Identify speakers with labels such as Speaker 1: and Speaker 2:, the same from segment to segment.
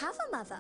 Speaker 1: have a mother.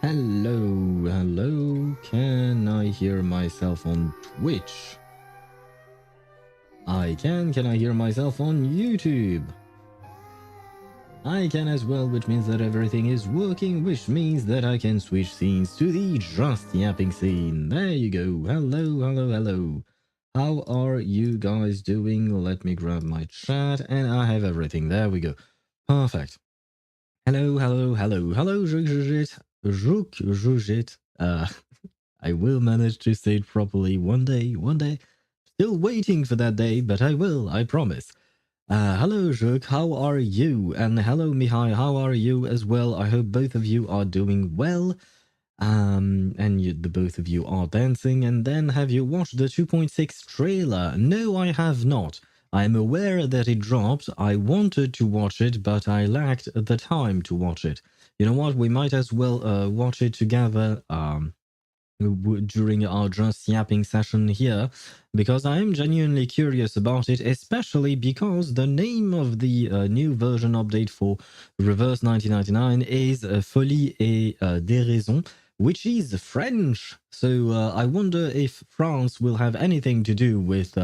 Speaker 2: Hello, hello. Can I hear myself on Twitch? I can. Can I hear myself on YouTube? I can as well, which means that everything is working, which means that I can switch scenes to the just yapping scene. There you go. Hello, hello, hello. How are you guys doing? Let me grab my chat and I have everything. There we go. Perfect. Hello, hello, hello, hello, Jujit. I will manage to say it properly one day, one day. Still waiting for that day, but I will, I promise. Hello, Zhuk, how are you? And hello, Mihai, how are you as well? I hope both of you are doing well. And the both of you are dancing. And then have you watched the 2.6 trailer? No, I have not. I'm aware that it dropped. I wanted to watch it, but I lacked the time to watch it. You know what? We might as well watch it together during our just yapping session here, because I am genuinely curious about it, especially because the name of the new version update for Reverse 1999 is Folie et Déraison, which is French. So I wonder if France will have anything to do with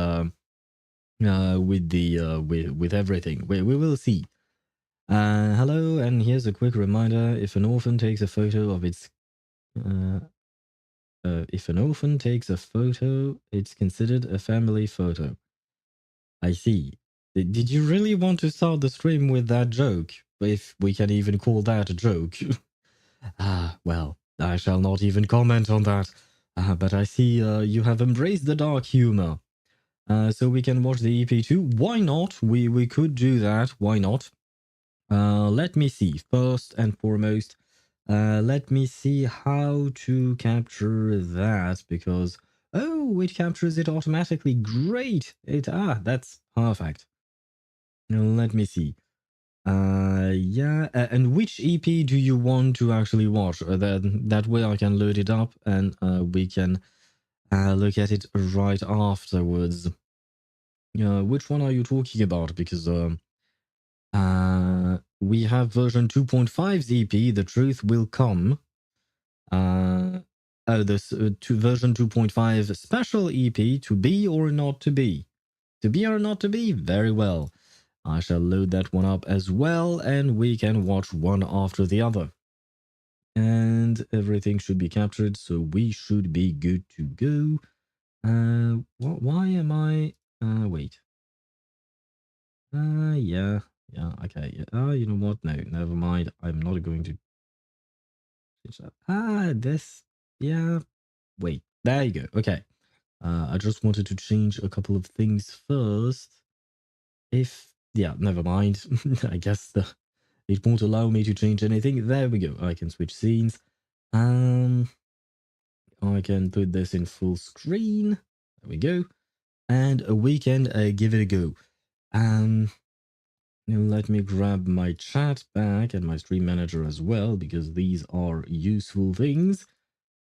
Speaker 2: with everything. We will see. Hello, and here's a quick reminder: if an orphan takes a photo of its if an orphan takes a photo, it's considered a family photo. I see. Did you really want to start the stream with that joke? If we can even call that a joke. Well, I shall not even comment on that. But I see you have embraced the dark humor. So we can watch the EP2. Why not? We could do that. Why not? Let me see. First and foremost, let me see how to capture that, because it captures it automatically. Great. That's perfect. Now let me see. Yeah, and which EP do you want to actually watch? That way I can load it up and we can look at it right afterwards. Which one are you talking about? Because we have version 2.5's EP, The Truth Will Come. This version 2.5 special EP, To Be or Not to Be. To Be or Not to Be? Very well. I shall load that one up as well, and we can watch one after the other. And everything should be captured, so we should be good to go. Why am I... wait. Yeah, okay. You know what? No, never mind. I'm not going to... this... Yeah, wait. There you go. Okay. I just wanted to change a couple of things first. Yeah, never mind. I guess it won't allow me to change anything. There we go. I can switch scenes. I can put this in full screen. There we go. And we can give it a go. Let me grab my chat back and my stream manager as well, because these are useful things.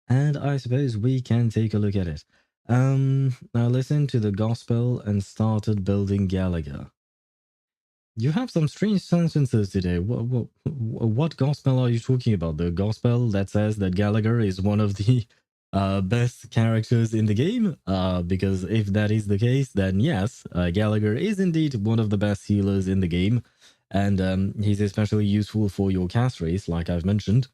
Speaker 2: And I suppose we can take a look at it. I listened to the gospel and started building Gallagher. You have some strange sentences today. What gospel are you talking about? The gospel that says that Gallagher is one of the best characters in the game? Because if that is the case, then yes, Gallagher is indeed one of the best healers in the game. And he's especially useful for your cast race, like I've mentioned.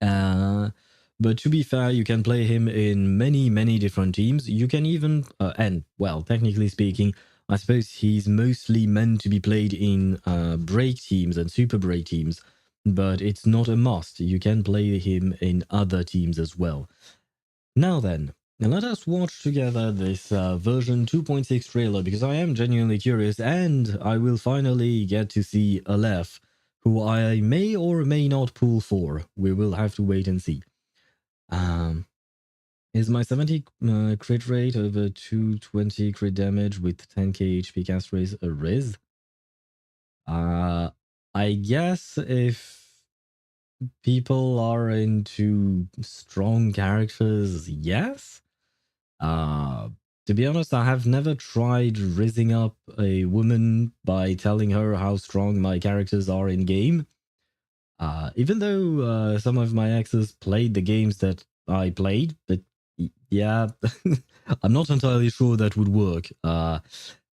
Speaker 2: But to be fair, you can play him in many different teams. You can even, and well, technically speaking, I suppose he's mostly meant to be played in break teams and super break teams, but it's not a must. You can play him in other teams as well. Now then, let us watch together this version 2.6 trailer, because I am genuinely curious, and I will finally get to see Aleph, who I may or may not pull for. We will have to wait and see. Is my 70 crit rate over 220 crit damage with 10k HP cast raise a Riz? I guess if people are into strong characters, yes. To be honest, I have never tried rizzing up a woman by telling her how strong my characters are in game. Even though some of my exes played the games that I played, but yeah, I'm not entirely sure that would work.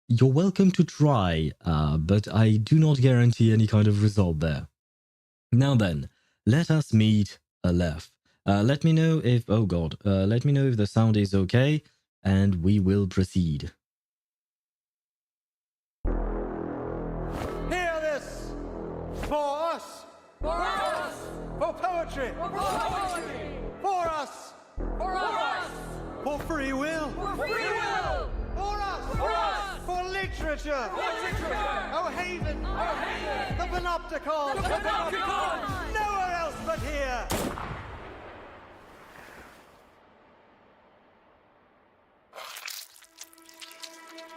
Speaker 2: You're welcome to try, but I do not guarantee any kind of result there. Now then, let us meet Aleph. Let me know if... Oh god. Let me know if the sound is okay, and we will proceed.
Speaker 1: Hear this! For us!
Speaker 3: For us!
Speaker 1: For poetry!
Speaker 3: For poetry!
Speaker 1: For us! For us!
Speaker 3: For free will.
Speaker 1: For free will!
Speaker 3: For us.
Speaker 1: For us!
Speaker 3: For literature.
Speaker 1: For literature!
Speaker 3: Oh, Haven.
Speaker 1: Our haven!
Speaker 3: The Panopticon.
Speaker 1: The Panopticon!
Speaker 3: Nowhere else but here.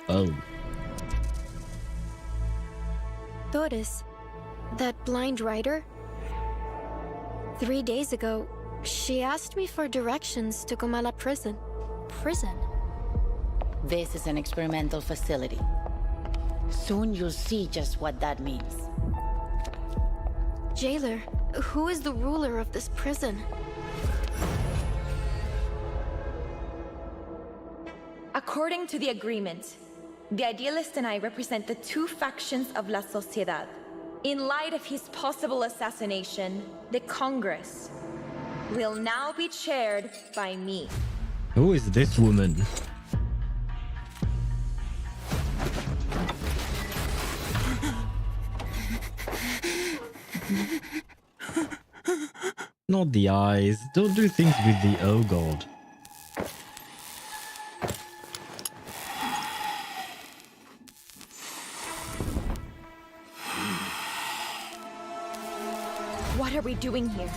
Speaker 2: Oh.
Speaker 4: Doris, that blind writer? 3 days ago, she asked me for directions to Comala prison. Prison?
Speaker 5: This is an experimental facility. Soon you'll see just what that means.
Speaker 4: Jailer, who is the ruler of this prison?
Speaker 6: According to the agreement, the Idealist and I represent the two factions of La Sociedad. In light of his possible assassination, the Congress will now be chaired by me.
Speaker 2: Who is this woman? Not the eyes. Don't do things with the oh god.
Speaker 6: What are we doing here?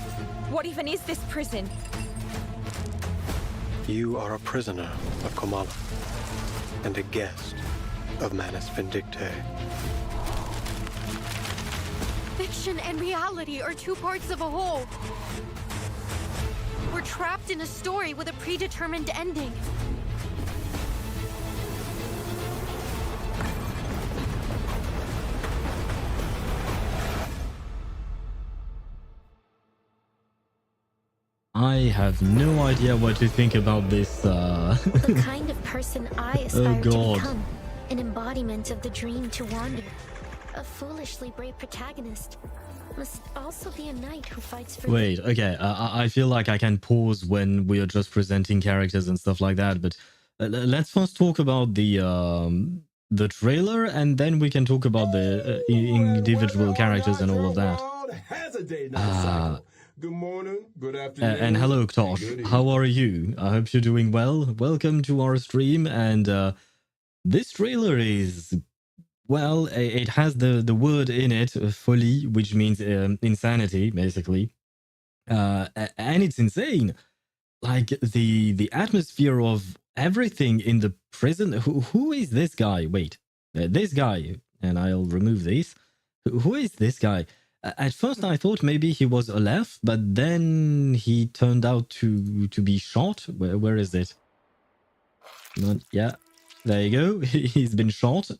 Speaker 6: What even is this prison?
Speaker 3: You are a prisoner of Comala and a guest of Manus Vindictae.
Speaker 4: Fiction and reality are two parts of a whole. We're trapped in a story with a predetermined ending.
Speaker 2: I have no idea what to think about this.
Speaker 4: The kind of person I aspire to
Speaker 2: God.
Speaker 4: become. An embodiment of the dream to wander. A foolishly brave protagonist. Must also be a knight who fights for...
Speaker 2: Wait, okay. I feel like I can pause when we are just presenting characters and stuff like that, but let's first talk about the trailer, and then we can talk about the individual characters and all of that.
Speaker 7: Good morning, good afternoon.
Speaker 2: And hello, Tosh. How are you? I hope you're doing well. Welcome to our stream. And this trailer is, well, it has the word in it, folie, which means insanity, basically. And it's insane. Like the atmosphere of everything in the prison. Who is this guy? Wait, this guy. And I'll remove this. Who is this guy? At first, I thought maybe he was Aleph, but then he turned out to be shot. Where is it? Yeah, there you go. He's been shot.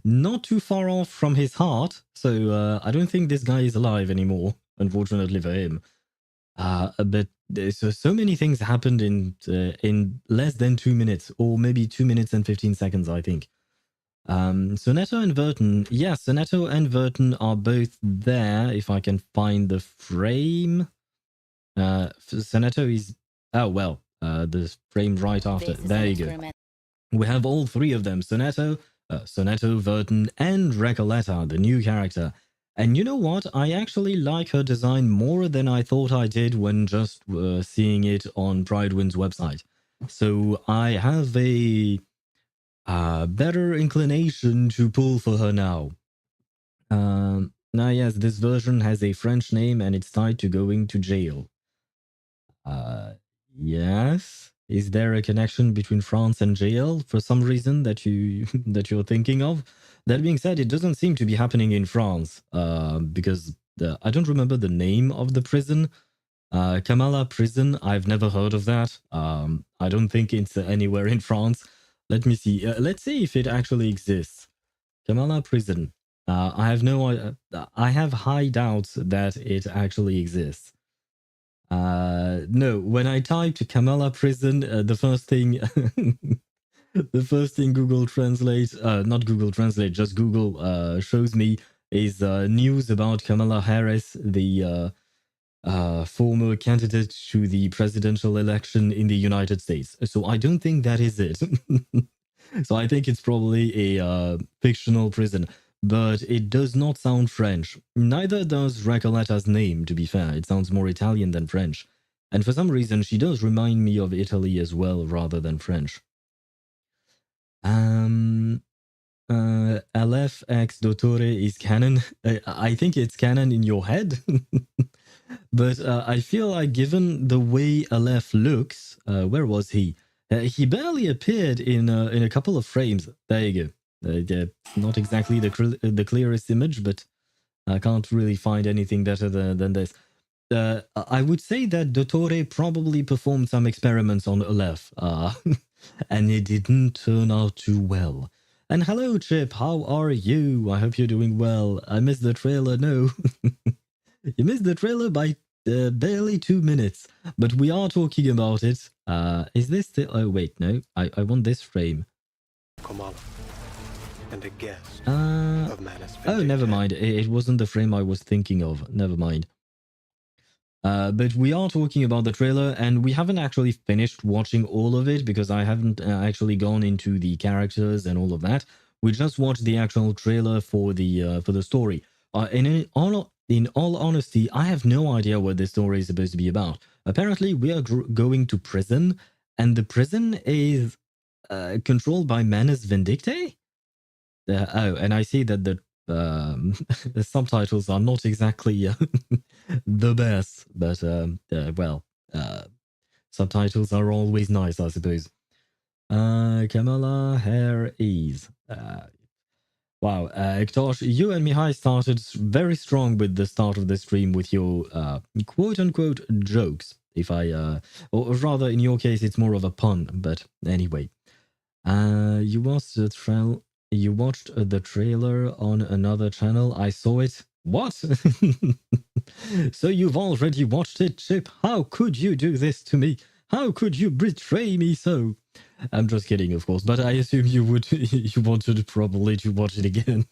Speaker 2: Not too far off from his heart. So I don't think this guy is alive anymore, unfortunately for him. But so many things happened in less than 2 minutes, or maybe 2 minutes and 15 seconds, I think. Sonetto and Verton. Yeah, Sonetto and Verton are both there. If I can find the frame. Sonetto is... Oh, well, the frame right after. There you go. We have all three of them. Sonetto, Verton, and Recoleta, the new character. And you know what? I actually like her design more than I thought I did when just seeing it on Pridewind's website. So I have a... better inclination to pull for her now. Now, yes, this version has a French name and it's tied to going to jail. Yes. Is there a connection between France and jail for some reason that you're thinking of? That being said, it doesn't seem to be happening in France because I don't remember the name of the prison. Kamala Prison. I've never heard of that. I don't think it's anywhere in France. Let me see. Let's see if it actually exists. Kamala Prison. I have no. I have high doubts that it actually exists. No. When I typed Kamala Prison, the first thing, the first thing Google Translate, not Google Translate, just Google shows me is news about Kamala Harris, the former candidate to the presidential election in the United States. So I don't think that is it. So I think it's probably a fictional prison, but it does not sound French. Neither does Recoleta's name, to be fair. It sounds more Italian than French. And for some reason, she does remind me of Italy as well, rather than French. Aleph X Dottore is canon. I think it's canon in your head. But I feel like given the way Aleph looks, where was he? He barely appeared in a couple of frames. There you go. Not exactly the clearest image, but I can't really find anything better than this. I would say that Dottore probably performed some experiments on Aleph, and it didn't turn out too well. And hello, Chip, how are you? I hope you're doing well. I missed the trailer, no. You missed the trailer by barely 2 minutes, but we are talking about it. Is this still... Oh, wait, no. I want this frame.
Speaker 3: Komala, and a guest of Manus.
Speaker 2: Oh, never mind. It wasn't the frame I was thinking of. Never mind. But we are talking about the trailer, and we haven't actually finished watching all of it because I haven't actually gone into the characters and all of that. We just watched the actual trailer for the story. In all honesty, I have no idea what this story is supposed to be about. Apparently, we are going to prison, and the prison is controlled by Manus Vindictae? Oh, and I see that the subtitles are not exactly the best, but subtitles are always nice, I suppose. Kamala Harris. Wow, Ktosh, you and Mihai started very strong with the start of the stream with your quote-unquote jokes. If I, or rather, in your case, it's more of a pun. But anyway, you watched the trailer on another channel. I saw it. What? So you've already watched it, Chip? How could you do this to me? How could you betray me so? I'm just kidding, of course, but I assume you wanted probably to watch it again.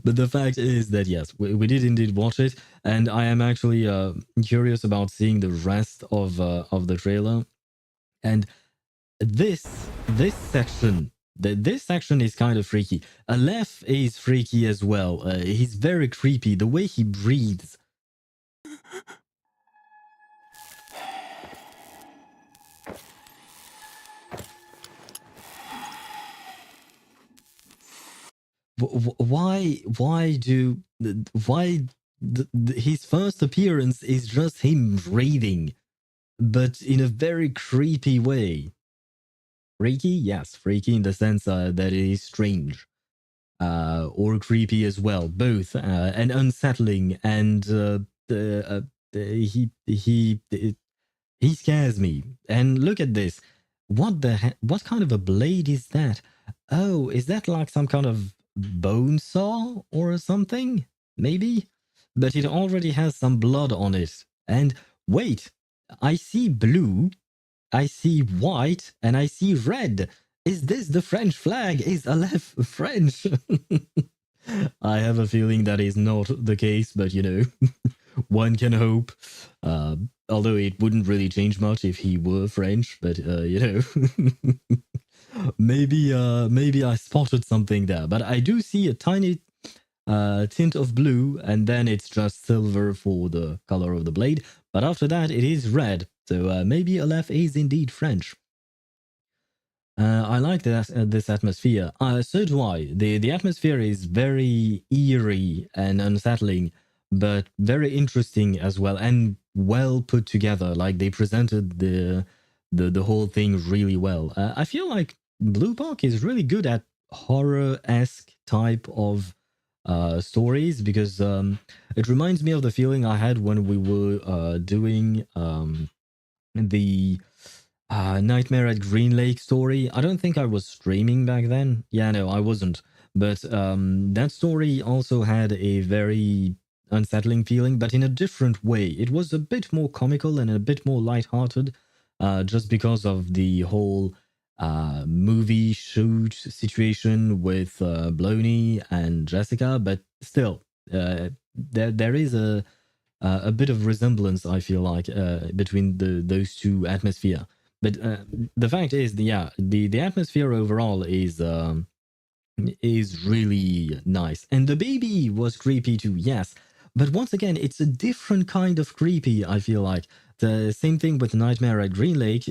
Speaker 2: But the fact is that yes, we did indeed watch it, and I am actually curious about seeing the rest of the trailer. And this section is kind of freaky. Aleph is freaky as well. He's very creepy. The way he breathes. Why his first appearance is just him breathing, but in a very creepy way. Freaky? Yes, freaky in the sense that it is strange. Or creepy as well, both, and unsettling, and he scares me. And look at this. What kind of a blade is that? Oh, is that like some kind of bone saw or something? Maybe? But it already has some blood on it. And wait, I see blue, I see white, and I see red. Is this the French flag? Is Aleph French? I have a feeling that is not the case, but you know, one can hope. Although it wouldn't really change much if he were French, but you know, maybe I spotted something there. But I do see a tiny tint of blue, and then it's just silver for the color of the blade. But after that, it is red. So maybe Aleph is indeed French. I like this atmosphere. So do I. The atmosphere is very eerie and unsettling, but very interesting as well, and well put together. Like they presented the whole thing really well. I feel like Blue Park is really good at horror-esque type of stories, because it reminds me of the feeling I had when we were doing the Nightmare at Green Lake story. I don't think I was streaming back then. Yeah, no, I wasn't. But that story also had a very unsettling feeling, but in a different way. It was a bit more comical and a bit more lighthearted, just because of the whole movie shoot situation with Bloney and Jessica. But still, there is a bit of resemblance, I feel like, between those two atmosphere. But the fact is, the atmosphere overall is really nice. And the baby was creepy too, yes. But once again, it's a different kind of creepy, I feel like. same thing with Nightmare at Green Lake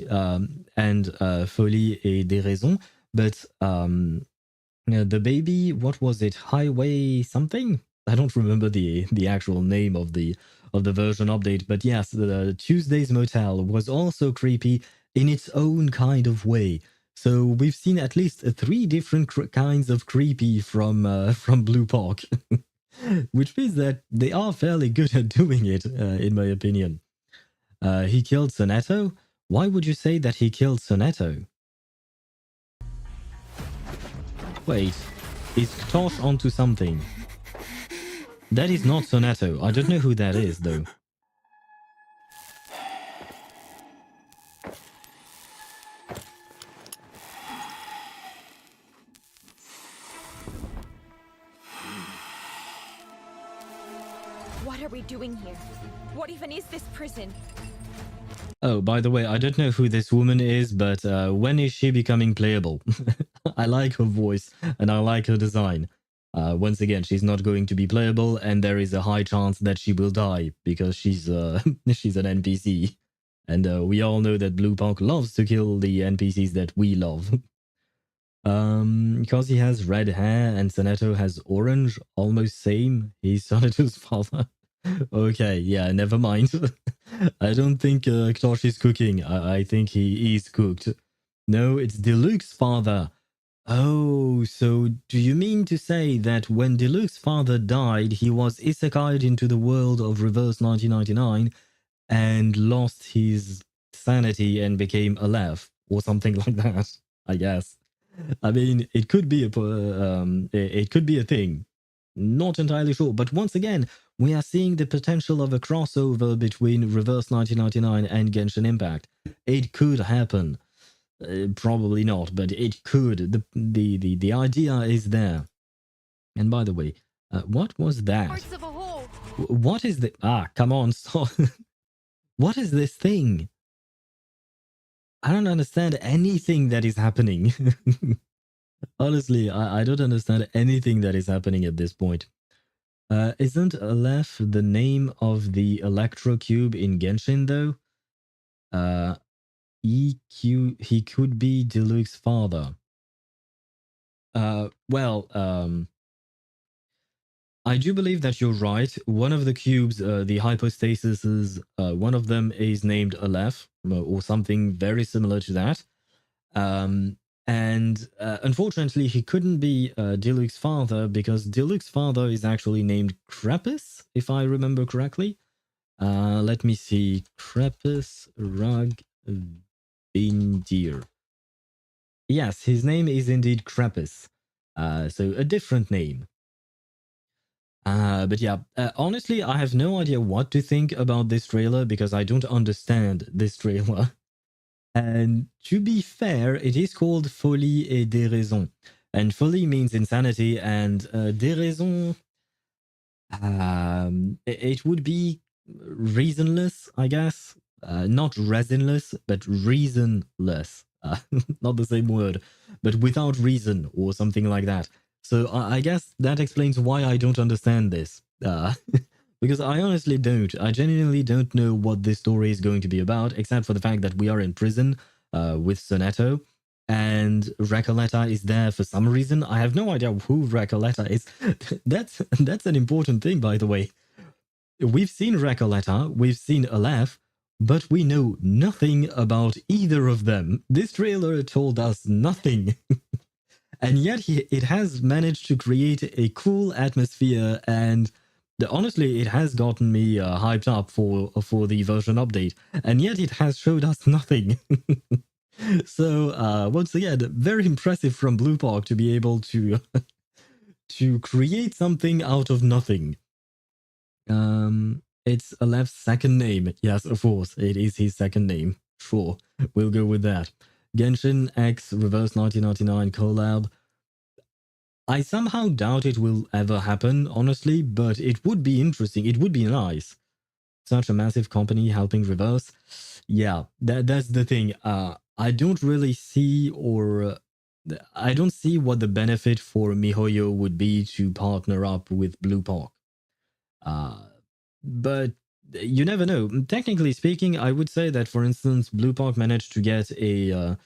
Speaker 2: and Folie et Déraison. But the baby, what was it? Highway something? I don't remember the actual name of the version update. But yes, the Tuesday's Motel was also creepy in its own kind of way. So we've seen at least 3 different kinds of creepy from Blue Park, which means that they are fairly good at doing it, in my opinion. He killed Sonetto? Why would you say that he killed Sonetto? Wait, is Ktosh onto something? That is not Sonetto. I don't know who that is, though.
Speaker 6: What are we doing here? What even is this prison?
Speaker 2: Oh, by the way, I don't know who this woman is, but when is she becoming playable? I like her voice and I like her design. Once again, she's not going to be playable, and there is a high chance that she will die because she's she's an NPC, and we all know that Blue Park loves to kill the NPCs that we love. Because he has red hair and Sonetto has orange, almost same. He's Sonetto's father. Okay, yeah, never mind. I don't think Ktosh is cooking. I think he is cooked. No, it's Diluc's father. Oh, so do you mean to say that when Diluc's father died, he was isekai'd into the world of Reverse 1999 and lost his sanity and became Aleph or something like that? I guess. I mean, it could be a thing. Not entirely sure, but once again, we are seeing the potential of a crossover between Reverse 1999 and Genshin Impact. It could happen. Probably not, but it could. The idea is there. And by the way, what was that?
Speaker 4: Parts of a whole.
Speaker 2: What is the... Ah, come on, stop. What is this thing? I don't understand anything that is happening. Honestly, I don't understand anything that is happening at this point. Isn't Aleph the name of the Electro Cube in Genshin, though? He could be Diluc's father. I do believe that you're right. One of the cubes, the hypostasises, one of them is named Aleph, or something very similar to that. And unfortunately, he couldn't be Diluc's father because Diluc's father is actually named Crepus, if I remember correctly. Let me see. Crepus Rugvindir. Yes, his name is indeed Crepus. So a different name. But yeah, honestly, I have no idea what to think about this trailer because I don't understand this trailer. And to be fair, it is called Folie et Déraison. And folie means insanity, and déraison, it would be reasonless, I guess. Not resinless, but reasonless. Not the same word, but without reason or something like that. So I guess that explains why I don't understand this. Because I honestly don't. I genuinely don't know what this story is going to be about, except for the fact that we are in prison with Sonetto, and Recoleta is there for some reason. I have no idea who Recoleta is. That's an important thing, by the way. We've seen Recoleta, we've seen Aleph, but we know nothing about either of them. This trailer told us nothing. And yet it has managed to create a cool atmosphere, and honestly, it has gotten me hyped up for the version update, and yet it has showed us nothing. So once again, very impressive from Blue Park to be able to to create something out of nothing. It's Aleph's second name. Yes, of course, it is his second name. Sure, we'll go with that. Genshin X Reverse 1999 collab. I somehow doubt it will ever happen, honestly, but it would be interesting. It would be nice. Such a massive company helping Reverse. Yeah, that's the thing. I don't really see, or I don't see what the benefit for MiHoYo would be to partner up with Blue Park. But you never know. Technically speaking, I would say that, for instance, Blue Park managed to get a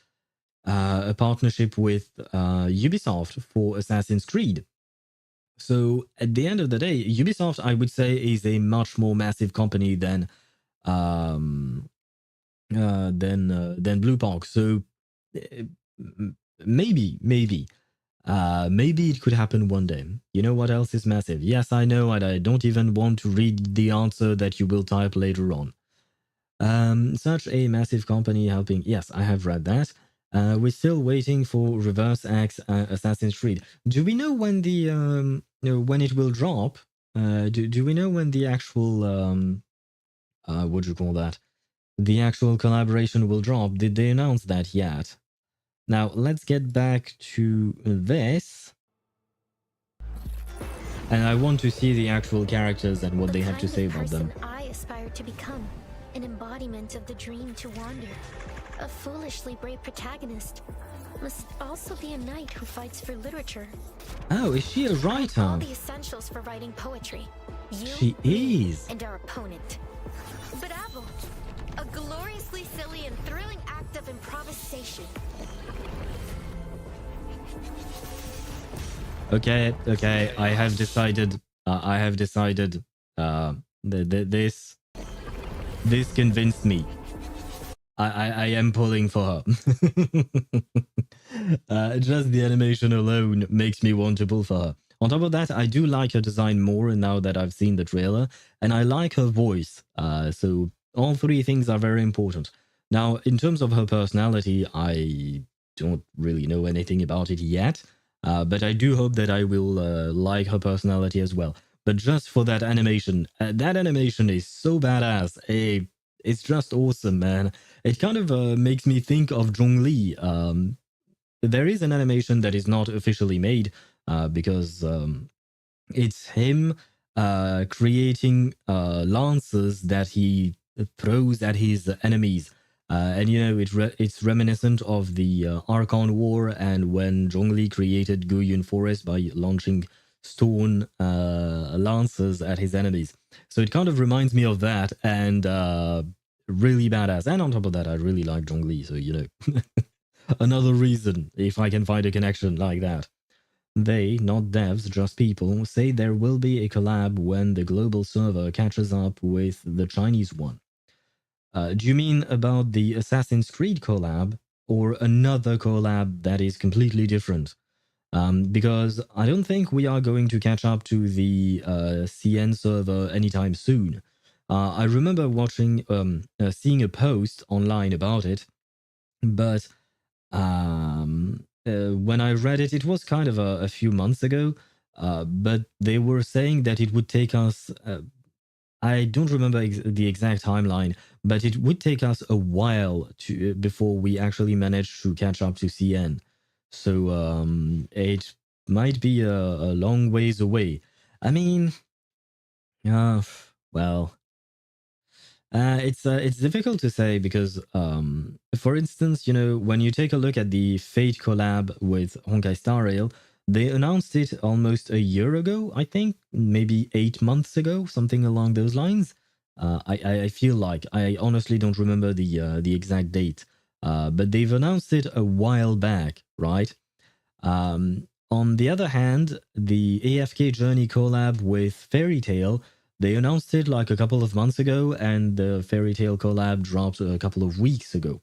Speaker 2: partnership with Ubisoft for Assassin's Creed. So at the end of the day, Ubisoft, I would say, is a much more massive company than Blue Park. So maybe it could happen one day. You know what else is massive? Yes, I know, and I don't even want to read the answer that you will type later on. Such a massive company helping. Yes, I have read that. We're still waiting for Reverse X Assassin's Creed. Do we know when the when it will drop? Do we know when the actual what do you call that? The actual collaboration will drop? Did they announce that yet? Now let's get back to this. And I want to see the actual characters and what they have to say about them.
Speaker 4: I aspire to become an embodiment of the dream to wander. A foolishly brave protagonist must also be a knight who fights for literature.
Speaker 2: Oh, is she a writer?
Speaker 4: All the essentials for writing poetry. You,
Speaker 2: She
Speaker 4: me,
Speaker 2: is.
Speaker 4: and our opponent. Bravo! A gloriously silly and thrilling act of improvisation.
Speaker 2: Okay. I have decided. This convinced me. I am pulling for her. Just the animation alone makes me want to pull for her. On top of that, I do like her design more now that I've seen the trailer, and I like her voice. So all three things are very important. Now, in terms of her personality, I don't really know anything about it yet, but I do hope that I will like her personality as well. But just for that animation is so badass. It's just awesome, man. It kind of makes me think of Zhongli. There is an animation that is not officially made because it's him creating lances that he throws at his enemies. And you know, it's reminiscent of the Archon War and when Zhongli created Guyun Forest by launching stone lances at his enemies. So it kind of reminds me of that, and really badass. And on top of that, I really like Zhongli, so you know, another reason if I can find a connection like that. They, not devs, just people, say there will be a collab when the global server catches up with the Chinese one. Do you mean about the Assassin's Creed collab or another collab that is completely different? Because I don't think we are going to catch up to the CN server anytime soon. I remember seeing a post online about it, but when I read it, it was kind of a few months ago, but they were saying that it would take us, I don't remember the exact timeline, but it would take us a while before we actually manage to catch up to CN. So it might be a long ways away. I mean, well, it's difficult to say because, for instance, you know, when you take a look at the Fate collab with Honkai Star Rail, they announced it almost a year ago, I think, maybe 8 months ago, something along those lines. I feel like I honestly don't remember the exact date, but they've announced it a while back, right? On the other hand, the AFK Journey collab with Fairy Tail, they announced it like a couple of months ago, and the Fairy Tail collab dropped a couple of weeks ago.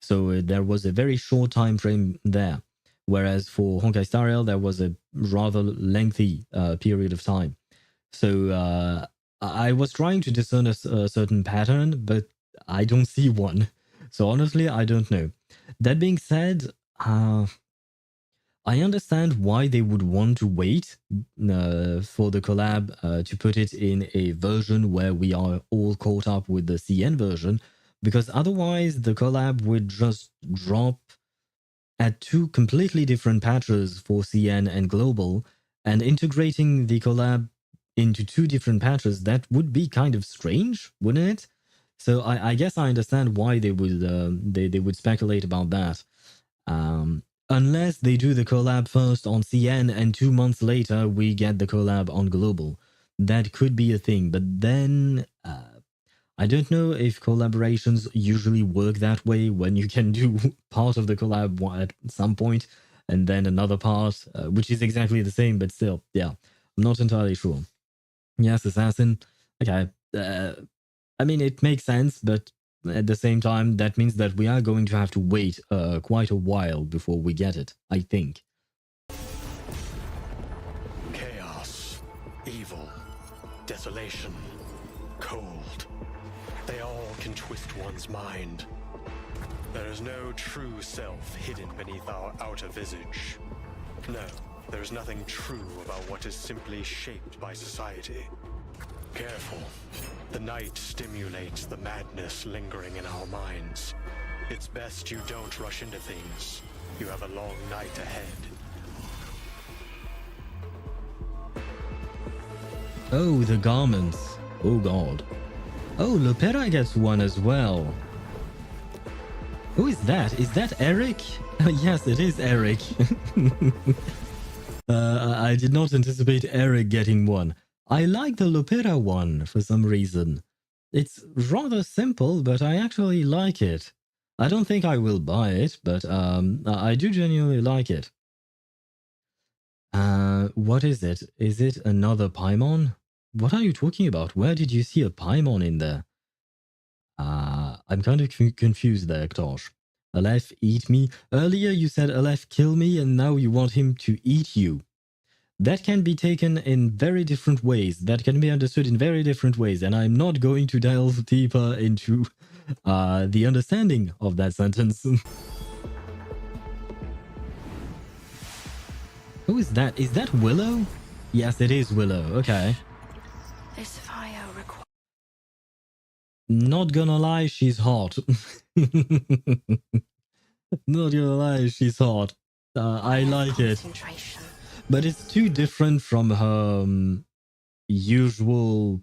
Speaker 2: So there was a very short time frame there. Whereas for Honkai Star Rail, there was a rather lengthy period of time. So I was trying to discern a certain pattern, but I don't see one. So honestly, I don't know. That being said, I understand why they would want to wait for the collab to put it in a version where we are all caught up with the CN version, because otherwise the collab would just drop at two completely different patches for CN and Global, and integrating the collab into two different patches, that would be kind of strange, wouldn't it? So I guess I understand why they would speculate about that. Unless they do the collab first on CN and 2 months later we get the collab on Global. That could be a thing, but then I don't know if collaborations usually work that way when you can do part of the collab at some point and then another part, which is exactly the same, but still, yeah, I'm not entirely sure. Yes, Assassin. Okay. I mean, it makes sense, but at the same time, that means that we are going to have to wait quite a while before we get it, I think.
Speaker 3: Chaos, evil, desolation, cold. They all can twist one's mind. There is no true self hidden beneath our outer visage. No, there is nothing true about what is simply shaped by society. Careful. The night stimulates the madness lingering in our minds. It's best you don't rush into things. You have a long night ahead.
Speaker 2: Oh, the garments. Oh god. Oh, Lopera gets one as well. Who is that? Is that Eric? Yes, it is Eric. I did not anticipate Eric getting one. I like the Lopera one for some reason. It's rather simple, but I actually like it. I don't think I will buy it, but I do genuinely like it. What is it? Is it another Paimon? What are you talking about? Where did you see a Paimon in there? I'm kind of confused there, Ktosh. Aleph, eat me. Earlier you said Aleph, kill me, and now you want him to eat you. That can be taken in very different ways. That can be understood in very different ways, and I'm not going to delve deeper into the understanding of that sentence. Who is that? Is that Willow? Yes, it is Willow. Okay.
Speaker 8: This fire requires.
Speaker 2: Not gonna lie, she's hot. Not gonna lie, she's hot. I like it. But it's too different from her usual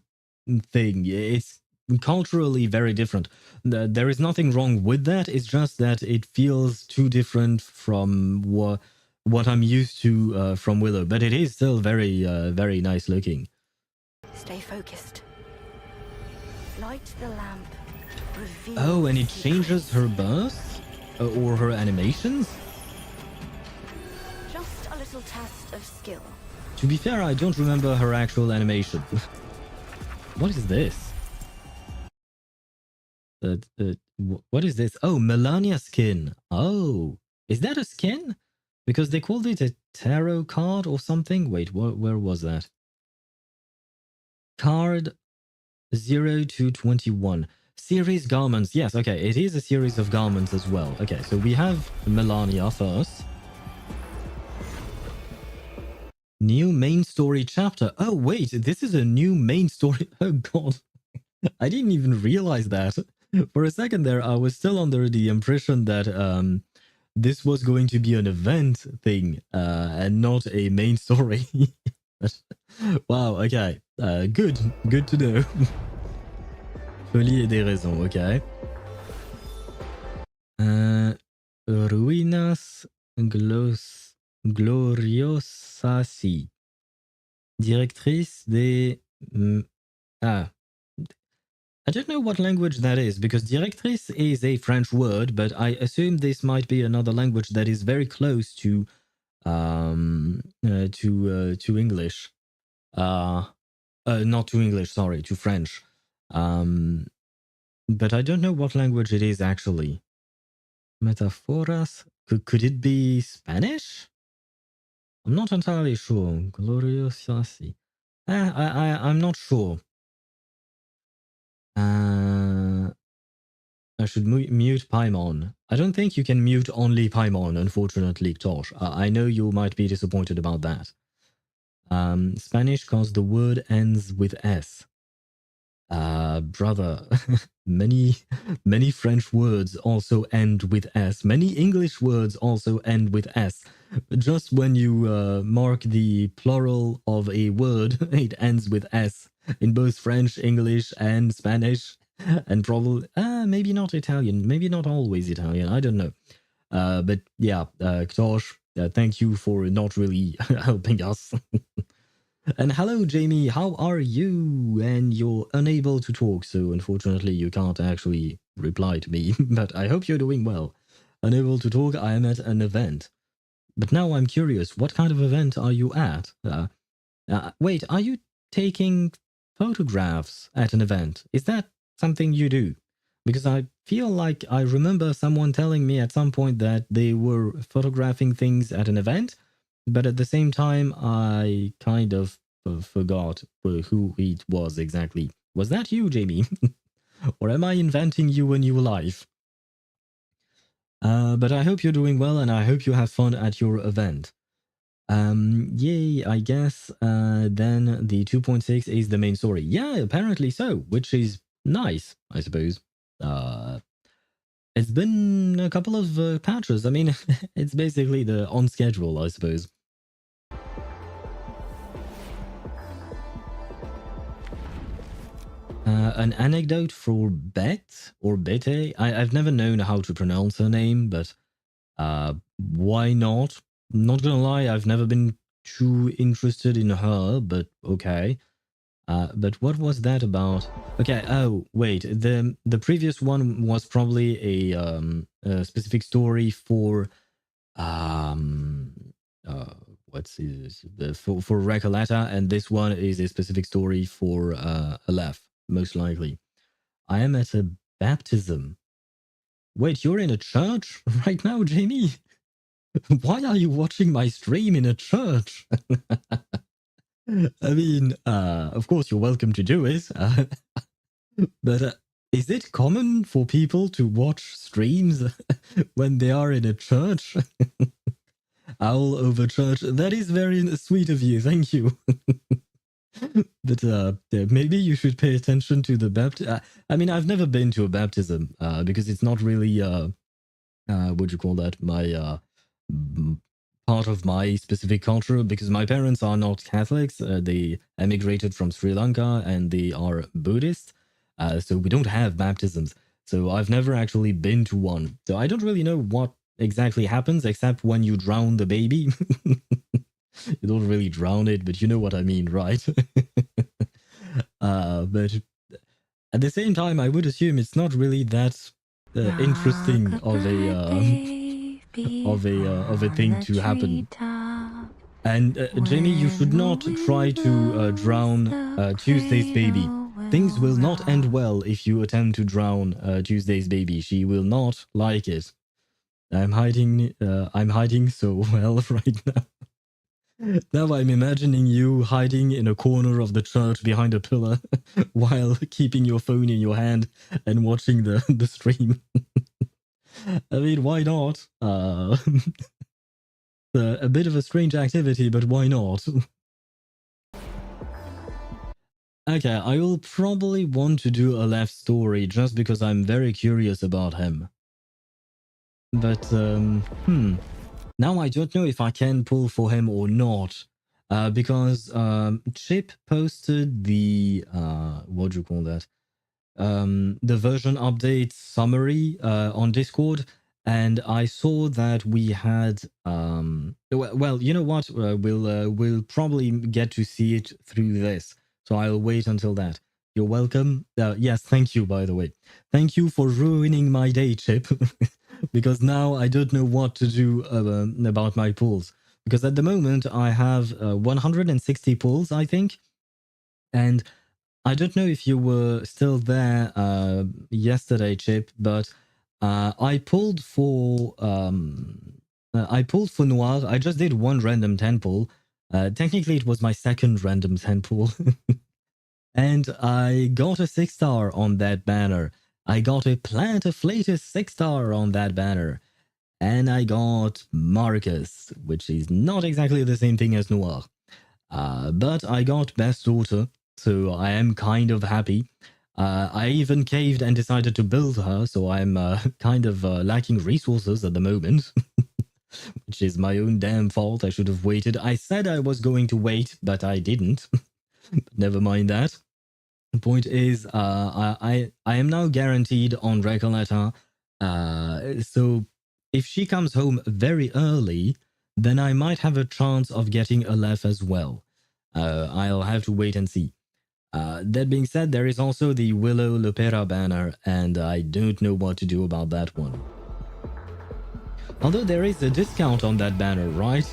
Speaker 2: thing. It's culturally very different. There is nothing wrong with that. It's just that it feels too different from what I'm used to from Willow. But it is still very, very nice looking.
Speaker 8: Stay focused. Light the lamp. Reveal
Speaker 2: Oh, and it
Speaker 8: the
Speaker 2: changes
Speaker 8: secrets.
Speaker 2: her bursts? Or her animations?
Speaker 8: Just a little test of skill.
Speaker 2: To be fair, I don't remember her actual animation. What is this? What is this? Oh, Melania skin. Oh, is that a skin? Because they called it a tarot card or something. Wait, where was that? Card 0 to 21. Series garments. Yes, okay. It is a series of garments as well. Okay, so we have Melania first. New main story chapter. Oh, wait. This is a new main story. Oh, God. I didn't even realize that. For a second there, I was still under the impression that this was going to be an event thing and not a main story. Wow, okay. Good to know. Folie et des raisons, ok. Ruinas Gloriosasi. Directrice des... I don't know what language that is, because directrice is a French word, but I assume this might be another language that is very close to English. Not to English, sorry, to French. But I don't know what language it is actually. Metaforas? Could it be Spanish? I'm not entirely sure. Gloriosasi. I'm not sure. I should mute Paimon. I don't think you can mute only Paimon, unfortunately, Tosh. I know you might be disappointed about that. Spanish, cause the word ends with S. Brother, many French words also end with S. Many English words also end with S. Just when you mark the plural of a word, it ends with S in both French, English, and Spanish, and probably maybe not Italian, maybe not always Italian. I don't know. But yeah, Ktosh, thank you for not really helping us. And hello, Jamie. How are you? And you're unable to talk, so unfortunately you can't actually reply to me. But I hope you're doing well. Unable to talk, I am at an event. But now I'm curious, what kind of event are you at? Wait, are you taking photographs at an event? Is that something you do? Because I feel like I remember someone telling me at some point that they were photographing things at an event, but at the same time, I kind of forgot who it was exactly. Was that you, Jamie? Or am I inventing you a new life? But I hope you're doing well, and I hope you have fun at your event. Yay, I guess then the 2.6 is the main story. Yeah, apparently so, which is nice, I suppose. It's been a couple of patches. I mean, it's basically the on schedule, I suppose. An anecdote for Bet or Bete. I've never known how to pronounce her name, but why not? Not gonna lie, I've never been too interested in her, but okay. But what was that about? Okay. Oh, wait. The previous one was probably a specific story for what's this? For Recoleta, and this one is a specific story for Aleph, most likely. I am at a baptism. Wait, you're in a church right now, Jamie? Why are you watching my stream in a church? I mean, of course, you're welcome to do it. But is it common for people to watch streams when they are in a church? Owl over church. That is very sweet of you. Thank you. But maybe you should pay attention to the baptism. I mean, I've never been to a baptism because it's not really, what do you call that? My part of my specific culture, because my parents are not Catholics. They emigrated from Sri Lanka and they are Buddhist. So we don't have baptisms. So I've never actually been to one. So I don't really know what exactly happens except when you drown the baby. You don't really drown it, but you know what I mean, right? But at the same time, I would assume it's not really that interesting of a thing to happen. And Jamie, you should not try to drown Tuesday's baby. Things will not end well if you attempt to drown Tuesday's baby. She will not like it. I'm hiding so well right now. Now I'm imagining you hiding in a corner of the church behind a pillar while keeping your phone in your hand and watching the stream. I mean, why not? A bit of a strange activity, but why not? Okay, I will probably want to do a left story just because I'm very curious about him. But, now I don't know if I can pull for him or not. Because Chip posted the, what do you call that? The version update summary on Discord, and I saw that we had well, you know what, we'll probably get to see it through this, so I'll wait until that. You're welcome. Yes, thank you, by the way. Thank you for ruining my day, Chip. Because now I don't know what to do about my pulls, because at the moment I have 160 pulls, I think, and I don't know if you were still there yesterday, Chip, but I pulled for Noir. I just did one random 10 pull. Technically, it was my second random 10 pull, and I got a 6-star on that banner. I got a Plant of Flatus 6-star on that banner, and I got Marcus, which is not exactly the same thing as Noir. But I got Best Daughter, so I am kind of happy. I even caved and decided to build her, so I'm kind of lacking resources at the moment. Which is my own damn fault. I should have waited. I said I was going to wait, but I didn't. Never mind that. The point is, I am now guaranteed on Recoleta. So if she comes home very early, then I might have a chance of getting Aleph as well. I'll have to wait and see. That being said, there is also the Willow Lopera banner, and I don't know what to do about that one. Although there is a discount on that banner, right?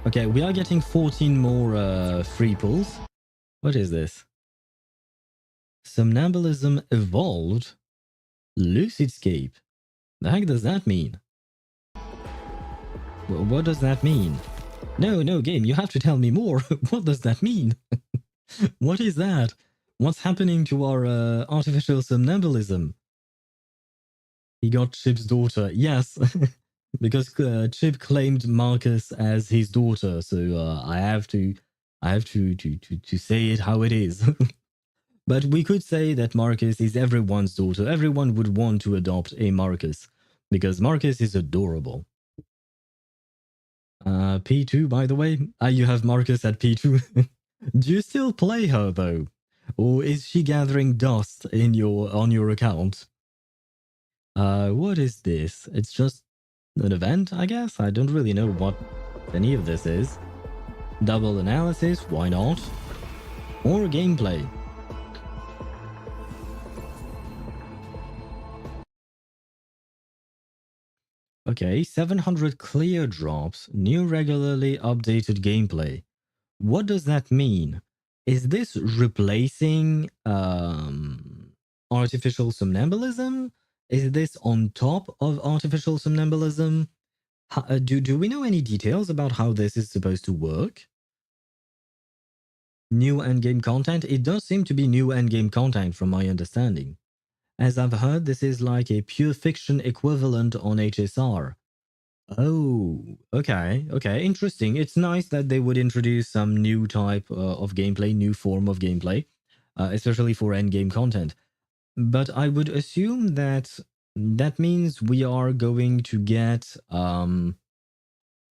Speaker 2: Okay, we are getting 14 more free pulls. What is this? Somnambulism evolved? Lucidscape? The heck does that mean? What does that mean? No, game, you have to tell me more. What does that mean? What is that? What's happening to our artificial somnambulism? He got Chip's daughter. Yes, because Chip claimed Marcus as his daughter, so I have to say it how it is. But we could say that Marcus is everyone's daughter. Everyone would want to adopt a Marcus because Marcus is adorable. P2, by the way. You have Marcus at P2. Do you still play her though? Or is she gathering dust on your account? What is this? It's just an event, I guess? I don't really know what any of this is. Double analysis, why not? Or gameplay. Okay, 700 clear drops, new regularly updated gameplay. What does that mean? Is this replacing artificial somnambulism? Is this on top of artificial somnambulism? Do we know any details about how this is supposed to work? New endgame content? It does seem to be new endgame content from my understanding. As I've heard, this is like a pure fiction equivalent on HSR. Oh, okay, interesting. It's nice that they would introduce some new type of gameplay, new form of gameplay, especially for endgame content. But I would assume that that means we are going to get, what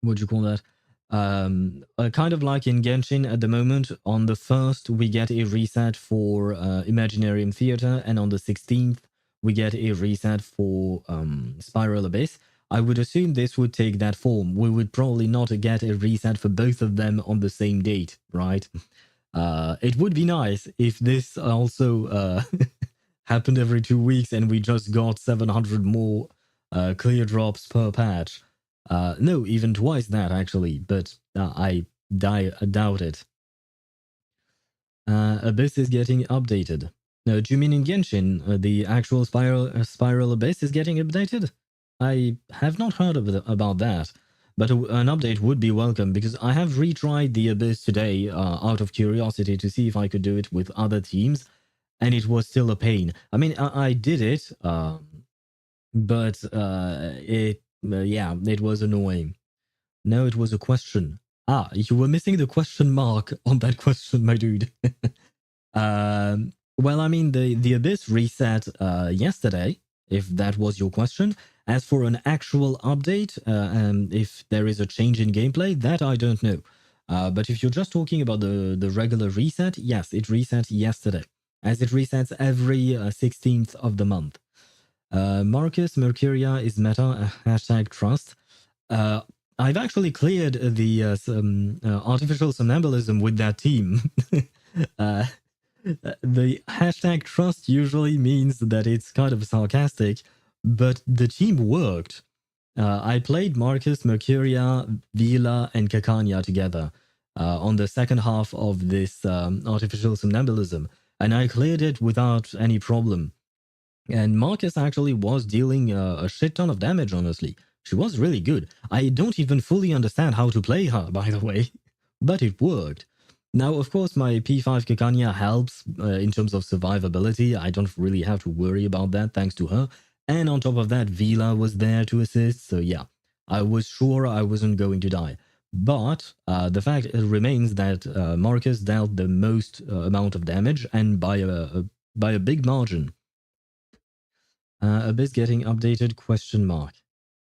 Speaker 2: do you call that? Kind of like in Genshin at the moment, on the 1st we get a reset for Imaginarium Theater, and on the 16th we get a reset for Spiral Abyss. I would assume this would take that form. We would probably not get a reset for both of them on the same date, right? It would be nice if this also happened every 2 weeks and we just got 700 more clear drops per patch. No, even twice that actually, but I doubt it. Abyss is getting updated. No, do you mean in Genshin, the actual Spiral Abyss is getting updated? I have not heard about that, but an update would be welcome because I have retried the Abyss today out of curiosity to see if I could do it with other teams, and it was still a pain. I mean, I did it, but it was annoying. No, it was a question. You were missing the question mark on that question, my dude. Well, I mean, the Abyss reset yesterday, if that was your question. As for an actual update, if there is a change in gameplay, that I don't know. But if you're just talking about the regular reset, yes, it reset yesterday, as it resets every 16th of the month. Marcus Mercuria is meta, #trust. I've actually cleared the artificial somnambulism with that team. The #trust usually means that it's kind of sarcastic, but the team worked. I played Marcus, Mercuria, Vila, and Kakanya together on the second half of this artificial somnambulism, and I cleared it without any problem. And Marcus actually was dealing a shit ton of damage, honestly. She was really good. I don't even fully understand how to play her, by the way, but it worked. Now, of course, my P5 Kakanya helps in terms of survivability. I don't really have to worry about that thanks to her. And on top of that, Vila was there to assist. So yeah, I was sure I wasn't going to die. But the fact remains that Marcus dealt the most amount of damage, and by a big margin. Abyss getting updated, question mark.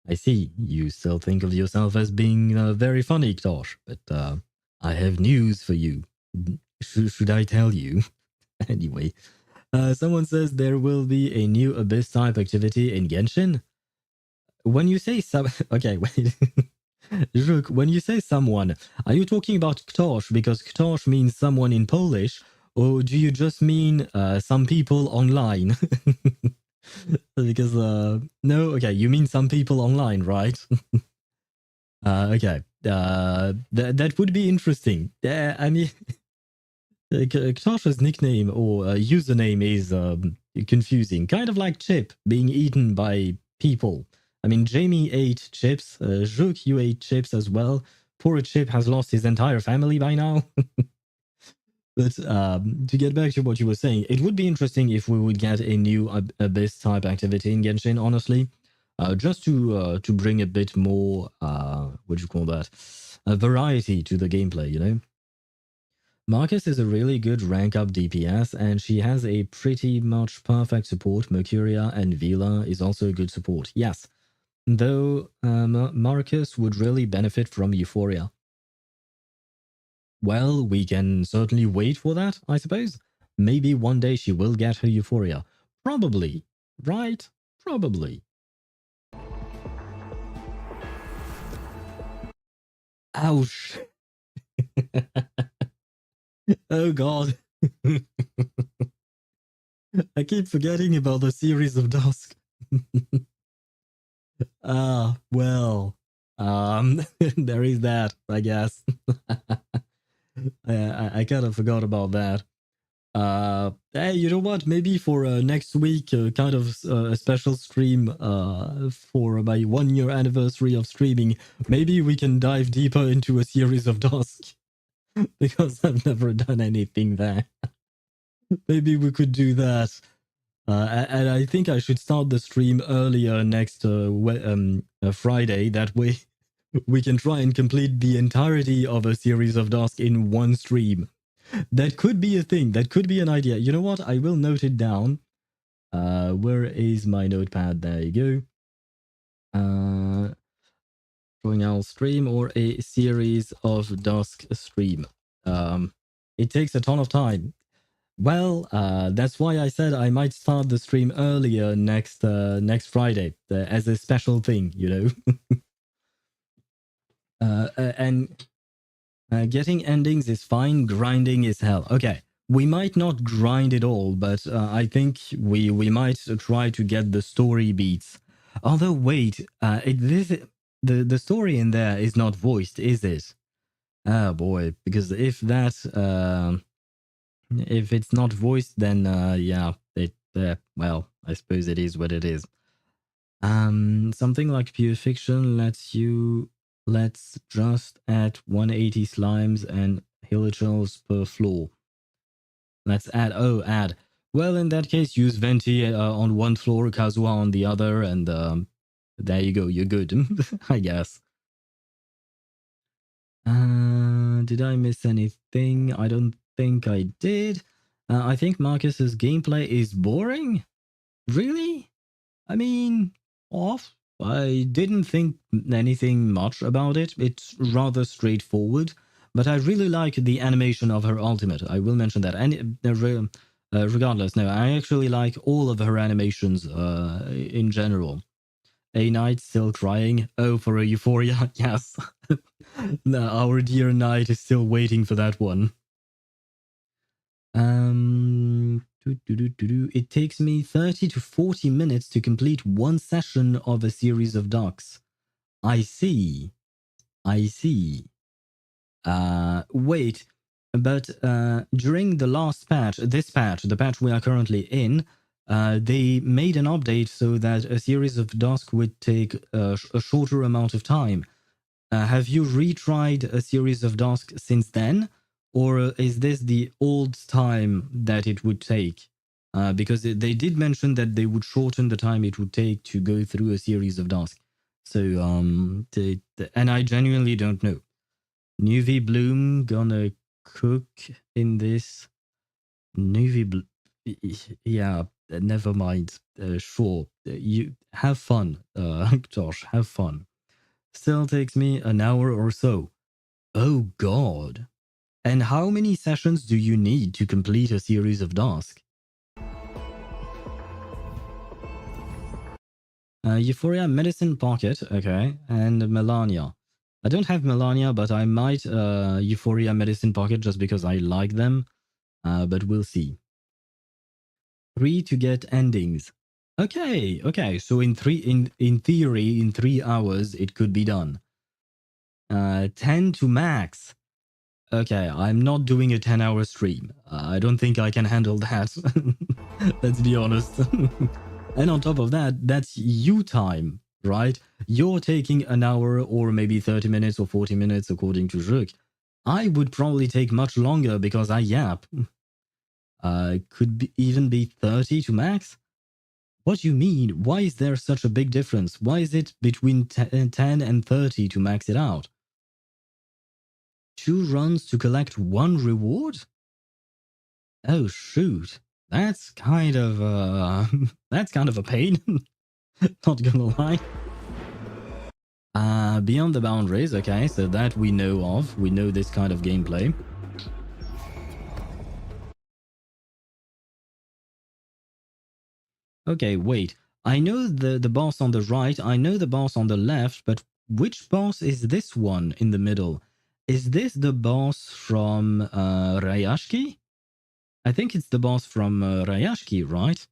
Speaker 2: I see, you still think of yourself as being very funny, Ktosh, but I have news for you. Should I tell you? Anyway, someone says there will be a new Abyss type activity in Genshin. When you say okay, wait. Żuk, when you say someone, are you talking about ktoś because ktoś means someone in Polish, or do you just mean some people online? Because no, okay, you mean some people online, right? Okay, that would be interesting. I mean, Ktosz's nickname or username is confusing, kind of like Chip being eaten by people. I mean, Jamie ate chips, Żuk, you ate chips as well. Poor Chip has lost his entire family by now. But to get back to what you were saying, it would be interesting if we would get a new Abyss type activity in Genshin, honestly. Just to bring a bit more, what do you call that? Variety to the gameplay, you know? Marcus is a really good rank up DPS, and she has a pretty much perfect support. Mercuria and Vila is also a good support. Yes, though Marcus would really benefit from Euphoria. Well, we can certainly wait for that, I suppose. Maybe one day she will get her Euphoria. Probably. Right? Probably. Ouch. Oh god. I keep forgetting about the series of Dusk. Well. There is that, I guess. I kind of forgot about that. Hey, you know what? Maybe for next week, kind of a special stream for my 1 year anniversary of streaming, maybe we can dive deeper into a series of Dusk. Because I've never done anything there. Maybe we could do that. And I think I should start the stream earlier next Friday. That way we can try and complete the entirety of a series of Dusk in one stream. That could be a thing. That could be an idea. You know what? I will note it down. Where is my notepad? There you go. Drawing our stream or a series of Dusk stream. It takes a ton of time. Well, that's why I said I might start the stream earlier next Friday as a special thing, you know. And getting endings is fine. Grinding is hell. Okay, we might not grind it all, but I think we might try to get the story beats. Although, wait, the story in there is not voiced, is it? Oh boy, because if it's not voiced, then yeah, well, I suppose it is what it is. Something like Pure Fiction let's just add 180 slimes and hilichurls per floor. Let's add, add. Well, in that case, use Venti on one floor, Kazuha on the other, and there you go, you're good, I guess. Did I miss anything? I don't think I did. I think Marcus's gameplay is boring? Really? I mean, off. I didn't think anything much about it. It's rather straightforward, but I really like the animation of her ultimate. I will mention that. And regardless, no, I actually like all of her animations in general. A Knight still crying. Oh, for a Euphoria, yes. No, our dear Knight is still waiting for that one. It takes me 30 to 40 minutes to complete one session of a series of Ducks. I see. Wait, but during the last patch, the patch we are currently in, they made an update so that a series of Dusk would take a shorter amount of time. Have you retried a series of Dusk since then? Or is this the old time that it would take? Because they did mention that they would shorten the time it would take to go through a series of Dusk. So, and I genuinely don't know. Nuvi Bloom gonna cook in this? Nuvi Bloom... Yeah, never mind. Sure. You have fun, Josh, have fun. Still takes me an hour or so. Oh god. And how many sessions do you need to complete a series of Dusk? Euphoria Medicine Pocket, okay, and Melania. I don't have Melania, but I might Euphoria Medicine Pocket just because I like them. But we'll see. 3 to get endings. Okay. So in theory, in 3 hours, it could be done. 10 to max. Okay, I'm not doing a 10-hour stream. I don't think I can handle that. Let's be honest. And on top of that, that's you time, right? You're taking an hour or maybe 30 minutes or 40 minutes according to Zhuk. I would probably take much longer because I yap. Even be 30 to max? What do you mean? Why is there such a big difference? Why is it between 10 and 30 to max it out? 2 runs to collect 1 reward? Oh shoot. That's kind of a pain. Not gonna lie. Beyond the boundaries, okay, so that we know of. We know this kind of gameplay. Okay, wait. I know the boss on the right, I know the boss on the left, but which boss is this one in the middle? Is this the boss from Rayashki? I think it's the boss from Rayashki, right?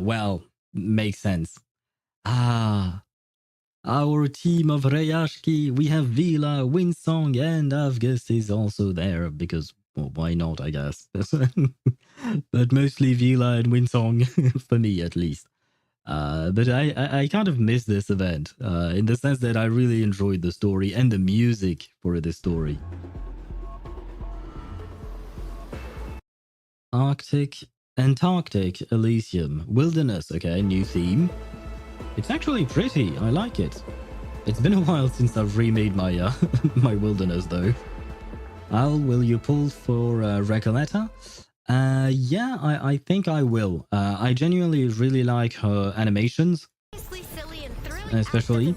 Speaker 2: Well, makes sense. Our team of Rayashki, we have Vila, Winsong, and Avgus is also there because, well, why not, I guess. But mostly Vila and Winsong, for me at least. But I kind of miss this event, in the sense that I really enjoyed the story and the music for this story. Antarctic, Elysium, Wilderness, okay, new theme. It's actually pretty, I like it. It's been a while since I've remade my my Wilderness though. Will you pull for Recoleta? Yeah, I think I will. I genuinely really like her animations. Especially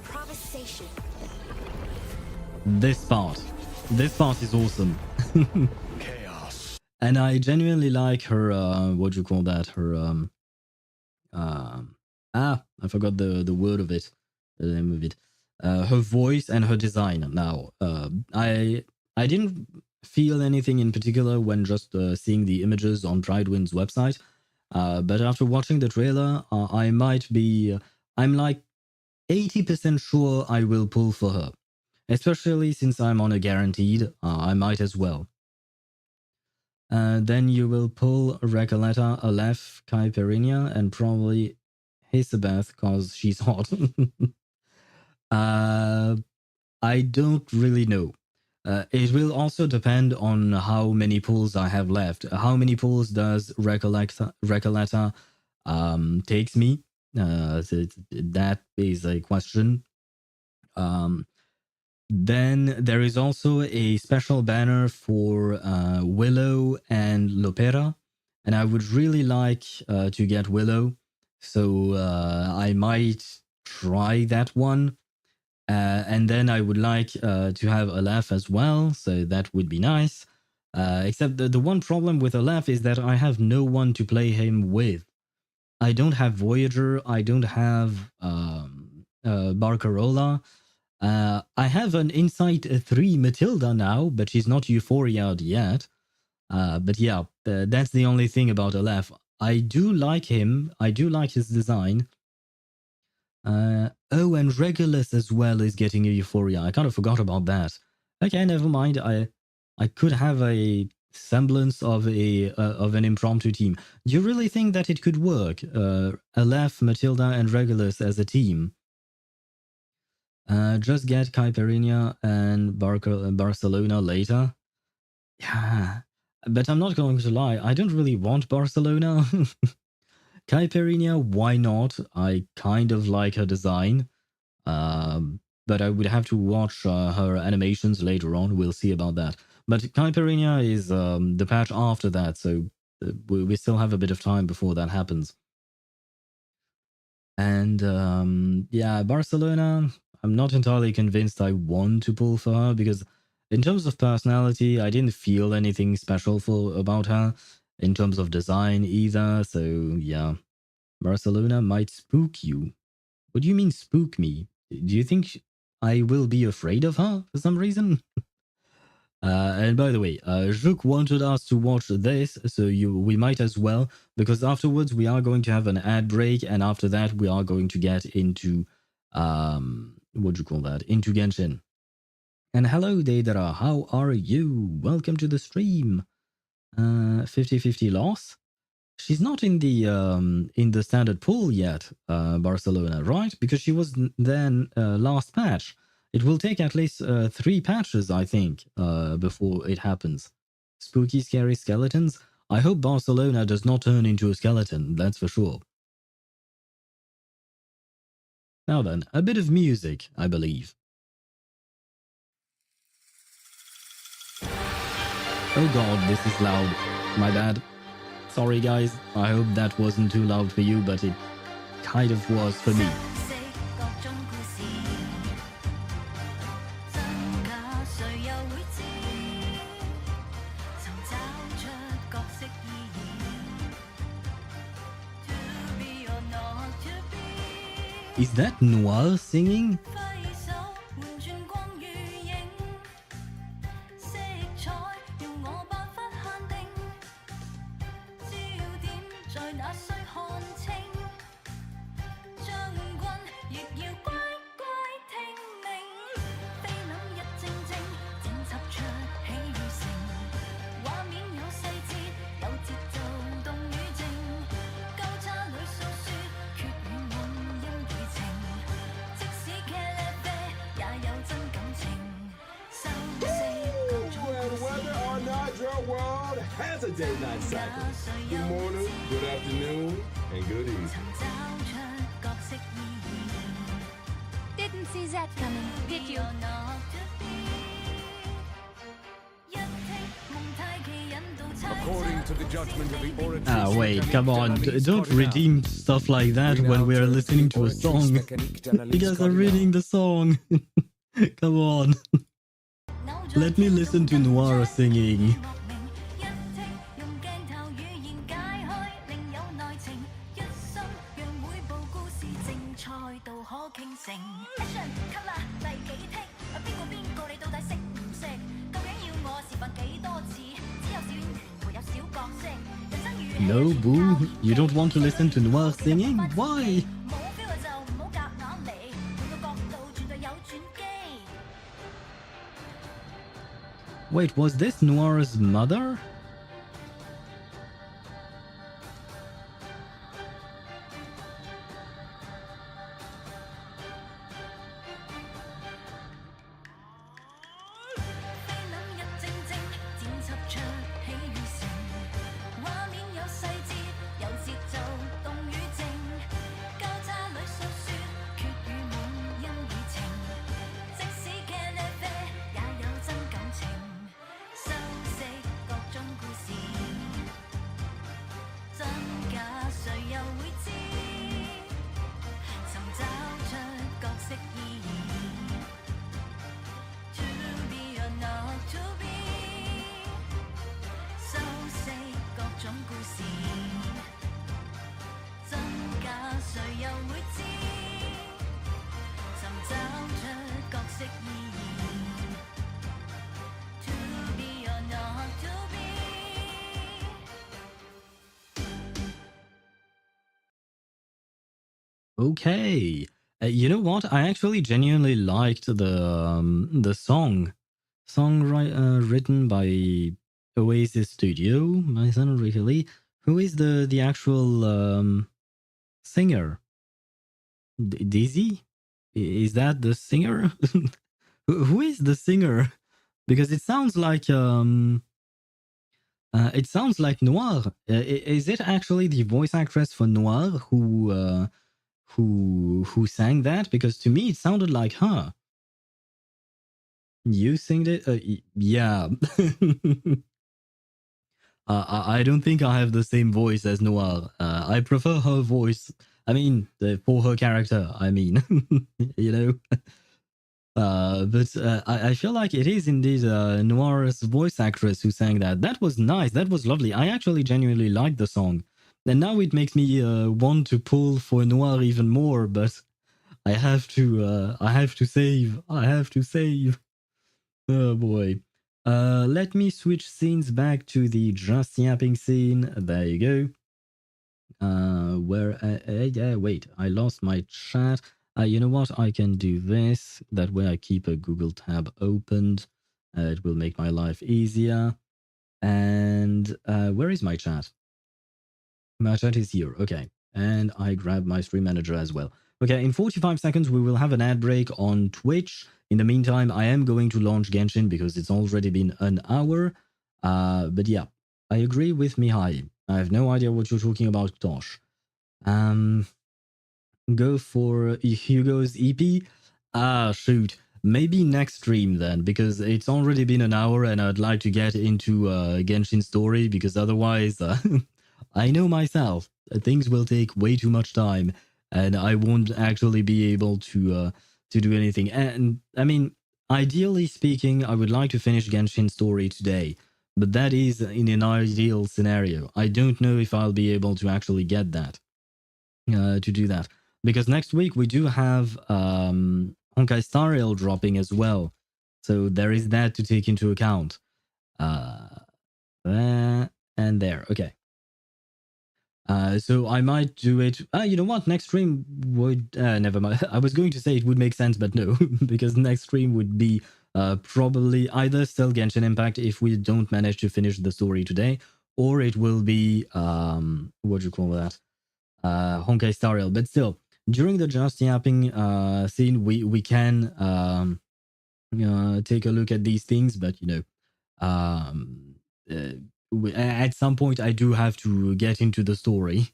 Speaker 2: this part. This part is awesome.
Speaker 3: Chaos.
Speaker 2: And I genuinely like her, what do you call that? Her, I forgot the word of it, the name of it. Her voice and her design. Now, I didn't feel anything in particular when just seeing the images on Pridewind's website, but after watching the trailer, I'm like 80% sure I will pull for her. Especially since I'm on a guaranteed, I might as well. Then you will pull Recoleta, Aleph, Caipirinha, and probably Hisabeth because she's hot. I don't really know. It will also depend on how many pulls I have left. How many pulls does Recoleta takes me? So that is a question. Then there is also a special banner for Willow and Lopera, and I would really like to get Willow, so I might try that one. And then I would like to have Aleph as well, so that would be nice. Except the one problem with Aleph is that I have no one to play him with. I don't have Voyager, I don't have Barcarola. I have an Insight 3 Matilda now, but she's not Euphoria'd yet. But yeah, that's the only thing about Aleph. I do like him, I do like his design. Oh, and Regulus as well is getting a Euphoria. I kind of forgot about that. Okay, never mind. I could have a semblance of an impromptu team. Do you really think that it could work? Aleph, Matilda, and Regulus as a team. Just get Caipirinha and Barcelona later. Yeah, but I'm not going to lie. I don't really want Barcelona. Caipirinha, why not? I kind of like her design. But I would have to watch her animations later on. We'll see about that. But Caipirinha is the patch after that, so we still have a bit of time before that happens. And yeah, Barcelona, I'm not entirely convinced I want to pull for her because in terms of personality, I didn't feel anything special about her in terms of design either. So yeah, Barcelona might spook you. What do you mean spook me? Do you think I will be afraid of her for some reason? And by the way, Juk wanted us to watch this, so we might as well, because afterwards we are going to have an ad break, and after that we are going to get into what do you call that? Into Genshin. And hello, Deidara, how are you? Welcome to the stream. 50-50 loss. She's not in the standard pool yet, Barcelona, right? Because she was then last patch. It will take at least 3 patches, I think, before it happens. Spooky, scary skeletons. I hope Barcelona does not turn into a skeleton, that's for sure. Now then, a bit of music, I believe. Oh god, this is loud. My bad. Sorry guys, I hope that wasn't too loud for you, but it kind of was for me. Is that Noir singing?
Speaker 7: Has a day-night cycle. Good morning, good afternoon, and good evening.
Speaker 8: Didn't see that coming, did you?
Speaker 1: According to the judgment of the orator.
Speaker 2: Ah, wait, come on. Don't redeem stuff like that when we're listening to a song. You guys are reading the song. Come on. Let me listen to Noir singing. No, Boo, you don't want to listen to Noir singing? Why? Wait, was this Noir's mother? Okay. You know what? I actually genuinely liked the song written by Oasis Studio, my son Ricky, who is the actual singer. Dizzy? Is that the singer? Who is the singer? Because it sounds like Noir. Is it actually the voice actress for Noir who sang that? Because to me it sounded like her. You sing it? Yeah. I don't think I have the same voice as Noir. I prefer her voice. I mean, for her character, I mean. You know? But I feel like it is indeed Noir's voice actress who sang that. That was nice. That was lovely. I actually genuinely liked the song. And now it makes me want to pull for Noir even more, but I have to save. I have to save. Oh boy. Let me switch scenes back to the just yapping scene. There you go. Wait, I lost my chat. You know what? I can do this. That way I keep a Google tab opened. It will make my life easier. And where is my chat? My chat is here. Okay. And I grab my stream manager as well. Okay, in 45 seconds, we will have an ad break on Twitch. In the meantime, I am going to launch Genshin because it's already been an hour. But yeah, I agree with Mihai. I have no idea what you're talking about, Tosh. Go for Hugo's EP? Ah, shoot. Maybe next stream then, because it's already been an hour and I'd like to get into Genshin story, because otherwise, I know myself, things will take way too much time and I won't actually be able to do anything. And I mean, ideally speaking, I would like to finish Genshin story today, but that is in an ideal scenario. I don't know if I'll be able to actually get that, to do that. Because next week we do have Honkai Star Rail dropping as well. So there is that to take into account. There and there. Okay. So I might do it. You know what? Next stream would... never mind. I was going to say it would make sense, but no. Because next stream would be probably either still Genshin Impact if we don't manage to finish the story today, or it will be... what do you call that? Honkai Star Rail. But still, during the just yapping scene, we can take a look at these things. But you know, at some point, I do have to get into the story.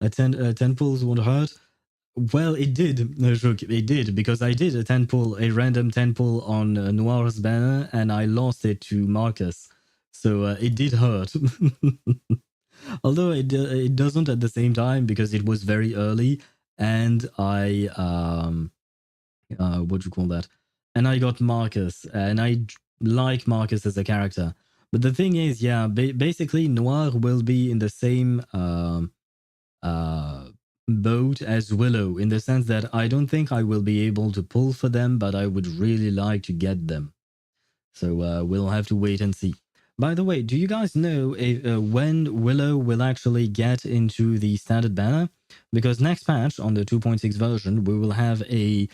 Speaker 2: 10 pulls won't hurt. Well, it did. It did, because I did a random 10 pull on Noir's banner, and I lost it to Marcus. So it did hurt. Although it doesn't at the same time, because it was very early, and I what do you call that? And I got Marcus, and I like Marcus as a character. But the thing is, yeah, basically Noir will be in the same boat as Willow, in the sense that I don't think I will be able to pull for them, but I would really like to get them. So we'll have to wait and see. By the way, do you guys know when Willow will actually get into the standard banner? Because next patch on the 2.6 version, we will have a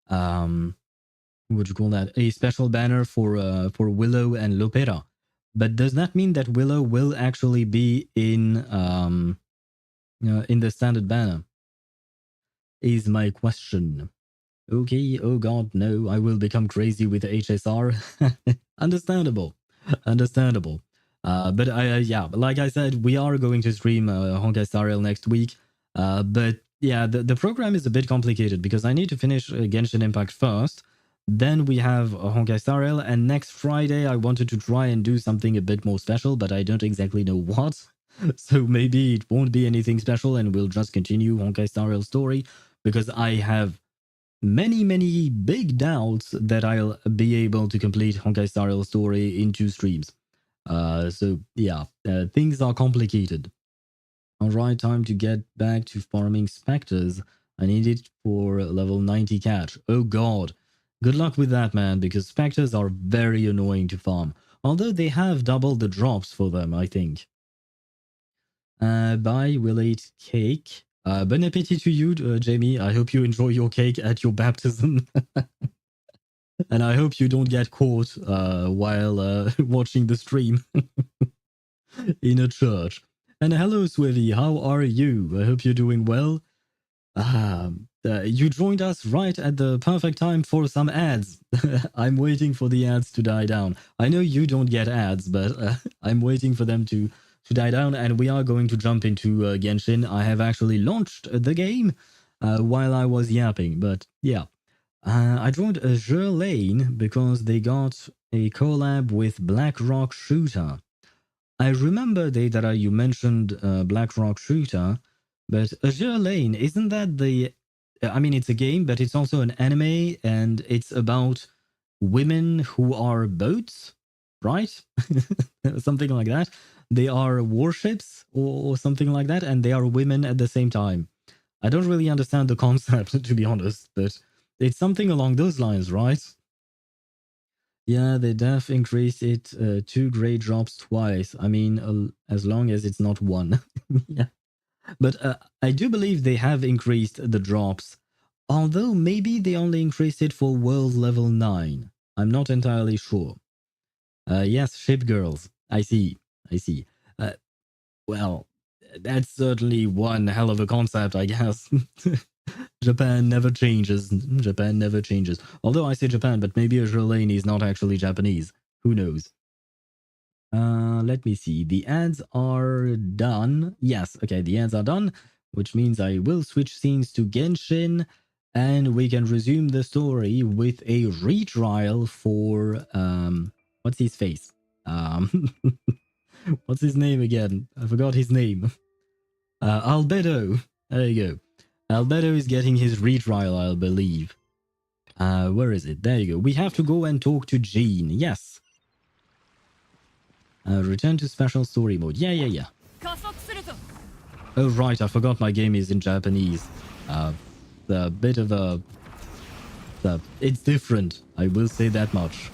Speaker 2: what do you call that? A special banner for Willow and Lopera. But does that mean that Willow will actually be in the standard banner? Is my question. Okay, oh god, no, I will become crazy with HSR. Understandable. Understandable. But yeah, like I said, we are going to stream Honkai Star Rail next week. But yeah, the program is a bit complicated because I need to finish Genshin Impact first. Then we have Honkai Star Rail, and next Friday I wanted to try and do something a bit more special, but I don't exactly know what. So maybe it won't be anything special and we'll just continue Honkai Star Rail story, because I have many big doubts that I'll be able to complete Honkai Star Rail story in 2 streams. So yeah, things are complicated. Alright, time to get back to farming specters. I need it for level 90 catch. Oh god. Good luck with that, man, because specters are very annoying to farm. Although they have doubled the drops for them, I think. Bye, we'll eat cake. Bon appetit to you, Jamie. I hope you enjoy your cake at your baptism. And I hope you don't get caught while watching the stream in a church. And hello, Swivy. How are you? I hope you're doing well. You joined us right at the perfect time for some ads. I'm waiting for the ads to die down. I know you don't get ads, but I'm waiting for them to die down, and we are going to jump into Genshin. I have actually launched the game while I was yapping, but yeah. I joined Azure Lane because they got a collab with Blackrock Shooter. I remember, Deidara, you mentioned Blackrock Shooter, but Azure Lane, isn't that the... I mean, it's a game, but it's also an anime, and it's about women who are boats, right? Something like that. they are warships or something like that, and they are women at the same time. I don't really understand the concept, to be honest, but it's something along those lines, right? Yeah, they def increased it 2 grade drops twice. I mean, as long as it's not 1. Yeah. But I do believe they have increased the drops, although maybe they only increased it for world level 9. I'm not entirely sure. Yes, ship girls. I see. Well, that's certainly one hell of a concept, I guess. Japan never changes. Japan never changes. Although I say Japan, but maybe a Jolene is not actually Japanese. Who knows? Let me see. The ads are done. Yes, okay, the ads are done, which means I will switch scenes to Genshin, and we can resume the story with a retrial for what's his face? What's his name again? I forgot his name. Albedo. There you go. Albedo is getting his retrial, I believe. Where is it? There you go. We have to go and talk to Jean. Yes. Return to special story mode. Yeah. Oh, right. I forgot my game is in Japanese. A bit of a... it's different. I will say that much.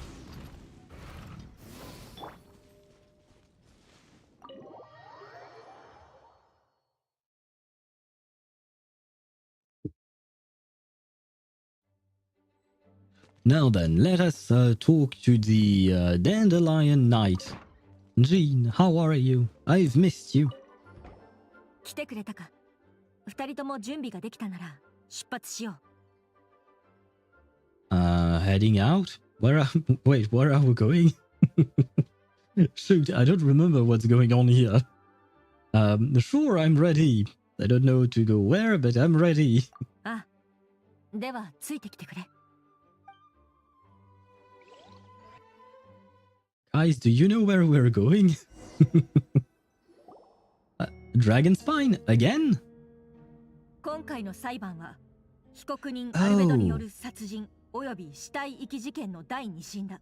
Speaker 2: Now then, let us talk to the Dandelion Knight. Jean, how are you? I've missed you.
Speaker 8: 来てくれたか。二人とも準備ができたなら出発しよう。
Speaker 2: Heading out? Wait, where are we going? Shoot, I don't remember what's going on here. Sure, I'm ready. I don't know to go where, but I'm ready.
Speaker 8: あ、ではついてきてくれ。
Speaker 2: Guys, do you know where we're going? Dragon Spine again?
Speaker 8: 今回の裁判は被告人アルベドによる殺人および死体遺棄事件の第2審だ。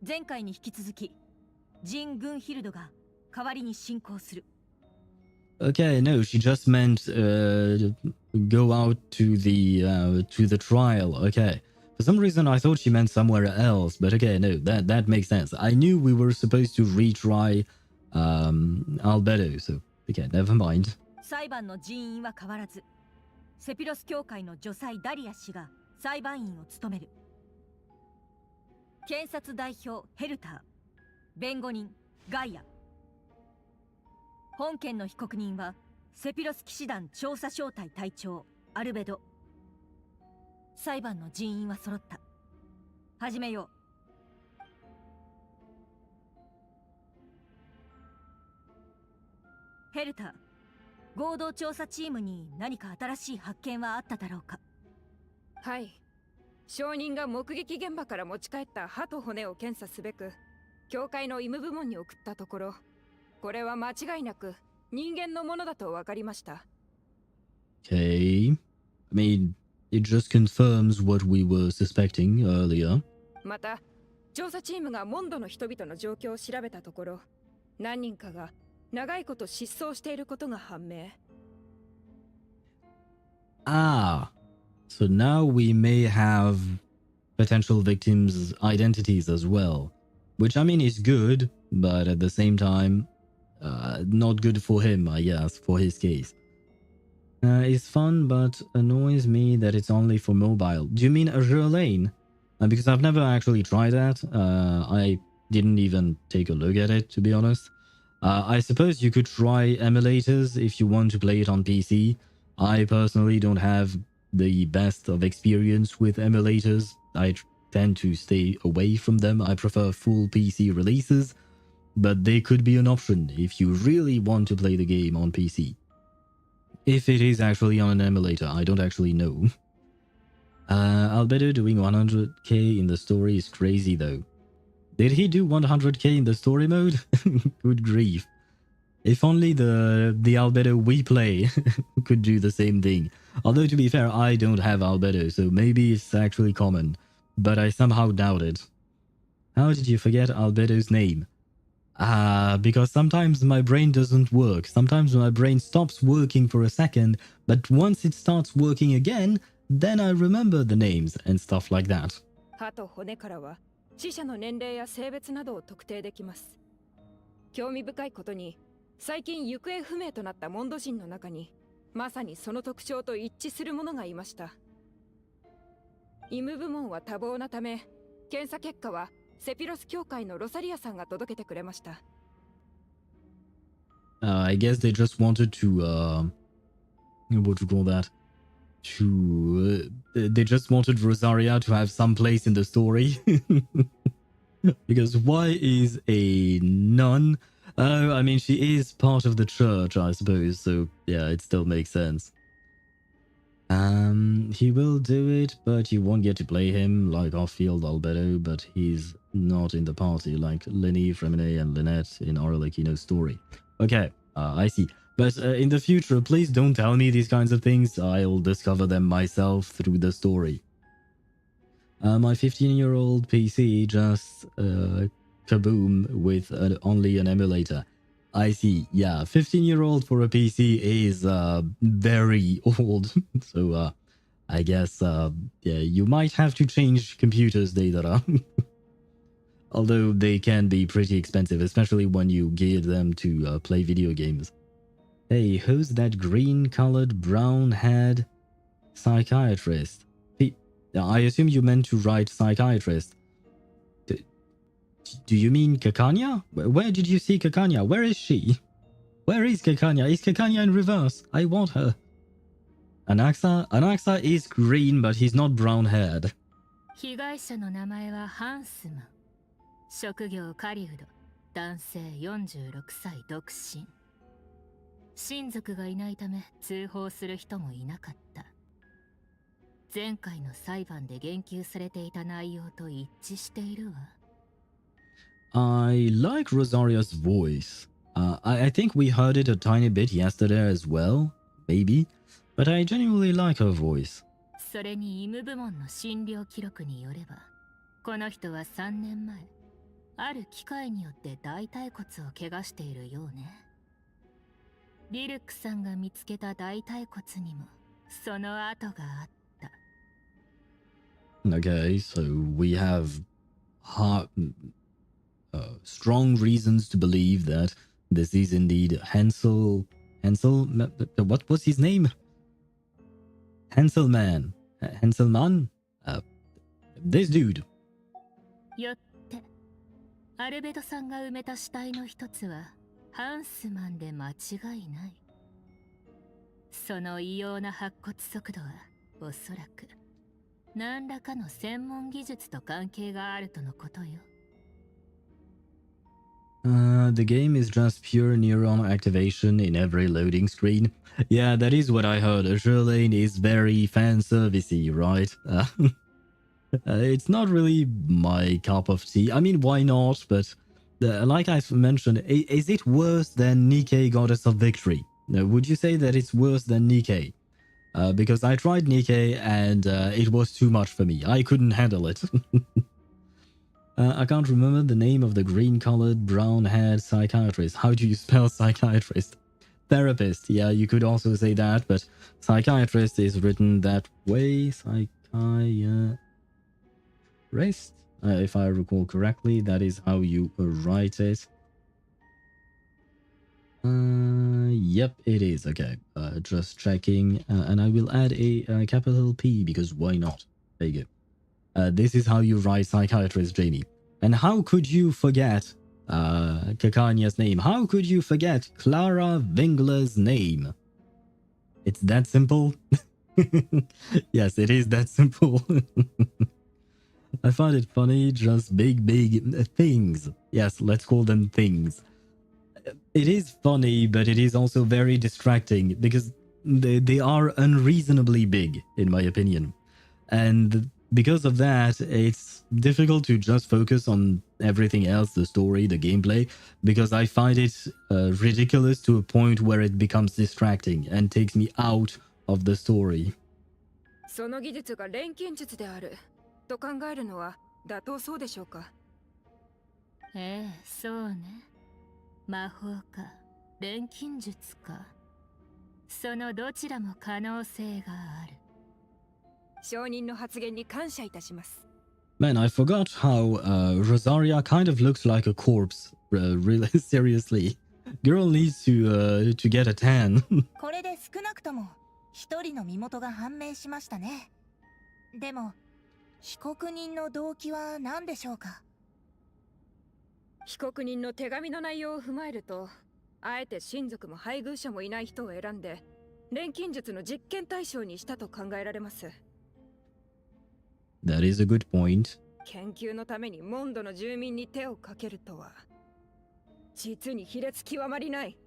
Speaker 8: 前回に引き続きジン・グンヒルドが代わりに進行する。
Speaker 2: Okay, no, she just meant go out to the trial. Okay. For some reason, I thought she meant somewhere else, but okay, no, that makes sense. I knew we were supposed to retry Albedo, so okay, never mind.
Speaker 8: 裁判の人員は変わらず、セピロス教会の女祭ダリア氏が裁判員を務める。検察代表ヘルター、弁護人ガイア。本件の被告人はセピロス騎士団調査小隊隊長アルベド。裁判の人員は揃った。始めよう。ヘルター、合同調査チームに何か新しい発見はあっただろうか。
Speaker 9: はい。証人が目撃現場から持ち帰った歯と骨を検査すべく、教会の医務部門に送ったところ、これは間違いなく人間のものだと分かりました。
Speaker 2: Okay. I mean, it just confirms what we were suspecting earlier.
Speaker 9: また、調査チームがモンドの人々の状況を調べたところ、何人かが長いこと失踪していることが判明。
Speaker 2: Ah, so now we may have potential victims' identities as well, which I mean is good, but at the same time, not good for him, I guess, for his case. It's fun, but annoys me that it's only for mobile. Do you mean Azure Lane? Because I've never actually tried that. I didn't even take a look at it, to be honest. I suppose you could try emulators if you want to play it on PC. I personally don't have the best of experience with emulators. I tend to stay away from them. I prefer full PC releases, but they could be an option if you really want to play the game on PC. If it is actually on an emulator, I don't actually know. Albedo doing 100k in the story is crazy though. Did he do 100k in the story mode? Good grief. If only the Albedo we play could do the same thing. Although to be fair, I don't have Albedo, so maybe it's actually common. But I somehow doubt it. How did you forget Albedo's name? Because sometimes my brain doesn't work. Sometimes my brain stops working for a second, but once it starts working again, then I remember the names and stuff like that.
Speaker 9: 歯と骨からは死者の年齢や性別などを特定できます。興味深いことに、最近行方不明となったモンド人の中に、まさにその特徴と一致する者がいました。医務部門は多忙なため、検査結果はセピロス教会のロサリアさんが届けてくれました。
Speaker 2: I guess they just wanted to, what you call that? They just wanted Rosaria to have some place in the story. Because why is a nun? Oh, I mean, she is part of the church, I suppose, so yeah, it still makes sense. He will do it, but you won't get to play him like off-field Albedo, but he's not in the party like Lenny, Fremine, and Lynette in Arlecchino's story. Okay, I see. But in the future, please don't tell me these kinds of things. I'll discover them myself through the story. My 15-year-old PC just kaboom with only an emulator. I see. Yeah, 15-year-old for a PC is very old. So I guess yeah, you might have to change computers, Deidara. Although they can be pretty expensive, especially when you gear them to play video games. Hey, who's that green-colored, brown-haired psychiatrist? I assume you meant to write psychiatrist. Do you mean Kakanya? Where did you see Kakanya? Where is she? Where is Kakanya? Is Kakanya in reverse? I want her. Anaxa is green, but he's not brown-haired.
Speaker 8: 被害者の名前はハンスマン。職業狩人。男性46歳独身。親族がいないため通報する人もいなかった。前回の裁判で言及されていた内容と一致しているわ。
Speaker 2: I like Rosaria's voice. I think we heard it a tiny bit yesterday as well, maybe, but I genuinely like her voice.
Speaker 8: それに医務部門の診療記録によれば、この人は3年前、ある機械によって大腿骨を怪我しているようね。リルクさんが見つけた大腿骨にもその跡があった。
Speaker 2: Okay, so we have strong reasons to believe that this is indeed Hansel, what was his name? Hanselman. This dude.
Speaker 8: よって、アルベドさんが埋めた死体の一つはハンスマンで間違いない。その異様な白骨速度はおそらく何らかの専門技術と関係があるとのことよ。
Speaker 2: The game is just pure neuron activation in every loading screen. Yeah, that is what I heard. Sherlane is very fan-servicey, right? It's not really my cup of tea. I mean, why not? But like I've mentioned, is it worse than Nikkei Goddess of Victory? Would you say that it's worse than Nikkei? Because I tried Nikkei and it was too much for me. I couldn't handle it. I can't remember the name of the green-colored, brown-haired psychiatrist. How do you spell psychiatrist? Therapist. Yeah, you could also say that, but psychiatrist is written that way. Psychiatrist. If I recall correctly, that is how you write it. Yep, it is. Okay, just checking. And I will add a capital P because why not? There you go. This is how you write psychiatrist, Jamie. And how could you forget Kakanya's name? How could you forget Clara Wingler's name? It's that simple? Yes, it is that simple. I find it funny, just big things. Yes, let's call them things. It is funny, but it is also very distracting because they are unreasonably big, in my opinion. And because of that, it's difficult to just focus on everything else, the story, the gameplay, because I find it ridiculous to a point where it becomes distracting and takes me out of the story.
Speaker 9: その技術が錬金術であると考えるのは妥当そうでしょうか。
Speaker 8: ええ、そうね。魔法か錬金術か、そのどちらも可能性がある。
Speaker 9: 証人の発言に感謝いたします。
Speaker 2: Man, I forgot how Rosaria kind of looks like a corpse. Really, seriously. Girl needs to get a tan.
Speaker 10: これで少なくとも一人の身元が判明しましたね。でも被告人の動機は何でしょうか。
Speaker 9: 被告人の手紙の内容を踏まえると、あえて親族も配偶者もいない人を選んで錬金術の実験対象にしたと考えられます。
Speaker 2: That is a good point.
Speaker 9: 研究のためにモンドの住民に手をかけるとは、実に卑劣極まりない。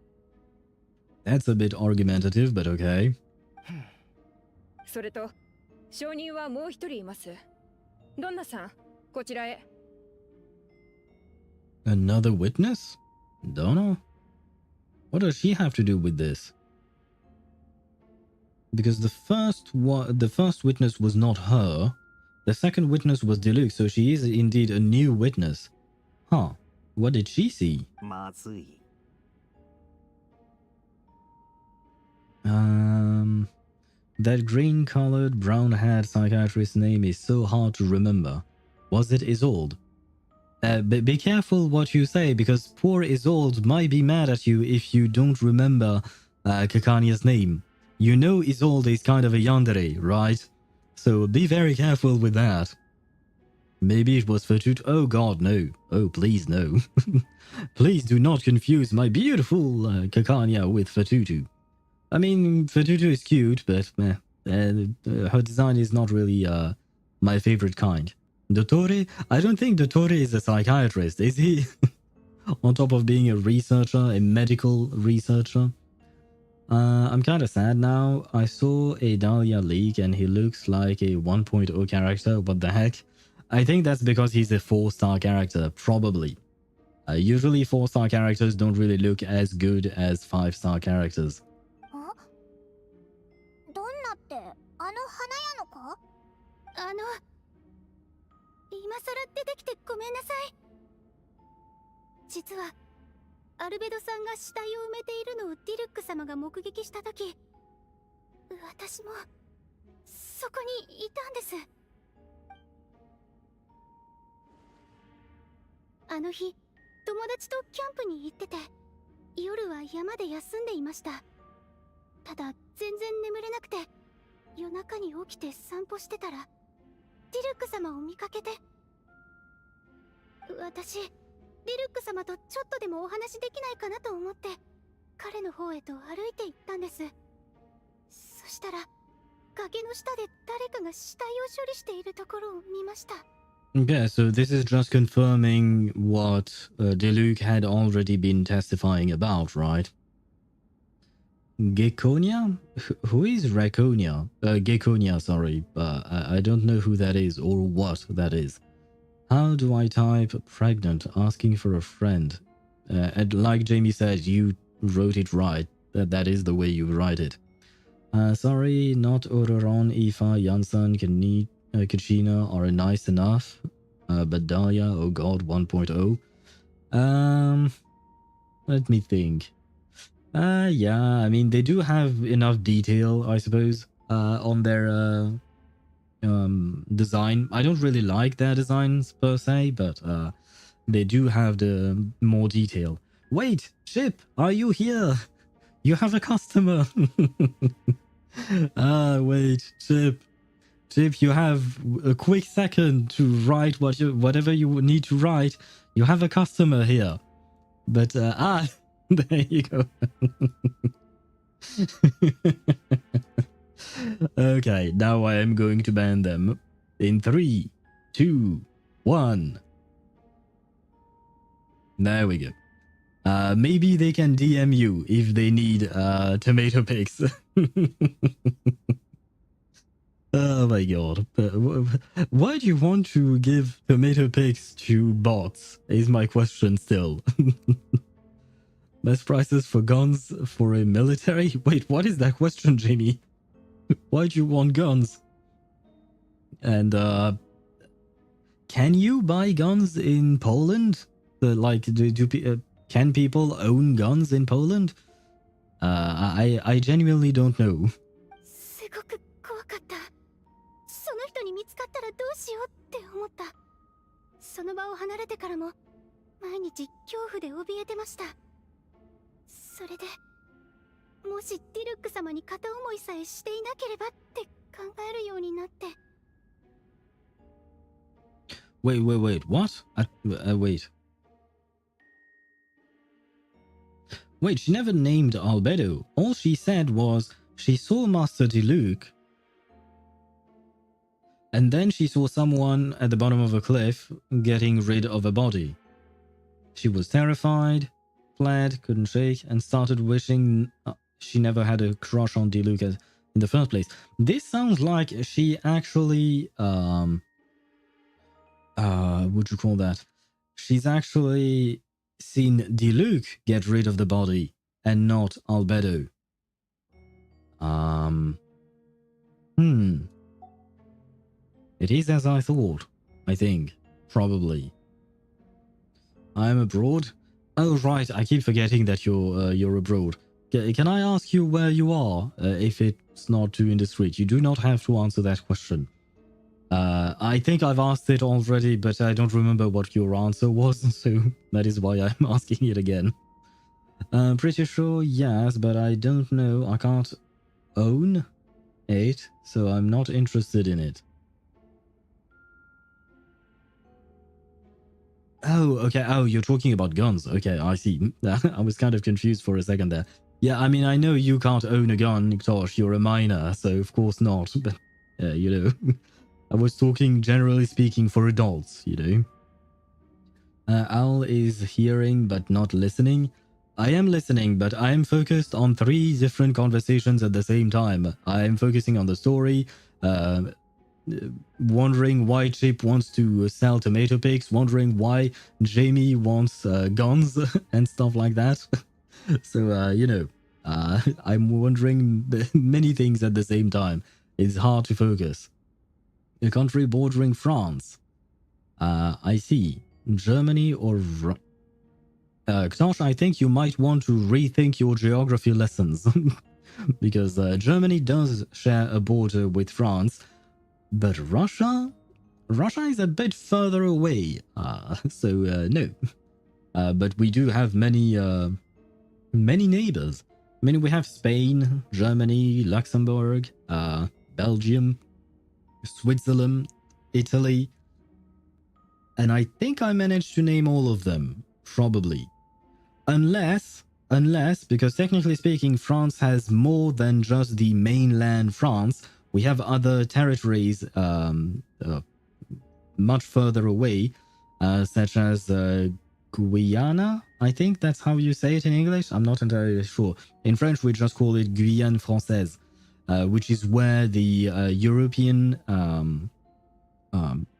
Speaker 2: That's a bit argumentative, but okay.
Speaker 9: それと証人はもう一人います。ドンナさん、こちらへ。
Speaker 2: Another witness? Donna? What does she have to do with this? Because the first witness was not her. The second witness was Deluxe, so she is indeed a new witness. Huh. What did she see? That green-colored, brown-haired psychiatrist's name is so hard to remember. Was it Isolde? Be careful what you say, because poor Isolde might be mad at you if you don't remember Kakania's name. You know Isolde is kind of a yandere, right? So be very careful with that. Maybe it was Fatut. Oh god, no. Oh, please, no. Please do not confuse my beautiful Kakania with Fatutu. I mean, Fatutu is cute, but her design is not really my favorite kind. Dottore? I don't think Dottore is a psychiatrist, is he? On top of being a researcher, a medical researcher. I'm kind of sad now. I saw a Dahlia leak and he looks like a 1.0 character. What the heck? I think that's because he's a 4-star character, probably. Usually 4-star characters don't really look as good as 5-star characters.
Speaker 11: どんなってあの花屋のか？今さら出てきてごめんなさい。実はアルベドさんが死体を埋めているのをディルック様が目撃したとき、私もそこにいたんです。あの日、友達とキャンプに行ってて、夜は山で休んでいました。ただ全然眠れなくて、夜中に起きて散歩してたらディルック様を見かけて、私ディルック様とちょっとでもお話できないかなと思って彼の方へと歩いて行ったんです。そしたら崖の下で誰かが死体を処理しているところを見ました。
Speaker 2: Yeah, so this is just confirming what Deluxe had already been testifying about, right? Gekonia? Who is Raconia? Gekonia, sorry. I don't know who that is or what that is. How do I type pregnant asking for a friend? And like Jamie said, you wrote it right. That is the way you write it. Sorry, not Ororon, Ifa, Janssen, Kachina are nice enough. But Dahlia, oh god, 1.0. Let me think. Yeah, I mean, they do have enough detail, I suppose, on their design. I don't really like their designs per se, but they do have the more detail. Wait, Chip, are you here? You have a customer. Wait, Chip. Chip, you have a quick second to write whatever you need to write. You have a customer here. But, there you go. Okay, now I am going to ban them. In 3, 2, 1. There we go. Maybe they can DM you if they need tomato pics. Oh my god. Why do you want to give tomato pics to bots? Is my question still. Best prices for guns for a military? Wait, what is that question, Jamie? Why do you want guns? And can you buy guns in Poland? Can people own guns in Poland? I genuinely don't know.
Speaker 11: すごく怖かった。その人に見つかったらどうしようって思った。その場を離れてからも毎日恐怖で怯えてました。それでもしディルック様に片思いさえしていなければって考えるようになって。
Speaker 2: Wait, what? Wait. Wait, she never named Albedo. All she said was she saw Master Diluc, and then she saw someone at the bottom of a cliff getting rid of a body. She was terrified, fled, couldn't shake, and started wishing she never had a crush on Diluc in the first place. This sounds like she actually, what'd you call that? She's actually seen Diluc get rid of the body and not Albedo. It is as I thought, I think. Probably. I'm abroad? Oh, right, I keep forgetting that you're abroad. Can I ask you where you are, if it's not too indiscreet? You do not have to answer that question. I think I've asked it already, but I don't remember what your answer was, so that is why I'm asking it again. Pretty sure, yes, but I don't know. I can't own it, so I'm not interested in it. Oh, okay. Oh, you're talking about guns. Okay, I see. I was kind of confused for a second there. Yeah, I mean, I know you can't own a gun, Tosh. You're a minor, so of course not. But, you know, I was talking generally speaking for adults, you know. Al is hearing but not listening. I am listening, but I am focused on 3 different conversations at the same time. I am focusing on the story, wondering why Chip wants to sell tomato picks, wondering why Jamie wants guns and stuff like that. So, you know, I'm wondering many things at the same time. It's hard to focus. A country bordering France. I see. Germany or... Ktosh, I think you might want to rethink your geography lessons. Because Germany does share a border with France. But Russia? Russia is a bit further away. So, no. But we do have many neighbors. I mean, we have Spain, Germany, Luxembourg, Belgium, Switzerland, Italy. And I think I managed to name all of them. Probably. Unless, because technically speaking, France has more than just the mainland France. We have other territories much further away, such as Guyana. I think that's how you say it in English. I'm not entirely sure. In French, we just call it Guyane Française, which is where the European,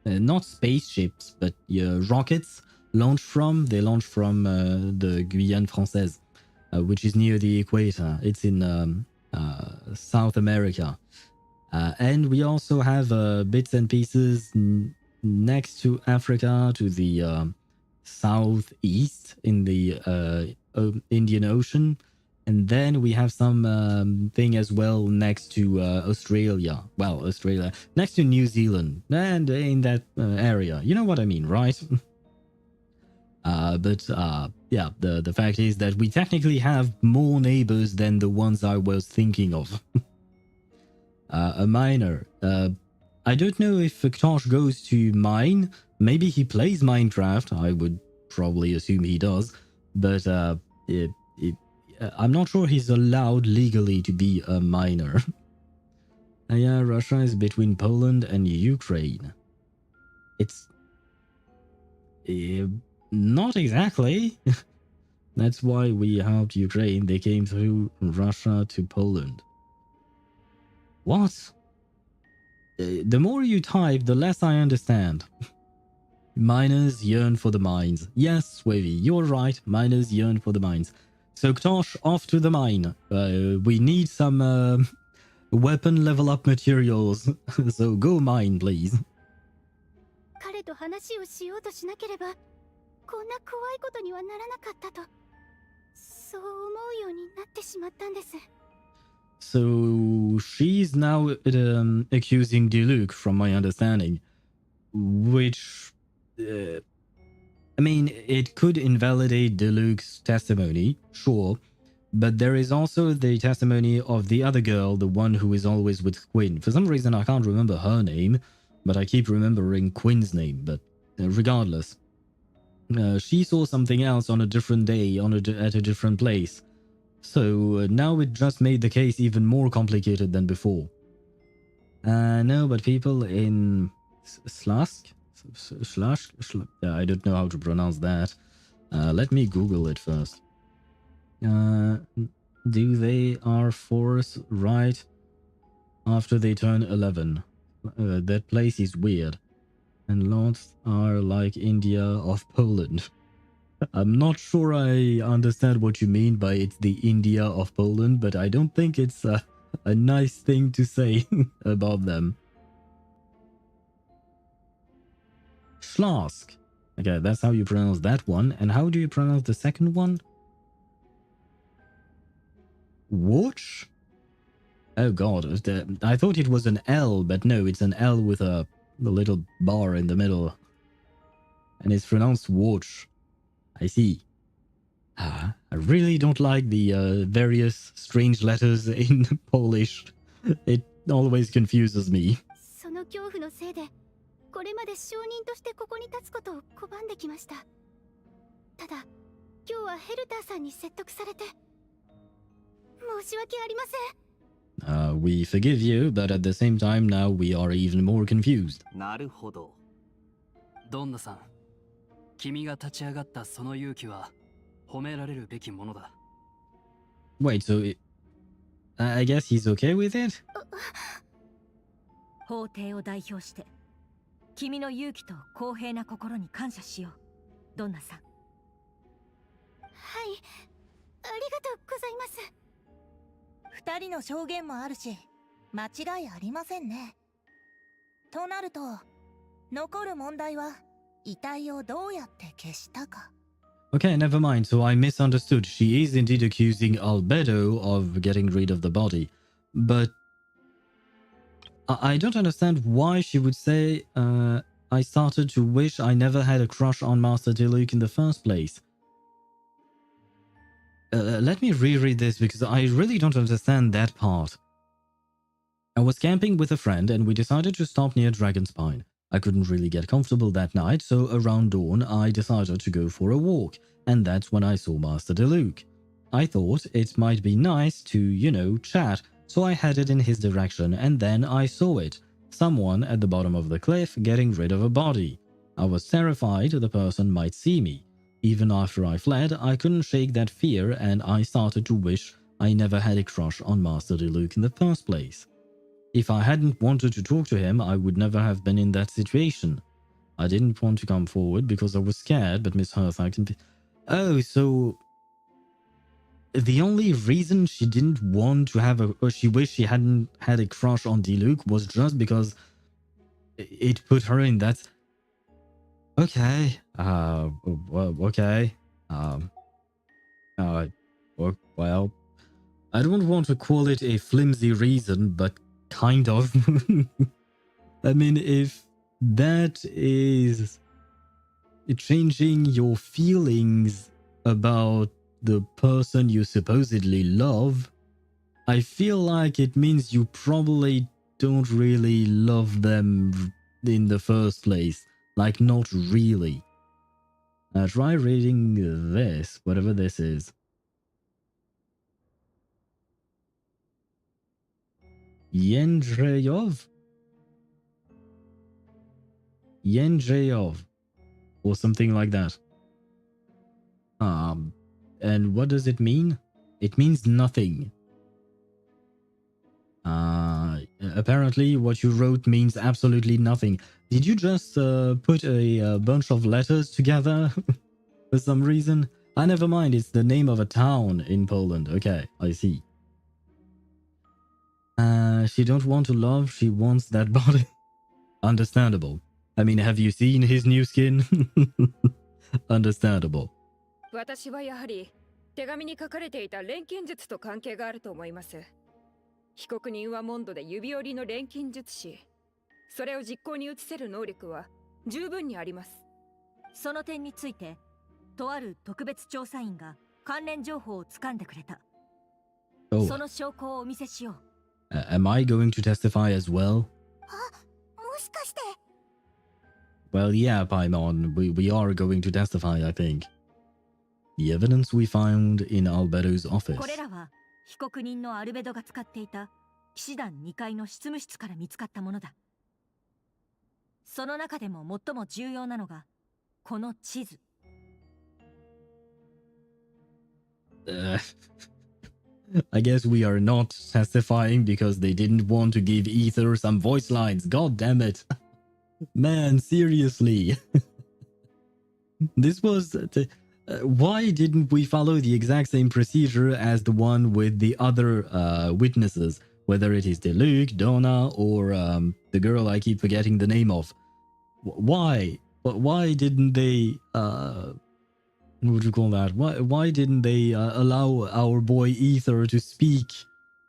Speaker 2: not spaceships, but rockets launch from. They launch from the Guyane Française, which is near the equator. It's in South America. And we also have bits and pieces next to Africa, to the southeast in the Indian Ocean. And then we have some thing as well next to Australia. Well, Australia, next to New Zealand, and in that area. You know what I mean, right? But yeah, the fact is that we technically have more neighbors than the ones I was thinking of. A miner. I don't know if Ktosh goes to mine. Maybe he plays Minecraft. I would probably assume he does. But I'm not sure he's allowed legally to be a miner. Yeah, Russia is between Poland and Ukraine. It's... not exactly. That's why we helped Ukraine. They came through Russia to Poland. What? The more you type, the less I understand. Miners yearn for the mines. Yes, Wavy, you're right. Miners yearn for the mines. So Ktosh, off to the mine. We need some weapon level up materials. So go mine, please.
Speaker 11: 彼と話をしようとしなければこんな怖いことにはならなかったとそう思うようになってしまったんです。
Speaker 2: So she's now accusing Diluc, from my understanding, which, I mean, it could invalidate Diluc's testimony, sure, but there is also the testimony of the other girl, the one who is always with Quinn. For some reason, I can't remember her name, but I keep remembering Quinn's name. But regardless, she saw something else on a different day, at a different place. So now it just made the case even more complicated than before. No, but people in Slask? I don't know how to pronounce that. Let me Google it first. Do they are force right after they turn 11? That place is weird. And lots are like India of Poland. I'm not sure I understand what you mean by it's the India of Poland, but I don't think it's a nice thing to say about them. Slask. Okay, that's how you pronounce that one. And how do you pronounce the second one? Watch? Oh god, I thought it was an L, but no, it's an L with a little bar in the middle. And it's pronounced watch. I see. I really don't like the various strange letters in Polish. It always confuses me.
Speaker 11: その恐怖のせいで、これまで証人としてここに立つことを拒んできました。ただ、今日はヘルターさんに説得されて、申し訳ありません。
Speaker 2: We forgive you, but at the same time now we are even more confused.
Speaker 12: なるほど。ドンナさん、君が立ち上がったその勇気は褒められるべきものだ。
Speaker 2: Wait, so I guess he's okay with it?
Speaker 8: 法廷を代表して、君の勇気と公平な心に感謝しよう、ドンナさん。
Speaker 11: はい、ありがとうございます。
Speaker 10: 二人の証言もあるし、間違いありませんね。となると、残る問題は遺体をどうやって消したか。
Speaker 2: Okay, never mind. So I misunderstood. She is indeed accusing Albedo of getting rid of the body. But I don't understand why she would say, I started to wish I never had a crush on Master Diluc in the first place. Let me reread this because I really don't understand that part. I was camping with a friend and we decided to stop near Dragonspine. I couldn't really get comfortable that night, so around dawn I decided to go for a walk, and that's when I saw Master Diluc. I thought it might be nice to, you know, chat, so I headed in his direction and then I saw it. Someone at the bottom of the cliff getting rid of a body. I was terrified the person might see me. Even after I fled, I couldn't shake that fear and I started to wish I never had a crush on Master Diluc in the first place. If I hadn't wanted to talk to him, I would never have been in that situation. I didn't want to come forward because I was scared, but Miss Hearth, I can... Oh, so... The only reason she didn't want to have a... or she wished she hadn't had a crush on Diluc was just because it put her in that... Okay. Okay. Well, I don't want to call it a flimsy reason, but kind of. I mean, if that is changing your feelings about the person you supposedly love, I feel like it means you probably don't really love them in the first place. Like, not really. Try reading this, whatever this is. Yendreyov? Yendreyov. Or something like that. And what does it mean? It means nothing. Apparently what you wrote means absolutely nothing. Did you just put a bunch of letters together for some reason? Never mind, it's the name of a town in Poland. Okay, I see. She don't want to love, she wants that body. Understandable. I mean, have you seen his new skin? Understandable.
Speaker 9: 私はやはり手紙に書かれていた錬金術と関係があると思います。被告人はモンドで指折りの錬金術師。それを実行に移せる能力は十分にあります。
Speaker 8: その点について、とある特別調査員が関連情報を掴んでくれた。その証拠をお見せしよ
Speaker 2: う。Am I going to testify as well?
Speaker 11: あ、もしかして。
Speaker 2: Well, yeah, Paimon, we are going to testify, I think. The evidence we found in Albedo's office.
Speaker 8: これらは被告人のアルベドが使っていた騎士団2階の執務室から見つかったものだ。その中でも最も重要なのがこの地図。
Speaker 2: I guess we are not testifying because they didn't want to give Ether some voice lines. God damn it. Man, seriously. This was... why didn't we follow the exact same procedure as the one with the other witnesses? Whether it is Deluc, Donna, or the girl I keep forgetting the name of. Why? Why didn't they... what would you call that? Why didn't they allow our boy Ether to speak?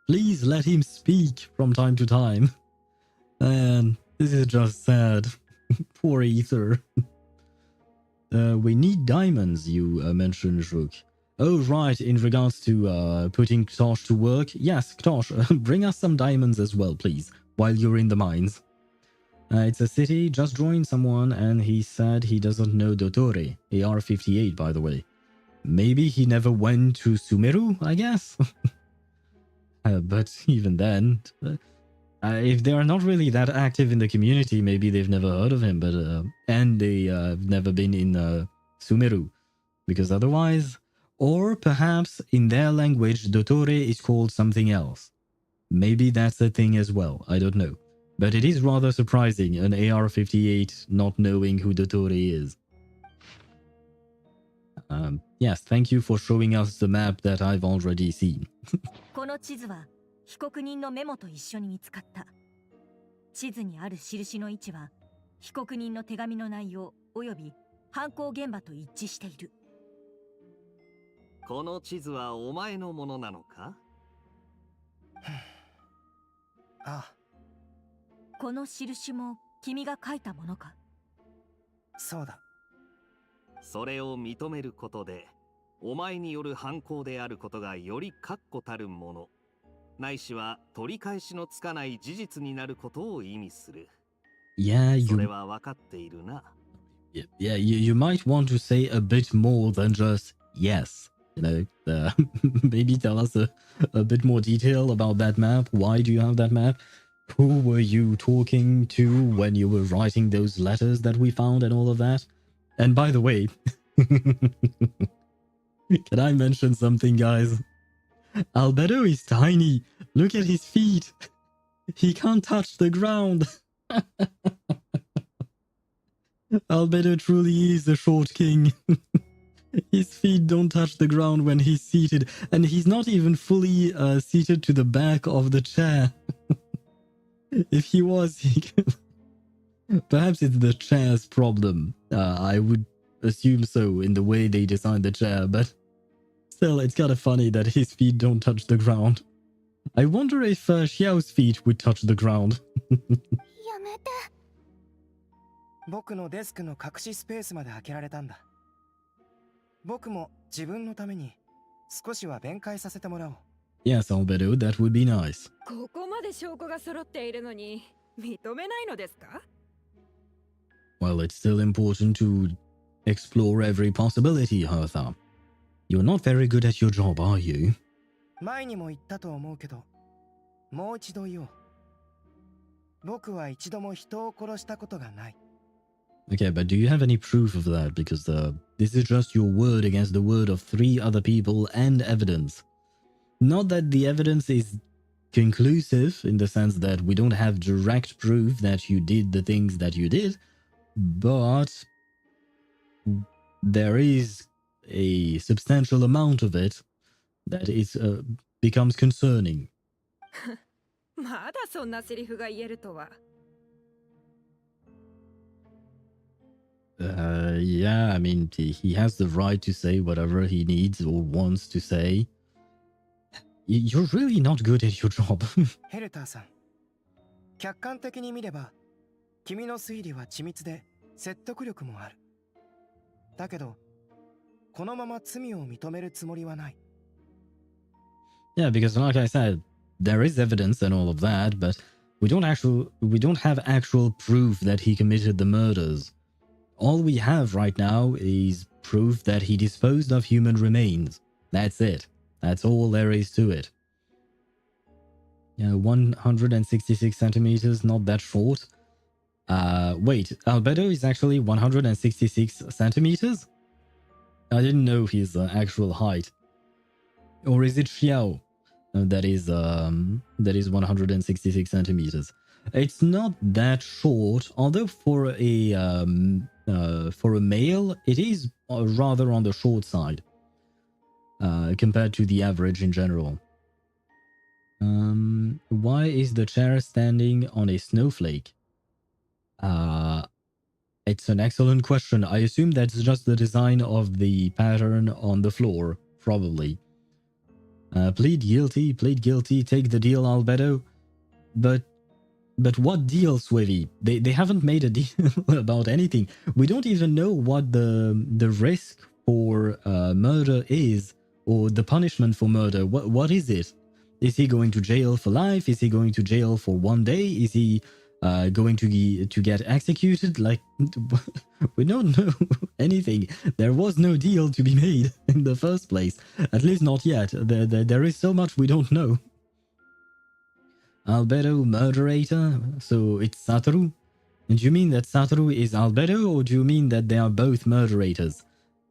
Speaker 2: Please let him speak from time to time. Man, this is just sad. Poor Ether. We need diamonds, you mentioned, Rook. Oh, right, in regards to putting Ktosh to work. Yes, Ktosh, bring us some diamonds as well, please, while you're in the mines. It's a city, just joined someone, and he said he doesn't know Dottore. AR-58, by the way. Maybe he never went to Sumeru, I guess? But even then... if they are not really that active in the community, maybe they've never heard of him, but and they have never been in Sumeru, because otherwise, or perhaps in their language, Dottore is called something else. Maybe that's a thing as well, I don't know. But it is rather surprising, an AR-58 not knowing who Dottore is. Yes, thank you for showing us the map that I've already seen.
Speaker 8: この地図は被告人のメモと一緒に見つかった。地図にある印の位置は被告人の手紙の内容および犯行現場と一致している。
Speaker 13: この地図はお前のものなのか？
Speaker 14: ああ。
Speaker 8: この印も君が書いたものか？
Speaker 14: そうだ。
Speaker 13: それを認めることで、お前による犯行であることがより確固たるもの、ないしは取り返しのつかない事実になることを意味する。
Speaker 2: Yeah,
Speaker 13: それは分かっているな。
Speaker 2: Yeah, you might want to say a bit more than just yes. You know, maybe tell us a bit more detail about that map. Why do you have that map? Who were you talking to when you were writing those letters that we found and all of that? And by the way, can I mention something, guys? Albedo is tiny. Look at his feet. He can't touch the ground. Albedo truly is a short king. His feet don't touch the ground when he's seated, and he's not even fully seated to the back of the chair. If he was, he could... Perhaps it's the chair's problem. I would assume so in the way they designed the chair, but still, it's kind of funny that his feet don't touch the ground. I wonder if Xiao's feet would touch the ground.
Speaker 14: 僕のデスクの隠しスペースまで開けられたんだ。僕も自分のために少しは弁解させてもらおう。
Speaker 2: Yes, Albedo, that would be nice.
Speaker 9: ここまで証拠が揃っているのに認めないのですか？
Speaker 2: Well, it's still important to explore every possibility, Hertha. You're not very good at your job, are you?
Speaker 14: 前にも言ったと思うけど、もう一度言おう。僕は一度も人を殺したことがない。
Speaker 2: Okay, but do you have any proof of that? Because this is just your word against the word of 3 other people and evidence. Not that the evidence is conclusive in the sense that we don't have direct proof that you did the things that you did, but there is a substantial amount of it that is becomes concerning.
Speaker 9: まだそんなセリフが言えるとは。
Speaker 2: Yeah, I mean, he has the right to say whatever he needs or wants to say. You're really not good at your job.
Speaker 14: ヘルターさん、客観的に見れば君の推理は緻密で説得力もある。だけどこのまま罪を認めるつもりはない。
Speaker 2: Yeah, because like I said, there is evidence and all of that, but we don't have actual proof that he committed the murders. All we have right now is proof that he disposed of human remains. That's it. That's all there is to it. Yeah, 166 centimeters, not that short. Wait, Albedo is actually 166 centimeters? I didn't know his actual height. Or is it Xiao that is 166 centimeters? It's not that short, although for a male, it is rather on the short side compared to the average in general. Why is the chair standing on a snowflake? It's an excellent question. I assume that's just the design of the pattern on the floor, probably. Plead guilty, take the deal, Albedo. But what deal, Swivy? They haven't made a deal about anything. We don't even know what the risk for murder is, or the punishment for murder. What is it? Is he going to jail for life? Is he going to jail for 1 day? Is he going to get executed? Like, we don't know anything. There was no deal to be made in the first place. At least not yet. There is so much we don't know. Albedo, murderator. So it's Satoru. Do you mean that Satoru is Albedo, or do you mean that they are both murderators?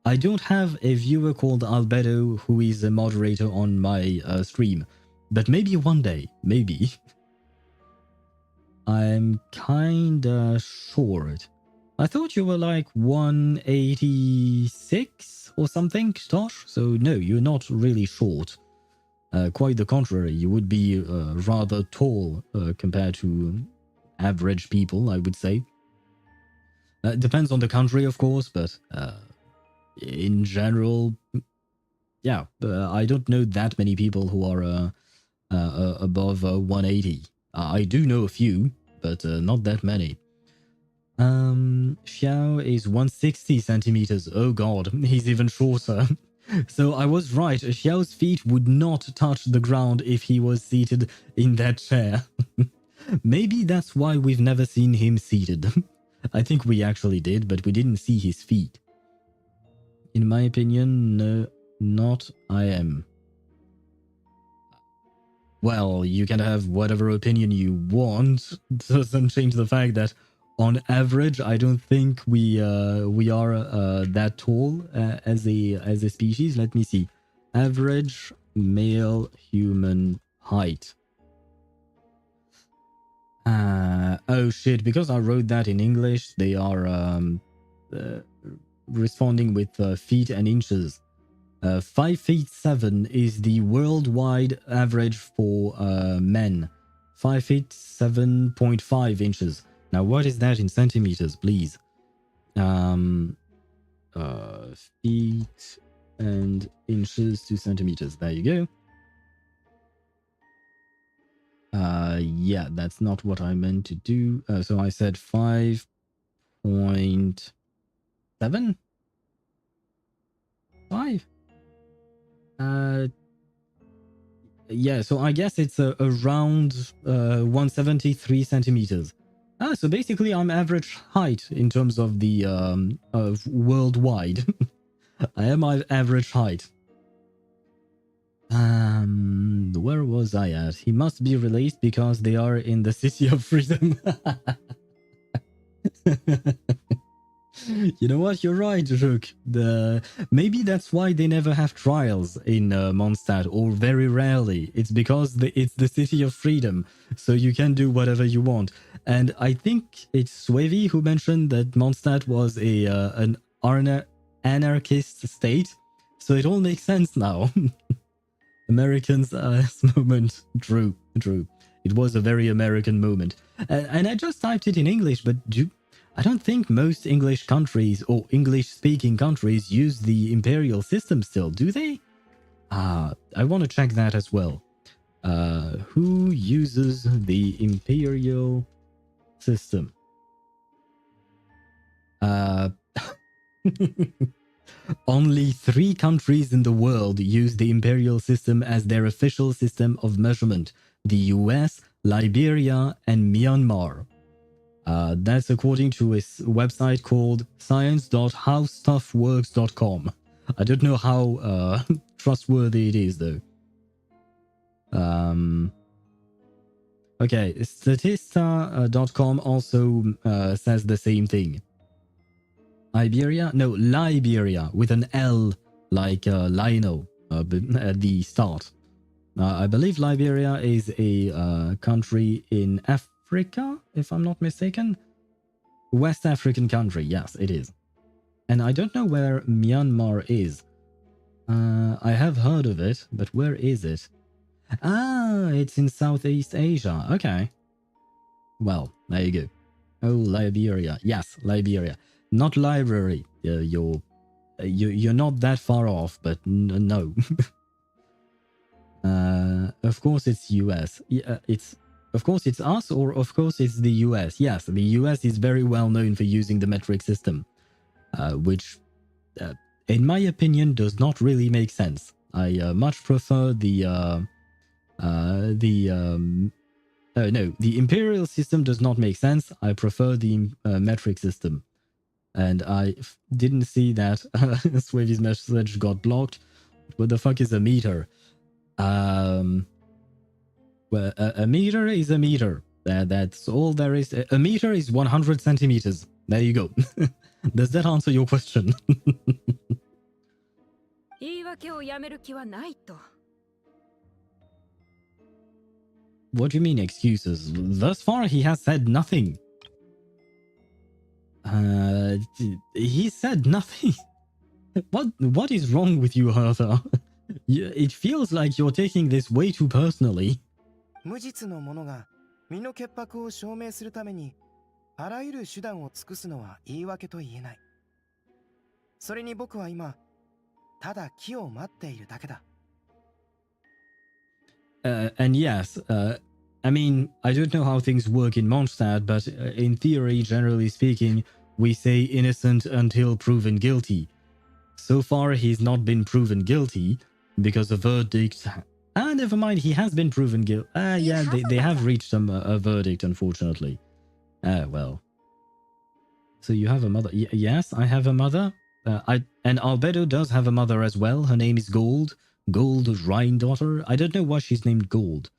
Speaker 2: I don't have a viewer called Albedo who is a moderator on my stream. But maybe one day. Maybe. I'm kinda short. I thought you were like 186 or something, Tosh? So no, you're not really short. Quite the contrary, you would be rather tall compared to average people, I would say. Depends on the country, of course, but in general, yeah, I don't know that many people who are above 180. I do know a few, but not that many. Xiao is 160 centimeters. Oh god, he's even shorter. So I was right, Xiao's feet would not touch the ground if he was seated in that chair. Maybe that's why we've never seen him seated. I think we actually did, but we didn't see his feet. In my opinion, no, not I am. Well, you can have whatever opinion you want. Doesn't change the fact that, on average, I don't think we are that tall as a species. Let me see. Average male human height. Oh shit! Because I wrote that in English, they are responding with feet and inches. 5'7" is the worldwide average for men. 5'7.5" inches. Now, what is that in centimeters, please? Feet and inches to centimeters. There you go. Yeah, that's not what I meant to do. So I said 5.7? 5? Yeah, so I guess it's around 173 centimeters. So basically I'm average height in terms of the of worldwide. I am my average height. Where was I at? He must be released because they are in the City of Freedom. You know what? You're right, Rook. Maybe that's why they never have trials in Mondstadt, or very rarely. It's because it's the City of Freedom, so you can do whatever you want. And I think it's Swavy who mentioned that Mondstadt was an anarchist state, so it all makes sense now. Americans moment. True. It was a very American moment. And I just typed it in English, but I don't think most English countries or English-speaking countries use the imperial system still, do they? I want to check that as well. Who uses the imperial system? Only 3 countries in the world use the imperial system as their official system of measurement. The US, Liberia, and Myanmar. That's according to a website called science.howstuffworks.com. I don't know how trustworthy it is, though. Okay, Statista.com also says the same thing. Iberia? No, Liberia, with an L, like Lionel at the start. I believe Liberia is a country in Africa, if I'm not mistaken. West African country, yes, it is. And I don't know where Myanmar is. I have heard of it, but where is it? Ah, it's in Southeast Asia. Okay. Well, there you go. Oh, Liberia. Yes, Liberia. Not library. You're not that far off, but no. Of course it's US. Of course it's us, or of course it's the US. Yes, the US is very well known for using the metric system, which, in my opinion, does not really make sense. I much prefer the imperial system does not make sense. I prefer the metric system. And I didn't see that Swavy's message got blocked. What the fuck is a meter? Well, a meter is a meter. That's all there is. A meter is 100 centimeters. There you go. Does that answer your question? What do you mean excuses? Thus far, he has said nothing. He said nothing. What is wrong with you, Hertha? It feels like you're taking this way too personally.
Speaker 14: 無実の者が身の潔白を証明するためにあらゆる手段を尽くすのは言い訳と言えない。それに僕は今ただ木を待っているだけだ。
Speaker 2: And yes, I mean, I don't know how things work in Mondstadt, but in theory, generally speaking, we say innocent until proven guilty. So far, he's not been proven guilty because a verdict... never mind, he has been proven guilty. Yeah, they have reached a verdict, unfortunately. Well. So you have a mother. Yes, I have a mother. And Albedo does have a mother as well. Her name is Gold. Gold Rhine-daughter. I don't know why she's named Gold.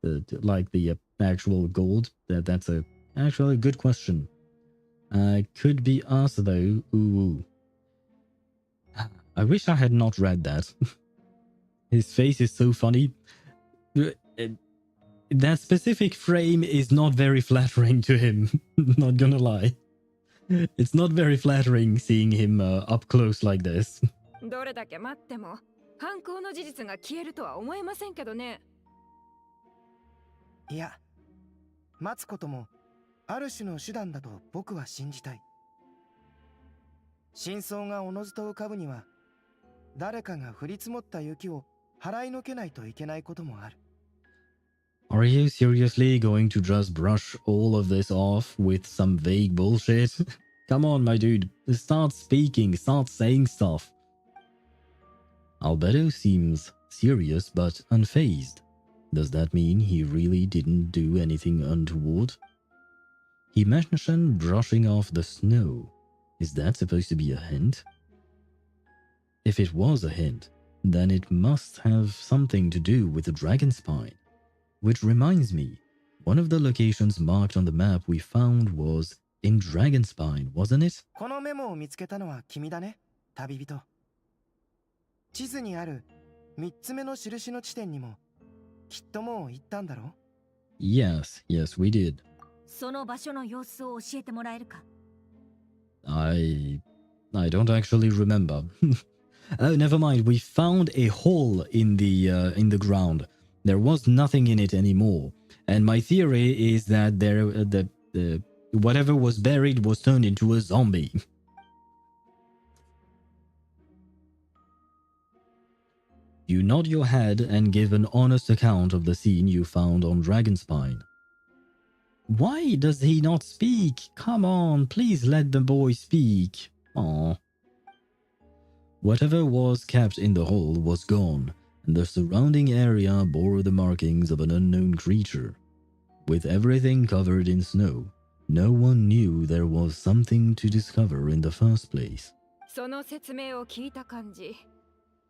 Speaker 2: Like the actual Gold. That's actually a good question. Could be us, though. Ooh. I wish I had not read that. His face is so funny. That specific frame is not very flattering to him. Not gonna lie. It's not very flattering seeing him up close like this.
Speaker 9: どれだけ待っても犯行の事実が消えるとは思えませんけどね。
Speaker 14: いや、待つこともある種の手段だと僕は信じたい。真相がおのずと浮かぶには、誰かが降り積もった雪を払いのけないといけないこともある。
Speaker 2: Are you seriously going to just brush all of this off with some vague bullshit? Come on, my dude. Start speaking, start saying stuff. Albedo seems serious but unfazed. Does that mean he really didn't do anything untoward? He mentioned brushing off the snow. Is that supposed to be a hint? If it was a hint, then it must have something to do with the dragon spine. Which reminds me, one of the locations marked on the map we found was in Dragonspine, wasn't it?
Speaker 14: このメモを見つけたのは君だね、旅人。地図にある3つ目の印の地点にもきっともう行ったんだろ？
Speaker 2: Yes, we did.
Speaker 8: その場所の様子を教えてもらえるか？
Speaker 2: I don't actually remember. Oh, never mind. We found a hole in the ground. There was nothing in it anymore, and my theory is that whatever was buried was turned into a zombie. You nod your head and give an honest account of the scene you found on Dragonspine. Why does he not speak? Come on, please let the boy speak. Aww. Whatever was kept in the hole was gone, and the surrounding area bore the markings of an unknown creature. With everything covered in snow, no one knew there was something to discover in the first place.
Speaker 9: その説明を聞いた感じ、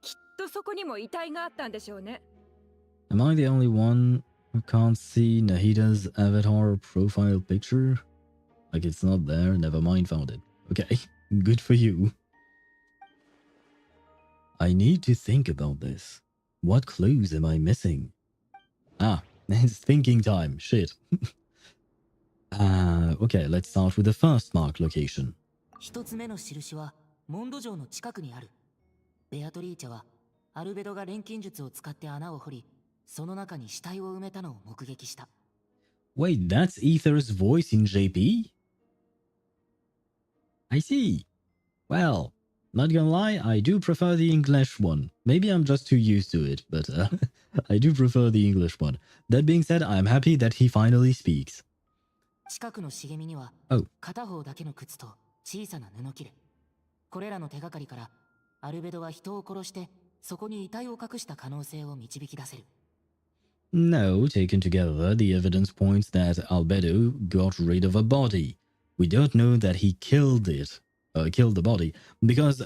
Speaker 9: きっとそこにも遺体があったんでしょうね。
Speaker 2: Am I the only one who can't see Nahida's avatar profile picture? Like it's not there, never mind, found it. Okay, good for you. I need to think about this. What clues am I missing? Ah, it's thinking time, shit. Okay, let's start with the first marked location.
Speaker 15: 一つ目の印はモンド城の近くにある。ベアトリーチェはアルベドが錬金術を使って穴を掘り、その中に死体を埋めたのを目撃した。
Speaker 2: Wait, that's Ether's voice in JP? I see. Well, not gonna lie, I do prefer the English one. Maybe I'm just too used to it, but I do prefer the English one. That being said, I'm happy that he finally speaks.
Speaker 15: 近くの茂みには片方だけの靴と小さな布切れ。これらの手がかりからアルベドは人を殺してそこに遺体を隠した可能性を導き出せる。
Speaker 2: No, taken together, the evidence points that Albedo got rid of a body. We don't know that he killed the body, because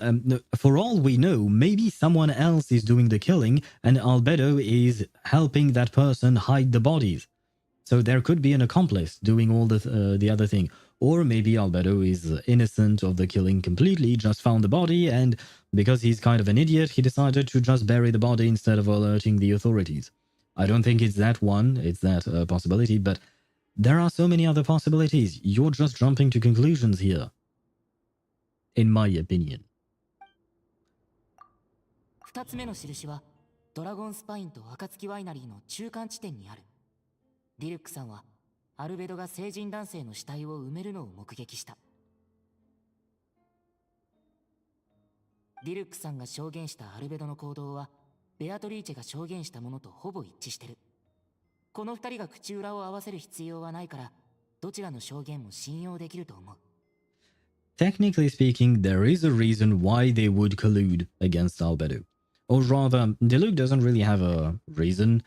Speaker 2: for all we know, maybe someone else is doing the killing and Albedo is helping that person hide the bodies. So there could be an accomplice doing all the other thing. Or maybe Albedo is innocent of the killing completely, just found the body, and because he's kind of an idiot, he decided to just bury the body instead of alerting the authorities. I don't think it's that one, it's that possibility, but there are so many other possibilities. You're just jumping to conclusions here. In my opinion.
Speaker 15: 二つ目の印はドラゴンスパインと暁ワイナリーの中間地点にある。ディルックさんはアルベドが成人男性の死体を埋めるのを目撃した。ディルックさんが証言したアルベドの行動はベアトリーチェが証言したものとほぼ一致してる。この二人が口裏を合わせる必要はないから、どちらの証言も信用できると思う。
Speaker 2: Technically speaking, there is a reason why they would collude against Albedo. Or rather, Diluc doesn't really have a reason.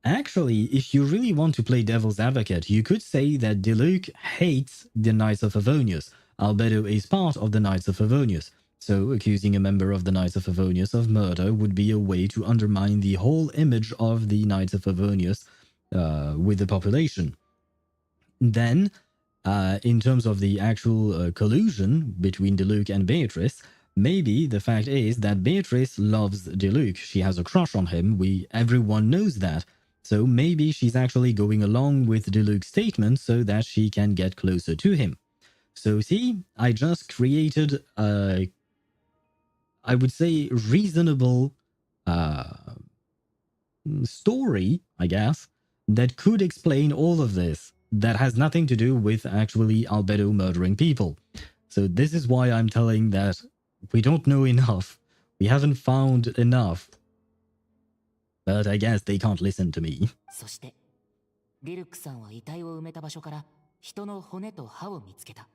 Speaker 2: Actually, if you really want to play devil's advocate, you could say that Diluc hates the Knights of Favonius. Albedo is part of the Knights of Favonius. So accusing a member of the Knights of Favonius of murder would be a way to undermine the whole image of the Knights of Favonius with the population. Then, in terms of the actual collusion between Diluc and Beatrice, maybe the fact is that Beatrice loves Diluc. She has a crush on him. Everyone knows that. So maybe she's actually going along with Diluc's statement so that she can get closer to him. So see, I just created a, I would say, reasonable story, I guess, that could explain all of this. That has nothing to do with actually Albedo murdering people. So this is why I'm telling that we don't know enough. We haven't found enough. But I guess they can't listen to me.
Speaker 15: そして、ディルックさんは遺体を埋めた場所から人の骨と歯を見つけた。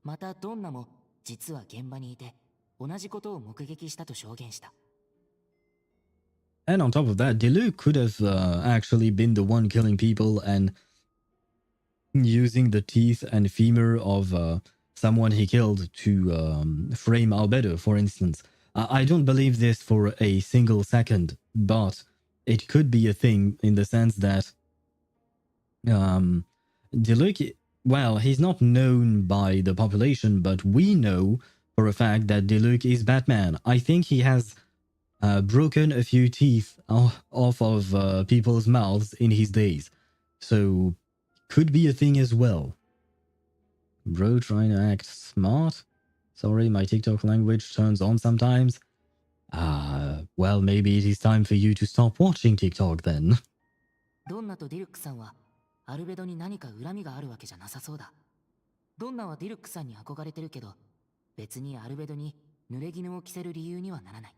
Speaker 15: またドンナも実は現場にいて同じことを目撃したと証言した。
Speaker 2: And on top of that, Diluc could have actually been the one killing people and using the teeth and femur of someone he killed to frame Albedo, for instance. I don't believe this for a single second, but it could be a thing in the sense that Diluc, well, he's not known by the population, but we know for a fact that Diluc is Batman. I think he has broken a few teeth off of people's mouths in his days. So, could be a thing as well. Bro trying to act smart? Sorry, my TikTok language turns on sometimes. Well, maybe it is time for you to stop watching TikTok then.
Speaker 15: ドンナとディルックさんはアルベドに何か恨みがあるわけじゃなさそうだ。ドンナはディルックさんに憧れてるけど、別にアルベドに濡れ衣を着せる理由にはならない。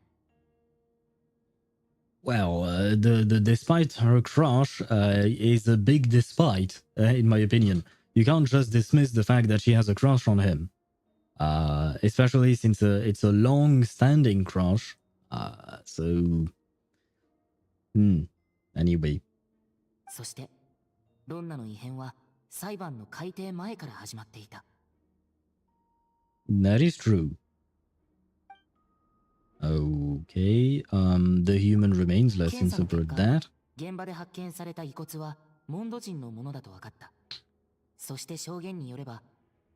Speaker 2: Well, the despite her crush is a big despite, in my opinion. You can't just dismiss the fact that she has a crush on him, especially since it's a long-standing crush. So, anyway.
Speaker 15: そして、ドンナの異変は裁判の改定前から始まっていた。
Speaker 2: That is true. Okay, the human remains, let's interpret that.
Speaker 15: 現場で発見された遺骨はモンド人のものだと分かった。そして証言によれば、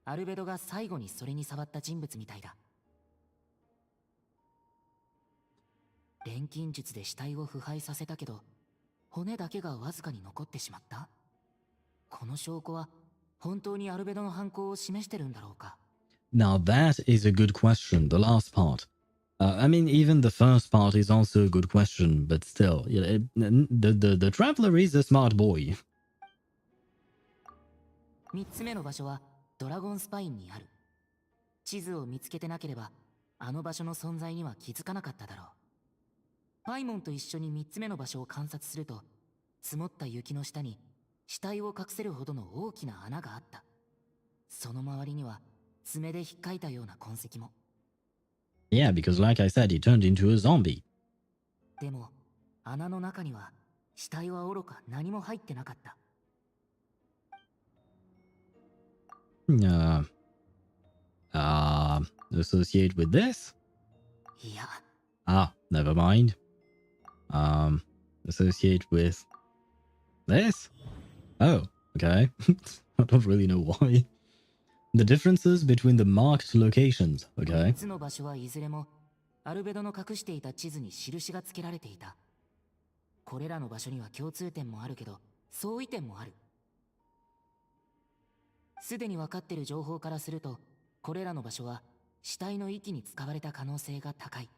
Speaker 15: アルベドが最後にそれに触った人物みたいだ。錬金術で死体を腐敗させたけど、骨だけがわずかに残ってしまった。この証拠は本当にアルベドの犯行を示してるんだろうか。
Speaker 2: Now that is a good question, the last part. I mean, even the first part is also a good question, but still, the traveler is a smart boy.
Speaker 15: 3つ目の場所はドラゴンスパインにある。地図を見つけてなければ、あの場所の存在には気づかなかっただろう。パイモンと一緒に3つ目の場所を観察すると、積もった雪の下に死体を隠せるほどの大きな穴があった。その周りには爪で引っかいたような痕跡も。
Speaker 2: Yeah, because like I said, he turned into a zombie.
Speaker 15: でも、穴の中には死体はおろか何も入ってなかった。
Speaker 2: Associate with this?
Speaker 15: いや。
Speaker 2: Never mind. Associate with this? Oh, okay. I don't really know why. The differences between the marked locations, okay.
Speaker 15: 3つの場所はいずれもアルベドの隠していた地図に印が付けられていた。これらの場所には共通点もあるけど、相違点もある。すでに分かっている情報からすると、これらの場所は死体の遺棄に使われた可能性が高い。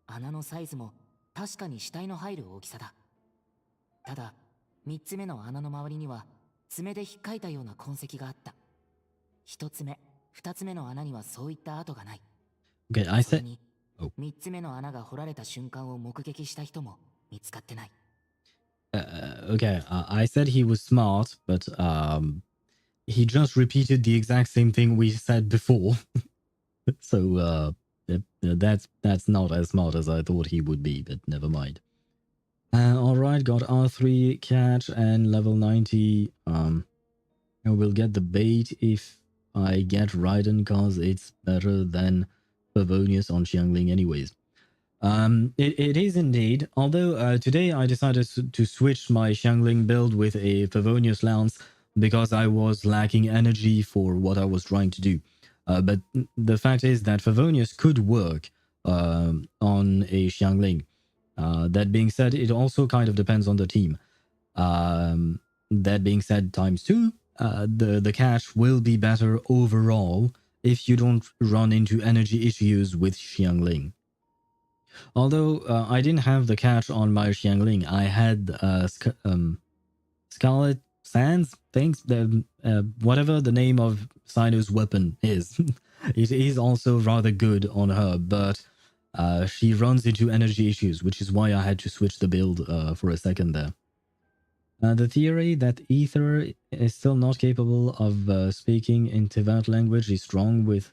Speaker 15: 穴のサイズも確かに死体の入る大きさだ。ただ、3つ目の穴の周りには爪で引っかいたような痕跡があった。1つ目、2つ目の穴にはそういった跡がない。
Speaker 2: Okay, I said...
Speaker 15: 3つ目の穴が掘られた瞬間を目撃した人も見つかってない。
Speaker 2: Okay, I said he was smart, but he just repeated the exact same thing we said before. So that's not as smart as I thought he would be, but never mind. Alright, got R3 catch and level 90. I will get the bait if I get Raiden, cause it's better than Favonius on Xiangling anyways. It is indeed, although today I decided to switch my Xiangling build with a Favonius Lance because I was lacking energy for what I was trying to do. But the fact is that Favonius could work on a Xiangling. That being said, it also kind of depends on the team. That being said, times 2, the catch will be better overall if you don't run into energy issues with Xiangling. Although I didn't have the catch on my Xiangling, I had Scarlet Sands things, whatever the name of Sino's weapon is. It is also rather good on her, but she runs into energy issues, which is why I had to switch the build for a second there. The theory that Ether is still not capable of speaking in Teyvat language is strong with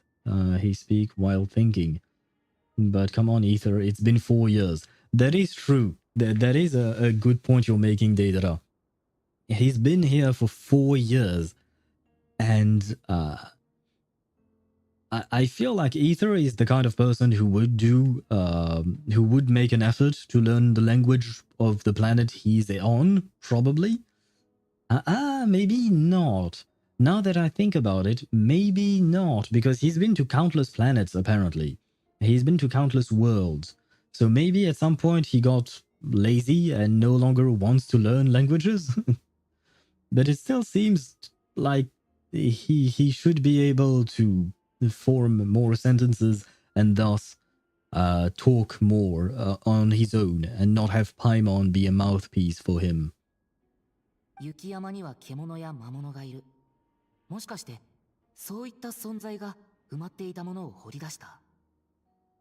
Speaker 2: he speak while thinking. But come on, Ether, it's been 4 years. That is true. That is a good point you're making, Deidara. He's been here for 4 years. And I feel like Ether is the kind of person who would who would make an effort to learn the language of the planet he's on, probably. Maybe not. Now that I think about it, maybe not, because he's been to countless planets, apparently. He's been to countless worlds. So maybe at some point he got lazy and no longer wants to learn languages. But it still seems like he should be able to form more sentences and thus talk more on his own and not have Paimon be a mouthpiece for him.
Speaker 15: 雪山には獣や魔物がいる。もしかしてそういった存在が埋まっていたものを掘り出した。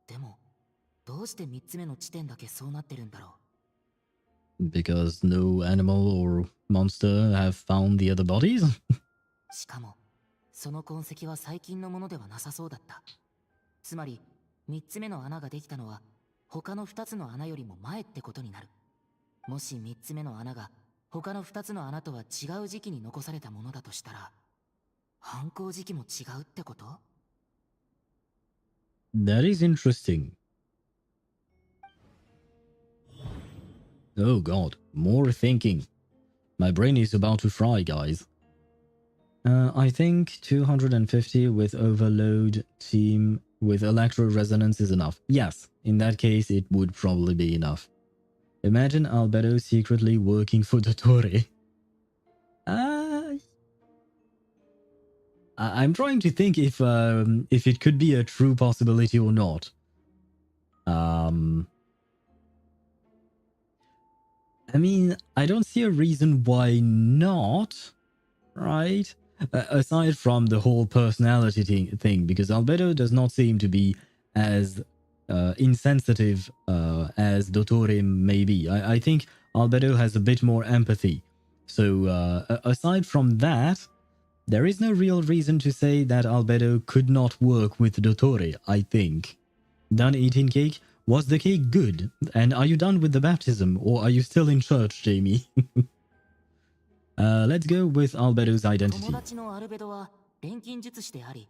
Speaker 15: でもどうして3つ目の地点だけそうなってるんだろう。
Speaker 2: Because no animal or monster have found the other bodies?
Speaker 15: しかもその痕跡は最近のものではなさそうだった。つまり3つ目の穴ができたのは他の2つの穴よりも前ってことになる。もし3つ目の穴が他の2つの穴とは違う時期に残されたものだとしたら、犯行時期も違うってこと？
Speaker 2: That is interesting. Oh god, more thinking. My brain is about to fry, guys. I think 250 with overload team with electro resonance is enough. Yes, in that case it would probably be enough. Imagine Albedo secretly working for Dottore. I'm trying to think if it could be a true possibility or not. I mean, I don't see a reason why not, right? Aside from the whole personality thing, because Albedo does not seem to be as insensitive as Dottore may be. I think Albedo has a bit more empathy. So aside from that, there is no real reason to say that Albedo could not work with Dottore, I think. Done eating cake? Was the cake good? And are you done with the baptism, or are you still in church, Jamie? Let's go with Albedo's identity.
Speaker 15: 友達のアルベドは錬金術師であり、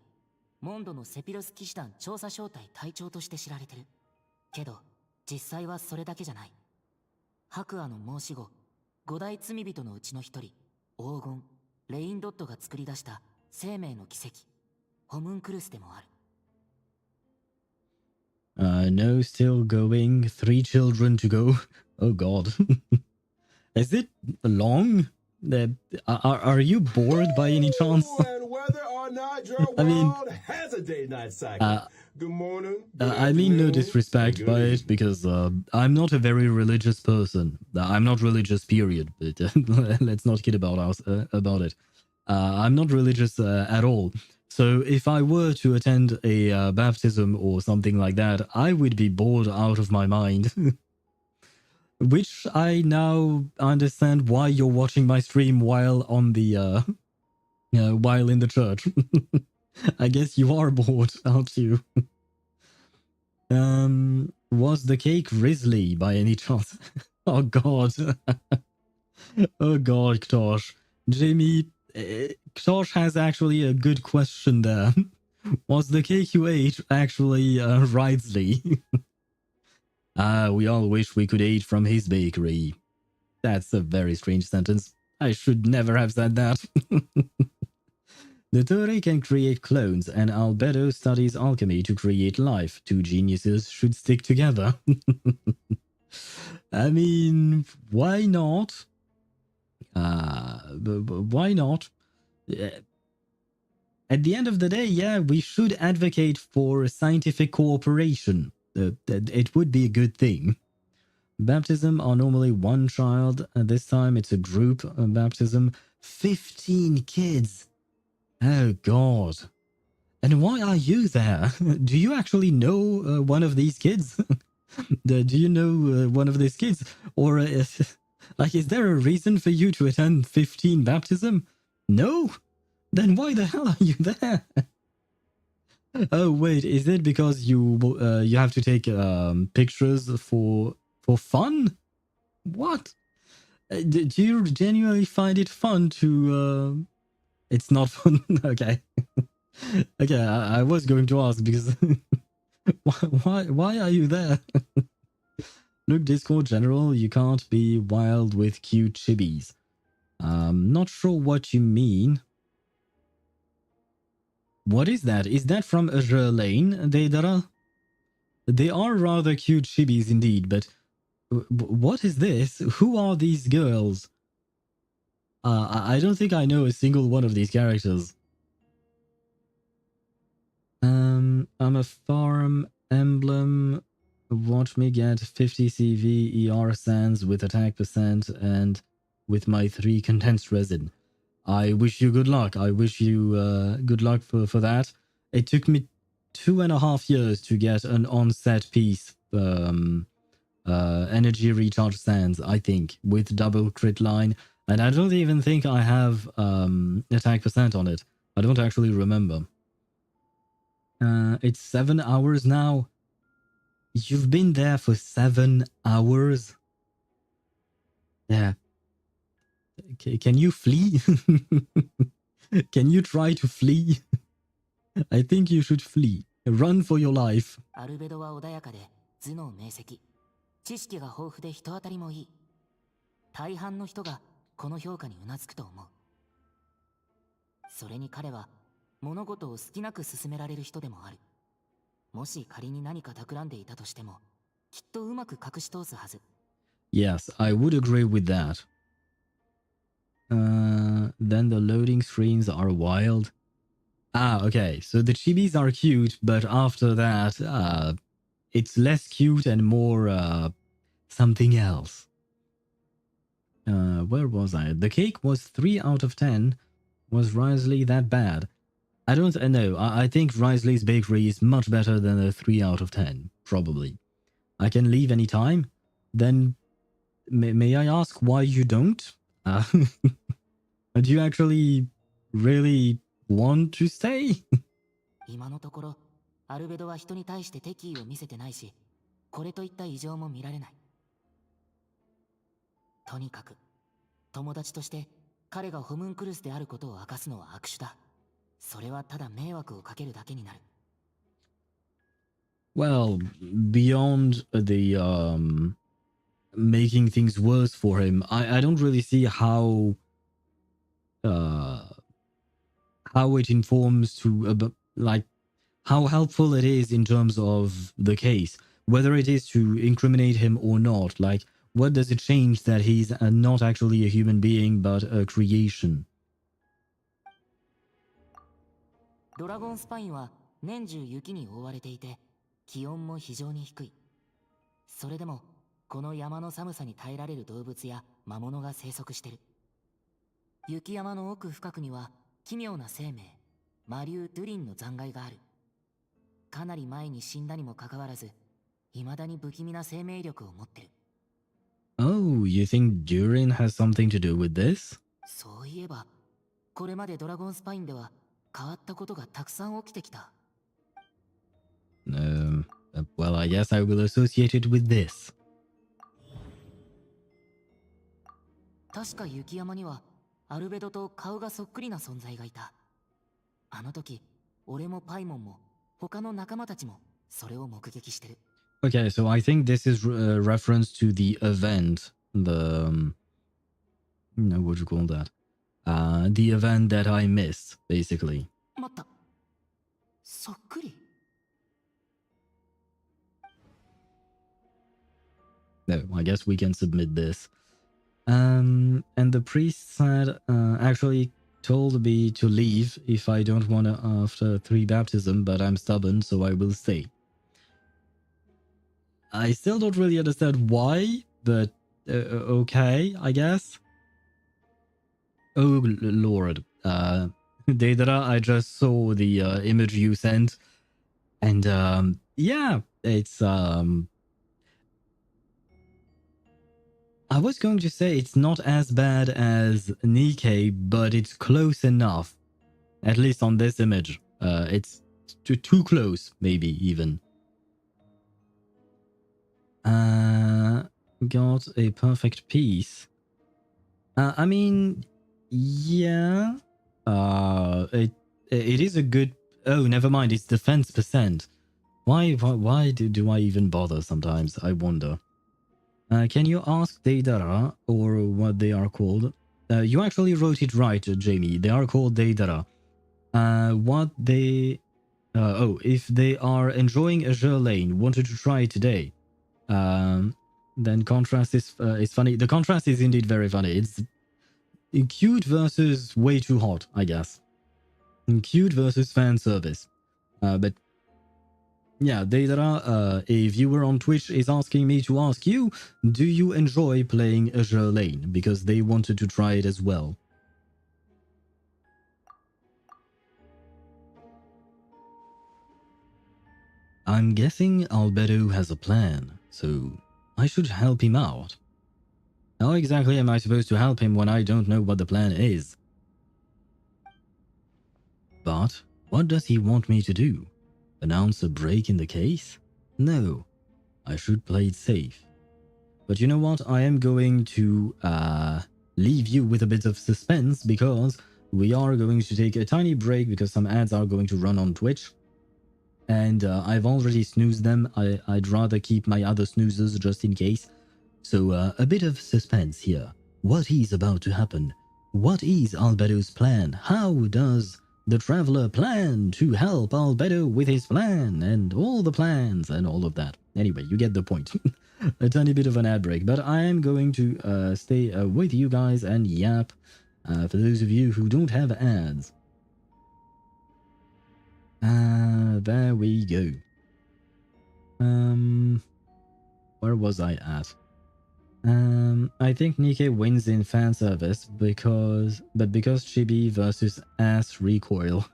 Speaker 15: モンドのセピロス騎士団調査小隊隊長として知られてる。けど実際はそれだけじゃない。白亜の申し子、五大罪人のうちの一人、黄金レインドットが作り出した生命の奇跡、ホムンクルスでもある。
Speaker 2: No, still going. 3 children to go. Oh god. Is it long? Are you bored by any chance?
Speaker 7: And whether or not your
Speaker 2: I mean,
Speaker 7: world has a day-night cycle. Good morning.
Speaker 2: I mean no disrespect by it, because I'm not a very religious person. I'm not religious, period. But let's not kid about it. I'm not religious at all. So if I were to attend a baptism or something like that, I would be bored out of my mind. Which I now understand why you're watching my stream while on the while in the church. I guess you are bored, aren't you? Was the cake Risley by any chance? Oh god. Oh god, Ktosh. Jamie, Ktosh has actually a good question there. Was the cake you ate actually Risley? We all wish we could eat from his bakery. That's a very strange sentence. I should never have said that. Dottore can create clones, and Albedo studies alchemy to create life. 2 geniuses should stick together. I mean, why not? Why not? At the end of the day, yeah, we should advocate for scientific cooperation. It would be a good thing. Baptism are normally 1 child. This time it's a group baptism. 15 kids. Oh god. And why are you there? Do you actually know one of these kids? Do you know one of these kids? Or like, is there a reason for you to attend 15 baptism? No? Then why the hell are you there? Oh wait, is it because you have to take pictures for fun? What? Do you genuinely find it fun to? It's not fun. Okay, okay. I was going to ask because why are you there? Look, Discord general, you can't be wild with cute chibis. Not sure what you mean. What is that? Is that from Lane, Deidara? They are rather cute chibis indeed, but what is this? Who are these girls? I don't think I know a single one of these characters. I'm a farm emblem. Watch me get 50 CV ER sands with attack percent and with my 3 condensed resin. I wish you good luck. I wish you good luck for that. It took me 2.5 years to get an on-set piece energy recharge sands, I think, with double crit line. And I don't even think I have attack percent on it. I don't actually remember. It's 7 hours now. You've been there for 7 hours? Yeah. Can you flee? Can you try to flee? I think you should flee. Run for your life.
Speaker 15: アルベドは穏やかで頭脳明晰。知識が豊富で人当たりもいい。大半の人がこの評価にうなずくと思う。それに彼は物事を好きなく進められる人でもある。もし仮に何か企んでいたとしても、きっとうまく隠し通すはず。
Speaker 2: Yes, I would agree with that. Then the loading screens are wild. Ah, okay. So the chibis are cute, but after that, it's less cute and more something else. Where was I? The cake was 3 out of 10. Was Risley that bad? I don't know. I think Risley's bakery is much better than a 3 out of 10, probably. I can leave any time. Then, may I ask why you don't? Do you actually really want to stay?
Speaker 15: 今のところ、アルベドは人に対して敵意を見せてないし、これといった異常も見られない。とにかく、友達として彼がホムンクルスであることを明かすのは悪手だ。それはただ迷惑をかけるだけになる。
Speaker 2: Well, beyond the making things worse for him, I don't really see how it informs to like how helpful it is in terms of the case, whether it is to incriminate him or not. Like, what does it change that he's not actually a human being but a creation?
Speaker 15: ドラゴンスパインは年中雪に覆われていて、気温も非常に低い。それでもこの山の寒さに耐えられる動物や魔物が生息してる。雪山の奥深くには奇妙な生命、魔竜ドゥリンの残骸がある。かなり前に死んだにもかかわらず、未だに不気味な生命力を持ってる。
Speaker 2: Oh, you think Durin has something to do with this?
Speaker 15: そういえば、これまでドラゴンスパインでは変わったことがたくさん起きてきた。
Speaker 2: Well, I guess I will associate it with this.
Speaker 15: 確か雪山にはアルベドと顔がそっくりな存在がいた。あの時、俺もパイモンも他の仲間たちもそれを目撃してる。
Speaker 2: Okay, so I think this is a reference to the event, the no, what do you call that? The event that I missed, basically.
Speaker 15: 待った。そっくり。
Speaker 2: No, I guess we can submit this. And the priest said, actually told me to leave if I don't want to after 3 baptism, but I'm stubborn, so I will stay. I still don't really understand why, but okay, I guess. Oh, Lord. Deidara, I just saw the image you sent. And, yeah, it's, I was going to say it's not as bad as Nikkei, but it's close enough. At least on this image. It's too close, maybe, even. Got a perfect piece. I mean, yeah. It is a good... Oh, never mind, it's defense percent. Why do I even bother sometimes? I wonder. Can you ask Deidara, or what they are called? You actually wrote it right, Jamie. They are called Deidara. What they... if they are enjoying Azure Lane, wanted to try it today. Then contrast is funny. The contrast is indeed very funny. It's cute versus way too hot, I guess. Cute versus fan service. But Yeah, Deidara, a viewer on Twitch is asking me to ask you, do you enjoy playing Azure Lane? Because they wanted to try it as well. I'm guessing Albedo has a plan, so I should help him out. How exactly am I supposed to help him when I don't know what the plan is? But what does he want me to do? Announce a break in the case? No, I should play it safe. But you know what? I am going to leave you with a bit of suspense because we are going to take a tiny break because some ads are going to run on Twitch. And I've already snoozed them. I'd rather keep my other snoozers just in case. So a bit of suspense here. What is about to happen? What is Albedo's plan? How does the Traveler plan to help Albedo with his plan? And all the plans and all of that. Anyway, you get the point. A tiny bit of an ad break. But I am going to stay with you guys and yap for those of you who don't have ads. There we go. Where was I at? I think Nikke wins in fan service because Chibi versus ass recoil.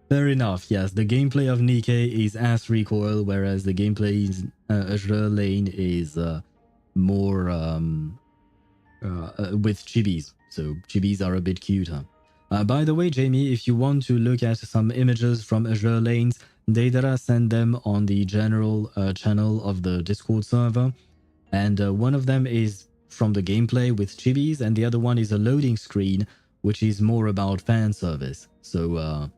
Speaker 2: Fair enough, yes, the gameplay of Nikke is ass recoil, whereas the gameplay in Azure Lane is more with chibis, so chibis are a bit cuter. By the way, Jamie, if you want to look at some images from Azure Lanes, Deidara sent them on the general channel of the Discord server. And one of them is from the gameplay with chibis, and the other one is a loading screen, which is more about fan service. So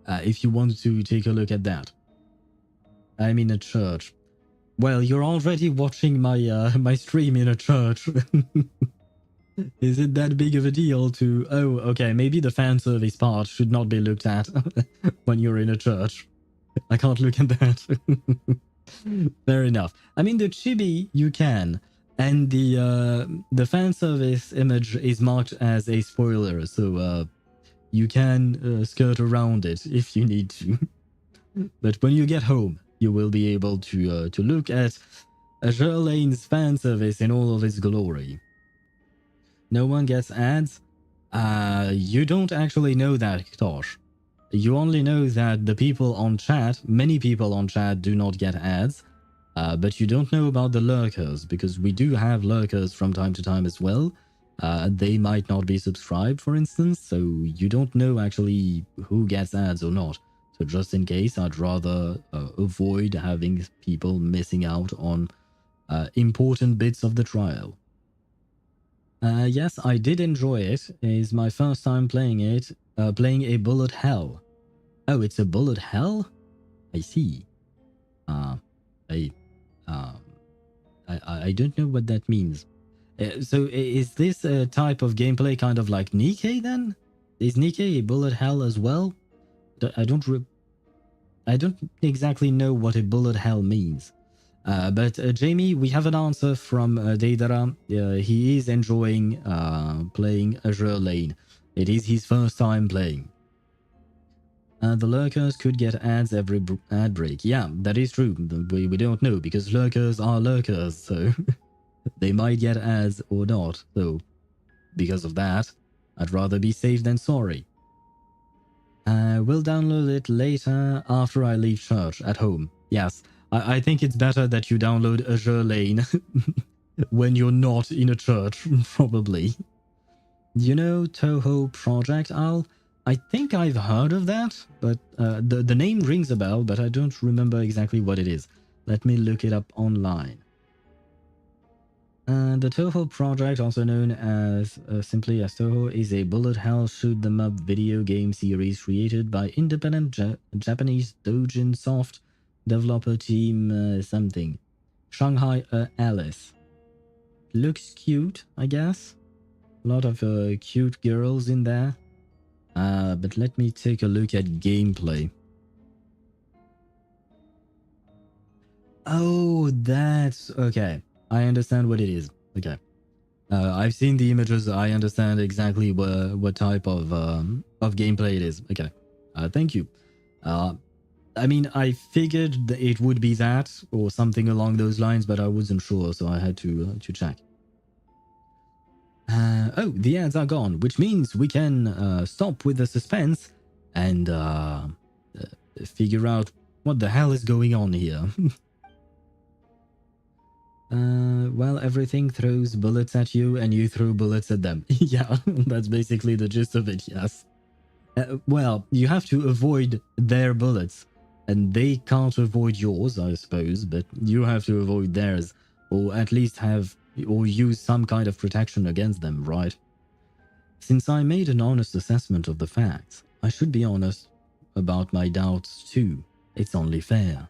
Speaker 2: if you want to take a look at that. I'm in a church. Well, you're already watching my my stream in a church. Is it that big of a deal to... Oh, okay, maybe the fan service part should not be looked at when you're in a church. I can't look at that. Fair enough. I mean, the chibi you can, and the fan service image is marked as a spoiler, so you can skirt around it if you need to. But when you get home, you will be able to look at Azure Lane's fan service in all of its glory. No one gets ads? You don't actually know that, Tosh. You only know that the people on chat, many people on chat do not get ads, but you don't know about the lurkers, because we do have lurkers from time to time as well. They might not be subscribed, for instance, so you don't know actually who gets ads or not. So just in case, I'd rather avoid having people missing out on important bits of the trial. Yes, I did enjoy it. It's my first time playing it, playing a bullet hell. Oh, it's a bullet hell? I see. I don't know what that means. So is this a type of gameplay kind of like Nikke then? Is Nikke a bullet hell as well? I don't exactly know what a bullet hell means. But Jamie, we have an answer from Deidara. He is enjoying playing Azure Lane. It is his first time playing. The lurkers could get ads every ad break. Yeah, that is true. We don't know because lurkers are lurkers, so they might get ads or not. So because of that, I'd rather be safe than sorry. We'll download it later after I leave church at home. Yes. I think it's better that you download Azure Lane when you're not in a church, probably. You know Toho Project, Al? I think I've heard of that, but the name rings a bell, but I don't remember exactly what it is. Let me look it up online. The Toho Project, also known as simply as Toho, is a bullet hell shoot-them-up video game series created by independent Japanese Dojin Soft developer team something. Shanghai Alice. Looks cute, I guess. A lot of cute girls in there. But let me take a look at gameplay. Oh, that's... okay. I understand what it is. Okay. I've seen the images. I understand exactly what type of gameplay it is. Okay. Thank you. I mean, I figured that it would be that or something along those lines, but I wasn't sure, so I had to check. Oh, the ads are gone, which means we can stop with the suspense and figure out what the hell is going on here. Well, everything throws bullets at you and you throw bullets at them. Yeah, that's basically the gist of it, yes. Well, you have to avoid their bullets, and they can't avoid yours, I suppose, but you have to avoid theirs, or at least have or use some kind of protection against them, right? Since I made an honest assessment of the facts, I should be honest about my doubts too. It's only fair.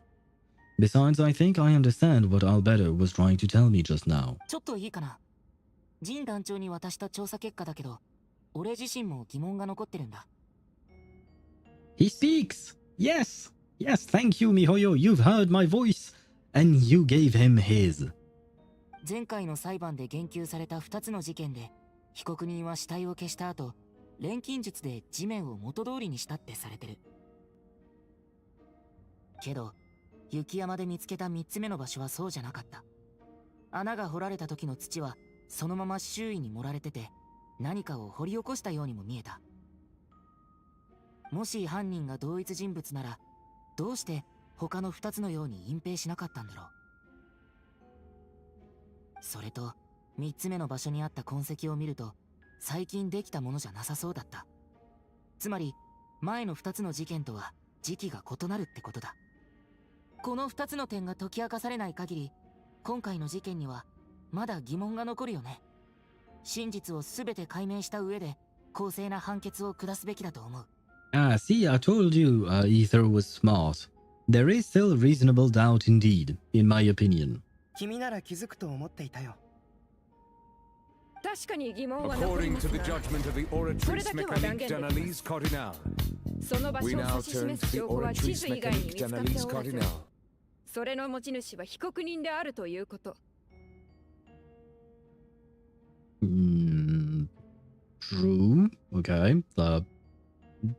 Speaker 2: Besides, I think I understand what Albedo was trying to tell me just now.
Speaker 15: ちょっといいかな。ジン団長に渡した調査結果だけど、俺自身も疑問が残ってるんだ。
Speaker 2: He speaks! Yes! Yes, thank you, MiHoYo. You've heard my voice. And you gave him his.
Speaker 15: 前回の裁判で言及された2つの事件で、被告人は死体を消した後、錬金術で地面を元通りにしたってされてる。けど、雪山で見つけた3つ目の場所はそうじゃなかった。穴が掘られた時の土はそのまま周囲に盛られてて、何かを掘り起こしたようにも見えた。もし犯人が同一人物なら、どうして他の2つのように隠蔽しなかったんだろう。それと3つ目の場所にあった痕跡を見ると、最近できたものじゃなさそうだった。つまり前の2つの事件とは時期が異なるってことだ。この2つの点が解き明かされない限り、今回の事件にはまだ疑問が残るよね。真実を全て解明した上で公正な判決を下すべきだと思う。
Speaker 2: Ah, see, I told you Ether was smart. There is still reasonable doubt indeed, in my opinion.
Speaker 14: 君なら気づくと思っていたよ。
Speaker 9: 確かに疑問は残り
Speaker 1: According
Speaker 9: ます
Speaker 1: to the
Speaker 9: が、
Speaker 1: judgment of the
Speaker 9: これ
Speaker 1: Oratrice
Speaker 9: だけは断言
Speaker 1: Mechanique
Speaker 9: できま
Speaker 1: d'Analyse
Speaker 9: す。
Speaker 1: Cardinal.
Speaker 9: その場
Speaker 1: We
Speaker 9: 所を
Speaker 1: now
Speaker 9: 指し
Speaker 1: turn
Speaker 9: 示
Speaker 1: to
Speaker 9: す
Speaker 1: the
Speaker 9: 証拠は地
Speaker 1: Oratrice
Speaker 9: 図以外に
Speaker 1: Mechanique
Speaker 9: 見つかって
Speaker 1: d'Analyse
Speaker 9: おらず、
Speaker 1: Cardinal.
Speaker 9: それの持ち主は被告人であるということ。
Speaker 2: True. Okay.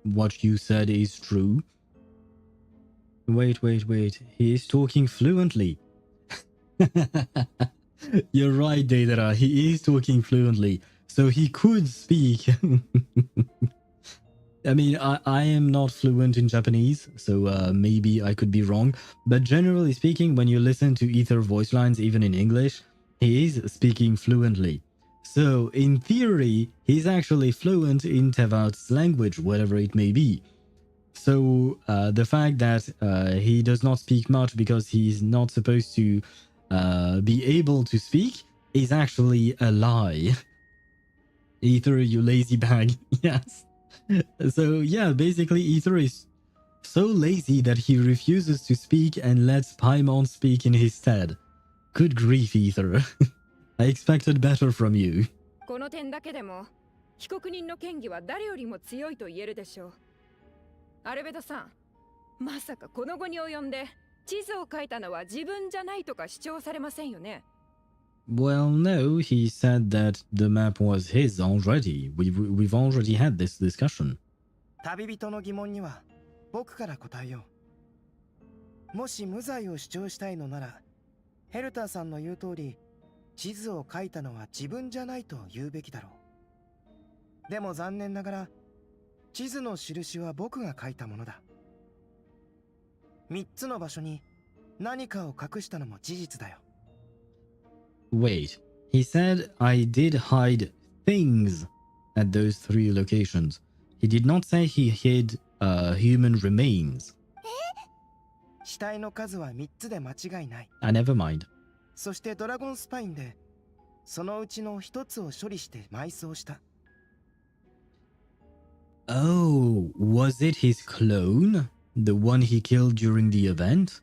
Speaker 2: What you said is true. Wait. He is talking fluently. You're right, Deidara. He is talking fluently. So he could speak. I mean, I am not fluent in Japanese, so maybe I could be wrong. But generally speaking, when you listen to Ether voice lines, even in English, he is speaking fluently. So, in theory, he's actually fluent in Teyvat's language, whatever it may be. So, the fact that he does not speak much because he's not supposed to be able to speak is actually a lie. Ether, you lazy bag. Yes. So, yeah, basically, Ether is so lazy that he refuses to speak and lets Paimon speak in his stead. Good grief, Ether. I expected better from you.
Speaker 9: この点だけでも被告人の嫌疑は誰よりも強いと言えるでしょう。アルベドさん、まさかこの後に及んで地図を書いたのは自分じゃないとか主張されませんよね。
Speaker 2: Well, no, he said that the map was his already. We've already had this discussion.
Speaker 14: 旅人の疑問には僕から答えよう。もし無罪を主張したいのなら、ヘルターさんの言う通り、地図を書いたのは自分じゃないと言うべきだろう。でも残念ながら、地図の印は僕が書いたものだ。3つの場所に何かを隠したのも事実だよ。
Speaker 2: Wait, he said I did hide things at those 3 locations. He did not say he hid human remains.
Speaker 14: 死体の数は3つで間違いない。
Speaker 2: Never mind.
Speaker 14: そしてドラゴンスパインでそのうちの1つを処理して埋葬した。
Speaker 2: Oh, was it his clone? The one he killed during the event?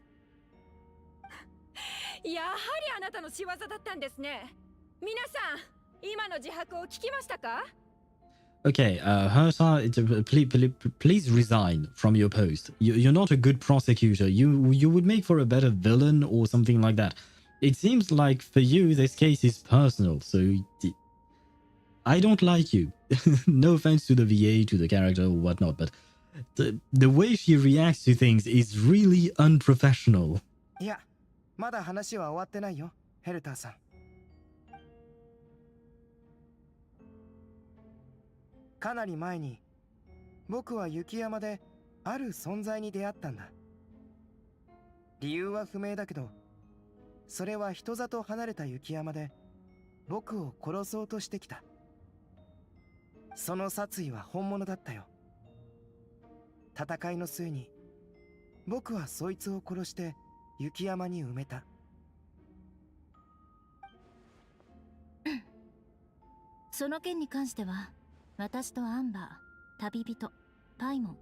Speaker 9: やはりあなたの仕業だったんですね。皆さん、今の自白を聞きましたか？
Speaker 2: Okay, Hersa, please resign from your post. You're not a good prosecutor. You would make for a better villain or something like that. It seems like for you this case is personal, so I don't like you. No offense to the VA, to the character or whatnot, but the way she reacts to things is really unprofessional.
Speaker 14: いや、まだ話は終わってないよ、ヘルターさん。かなり前に、僕は雪山である存在に出会ったんだ。理由は不明だけど、それは人里離れた雪山で僕を殺そうとしてきた。その殺意は本物だったよ。戦いの末に僕はそいつを殺して雪山に埋めた。
Speaker 10: その件に関しては、私とアンバー、旅人、パイモン、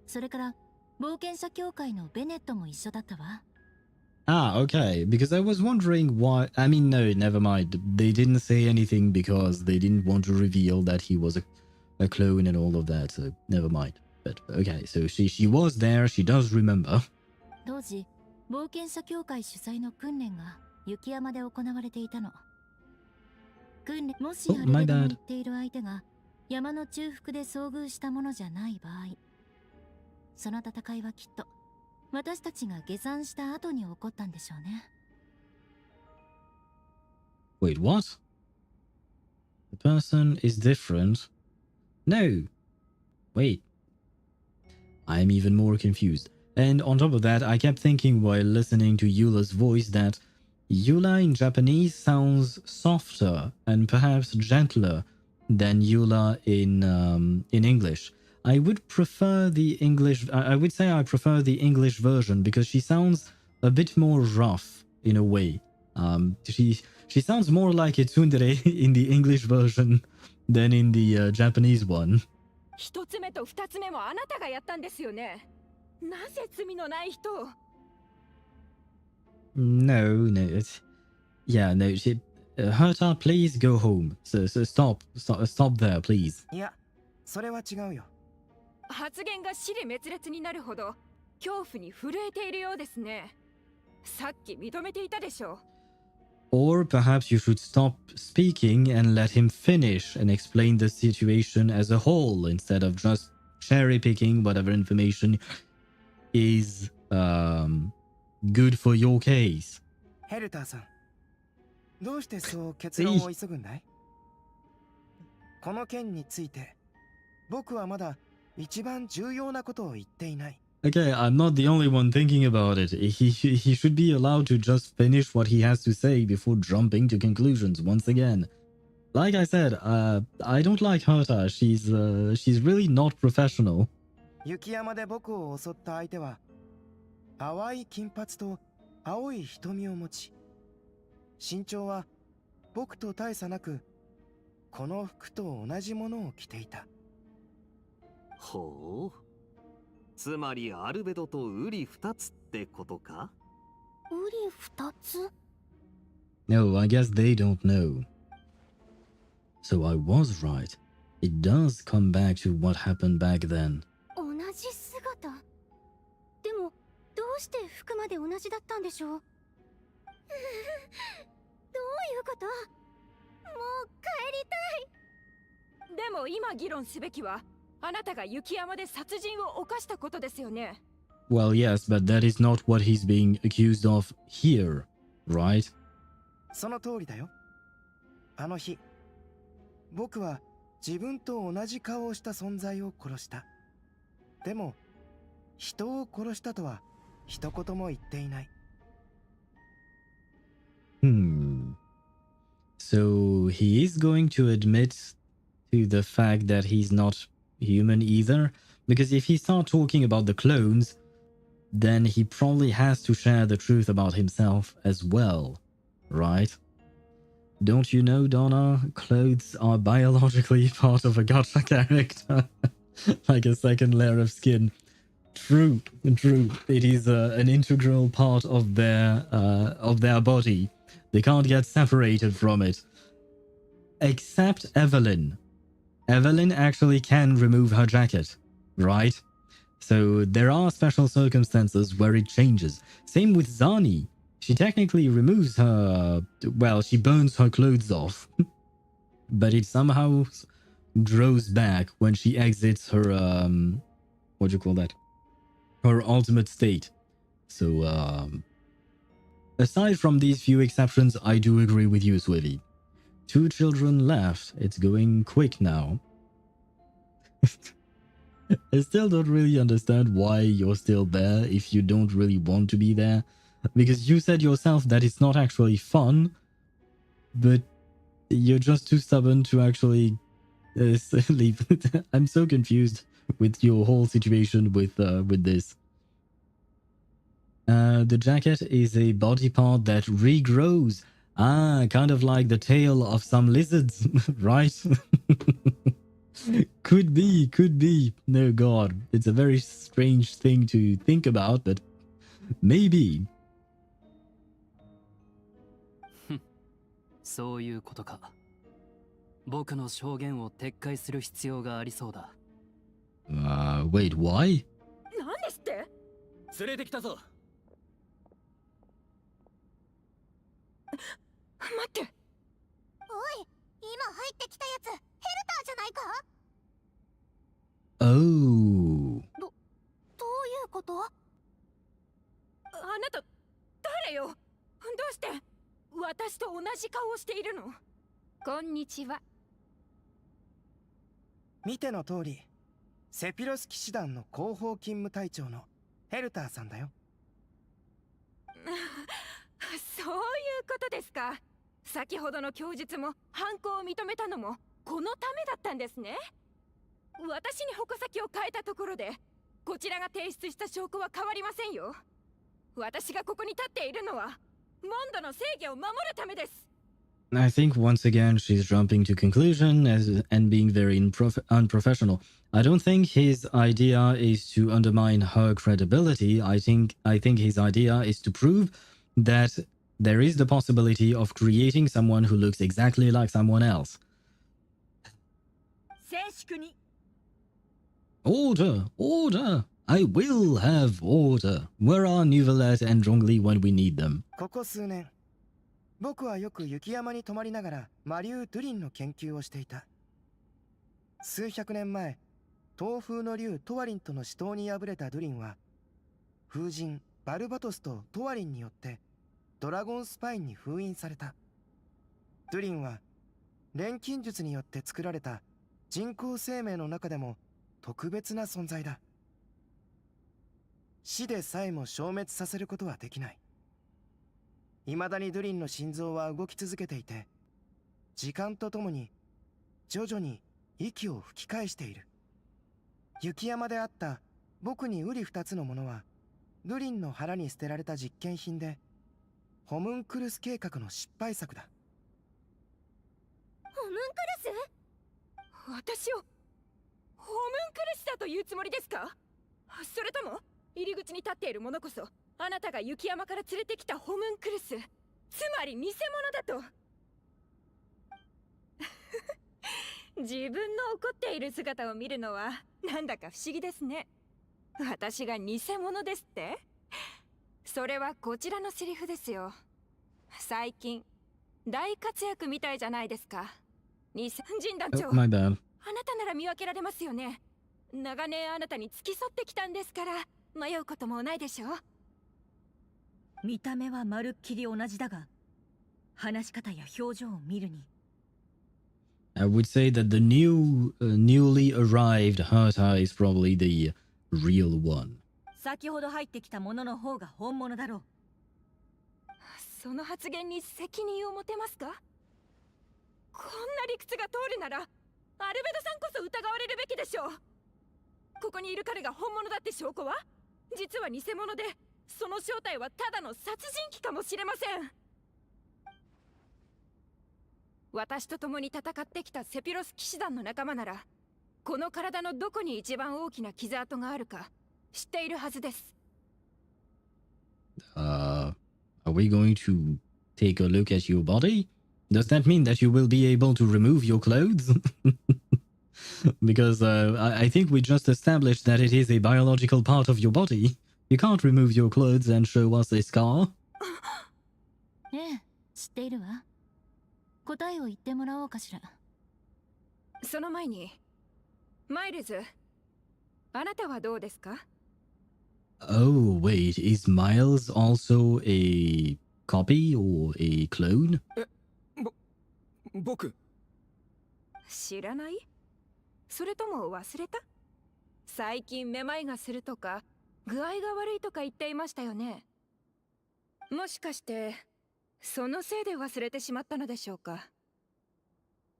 Speaker 10: それから冒険者協会のベネットも一緒だったわ。
Speaker 2: Ah, okay. Because I was wondering why. I mean, no, never mind. They didn't say anything because they didn't want to reveal that he was a clone and all of that. So never mind. But okay, so she was there. She does remember.
Speaker 10: 当時、冒険者協会主催の訓練が雪山で行われていたの。訓練、もしアルベドの言っている相手が山の中腹で遭遇したものじゃない場合、その戦いはきっと私たちが下山した後に起こったんでしょうね。
Speaker 2: Wait, what? The person is different? No. Wait. I'm even more confused. And on top of that, I kept thinking while listening to Eula's voice that Eula in Japanese sounds softer and perhaps gentler than Eula in English. I would prefer the English. I would say I prefer the English version because she sounds a bit more rough in a way. She sounds more like a tsundere in the English version than in the Japanese one.
Speaker 9: 一つ目と二つ目もあなたがやったんですよね。なぜ罪のない人を。
Speaker 2: No, yeah, no. Herta, please go home. So stop there, please.
Speaker 14: いや、それは違うよ。
Speaker 9: 発言が支離滅裂になるほど恐怖に震えているようですね。さっき認めていたでしょう。
Speaker 2: Or perhaps you should stop speaking and let him finish and explain the situation as a whole instead of just cherry picking whatever information is good for your case.
Speaker 14: ヘルターさん、どうしてそう結論を急ぐんだい？この件について、僕はまだ一番重要なことを言っていない。
Speaker 2: Okay, I'm not the only one thinking about it. He should be allowed to just finish what he has to say before jumping to conclusions once again. Like I said, I don't like Herta. She's really not professional.
Speaker 14: 雪山で僕を襲った相手は淡い金髪と青い瞳を持ち、身長は僕と大差なくこの服と同じものを着ていた。
Speaker 13: ほう。つまりアルベドとウリ二つってことか？
Speaker 10: ウリ二つ？
Speaker 2: No, I guess they don't know. So I was right. It does come back to what happened back then.
Speaker 11: 同じ姿。でもどうして服まで同じだったんでしょう？どういうこと？もう帰りたい。
Speaker 9: でも今議論すべきはあなたが雪山で殺人を犯したことですよね。
Speaker 2: Well, yes, but that is not what he's being accused of here, right?
Speaker 14: その通りだよ。あの日、僕は自分と同じ顔をした存在を殺した。でも、人を殺したとは一言も言っていない。
Speaker 2: So he is going to admit to the fact that he's not human either, because if he starts talking about the clones, then he probably has to share the truth about himself as well, right? Don't you know, Donna, clothes are biologically part of a gacha character, like a second layer of skin. True. It is an integral part of their body. They can't get separated from it. Except Evelyn. Evelyn actually can remove her jacket, right? So there are special circumstances where it changes. Same with Zani. She technically removes her... Well, she burns her clothes off. But it somehow grows back when she exits her what do you call that? Her ultimate state. So aside from these few exceptions, I do agree with you, Swivy. 2 children left. It's going quick now. I still don't really understand why you're still there if you don't really want to be there. Because you said yourself that it's not actually fun, but you're just too stubborn to actually leave. I'm so confused with your whole situation with this. The jacket is a body part that regrows. Ah, kind of like the tail of some lizards, right? Could be. No, God. It's a very strange thing to think about, but maybe.
Speaker 12: そういうことか。僕の証言を撤回する必要がありそうだ。
Speaker 2: Wait, why?
Speaker 9: 何ですって？
Speaker 12: 連れてきたぞ。
Speaker 9: 待って。おい、
Speaker 11: 今入ってきたやつ、ヘルターじゃないか？
Speaker 2: Oh.
Speaker 11: どういうこと？
Speaker 9: あなた、誰よ？どうして私と同じ顔をしているの？こんにちは。
Speaker 14: 見ての通り、セピロス騎士団の広報勤務隊長のヘルターさんだよ。
Speaker 9: そういうことですか。先ほどの供述も犯行を認めたのもこのためだったんですね。私に矛先を変えたところでこちらが提出した証拠は変わりませんよ。私がここに立っているのはモンドの正義を守るためです。
Speaker 2: I think once again she's jumping to conclusion and being very unprofessional. I don't think his idea is to undermine her credibility. I think his idea is to prove that there is the possibility of creating someone who looks exactly like someone else. Order! Order! I will have order. Where are Nuvelet and Zhongli when we need them?
Speaker 14: ここ数年、僕はよく雪山に泊まりながらマリュー・ドゥリンの研究をしていた。数百年前、東風の竜トワリンとの死闘に敗れたドゥリンは、風神バルバトスとトワリンによってドラゴンスパインに封印された。ドゥリンは錬金術によって作られた人工生命の中でも特別な存在だ。死でさえも消滅させることはできない。未だにドゥリンの心臓は動き続けていて、時間とともに徐々に息を吹き返している。雪山であった僕に瓜二つのものはドゥリンの腹に捨てられた実験品で、ホムンクルス計画の失敗作だ。
Speaker 11: ホムンクルス？
Speaker 9: 私をホムンクルスだというつもりですか？それとも入り口に立っている者こそあなたが雪山から連れてきたホムンクルス、つまり偽物だと。自分の怒っている姿を見るのはなんだか不思議ですね。私が偽物ですって？それはこちらのセリフですよ。最近大活躍みたいじゃないですか。神団長、
Speaker 2: My bad.
Speaker 9: あなたなら見分けられますよね。長年あなたに付き添ってきたんですから迷うこともないでしょう。
Speaker 8: 見た目はまるっきり同じだが、話し方や表情を見るに。
Speaker 2: I would say that the newly arrived Herta is probably the real one.
Speaker 8: 先ほど入ってきたものの方が本物だろう。
Speaker 9: その発言に責任を持てますか？こんな理屈が通るならアルベドさんこそ疑われるべきでしょう。ここにいる彼が本物だって証拠は実は偽物で、その正体はただの殺人鬼かもしれません。私と共に戦ってきたセピロス騎士団の仲間ならこの体のどこに一番大きな傷跡があるか知っているはずです。
Speaker 2: Are we going to take a look at your body? Does that mean that you will be able to remove your clothes? Because I think we just established that it is a biological part of your body. You can't remove your clothes and show us a scar.
Speaker 10: ええ、知っているわ。答えを言ってもらおうかしら。
Speaker 9: その前にマイルズ、あなたはどうですか?
Speaker 2: Oh, wait, is Miles also a copy or a clone?
Speaker 7: 僕
Speaker 9: 知らない？それとも忘れた？最近めまいがするとか、具合が悪いとか言っていましたよね。もしかして、そのせいで忘れてしまったのでしょうか。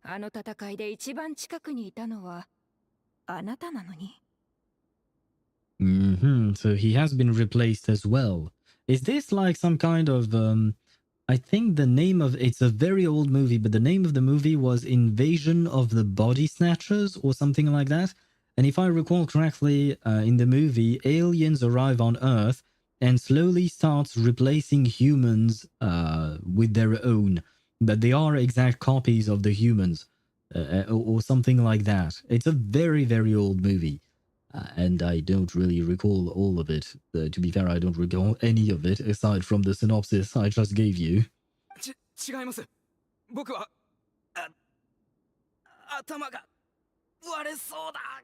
Speaker 9: あの戦いで一番近くにいたのは、あなたなのに。
Speaker 2: So he has been replaced as well. Is this like some kind of I think the name of it's a very old movie, but the name of the movie was Invasion of the Body Snatchers or something like that. And if I recall correctly, in the movie, aliens arrive on Earth and slowly starts replacing humans with their own, but they are exact copies of the humans, or something like that. It's a very, very old movie. And I don't really recall all of it. To be fair, I don't recall any of it aside from the synopsis I just gave you.
Speaker 7: 違います。僕は頭が割れそうだ。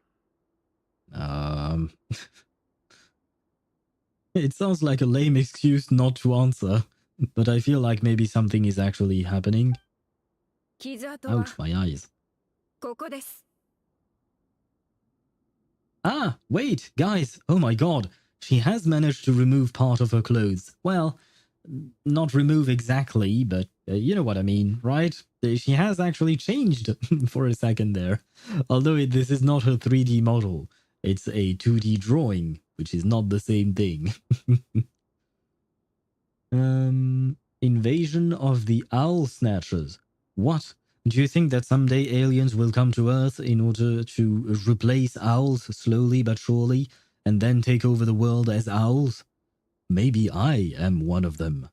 Speaker 2: It sounds like a lame excuse not to answer, but I feel like maybe something is actually happening. Ouch, my eyes.
Speaker 9: ここです。
Speaker 2: Ah, wait, guys, oh my god, she has managed to remove part of her clothes. Well, not remove exactly, but you know what I mean, right? She has actually changed for a second there. Although this is not her 3D model, it's a 2D drawing, which is not the same thing. Invasion of the Owl Snatchers. What? Do you think that someday aliens will come to Earth in order to replace owls slowly but surely, and then take over the world as owls? Maybe I am one of them.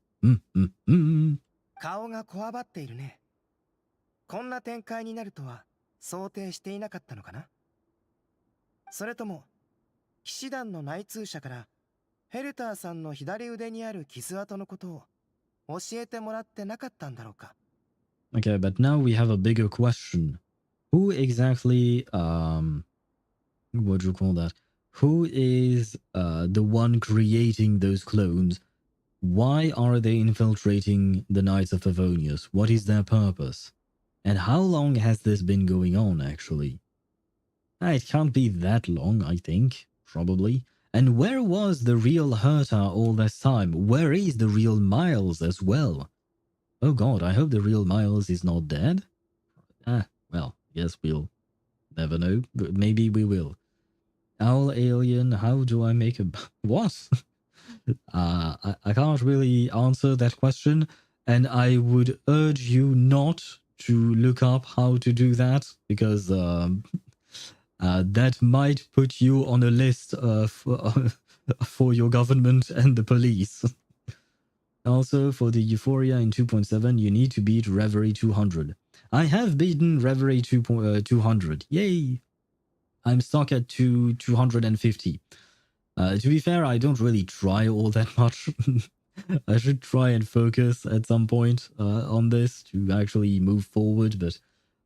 Speaker 14: 顔がこわばっているね。こんな展開になるとは想定していなかったのかな。それとも騎士団の内通者からヘルターさんの左腕にある傷跡のことを教えてもらってなかったんだろうか。
Speaker 2: Okay, but now we have a bigger question. Who exactly, what do you call that? Who is the one creating those clones? Why are they infiltrating the Knights of Favonius? What is their purpose? And how long has this been going on, actually? It can't be that long, I think. Probably. And where was the real Herta all this time? Where is the real Miles as well? Oh god, I hope the real Miles is not dead. Well, guess we'll never know, but maybe we will. Owl alien, how do I make a... What? I can't really answer that question, and I would urge you not to look up how to do that, because that might put you on a list for your government and the police. Also, for the Euphoria in 2.7, you need to beat Reverie 200. I have beaten Reverie 200. Yay! I'm stuck at 250. To be fair, I don't really try all that much. I should try and focus at some point on this to actually move forward, but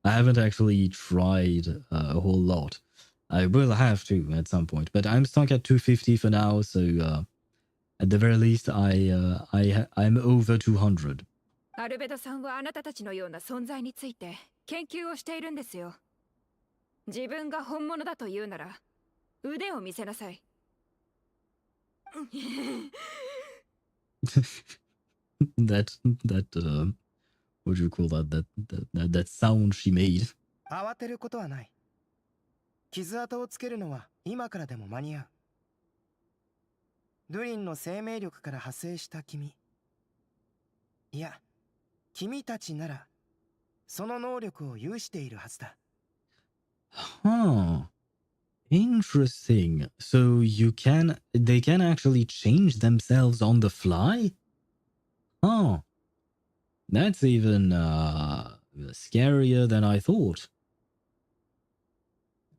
Speaker 2: I haven't actually tried a whole lot. I will have to at some point, but I'm stuck at 250 for now, so at the very least, I'm over 200.
Speaker 9: アルベドさんはあなたたちのような存在について研究をしているんですよ。自分が本物だと言うなら腕を見せなさい。
Speaker 2: that what do you call that sound she made?
Speaker 14: 慌てることはない。傷跡をつけるのは今からでも間に合う。ドゥリンの生命力から派生した君。いや、君たちならその能力を有しているはずだ。
Speaker 2: Huh. Interesting. So they can actually change themselves on the fly? Huh. That's even scarier than I thought.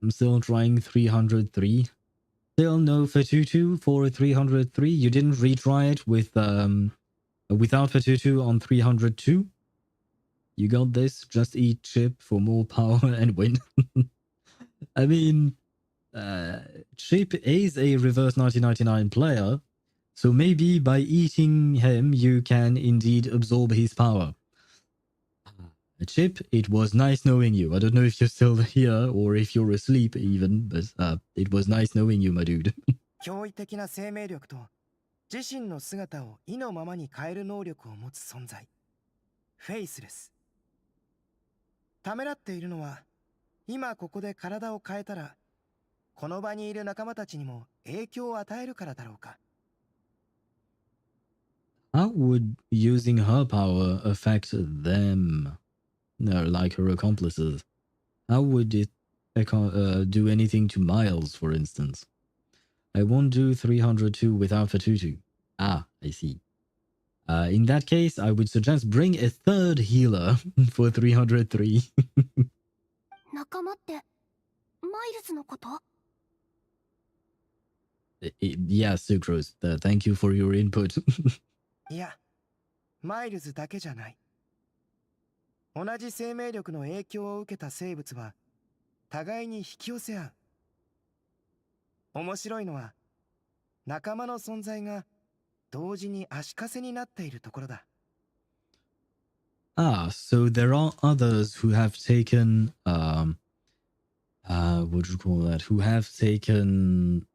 Speaker 2: I'm still trying 303. Still no Fatutu for 303. You didn't retry it with without Fatutu on 302? You got this. Just eat chip for more power and win. I mean, Chip is a reverse 1999 player, so maybe by eating him you can indeed absorb his power. Chip, it was nice knowing you. I don't know if you're still here or if you're asleep even, but it was nice knowing you, my dude.
Speaker 14: 驚異的な生命力と自身の姿を意のままに変える能力を持つ存在。フェイスレス。ためらっているのは、今ここで体を変えたら、この場にいる仲間たちにも影響を与えるからだろうか。
Speaker 2: How would using her power affect them? No, like her accomplices. How would it do anything to Miles, for instance? I won't do 302 without Fatutu. Ah, I see. In that case, I would suggest bring a third healer for 303.
Speaker 11: 仲間ってマイルズのこと？
Speaker 2: Yeah, Sucrose. Thank you for your input.
Speaker 14: いや、マイルズだけじゃない。同じ生命力の影響を受けた生物は互いに引き寄せ合う。面白いのは仲間の存在が同時に足かせになっているところだ。
Speaker 2: Ah, so there are others who have taken what do you call that? Who have taken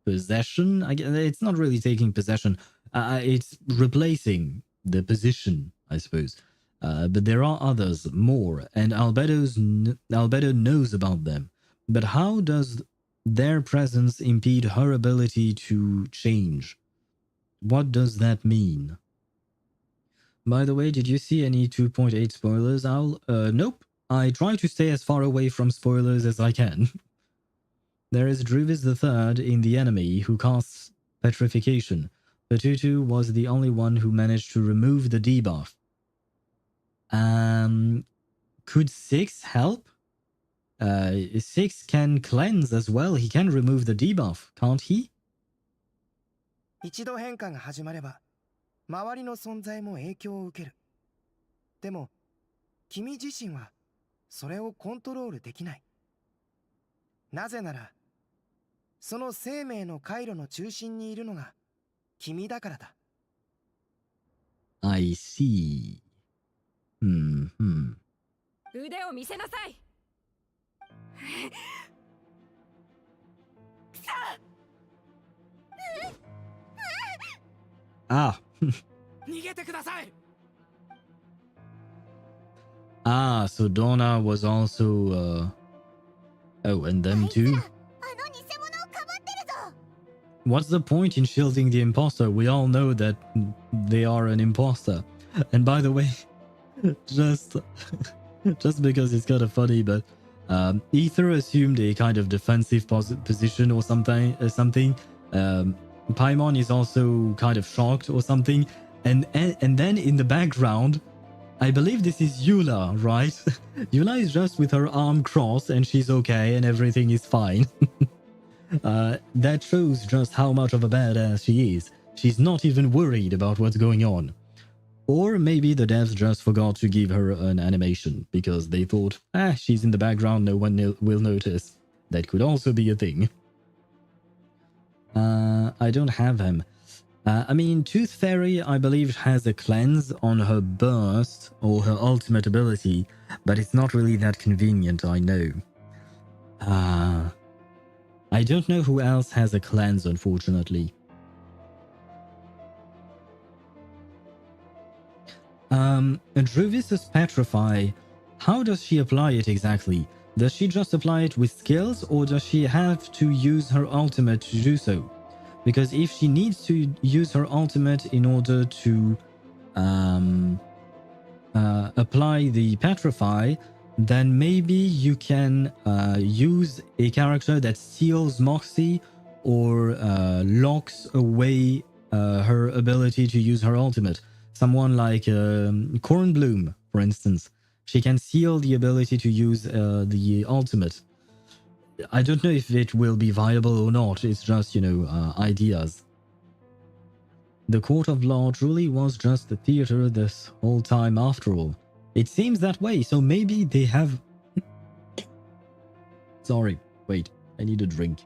Speaker 2: possession? I guess it's not really taking possession. It's replacing the position, I suppose. But there are others, more, and Albedo knows about them. But how does their presence impede her ability to change? What does that mean? By the way, did you see any 2.8 spoilers, Al? Nope. I try to stay as far away from spoilers as I can. There is Druvis III in the enemy who casts Petrification. Fatutu was the only one who managed to remove the debuff. Could 6 help? 6 can cleanse as well. He can remove the debuff, can't he?
Speaker 14: 一度変化が始まれば、周りの存在も影響を受ける。でも、君自身はそれをコントロールできない。なぜなら、その生命の回路の中心にいるのが君だからだ。
Speaker 2: I see.
Speaker 9: 腕を見せなさい。
Speaker 2: Ah.
Speaker 12: 逃げてください。
Speaker 2: Ah, so Donna was also oh, and them too? What's the point in shielding the imposter? We all know that they are an imposter. And by the way, just because it's kind of funny, but Ether assumed a kind of defensive position or something. Paimon is also kind of shocked or something. And then in the background, I believe this is Eula, right? Eula is just with her arm crossed and she's okay and everything is fine. That shows just how much of a badass she is. She's not even worried about what's going on. Or maybe the devs just forgot to give her an animation because they thought, she's in the background, no one will notice. That could also be a thing. I don't have him. I mean, Tooth Fairy, I believe, has a cleanse on her burst or her ultimate ability, but it's not really that convenient, I know. I don't know who else has a cleanse, unfortunately. Druvis' Petrify, how does she apply it exactly? Does she just apply it with skills, or does she have to use her ultimate to do so? Because if she needs to use her ultimate in order to apply the Petrify, then maybe you can use a character that steals Moxie or locks away her ability to use her ultimate. Someone like Cornbloom, for instance. She can seal the ability to use the ultimate. I don't know if it will be viable or not. It's just, ideas. The Court of Law truly was just a theater this whole time after all. It seems that way, so maybe they have... Sorry, Wait, I need a drink.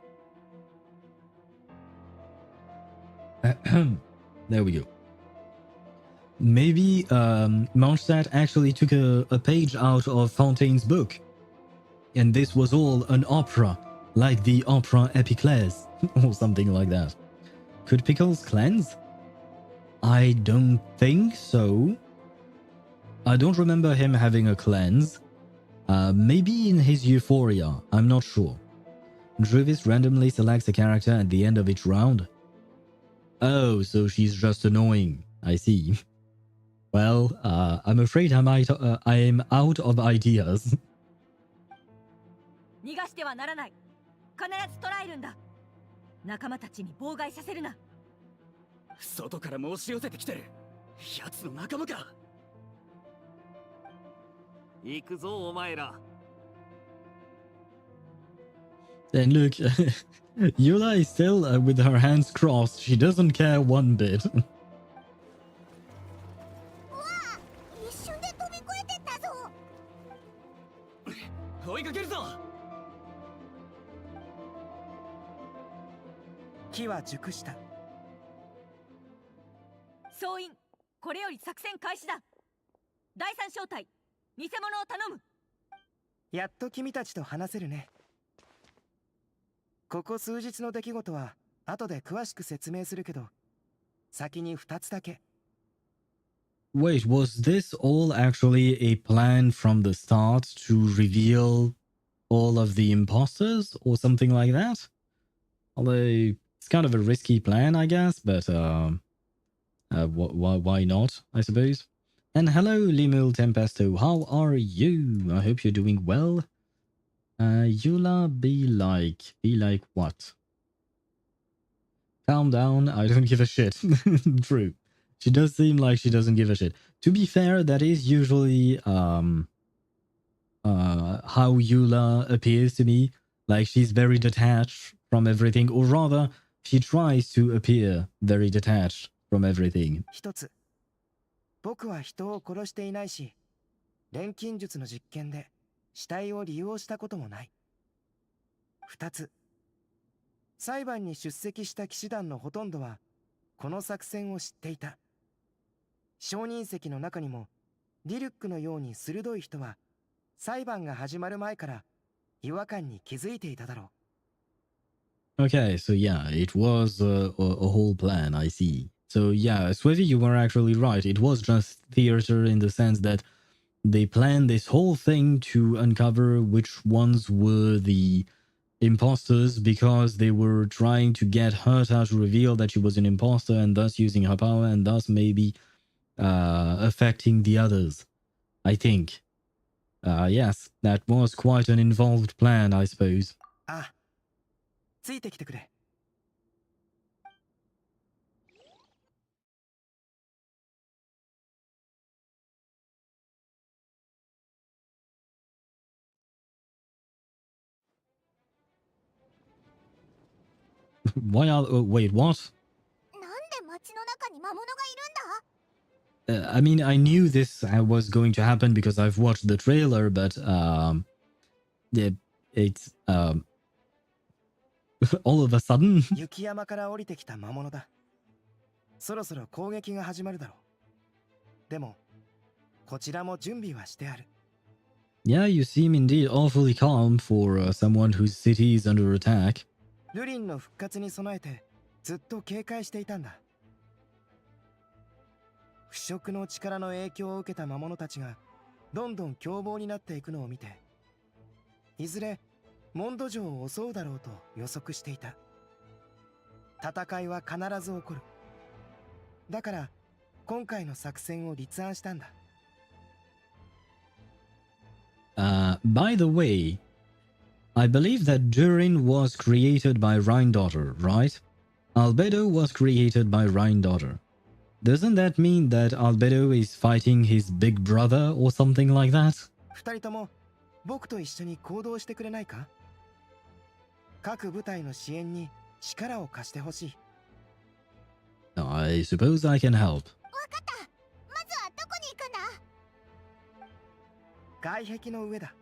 Speaker 2: There we go. Maybe Mondstadt actually took a page out of Fontaine's book. And this was all an opera, like the opera Epiclese, or something like that. Could Pickles cleanse? I don't think so. I don't remember him having a cleanse. Maybe in his Euphoria, I'm not sure. Druvis randomly selects a character at the end of each round. Oh, so she's just annoying. I see. Well, I'm afraid I am out of ideas.
Speaker 8: 逃がしてはならない。必ず捕らえるんだ。仲間たちに妨害させるな。
Speaker 12: 外から申し寄せてきてる。奴の仲間か。
Speaker 13: 行くぞお前ら。
Speaker 2: And look, Yula is still with her hands crossed. She doesn't care one bit.
Speaker 11: 一瞬で飛び越えてったぞ。
Speaker 12: 追いかけるぞ。
Speaker 14: 木は熟した。
Speaker 8: 総員、これより作戦開始だ。第三小隊、偽物を頼む。
Speaker 14: やっと君たちと話せるね。ここ数日の出来事は後で詳しく説明するけど、先に2つだけ。
Speaker 2: Wait, was this all actually a plan from the start to reveal all of the imposters or something like that? Although it's kind of a risky plan, I guess, but why not, I suppose. And hello, Limil Tempesto, how are you? I hope you're doing well. Yula, be like what? Calm down, I don't give a shit. True. She does seem like she doesn't give a shit. To be fair, that is usually how Yula appears to me. Like she's very detached from everything, or rather, she tries to appear very detached from everything.
Speaker 14: 一つ、僕は人を殺していないし、錬金術の実験で死体を利用したこともない。二つ、裁判に出席した騎士団のほとんどはこの作戦を知っていた。証人席の中にもディルックのように鋭い人は裁判が始まる前から違和感に気づいていただろう。
Speaker 2: Okay, so yeah, it was a whole plan, I see. So yeah, Swevy, you were actually right. It was just theater in the sense that they planned this whole thing to uncover which ones were the imposters because they were trying to get Herta to reveal that she was an imposter and thus using her power and thus maybe affecting the others, I think. Yes, that was quite an involved plan, I suppose.
Speaker 14: あ、ついてきてくれ。
Speaker 2: Why are... wait, what?
Speaker 11: なんで街の中に魔物がいるんだ？
Speaker 2: I mean, I knew this was going to happen because I've watched the trailer, but it's all of a sudden.
Speaker 14: 雪山から降りてきた魔物だ。そろそろ攻撃が始まるだろう。でも、こちらも準備はしてある。
Speaker 2: Yeah, you seem indeed awfully calm for someone whose city is under attack.
Speaker 14: ルリンの復活に備えてずっと警戒していたんだ。腐食の力の影響を受けた魔物たちがどんどん凶暴になっていくのを見て、いずれモンド城を襲うだろうと予測していた。戦いは必ず起こる。だから今回の作戦を立案したんだ。
Speaker 2: By the way, I believe that Durin was created by Rhindaughter, right? Albedo was created by Rhindaughter. Doesn't that mean that Albedo is fighting his big brother or something like that?
Speaker 14: 二人とも僕と一緒に行動してくれないか？各部隊の支援に力を貸してほしい。
Speaker 2: I suppose I can help.
Speaker 11: わかった。まずはどこに行くんだ？
Speaker 14: 外壁の上だ。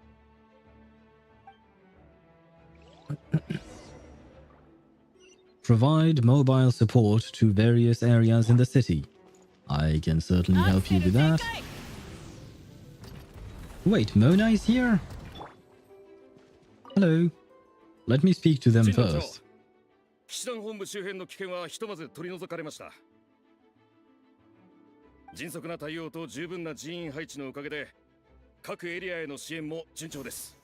Speaker 2: provide mobile support to various areas in the city. I can certainly help you with that. Wait, Mona is here? Hello. Let me speak to them first.
Speaker 16: 騎士団本部周辺の危険はひとまず取り除かれました。迅速な対応と十分な人員配置のおかげで各エリアへの支援も順調です。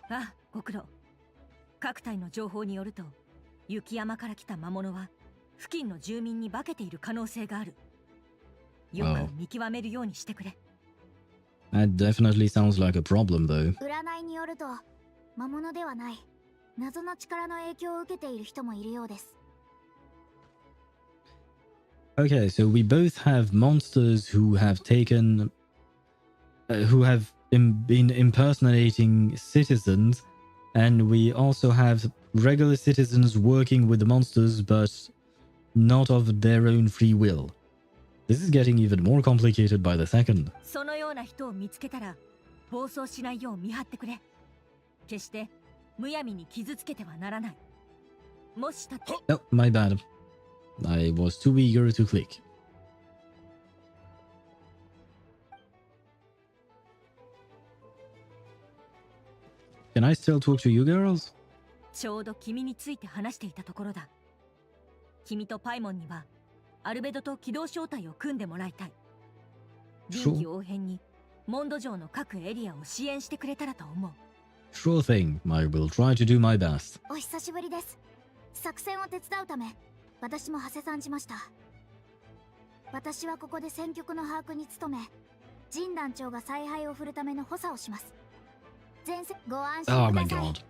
Speaker 8: ああ、ご苦労。各隊の情報によると、雪山から来た魔物は付近の住民に化けている可能性がある。よく見極めるようにしてくれ。
Speaker 2: That definitely sounds like a problem, though.
Speaker 11: 占いによると、魔物ではない。謎の力の影響を受けている人もいるようです。
Speaker 2: Okay, so we both have monsters who have taken, who have been impersonating citizens, and we also have regular citizens working with the monsters, but not of their own free will. This is getting even more complicated by the second.
Speaker 8: そのような人を見つけたら、暴走しないよう見張ってくれ。決してむやみに傷つけてはならない。もしだと。
Speaker 2: Oh, my bad. I was too eager to click. Can I still talk to you girls?
Speaker 8: ちょうど君について話していたところだ。君とパイモンにはアルベドと機動小隊を組んでもらいたい。臨機応変にモンド城の各エリアを支援してくれたらと思う。
Speaker 2: Sure thing. I will try to do my best.
Speaker 11: お久しぶりです。作戦を手伝うため、私も長谷さんじました。私はここで戦局の把握に努め、陣団長が采配を振るための補佐をします。前線ご安心ください。
Speaker 2: Oh my god.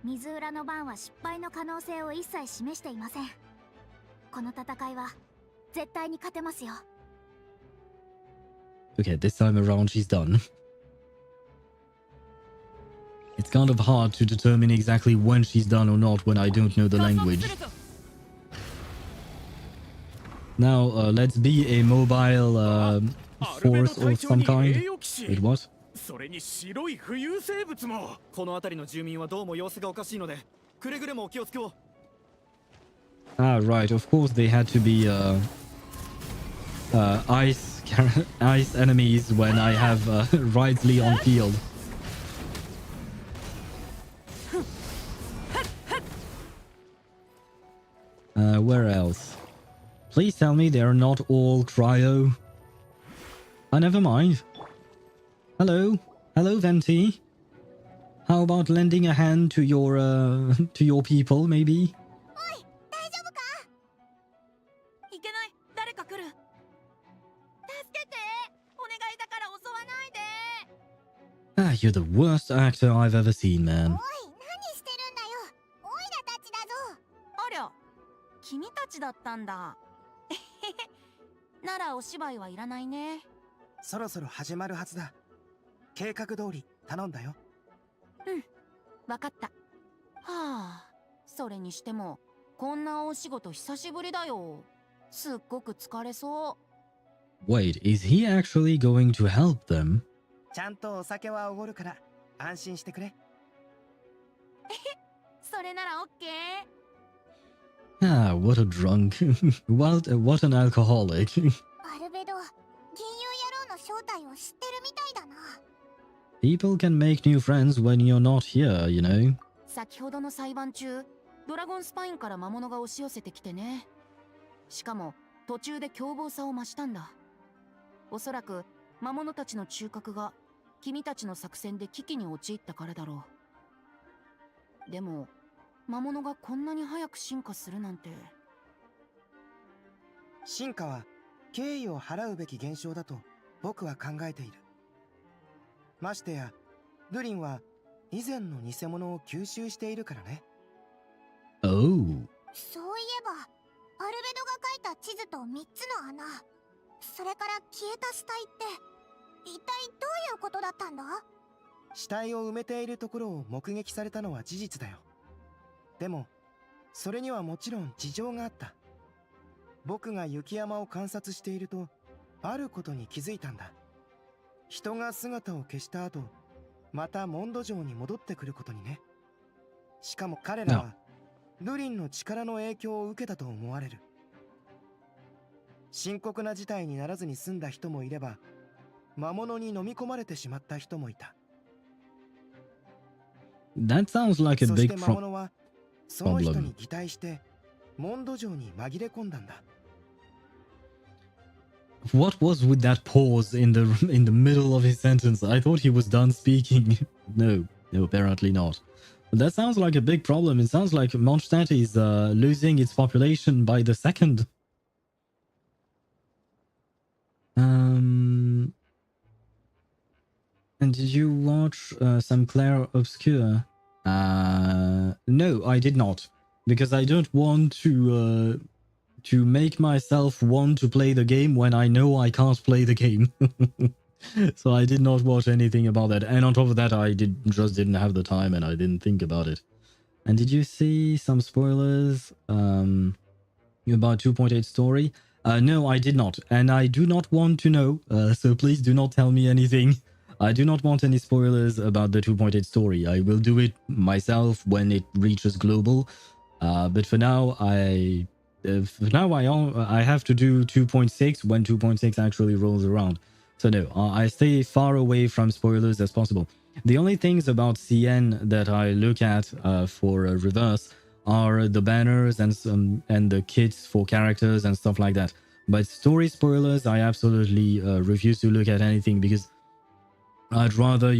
Speaker 11: 水浦の番は失敗の可能性を一切示していません。この戦いは絶対に勝てますよ。
Speaker 2: Okay, this time around she's done. It's kind of hard to determine exactly when she's done or not when I don't know the language. Now, let's be a mobile force of some kind. Wait, what?
Speaker 17: それに白い浮遊生物も。この辺りの住民はどうも様子がおかしいので、くれぐれもお気をつけを。
Speaker 2: Ah, right. Of course, they had to be ice enemies when I have Ridley on field. Where else? Please tell me they're not all cryo. Never mind. Hello, hello, Venti. How about lending a hand to your people, maybe? Ah, you're the worst actor I've ever seen, man.
Speaker 18: ありゃ、君たちだったんだ。ならお芝居はいらないね。
Speaker 14: そろそろ始まるはずだ。計画通り頼んだよ。
Speaker 18: うん、わかった。はあ、それにしてもこんなお仕事久しぶりだよ。すっごく疲れそう。
Speaker 2: Wait, is he actually going to help them?
Speaker 14: ちゃんとお酒はおごるから安心してくれ。
Speaker 18: それならオッケー。
Speaker 2: Ah, what a drunk. what an alcoholic.
Speaker 11: アルベド、銀融野郎の正体を知ってるみたいだな。
Speaker 2: People can make new friends when you're not here, you know.
Speaker 18: 先ほどの裁判中、ドラゴンスパインから魔物が押し寄せてきてね。しかも途中で凶暴さを増したんだ。おそらく魔物たちの中核が君たちの作戦で危機に陥ったからだろう。でも魔物がこんなに早く進化するなんて。
Speaker 14: 進化は敬意を払うべき現象だと僕は考えている。ましてやルリンは以前の偽物を吸収しているからね。
Speaker 2: Oh.
Speaker 11: そういえばアルベドが描いた地図と3つの穴、それから消えた死体って一体どういうことだったんだ？
Speaker 14: 死体を埋めているところを目撃されたのは事実だよ。でもそれにはもちろん事情があった。僕が雪山を観察しているとあることに気づいたんだ。人が姿を消した後、またモンド城に戻ってくることにね。しかも彼らはルリンの力の影響を受けたと思われる。深刻な事態にならずに済んだ人もいれば、魔物に飲み込まれてしまった人もいた。
Speaker 2: That sounds like a
Speaker 14: そし
Speaker 2: big
Speaker 14: て魔物はその人に擬態してモンド城に紛れ込んだんだ。
Speaker 2: What was with that pause in the middle of his sentence? I thought he was done speaking. No, apparently not. But that sounds like a big problem. It sounds like Mondstadt is losing its population by the second. And did you watch some Claire Obscure? No, I did not, because I don't want to make myself want to play the game when I know I can't play the game. So I did not watch anything about that. And on top of that, I just didn't have the time and I didn't think about it. And did you see some spoilers about 2.8 story? No, I did not. And I do not want to know. So please do not tell me anything. I do not want any spoilers about the 2.8 story. I will do it myself when it reaches global. But for now, I have to do 2.6 when 2.6 actually rolls around. So no, I stay far away from spoilers as possible. The only things about CN that I look at for reverse are the banners and the kits for characters and stuff like that. But story spoilers, I absolutely refuse to look at anything, because I'd rather,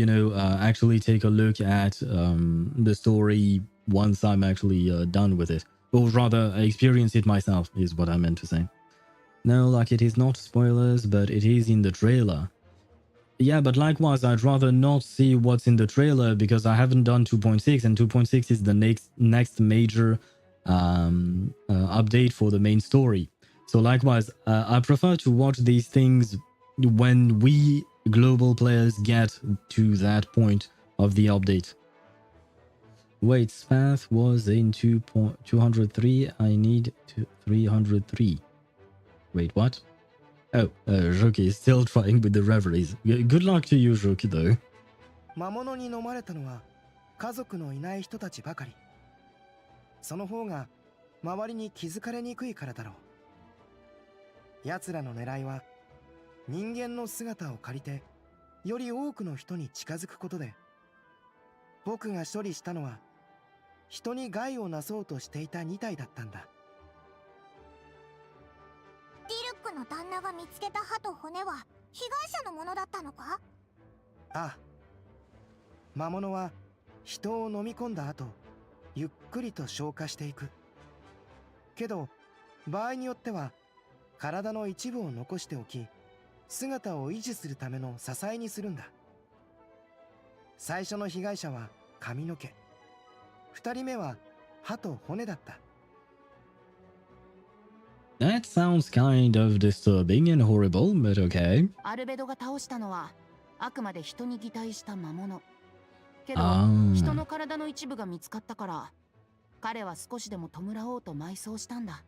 Speaker 2: actually take a look at the story once I'm actually done with it. Or rather, experience it myself, is what I meant to say. No, like, it is not spoilers, but it is in the trailer. Yeah, but likewise, I'd rather not see what's in the trailer, because I haven't done 2.6, and 2.6 is the next major update for the main story. So likewise, I prefer to watch these things when we global players get to that point of the update. Wait, Spath was in 203. I need 303. Wait, what? Oh, Joki is still trying with the reveries. Good luck to you, Joki, though.
Speaker 14: 魔物に飲まれたのは家族のいない人たちばかり。その方が周りに気づかれにくいからだろう。奴らの狙いは人間の姿を借りてより多くの人に近づくことで、僕が処理したのは人に害をなそうとしていた2体だったんだ。
Speaker 11: ディルックの旦那が見つけた歯と骨は被害者のものだったのか？
Speaker 14: ああ。魔物は人を飲み込んだ後、ゆっくりと消化していく。けど場合によっては体の一部を残しておき、姿を維持するための支えにするんだ。最初の被害者は髪の毛、2人目は歯と骨だった。
Speaker 2: That sounds kind of disturbing and horrible, but okay.
Speaker 18: アルベドが倒したのはあくまで人に擬態した魔物。けど、人の体の一部が見つかったから、彼は少しでも弔おうと埋葬したんだ。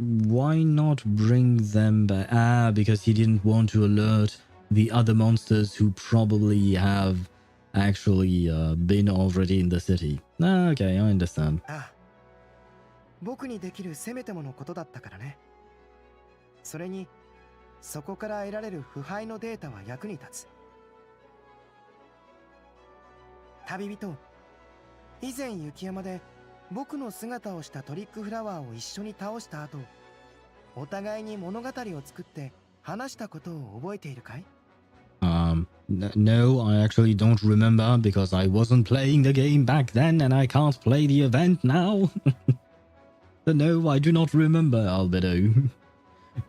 Speaker 2: Why not bring them back? Ah, because he didn't want to alert the other monsters who probably have actually been already in the city. Ah, okay, I understand.
Speaker 14: ああ、僕にできるせめてものことだったからね。それに、そこから得られる腐敗のデータは役に立つ。旅人、以前雪山で僕の姿をしたトリックフラワーを一緒に倒した後、お互いに物語を作って話したことを覚えているかい？
Speaker 2: No, I actually don't remember because I wasn't playing the game back then and I can't play the event now. No, I do not remember, Albedo. You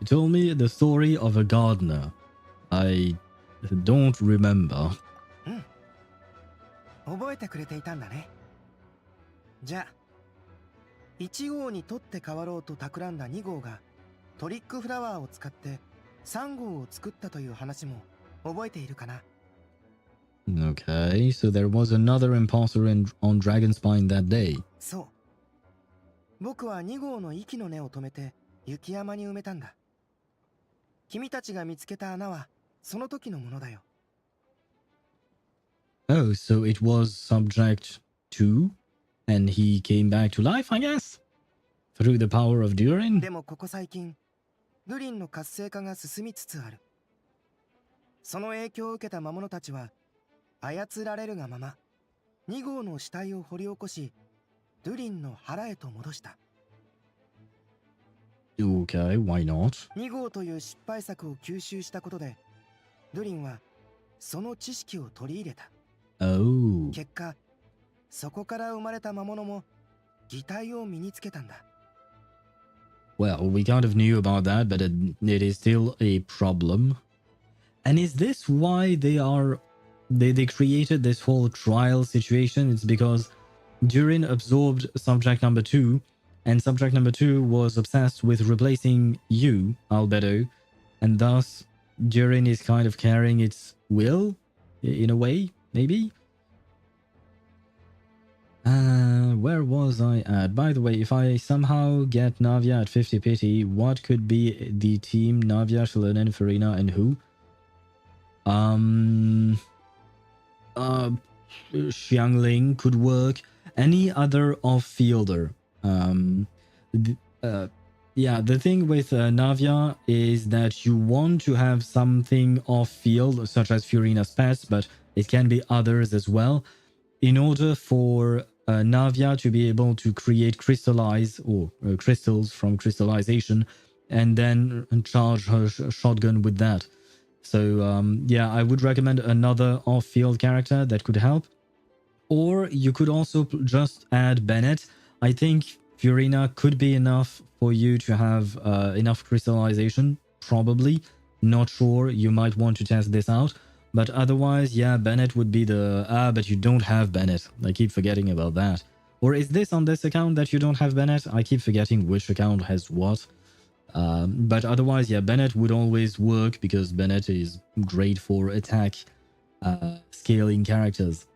Speaker 2: told me the story of a gardener. I don't remember.
Speaker 14: 覚えてくれていたんだね。じゃあ、1号に取って代わろうと企んだ2号がトリックフラワーを使って3号を作ったという話も覚えているかな？
Speaker 2: Okay, so there was another imposter on Dragonspine that day.
Speaker 14: そう。僕は2号の息の根を止めて雪山に埋めたんだ。君たちが見つけた穴はその時のものだよ。
Speaker 2: Oh, so it was subject to and he came back to life, I guess, through the power of Durin.
Speaker 14: でもここ最近、グリンの活性化が進みつつある。その影響を受けた魔物たちは、操られるがまま、2号の死体を掘り起こし、ドゥリンの腹へと戻した。
Speaker 2: Okay, why not?
Speaker 14: 2号という失敗作を吸収したことで、ドゥリンはその知識を取り入れた。
Speaker 2: Oh.
Speaker 14: 結果、そこから生まれた魔物も擬態を身につけたんだ。
Speaker 2: Well, we kind of knew about that, but it is still a problem. And is this why they created this whole trial situation? It's because Durin absorbed subject number 2, and subject number 2 was obsessed with replacing you, Albedo, and thus Durin is kind of carrying its will, in a way, maybe? Where was I at? By the way, if I somehow get Navia at 50 pity, what could be the team? Navia, Shilonen, Farina, and who? Xiangling could work. Any other off-fielder. Yeah, the thing with Navia is that you want to have something off-field, such as Furina's pets, but it can be others as well, in order for Navia to be able to create crystallize or crystals from crystallization and then charge her shotgun with that. So yeah, I would recommend another off-field character that could help. Or you could also just add Bennett. I think Furina could be enough for you to have enough crystallization, probably. Not sure, you might want to test this out. But otherwise, yeah, Bennett would be the... but you don't have Bennett. I keep forgetting about that. Or is this on this account that you don't have Bennett? I keep forgetting which account has what. But otherwise, yeah, Bennett would always work because Bennett is great for attack scaling characters.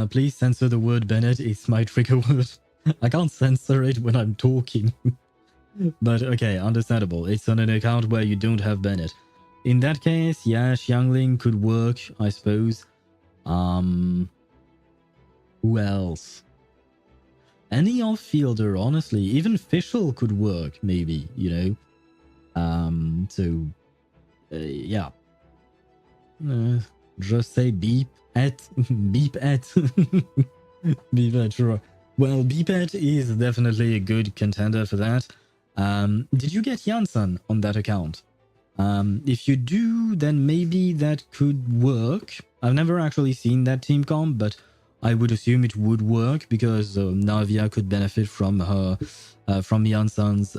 Speaker 2: Please censor the word Bennett. It's my trigger word. I can't censor it when I'm talking. But okay, understandable. It's on an account where you don't have Bennett. In that case, yeah, Xiangling could work, I suppose. Who else? Any off-fielder, honestly. Even Fischl could work, maybe, you know. Yeah. Just say beep at. Beep at. Beep at, sure. Well, beep at is definitely a good contender for that. Did you get Janssen on that account? If you do, then maybe that could work. I've never actually seen that team comp, but I would assume it would work because Navia could benefit from her, from Janssen's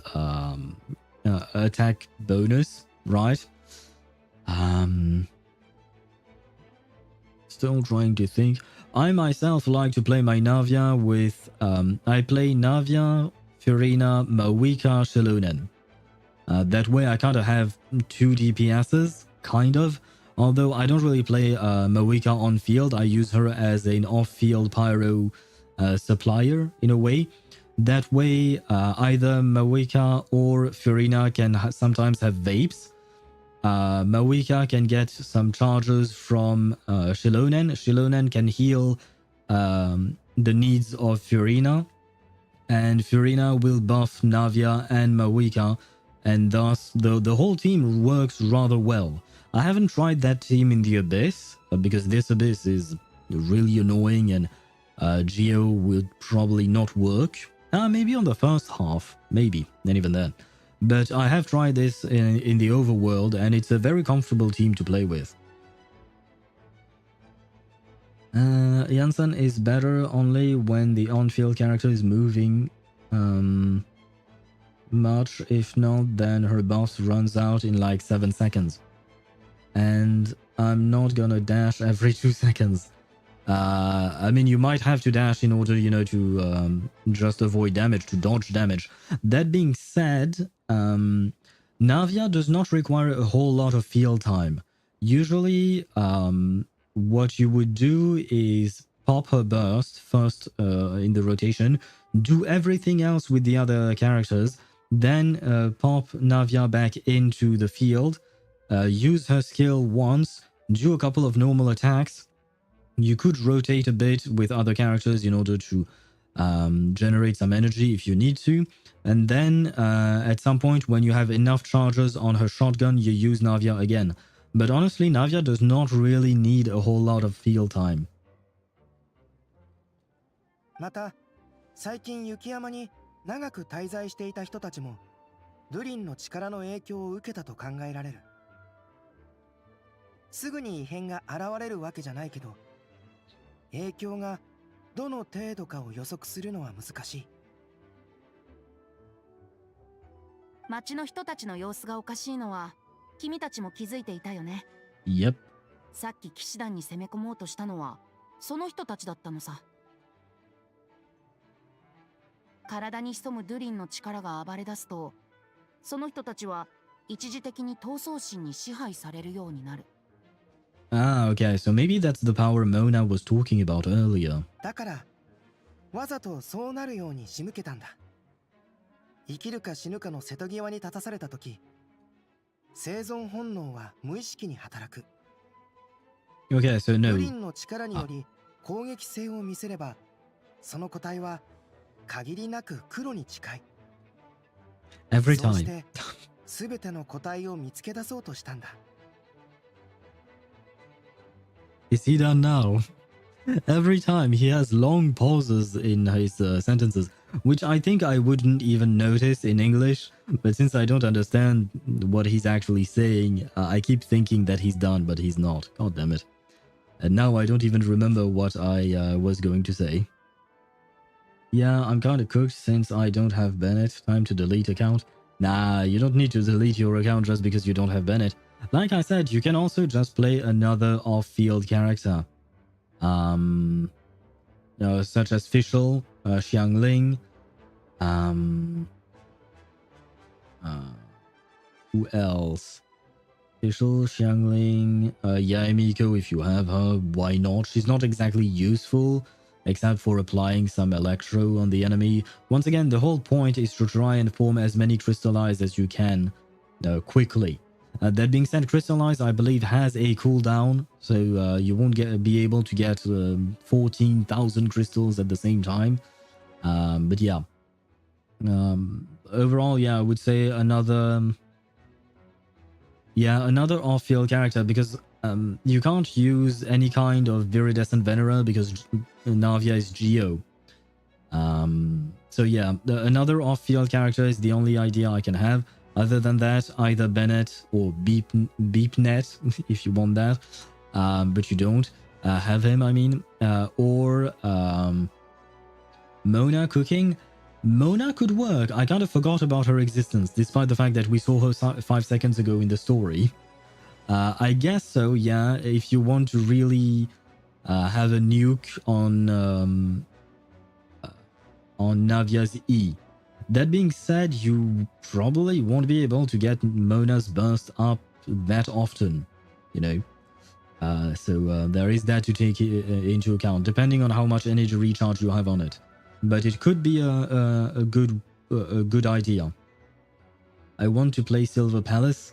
Speaker 2: attack bonus, right? Still trying to think. I myself like to play my Navia with, I play Navia, Furina, Mawika, Shilonen. That way I kind of have 2 DPSs, kind of. Although I don't really play Mawika on field, I use her as an off-field pyro supplier in a way. That way either Mawika or Furina can sometimes have vapes. Mawika can get some charges from Shilonen. Shilonen can heal the needs of Furina. And Furina will buff Navia and Mawika. And thus, the whole team works rather well. I haven't tried that team in the Abyss, because this Abyss is really annoying and Geo would probably not work. Maybe on the first half, maybe, and even then. But I have tried this in the overworld, and it's a very comfortable team to play with. Janssen is better only when the on-field character is moving much. If not, then her buff runs out in like 7 seconds. And I'm not gonna dash every 2 seconds. I mean, you might have to dash in order, you know, to just avoid damage, to dodge damage. That being said, Navia does not require a whole lot of field time. Usually, what you would do is pop her burst first in the rotation, do everything else with the other characters, then pop Navia back into the field, use her skill once, do a couple of normal attacks, you could rotate a bit with other characters in order to generate some energy if you need to. And then at some point when you have enough charges on her shotgun, you use Navia again. But honestly, Navia does not really need a whole lot of field time.
Speaker 14: また、最近雪山に長く滞在していた人たちもドゥリンの力の影響を受けたと考えられる。すぐに異変が現れるわけじゃないけど、影響がどの程度かを予測するのは難しい。
Speaker 18: 町の人たちの様子がおかしいのは君たちも気づいていたよね。
Speaker 2: Yep.
Speaker 18: さっき騎士団に攻め込もうとしたのはその人たちだったのさ。体に潜むドゥリンの力が暴れ出すと、その人たちは一時的に闘争心に支配されるようになる。
Speaker 2: Ah, okay, so maybe that's the power Mona was talking about earlier.
Speaker 14: だからわざとそうなるように仕向けたんだ。生きるか死ぬかの瀬戸際に立たされた時、生存本能は無意識に働く。
Speaker 2: Okay, so no.
Speaker 14: ドゥリンの力により攻撃性を見せれば、その個体は限りなく黒に近い。
Speaker 2: Every
Speaker 14: そうし
Speaker 2: time.
Speaker 14: て全ての個体を見つけ出そうとしたんだ。
Speaker 2: Is he done now? Every time he has long pauses in his sentences, which I think I wouldn't even notice in English, but since I don't understand what he's actually saying, I keep thinking that he's done, but he's not. God damn it. And now I don't even remember what I was going to say. Yeah, I'm kinda cooked since I don't have Bennett. Time to delete account. Nah, you don't need to delete your account just because you don't have Bennett. Like I said, you can also just play another off-field character. Such as Fischl, Xiangling, who else? Fischl, Xiangling, Yaemiko if you have her, why not? She's not exactly useful, except for applying some electro on the enemy. Once again, the whole point is to try and form as many crystallize as you can quickly. That being said, crystallize I believe has a cooldown, so you won't be able to get 14,000 crystals at the same time. But yeah, overall, yeah, I would say another off-field character, because you can't use any kind of Viridescent Venera because Navia is Geo. So yeah, another off-field character is the only idea I can have. Other than that, either Bennett or Beepnet, if you want that, but you don't have him, I mean, or Mona cooking. Mona could work. I kind of forgot about her existence, despite the fact that we saw her 5 seconds ago in the story. I guess so, yeah, if you want to really have a nuke on Navia's E. That being said, you probably won't be able to get Mona's burst up that often, you know. So there is that to take into account, depending on how much energy recharge you have on it. But it could be a good idea. I want to play Silver Palace.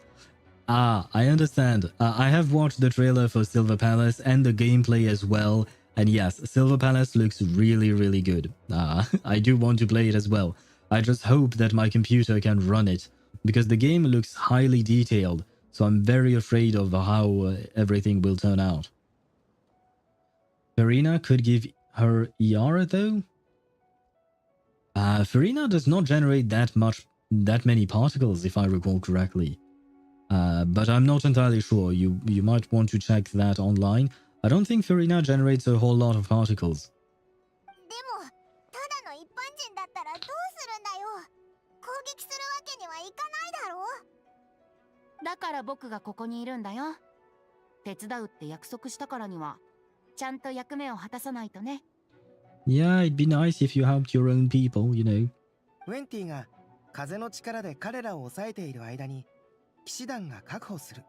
Speaker 2: Ah, I understand. I have watched the trailer for Silver Palace and the gameplay as well. And yes, Silver Palace looks really, really good. I do want to play it as well. I just hope that my computer can run it, because the game looks highly detailed, so I'm very afraid of how everything will turn out. Farina could give her Iara though? Farina does not generate that many particles, if I recall correctly. But I'm not entirely sure. You might want to check that online. I don't think Farina generates a whole lot of particles.
Speaker 18: だから僕がここにいるんだよ。手伝うって約束したからには、ちゃんと役目を果たさないとね。
Speaker 2: Yeah, it'd be nice if you helped your own people, you know.
Speaker 14: ウェンティが風の力で彼らを抑えている間に騎士団が確保する。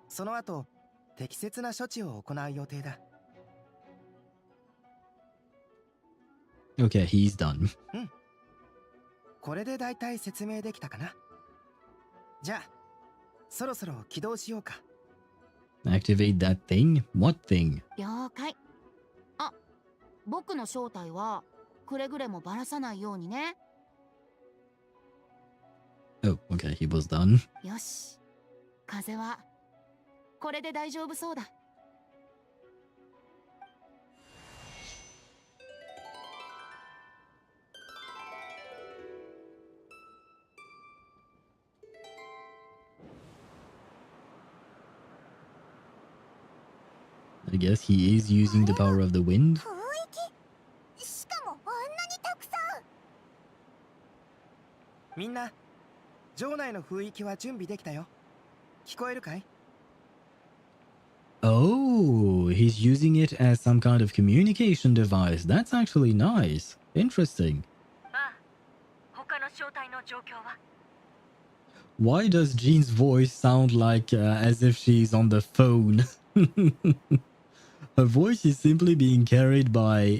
Speaker 14: その後、適切な処置を行う予定だ。
Speaker 2: Okay, he's done.
Speaker 14: うん。これでだいたい説明できたかな。じゃあ、そろそろ起動しようか。
Speaker 2: Activate that thing? What thing?
Speaker 18: 了解。あ、僕の正体はくれぐれもばらさないようにね。
Speaker 2: Oh, okay, he was done.
Speaker 18: よし。風はこれで大丈夫そうだ。
Speaker 2: I guess he is using the power of the wind.
Speaker 11: しかもあんなにたくさん。
Speaker 14: みんな、城内の雰囲気は準備できたよ。聞こえるかい？
Speaker 2: Oh, he's using it as some kind of communication device. That's actually nice. Interesting.
Speaker 8: ああ、他の正体の状況は？
Speaker 2: Why does Jean's voice sound like as if she's on the phone? Her voice is simply being carried by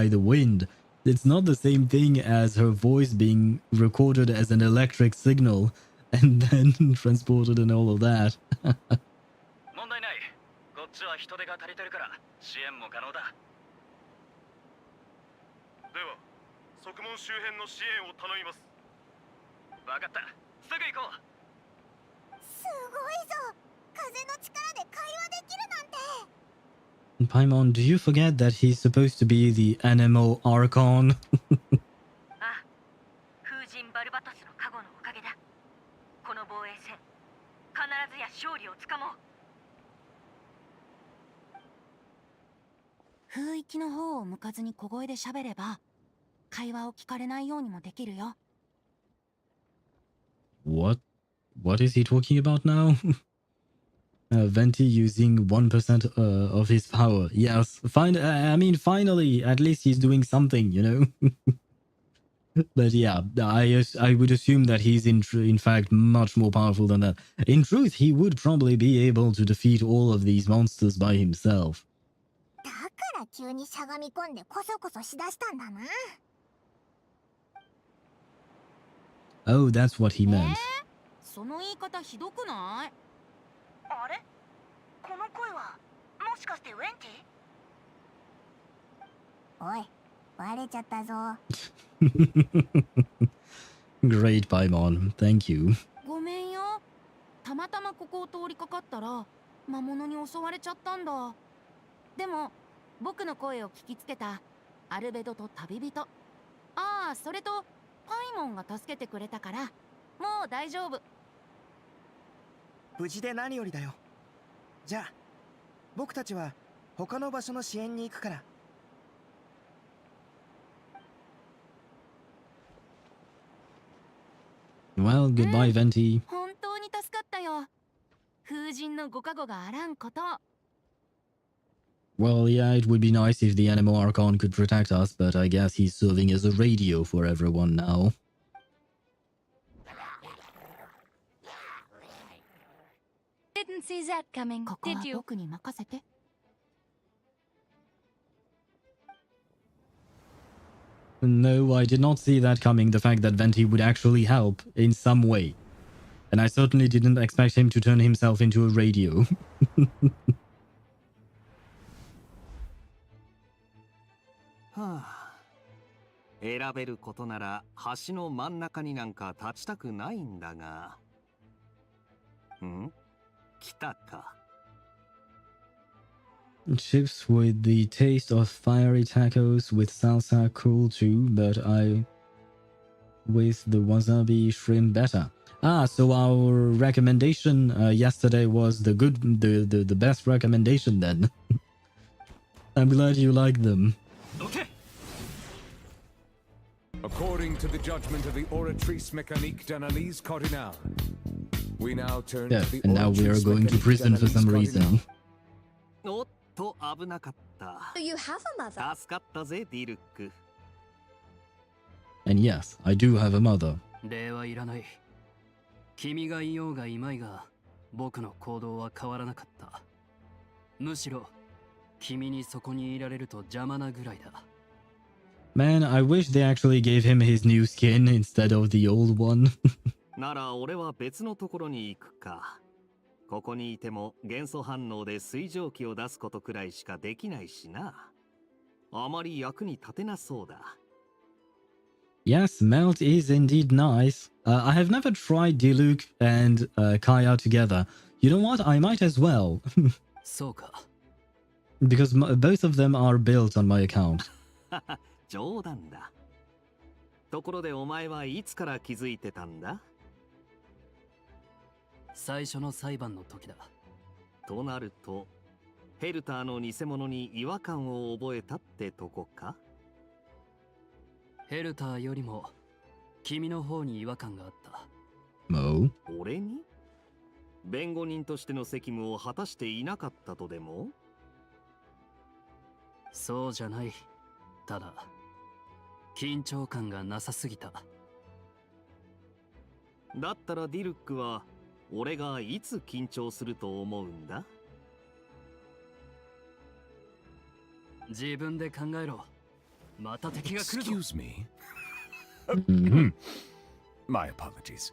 Speaker 2: the wind. It's not the same thing as her voice being recorded as an electric signal and then transported and all of that.
Speaker 12: 問題ない。こっちは人手が足りてるから支援も可能だ。
Speaker 16: では、側門周辺の支援を頼みます。
Speaker 12: わかった。すぐ行こう。
Speaker 11: すごいぞ。風の力で会話できるなんて。
Speaker 2: Paimon, do you forget that he's supposed to be the animal Archon?
Speaker 8: ああ、風神バルバトスの加護のおかげだ。この防衛戦、必ずや勝利をつかもう。
Speaker 18: 雰囲気の方を向かずに小声で喋れば、会話を聞かれないようにもできるよ。
Speaker 2: What is he talking about now? Venti using 1% of his power. Yes, I mean, finally, at least he's doing something, you know? But yeah, I would assume that he's in fact much more powerful than that. In truth, he would probably be able to defeat all of these monsters by himself.
Speaker 11: だから急にしゃがみ込んでコソコソしだしたんだな。
Speaker 2: Oh, that's what he meant.
Speaker 18: その言い方ひどくない？
Speaker 8: あれ？この声はもしかしてウェンティ？
Speaker 11: おい、バレちゃったぞ。
Speaker 2: Great, Paimon. Thank you.
Speaker 18: ごめんよ。たまたまここを通りかかったら魔物に襲われちゃったんだ。でも僕の声を聞きつけたアルベドと旅人。ああ、それとパイモンが助けてくれたからもう大丈夫。
Speaker 14: 無事で何よりだよ。じゃあ僕たちは他の場所の支援に行くから。
Speaker 2: Well, goodbye, Venti.
Speaker 18: 本当に助かったよ。風神のご加護があらんこと。
Speaker 2: Well, yeah, it would be nice if the Animal Archon could protect us, but I guess he's serving as a radio for everyone now.
Speaker 10: Didn't see that coming,
Speaker 18: ここは
Speaker 10: did you?
Speaker 18: 僕に任せて。
Speaker 2: No, I did not see that coming, the fact that Venti would actually help in some way. And I certainly didn't expect him to turn himself into a radio.
Speaker 13: はあ、選べることなら橋の真ん中になんか立ちたくないんだが。ん？来たか。
Speaker 2: Chips with the taste of fiery tacos with salsa cool too, but I with the wasabi shrimp better. Ah, so our recommendation yesterday was the best recommendation then. I'm glad you like them.
Speaker 12: Okay.
Speaker 1: According to the judgment of the Oratrice Mécanique d'Analyse Cardinale, we now turn
Speaker 2: Yeah,
Speaker 1: to the
Speaker 2: and now we are
Speaker 1: Oratrice
Speaker 2: going to
Speaker 1: Mécanique
Speaker 2: prison for some
Speaker 1: d'Analyse
Speaker 2: reason.
Speaker 13: おっと危なかった。
Speaker 6: So you have a mother?
Speaker 13: 助かったぜディルック。
Speaker 2: And yes, I do have a mother.
Speaker 12: 礼はいらない。君がいようがいまいが、僕の行動は変わらなかった。むしろ、君にそこにいられると邪魔なぐらいだ。
Speaker 2: Man, I wish they actually gave him his new skin instead of the old one.
Speaker 13: なら俺は別のところに行くか。ここにいても元素反応で水蒸気を出すことくらいしかできないしな。あまり役に立てなそうだ。
Speaker 2: Yes, melt is indeed nice. I have never tried Diluc and Kaya together. You know what? I might as well.
Speaker 12: そうか。
Speaker 2: Because both of them are built on my account.
Speaker 13: 冗談だ。ところでお前はいつから気づいてたんだ？
Speaker 12: 最初の裁判の時だ。
Speaker 13: となると、ヘルターの偽物に違和感を覚えたってとこか？
Speaker 12: ヘルターよりも君の方に違和感があった。
Speaker 2: もう？
Speaker 13: 俺に？弁護人としての責務を果たしていなかったとでも？
Speaker 12: そうじゃない。ただ緊張感がなさすぎた。
Speaker 13: だったらディルックは俺がいつ緊張すると思うんだ？
Speaker 12: 自分で考えろ。また敵が来るぞ。
Speaker 1: Excuse me. My apologies.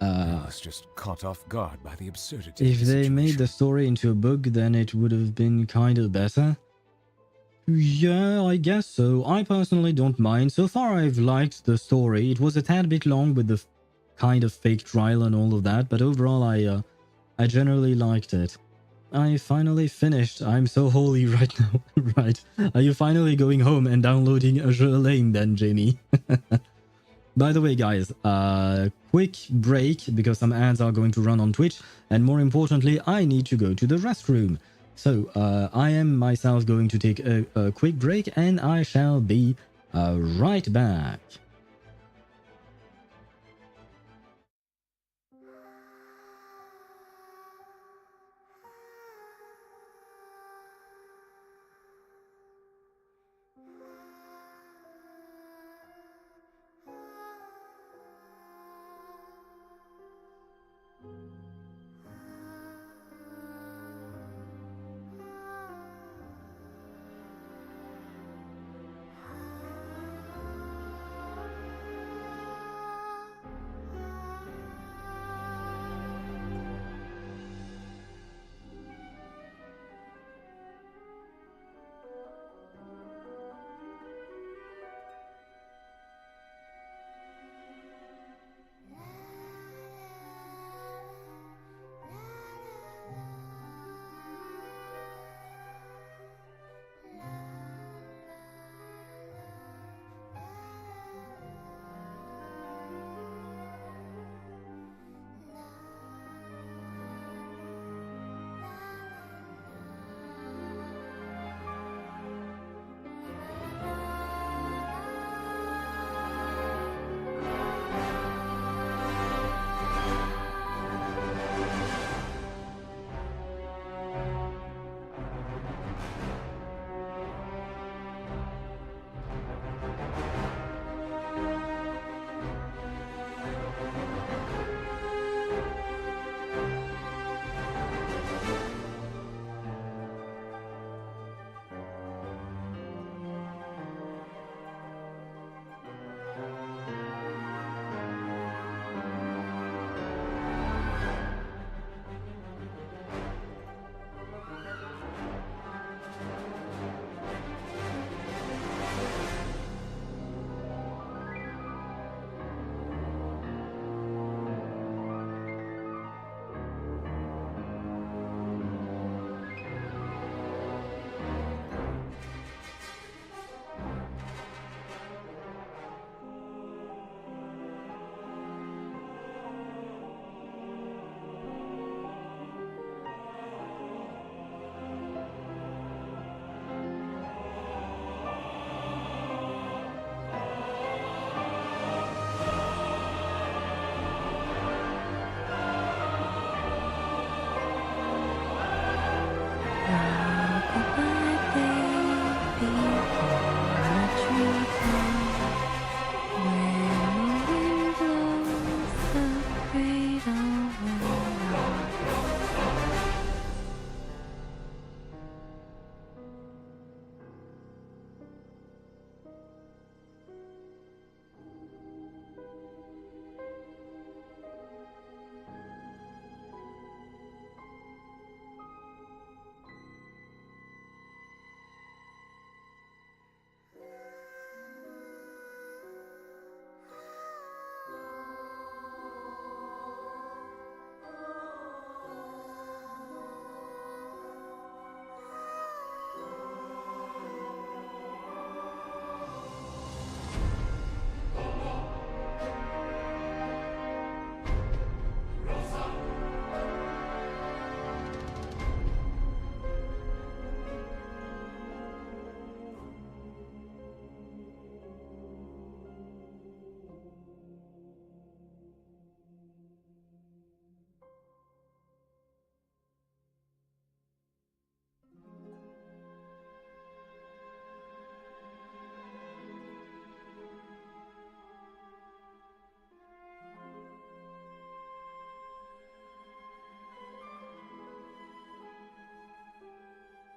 Speaker 1: I was just caught off guard by the absurdity.
Speaker 2: If they made the story into a book, then it would have been kind of better. Yeah, I guess so. I personally don't mind. So far, I've liked the story. It was a tad bit long with the kind of fake trial and all of that, but overall, I generally liked it. I finally finished. I'm so holy right now. Right. Are you finally going home and downloading Azure Lane then, Jamie? By the way, guys, quick break because some ads are going to run on Twitch. And more importantly, I need to go to the restroom. So I am myself going to take a quick break and I shall be right back.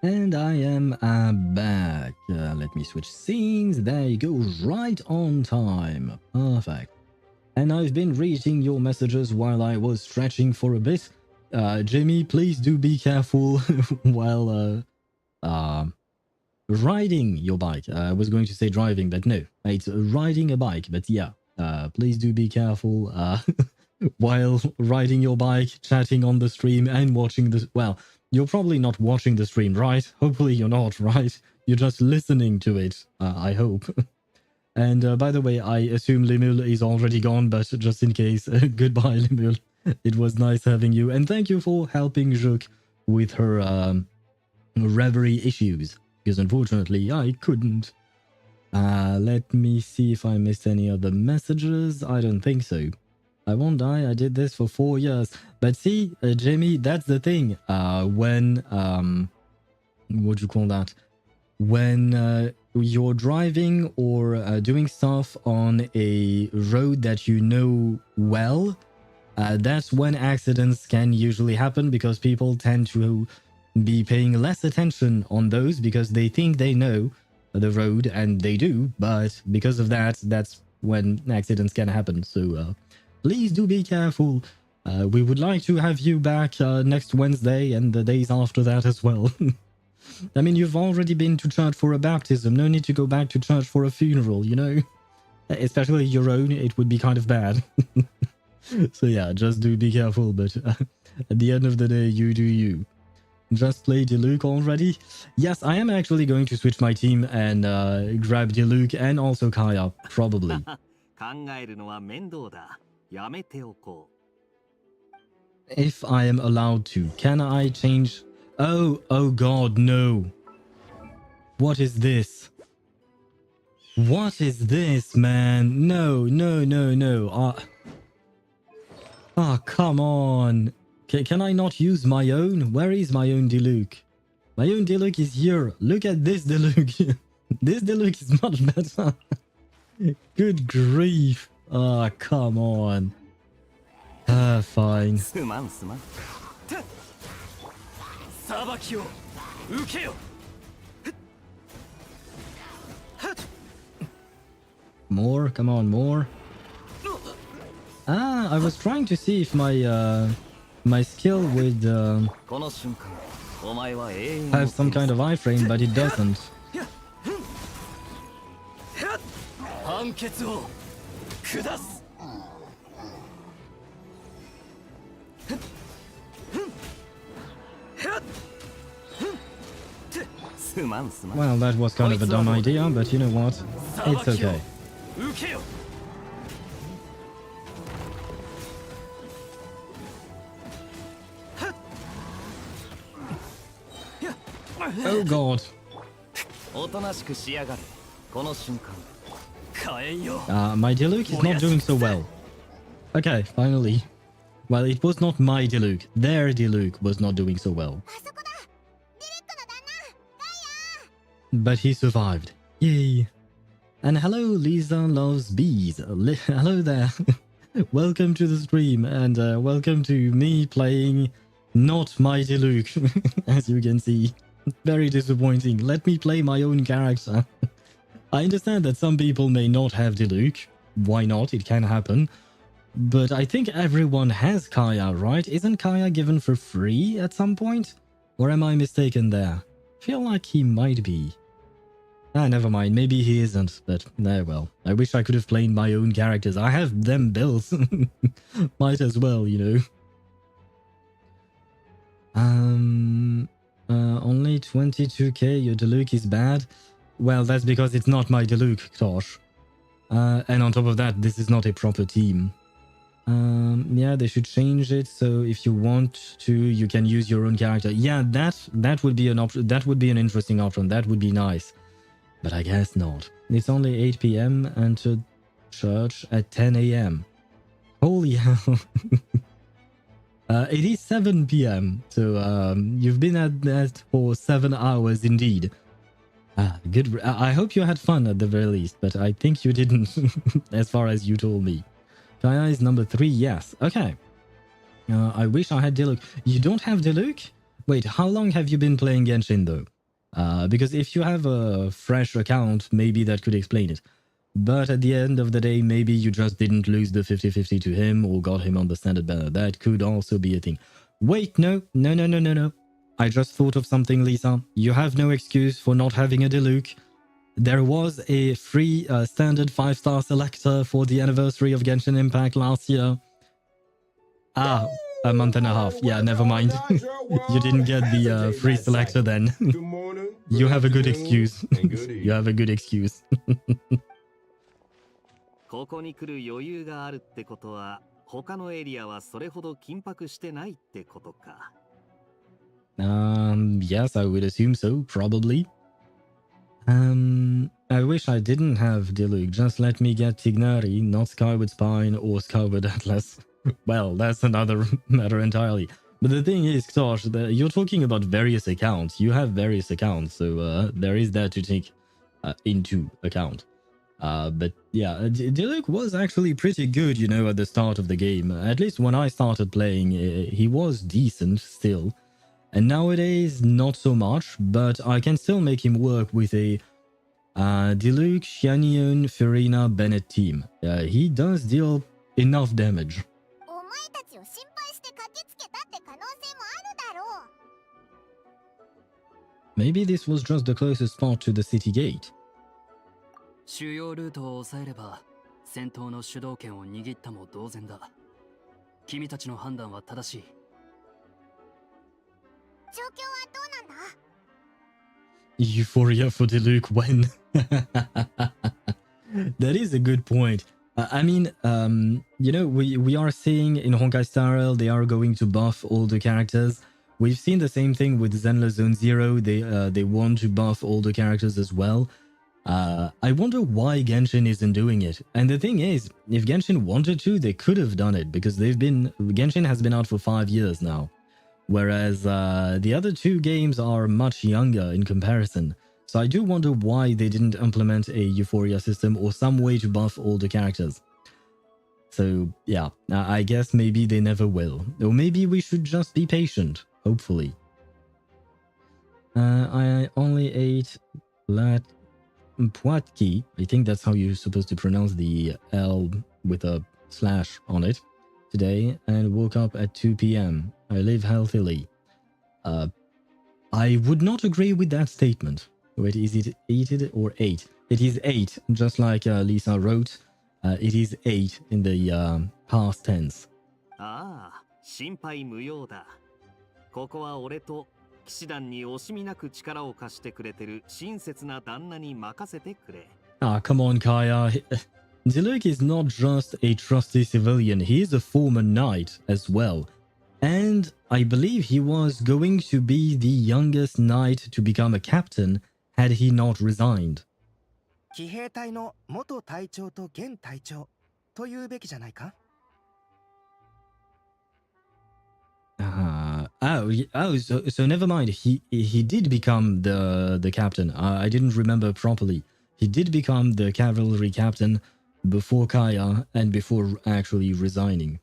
Speaker 2: And I am back. Let me switch scenes. There you go, right on time. Perfect. And I've been reading your messages while I was stretching for a bit. Jamie, please do be careful while riding your bike. I was going to say driving, but no, it's riding a bike. But yeah, please do be careful while riding your bike, chatting on the stream, and watching the. Well, you're probably not watching the stream, right? Hopefully you're not, right? You're just listening to it, I hope. And by the way, I assume Limul is already gone, but just in case, goodbye, Limul. It was nice having you, and thank you for helping Juk with her reverie issues, because unfortunately I couldn't. Let me see if I missed any other messages. I don't think so. I won't die. I did this for 4 years. But see, Jamie, that's the thing. When, what do you call that? When you're driving or doing stuff on a road that you know well, that's when accidents can usually happen, because people tend to be paying less attention on those because they think they know the road, and they do, but because of that, that's when accidents can happen. So please do be careful. We would like to have you back next Wednesday and the days after that as well. I mean, you've already been to church for a baptism. No need to go back to church for a funeral, you know? Especially your own, it would be kind of bad. So yeah, just do be careful, but at the end of the day, you do you. Just play Diluc already? Yes, I am actually going to switch my team and grab Diluc and also Kaya, probably. If I am allowed to, can I change? Oh god, no. What is this? What is this, man? No. Oh, come on. Can I not use my own? Where is my own Diluc? My own Diluc is here. Look at this Diluc. This Diluc is much better. Good grief. Oh, come on. Fine. More? Come on, more. I was trying to see if my my skill would have some kind of iframe, but it doesn't. Well, that was kind of a dumb idea, but you know what? It's okay. Oh god. My Diluc is not doing so well. Okay, finally. Well, it was not my Diluc. Their Diluc was not doing so well. But he survived. Yay. And hello, Lisa Loves Bees. Hello there. Welcome to the stream, and welcome to me playing not my Diluc, as you can see. Very disappointing. Let me play my own character. I understand that some people may not have Diluc. Why not? It can happen. But I think everyone has Kaya, right? Isn't Kaya given for free at some point? Or am I mistaken there? Feel like he might be. Never mind. Maybe he isn't. But well. I wish I could have played my own characters. I have them built. Might as well, you know. Only 22k. Your Diluc is bad. Well, that's because it's not my Diluc, Tosh. And on top of that, this is not a proper team. Yeah, they should change it, so if you want to, you can use your own character. Yeah, that would be an option. That would be an interesting option. That would be nice. But I guess not. It's only 8 p.m. and to church at 10 a.m. Holy hell. It is 7 p.m. So you've been at that for 7 hours indeed. Good. I hope you had fun at the very least, but I think you didn't, as far as you told me. Kaya is number 3, yes. Okay. I wish I had Diluc. You don't have Diluc? Wait, how long have you been playing Genshin though? Because if you have a fresh account, maybe that could explain it. But at the end of the day, maybe you just didn't lose the 50-50 to him or got him on the standard banner. That could also be a thing. Wait, no. I just thought of something, Lisa. You have no excuse for not having a Diluc. There was a free standard 5-star selector for the anniversary of Genshin Impact last year. Ah, a month and a half. Yeah, never mind. You didn't get the free selector then. You have a good excuse. You have a good excuse.
Speaker 13: ここに来る余裕があるってことは、他のエリアはそれほど緊迫してないってことか。
Speaker 2: Yes, I would assume so, probably. I wish I didn't have Diluc. Just let me get Tignari, not Skyward Spine or Skyward Atlas. Well, that's another matter entirely. But the thing is, Ktosh, you're talking about various accounts. You have various accounts, so there is that to take into account. But yeah, Diluc was actually pretty good, you know, at the start of the game. At least when I started playing, he was decent still. And nowadays, not so much, but I can still make him work with a Diluc, Xianyun, Furina, Bennett team. He does deal enough damage. Maybe this was just the closest spot to the city gate.
Speaker 12: 主要ルートを抑えれば戦闘の主導権を握ったも同然だ。君たちの判断は正しい。
Speaker 11: 状況はどうなんだ?
Speaker 2: Euphoria for Diluc when? That is a good point. I mean, you know, we are seeing in Honkai Star Rail they are going to buff all the characters. We've seen the same thing with Zenless Zone Zero. They want to buff all the characters as well. I wonder why Genshin isn't doing it. And the thing is, if Genshin wanted to, they could have done it because Genshin has been out for 5 years now. Whereas the other two games are much younger in comparison. So I do wonder why they didn't implement a Euphoria system or some way to buff all the characters. So yeah, I guess maybe they never will. Or maybe we should just be patient, hopefully. I only ate Poitki. I think that's how you're supposed to pronounce the L with a slash on it. Today and woke up at 2 p.m. I live healthily. I would not agree with that statement. Wait, is it 8 or 8? It is 8, just like Lisa wrote. It is 8 in the past tense.
Speaker 13: ああ、心配無用だ。ここは俺と騎士団に惜しみなく力を貸してくれてる親切な旦那に任せてくれ。
Speaker 2: Ah, come on, Kaya. Diluc is not just a trusty civilian, he is a former knight as well. And I believe he was going to be the youngest knight to become a captain had he not resigned.
Speaker 14: 騎兵隊の元隊長と現隊長というべきじゃないか?
Speaker 2: So never mind. He did become the captain. I didn't remember properly. He did become the cavalry captain before Kaya and before actually resigning.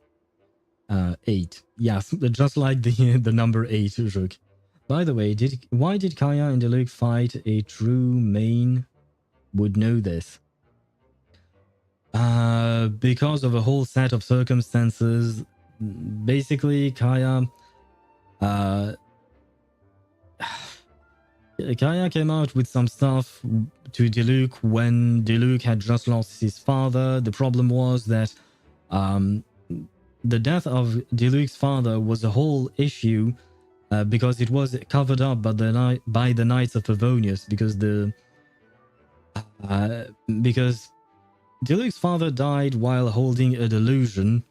Speaker 2: 8. Yes, just like the number 8, Zhuk. By the way, why did Kaya and Diluc fight? A true main would know this. Because of a whole set of circumstances. Basically, Kaya came out with some stuff to Diluc when Diluc had just lost his father. The problem was that the death of Diluc's father was a whole issue because it was covered up by the Knights of Favonius because Diluc's father died while holding a delusion.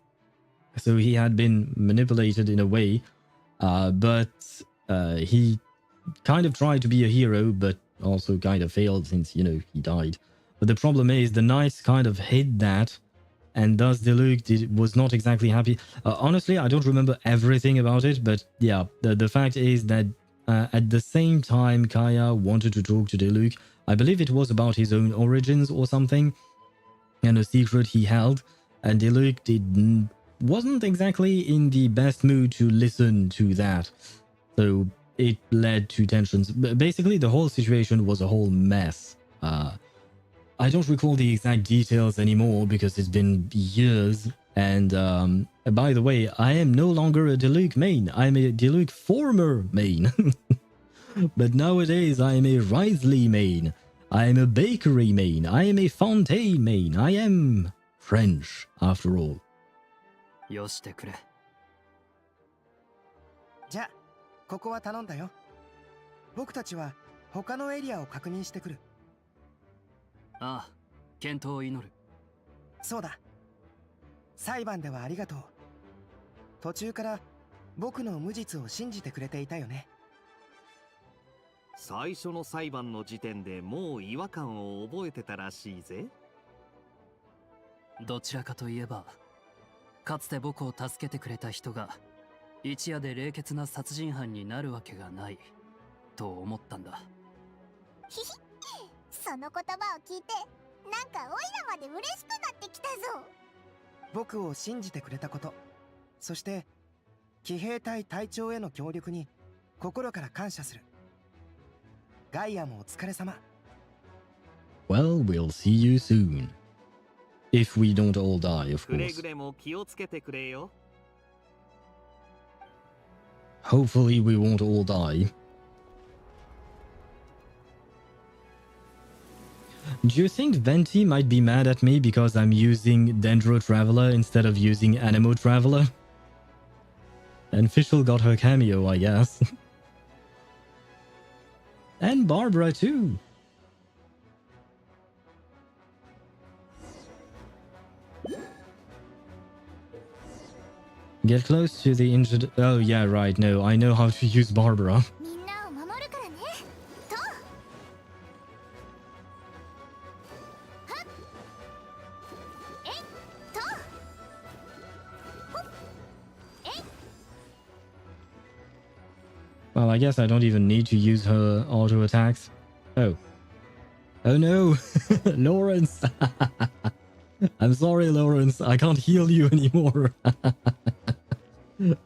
Speaker 2: So he had been manipulated in a way, but he kind of tried to be a hero, but also kind of failed since, you know, he died. But the problem is the Knights kind of hid that, and thus Diluc was not exactly happy. Honestly, I don't remember everything about it, but yeah, the fact is that at the same time Kaya wanted to talk to Diluc. I believe it was about his own origins or something, and a secret he held, and Diluc wasn't exactly in the best mood to listen to that. So it led to tensions. Basically, the whole situation was a whole mess. I don't recall the exact details anymore because it's been years. And by the way, I am no longer a Diluc main. I'm a Diluc former main. But nowadays, I am a Wriothesley main. I am a Bakery main. I am a Fontaine main. I am French, after all.
Speaker 12: よしてくれ。
Speaker 14: じゃあ、ここは頼んだよ。僕たちは他のエリアを確認してくる。
Speaker 12: ああ、健闘を祈る。
Speaker 14: そうだ。裁判ではありがとう。途中から僕の無実を信じてくれていたよね。
Speaker 13: 最初の裁判の時点でもう違和感を覚えてたらしいぜ。
Speaker 12: どちらかといえば、かつて僕を助けてくれた人が一夜で冷血な殺人犯になるわけがないと思ったんだ。
Speaker 11: ひひ、その言葉を聞いてなんかオイラまで嬉しくなってきたぞ。
Speaker 14: 僕を信じてくれたこと、そして騎兵隊隊長への協力に心から感謝する。ガイアもお疲れ様。
Speaker 2: Well, we'll see you soon. If we don't all die, of
Speaker 13: くれ
Speaker 2: course.
Speaker 13: ぐれも気をつけてくれよ。
Speaker 2: Hopefully we won't all die. Do you think Venti might be mad at me because I'm using Dendro Traveler instead of using Anemo Traveler? And Fischl got her cameo, I guess. And Barbara too. Get close to the injured. Oh yeah, right. No, I know how to use Barbara.
Speaker 11: みんなを守るからね。と。はっ。えい。と。ほっ。えい。
Speaker 2: Well, I guess I don't even need to use her auto attacks. Oh. Oh no! Lawrence! I'm sorry, Lawrence. I can't heal you anymore.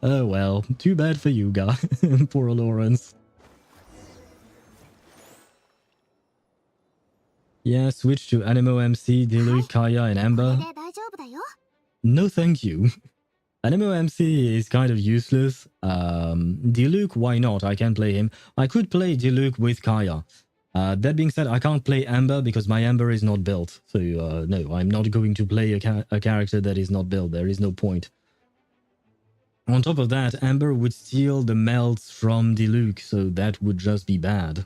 Speaker 2: Oh well. Too bad for you, guy. Poor Lawrence. Yeah, switch to Anemo MC, Diluc, Kaya, and Amber. No thank you. Anemo MC is kind of useless. Diluc, why not? I can play him. I could play Diluc with Kaya. That being said, I can't play Amber because my Amber is not built. So no, I'm not going to play a character that is not built. There is no point. On top of that, Amber would steal the melts from Diluc, so that would just be bad.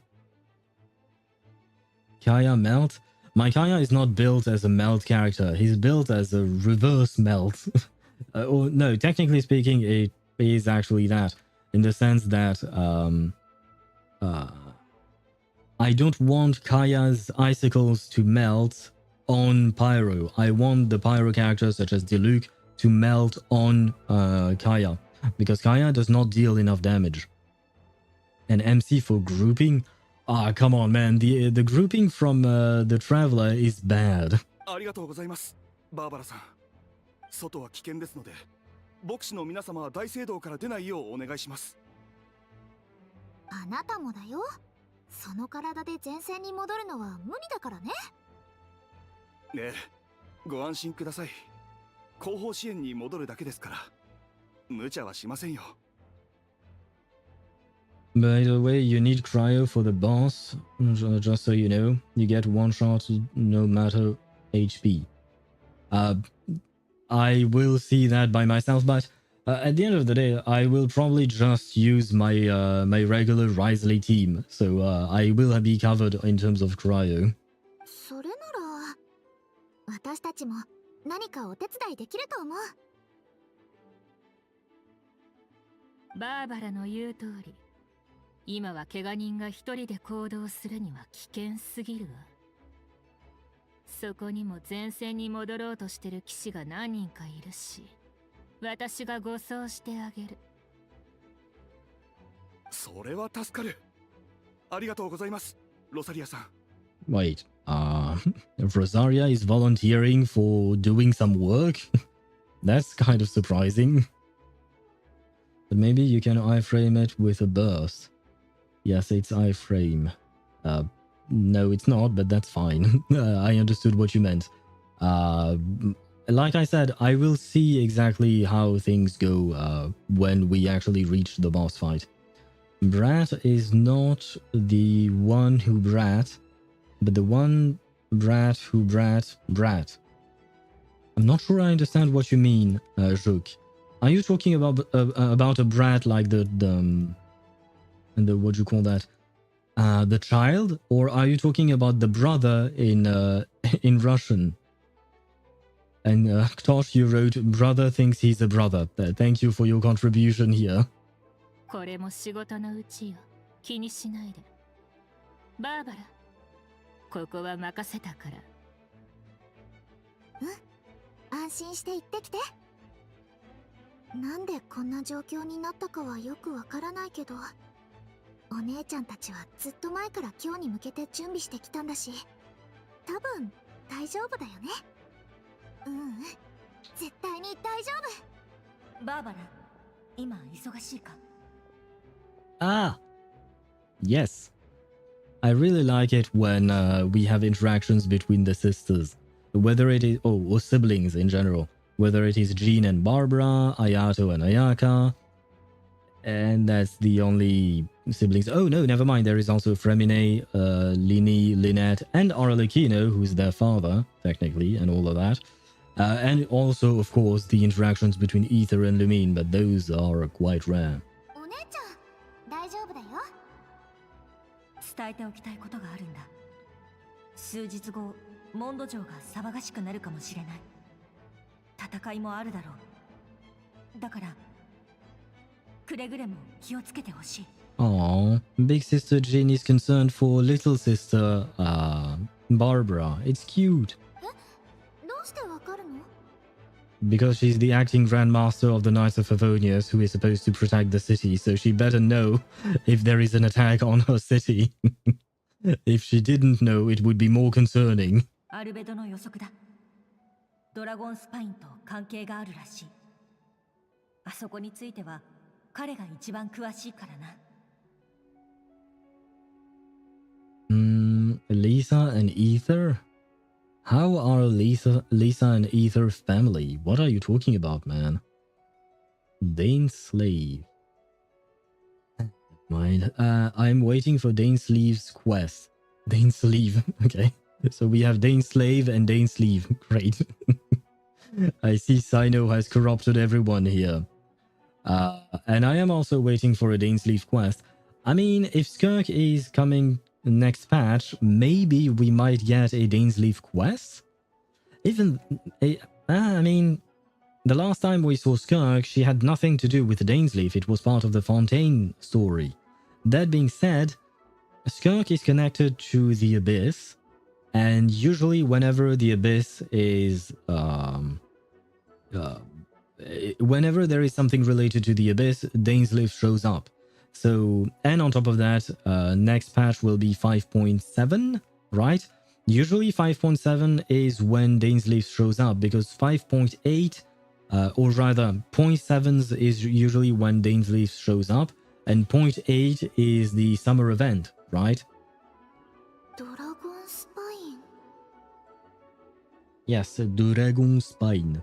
Speaker 2: Kaya melt? My Kaya is not built as a melt character. He's built as a reverse melt. Or no, technically speaking, it is actually that. In the sense that I don't want Kaya's icicles to melt on Pyro. I want the Pyro characters such as Diluc to melt on Kaya. Because Kaya does not deal enough damage. And MC for grouping? Ah, come on, man. The grouping from the Traveler is bad.
Speaker 16: ありがとうございます、バーバラさん。外は危険ですので、牧師の皆様は大聖堂から出ないようお願いします。
Speaker 11: あなたもだよ。その体で前線に戻るのは無理だからね。
Speaker 16: ねえ、ご安心ください。後方支援に戻るだけですから。無茶はしませんよ。
Speaker 2: By the way, you need cryo for the boss. Just so you know, you get one shot no matter HP. I will see that by myself, but at the end of the day, I will probably just use my my regular Wriothesley team, so I will be covered in terms of cryo.
Speaker 11: それなら私たちも何かお手伝いできると思う。
Speaker 10: バーバラの言う通り、今は怪我人が一人で行動するには危険すぎるわ。そこにも前線に戻ろうとしてる騎士が何人かいるし、私が護送してあげる。
Speaker 16: それは助かる。ありがとうございます、ロサリアさん。
Speaker 2: Wait, if Rosaria is volunteering for doing some work? That's kind of surprising. But maybe you can iframe it with a burst. Yes, it's iframe. No, it's not, but that's fine. I understood what you meant. Like I said, I will see exactly how things go when we actually reach the boss fight. Brat is not the one who brat, but the one brat who brat. I'm not sure I understand what you mean, Juk. Are you talking about a brat like the what do you call that? The child, or are you talking about the brother in in Russian? And Ktosh, you wrote, brother thinks he's a brother. Thank you for your contribution here.
Speaker 10: これも仕事のうちよ。気にしないで。バーバラ、ここは任せたから。
Speaker 11: 安心して行ってきて。なんでこんな状況になったかはよくわからないけど、お姉ちゃんたちはずっと前から今日に向けて準備してきたんだし、多分大丈夫だよね。絶対に大丈夫。
Speaker 8: バーバラ、今忙しいか？
Speaker 2: Ah, yes. I really like it when we have interactions between the sisters, whether it is or siblings in general, whether it is Jean and Barbara, Ayato and Ayaka, and that's the only siblings. Oh no, never mind. There is also Fremine, Lini, Lynette, and Arlecchino, who's their father technically, and all of that. And also, of course, the interactions between Ether and Lumine, but those are quite rare.
Speaker 11: 大丈夫だよ。
Speaker 8: 伝えておきたいことがあるんだ。数日後、モンド城が騒がしくなるかもしれない。戦いもあるだろう。だから、くれぐれも気をつけてほしい。
Speaker 2: Aww, big sister Jean is concerned for little sister Barbara. It's cute.
Speaker 11: どうしてわかるの？
Speaker 2: Because she's the acting grandmaster of the Knights of Favonius, who is supposed to protect the city, so she better know if there is an attack on her city. If she didn't know, it would be more concerning.
Speaker 8: アルベドの予測だ。ドラゴンスパインと関係があるらしい。あそこについては彼が一番詳しいからな。
Speaker 2: Lisa and Ether? How are Lisa and Ether family? What are you talking about, man? Dane's slave. Mind. I'm waiting for Dane Sleeve's quest. Dane Sleeve. Okay. So we have Dane Slave and Dane Sleeve. Great. I see Sino has corrupted everyone here. And I am also waiting for a Dane Sleeve quest. I mean, if Skirk is coming next patch, maybe we might get a Dainsleif quest? I mean, the last time we saw Skirk, she had nothing to do with Dainsleif. It was part of the Fontaine story. That being said, Skirk is connected to the Abyss, and usually whenever the Abyss is... whenever there is something related to the Abyss, Dainsleif shows up. So, and on top of that, next patch will be 5.7, right? Usually 5.7 is when Dainsleif shows up, because 5.8, or rather 0.7 is usually when Dainsleif shows up, and 0.8 is the summer event, right?
Speaker 11: Dragon Spine.
Speaker 2: Yes, Dragon Spine.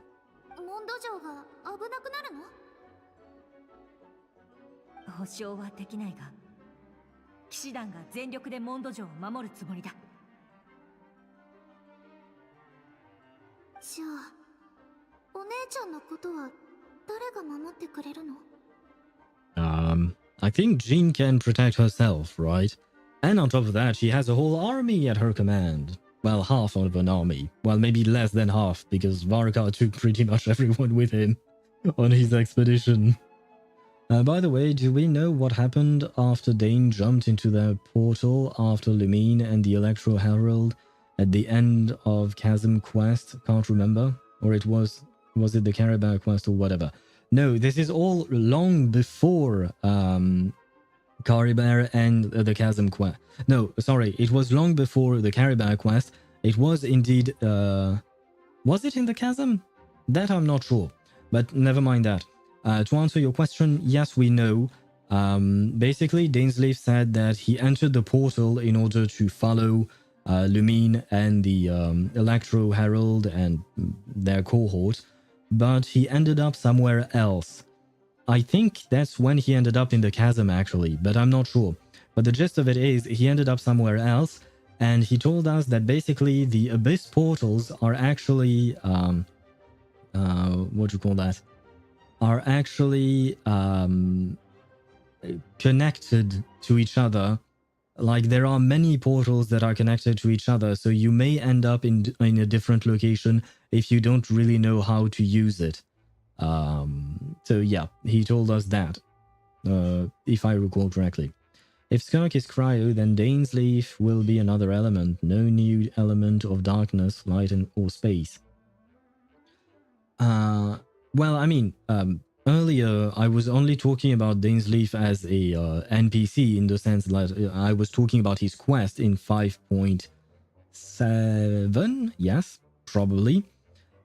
Speaker 11: モンド城が危なくなるの？
Speaker 8: 保証はできないが、騎士団が全力でモンド城を守るつもりだ。
Speaker 11: じゃあ、お姉ちゃんのことは誰が守ってくれるの？
Speaker 2: I think Jean can protect herself, right? And on top of that, she has a whole army at her command. Well, half of an army. Well, maybe less than half, because Varka took pretty much everyone with him on his expedition. By the way, do we know what happened after Dane jumped into the portal after Lumine and the Electro Herald at the end of Chasm Quest? Can't remember. Or it was it the Caribou Quest or whatever? No, this is all long before Caribou and the Chasm Quest. No, sorry, it was long before the Caribou Quest. It was indeed... was it in the Chasm? That I'm not sure. But never mind that. To answer your question, yes, we know Basically, Dainsleif said that he entered the portal in order to follow Lumine and the Electro Herald and their cohort, but he ended up somewhere else. I think that's when he ended up in the chasm, actually, but I'm not sure. But the gist of it is he ended up somewhere else, and he told us that basically the Abyss portals are actually, what do you call that? Are actually connected to each other. Like there are many portals that are connected to each other, so you may end up in a different location if you don't really know how to use it. So yeah, he told us that, if I recall correctly. If Skirk is cryo, then Dainsleif will be another element. No new element of darkness, light, or space. Well, I mean, earlier I was only talking about Dainsleif as a NPC in the sense that I was talking about his quest in 5.7. Yes, probably.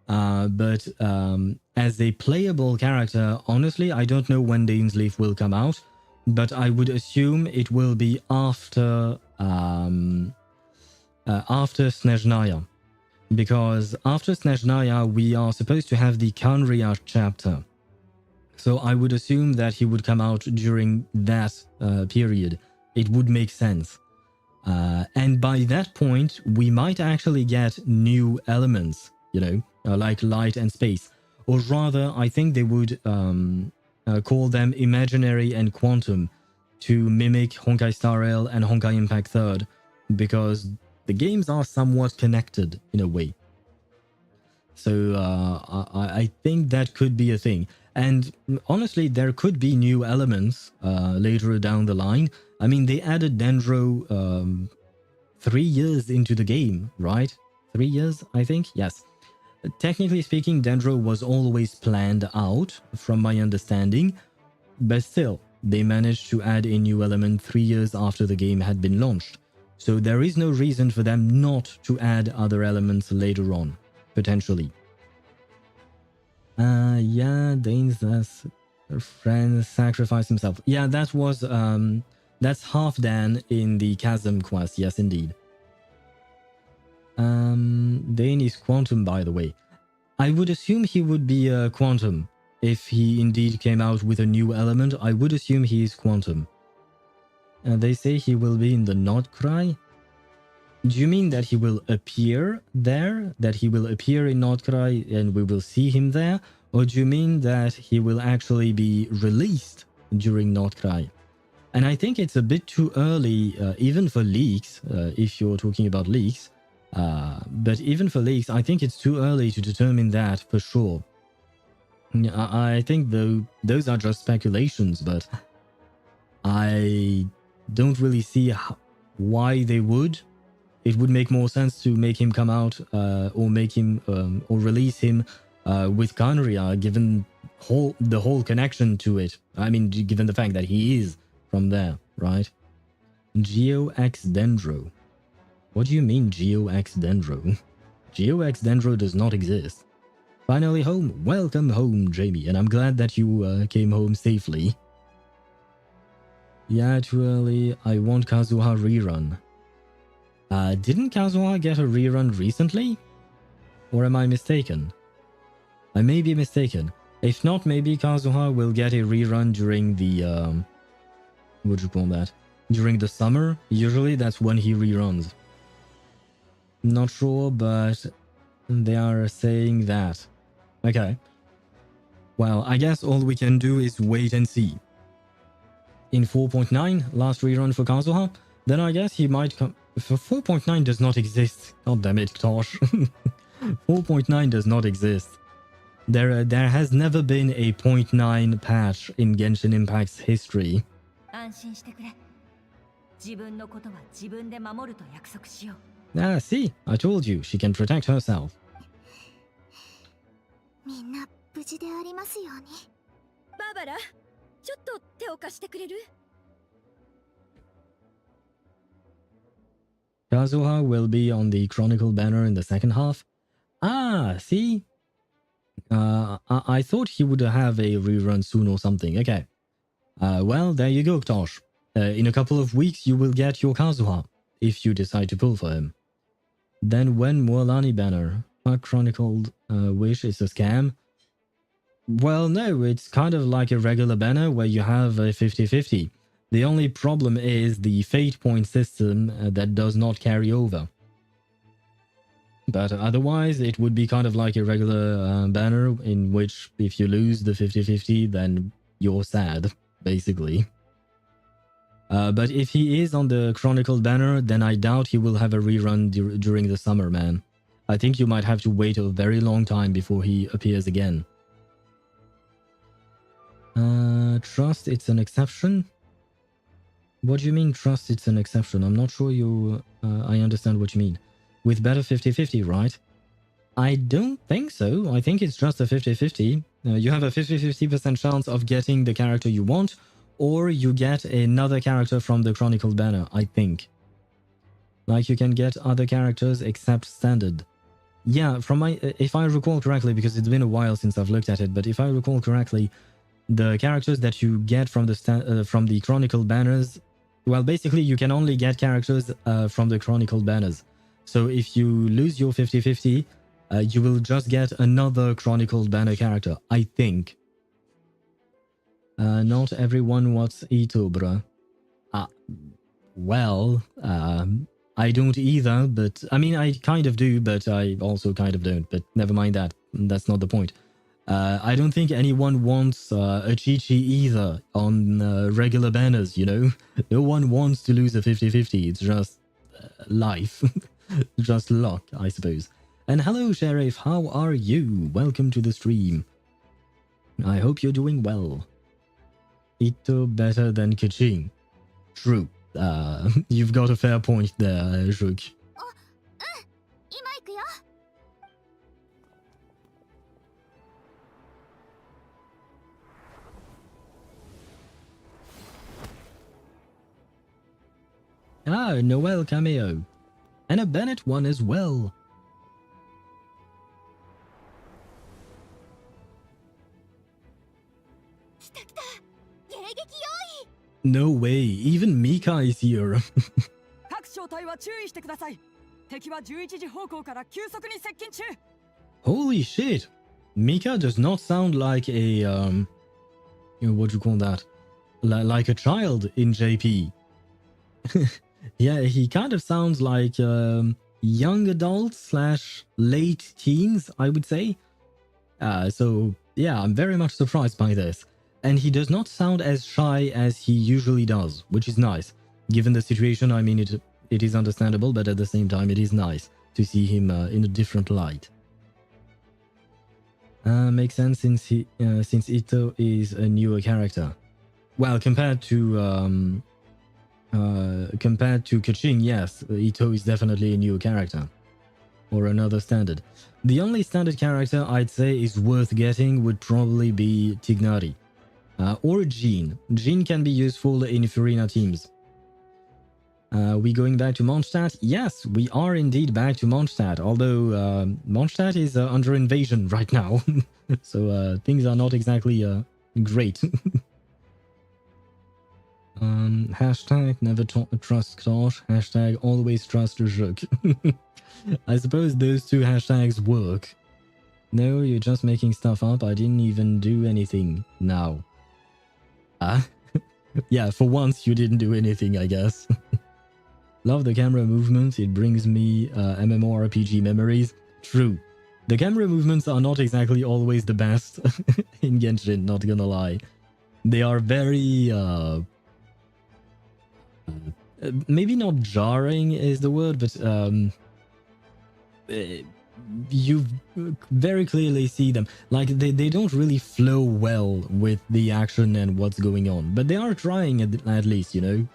Speaker 2: But as a playable character, honestly, I don't know when Dainsleif will come out, but I would assume it will be after Snezhnaya. Because after Snezhnaya, we are supposed to have the Khaenri'ah chapter. So I would assume that he would come out during that period. It would make sense. And by that point, we might actually get new elements, you know, like light and space. Or rather, I think they would call them imaginary and quantum to mimic Honkai Star Rail and Honkai Impact 3rd, because the games are somewhat connected in a way. So I think that could be a thing. And honestly, there could be new elements later down the line. I mean, they added Dendro 3 years into the game, right? 3 years, I think? Yes. Technically speaking, Dendro was always planned out, from my understanding. But still, they managed to add a new element 3 years after the game had been launched. So there is no reason for them not to add other elements later on, potentially. Yeah, Dane's friend sacrificed himself. Yeah, that was, that's Halfdan in the Chasm quest, yes indeed. Dane is Quantum, by the way. I would assume he would be Quantum. If he indeed came out with a new element, I would assume he is Quantum. They say he will be in the Nordcry. Do you mean that he will appear there? That he will appear in Nordcry and we will see him there? Or do you mean that he will actually be released during Nordcry? And I think it's a bit too early, even for leaks, if you're talking about leaks. But even for leaks, I think it's too early to determine that for sure. I think though those are just speculations, but I don't really see why they would. It would make more sense to make him come out or make him or release him with Khaenri'ah, given the whole connection to it. I mean, given the fact that he is from there, right? Geo X Dendro. What do you mean Geo X Dendro? Geo X Dendro does not exist. Finally home. Welcome home, Jamie, and I'm glad that you came home safely. Yeah, too early. I want Kazuha rerun. Didn't Kazuha get a rerun recently? Or am I mistaken? I may be mistaken. If not, maybe Kazuha will get a rerun during the, what do you call that? During the summer? Usually that's when he reruns. Not sure, but they are saying that. Okay. Well, I guess all we can do is wait and see. In 4.9, last rerun for Kazuha, then I guess he might come... 4.9 does not exist. God damn it, Tosh. 4.9 does not exist. There has never been a 0.9 patch in Genshin Impact's history. Ah, see, I told you, she can protect herself.
Speaker 9: Barbara, ちょっと手を貸してくれる?
Speaker 2: Kazuha will be on the Chronicle banner in the second half. Ah, see? I thought he would have a rerun soon or something. Okay. Well, there you go, Ktosh. In a couple of weeks, you will get your Kazuha, if you decide to pull for him. Then when Mualani banner, a chronicled wish is a scam? Well, no, it's kind of like a regular banner where you have a 50-50. The only problem is the fate point system that does not carry over. But otherwise, it would be kind of like a regular banner in which if you lose the 50-50, then you're sad, basically. But if he is on the chronicled banner, then I doubt he will have a rerun during the summer, man. I think you might have to wait a very long time before he appears again. Trust, it's an exception? What do you mean, trust, it's an exception? I'm not sure I understand what you mean. With better 50-50, right? I don't think so. I think it's just a 50-50. You have a 50-50% chance of getting the character you want, or you get another character from the chronicled banner, I think. Like, you can get other characters except standard. Yeah, if I recall correctly, because it's been a while since I've looked at it, but if I recall correctly, the characters that you get from the chronicled banners, well, basically you can only get characters from the chronicled banners. So if you lose your 50-50, you will just get another chronicled banner character, I think. Not everyone wants Ito, bruh. Well, I don't either, but I mean, I kind of do, but I also kind of don't. But never mind that. That's not the point. I don't think anyone wants a Chi-Chi either on regular banners, you know? No one wants to lose a 50-50. It's just life. Just luck, I suppose. And hello, Sheriff. How are you? Welcome to the stream. I hope you're doing well. Ito better than Kaching. True. You've got a fair point there, Zhuk. Ah, Noel cameo. And a Bennett one as well. No way, even Mika is here. Holy shit! Mika does not sound like a, what do you call that? Like a child in JP. Yeah, he kind of sounds like young adult / late teens, I would say. So yeah, I'm very much surprised by this. And he does not sound as shy as he usually does, which is nice. Given the situation, I mean, it is understandable, but at the same time, it is nice to see him in a different light. Makes sense since Ito is a newer character. Well, compared to Kaching, yes, Ito is definitely a new character. Or another standard. The only standard character I'd say is worth getting would probably be Tignari. Or Jean. Jean can be useful in Furina teams. We going back to Mondstadt? Yes, we are indeed back to Mondstadt, although Mondstadt is under invasion right now. So things are not exactly great. Hashtag never trust Ktosh. Hashtag always trust Zhuk. I suppose those two hashtags work. No, you're just making stuff up. I didn't even do anything now. Yeah, for once you didn't do anything, I guess. Love the camera movements. It brings me MMORPG memories. True. The camera movements are not exactly always the best in Genshin, not gonna lie. They are very... maybe not jarring is the word, but you very clearly see them. Like, they don't really flow well with the action and what's going on. But they are trying at least, you know?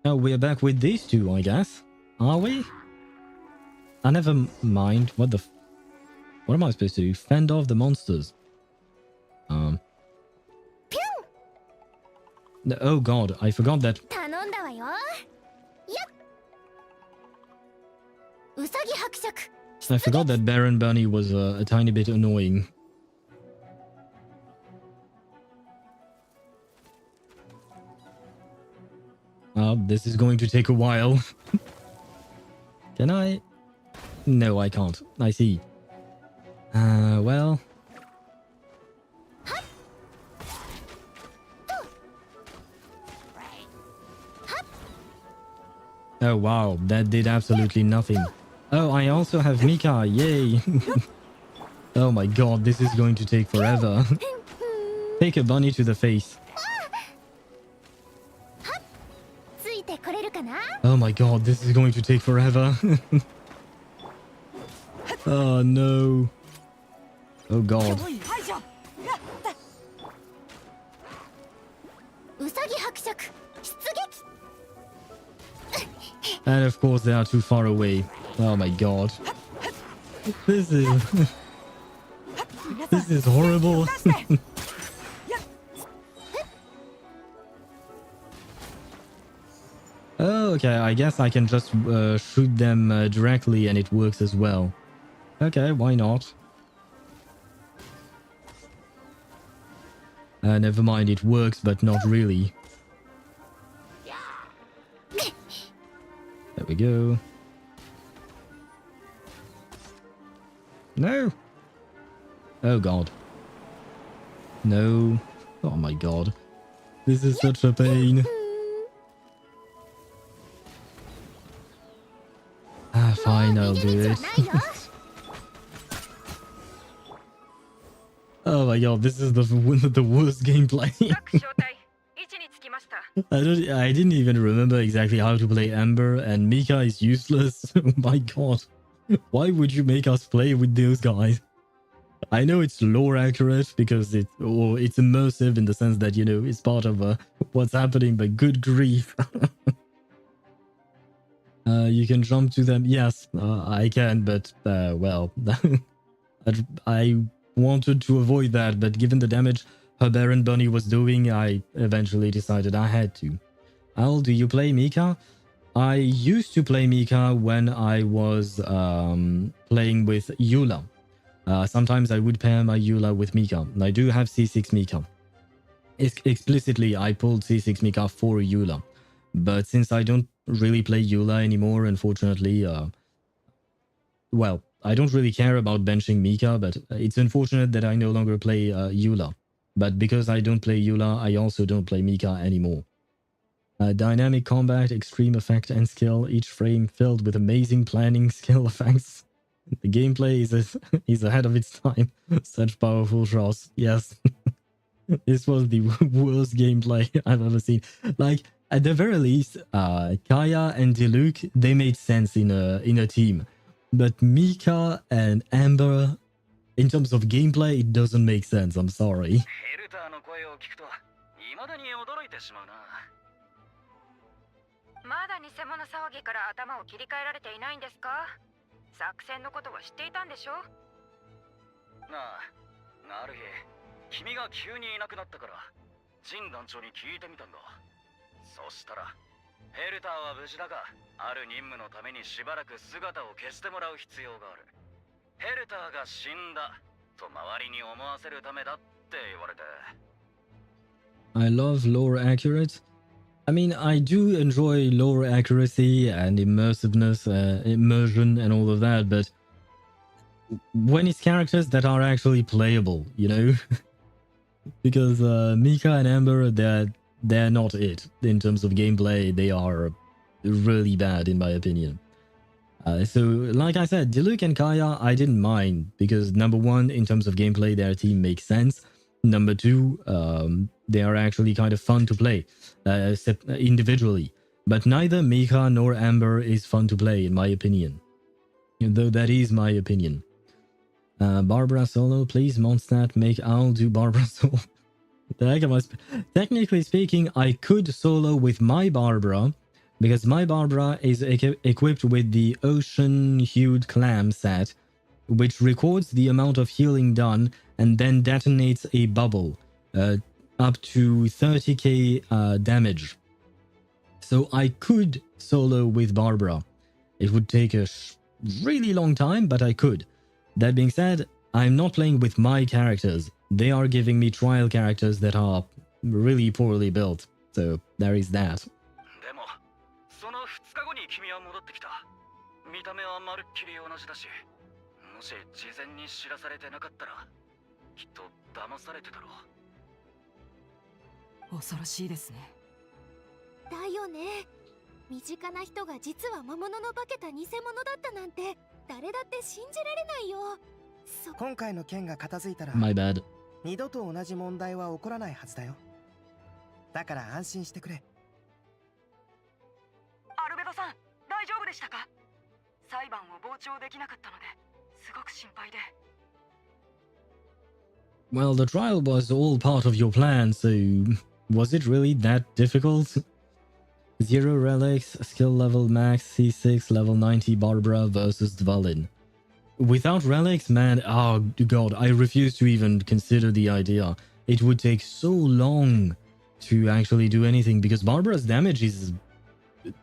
Speaker 2: Oh, we're back with these two, I guess. Are we? I never mind. What am I supposed to do? Fend off the monsters. Oh god, I forgot that.
Speaker 11: 頼んだわよ。やっ。うさぎ伯爵。
Speaker 2: I forgot that Baron Bunny was a tiny bit annoying. This is going to take a while. Can I? No, I can't. I see. Well. Oh wow, that did absolutely nothing. Oh, I also have Mika, yay! Oh my god, this is going to take forever. Take a bunny to the face. Oh my god, this is going to take forever. Oh no. Oh god. And of course they are too far away. Oh my god. This is... This is horrible. Oh, okay, I guess I can just shoot them directly and it works as well. Okay, why not? Never mind, it works, but not really. There we go. No! Oh god. No. Oh my god. This is such a pain. Fine, I'll do it. Oh my god, this is the worst gameplay. I didn't even remember exactly how to play Amber, and Mika is useless. Oh my god. Why would you make us play with those guys? I know it's lore accurate because it's immersive in the sense that, you know, it's part of what's happening, but good grief. You can jump to them. Yes, I can, but, well, I wanted to avoid that, but given the damage her Baron Bunny was doing, I eventually decided I had to. Al, do you play Mika? I used to play Mika when I was playing with Eula. Sometimes I would pair my Eula with Mika. I do have C6 Mika. Explicitly, I pulled C6 Mika for Eula. But since I don't really play Eula anymore, unfortunately, well, I don't really care about benching Mika, but it's unfortunate that I no longer play Eula. But because I don't play Eula, I also don't play Mika anymore. Dynamic combat, extreme effect and skill, each frame filled with amazing planning skill effects. The gameplay is ahead of its time. Such powerful shots. Yes. This was the worst gameplay I've ever seen. Like, at the very least, Kaya and Diluc, they made sense in a team. But Mika and Amber, in terms of gameplay, it doesn't make sense. I'm sorry.
Speaker 9: まだ偽物騒ぎから頭を切り替えられていないんですか？作戦のことは知っていたんでしょ？
Speaker 12: なる日、君が急にいなくなったから、ジン団長に聞いてみたんだ。そしたら、ヘルターは無事だが、ある任務のためにしばらく姿を消してもらう必要がある。ヘルターが死んだと周りに思わせるためだって言われて。
Speaker 2: I love lore accurate. I mean, I do enjoy lore accuracy and immersiveness, immersion and all of that, but when it's characters that are actually playable, you know? Because Mika and Amber, they're not it. In terms of gameplay, they are really bad in my opinion. So, like I said, Diluc and Kaya, I didn't mind, because number one, in terms of gameplay, their team makes sense. Number two, they are actually kind of fun to play individually. But neither Mika nor Amber is fun to play, in my opinion. Though that is my opinion. Barbara solo, please Mondstadt, make Owl do Barbara solo. The heck am I technically speaking, I could solo with my Barbara, because my Barbara is equipped with the Ocean-Hued Clam set, which records the amount of healing done and then detonates a bubble. up to 30k damage. So I could solo with Barbara. It would take a really long time, but I could. That being said, I'm not playing with my characters. They are giving me trial characters that are really poorly built. So there is that.
Speaker 12: でもその2日後に君は戻ってきた。見た目はまるっきり同じだし、もし事前に知らされてなかったらきっと騙されてたろう。
Speaker 8: 恐ろしいですね。
Speaker 11: だよね。身近な人が実は魔物の化けた偽物だったなんて誰だって信じられないよ。
Speaker 14: 今回の件が片付いたら
Speaker 2: My bad.
Speaker 14: 二度と同じ問題は起こらないはずだよ。だから安心してくれ。
Speaker 8: アルベドさん、大丈夫でしたか？裁判を傍聴できなかったのですごく心配で。
Speaker 2: Well, the trial was all part of your plan, so was it really that difficult? 0 relics, skill level max, C6, level 90 Barbara versus Dvalin. Without relics, man, oh god, I refuse to even consider the idea. It would take so long to actually do anything because Barbara's damage is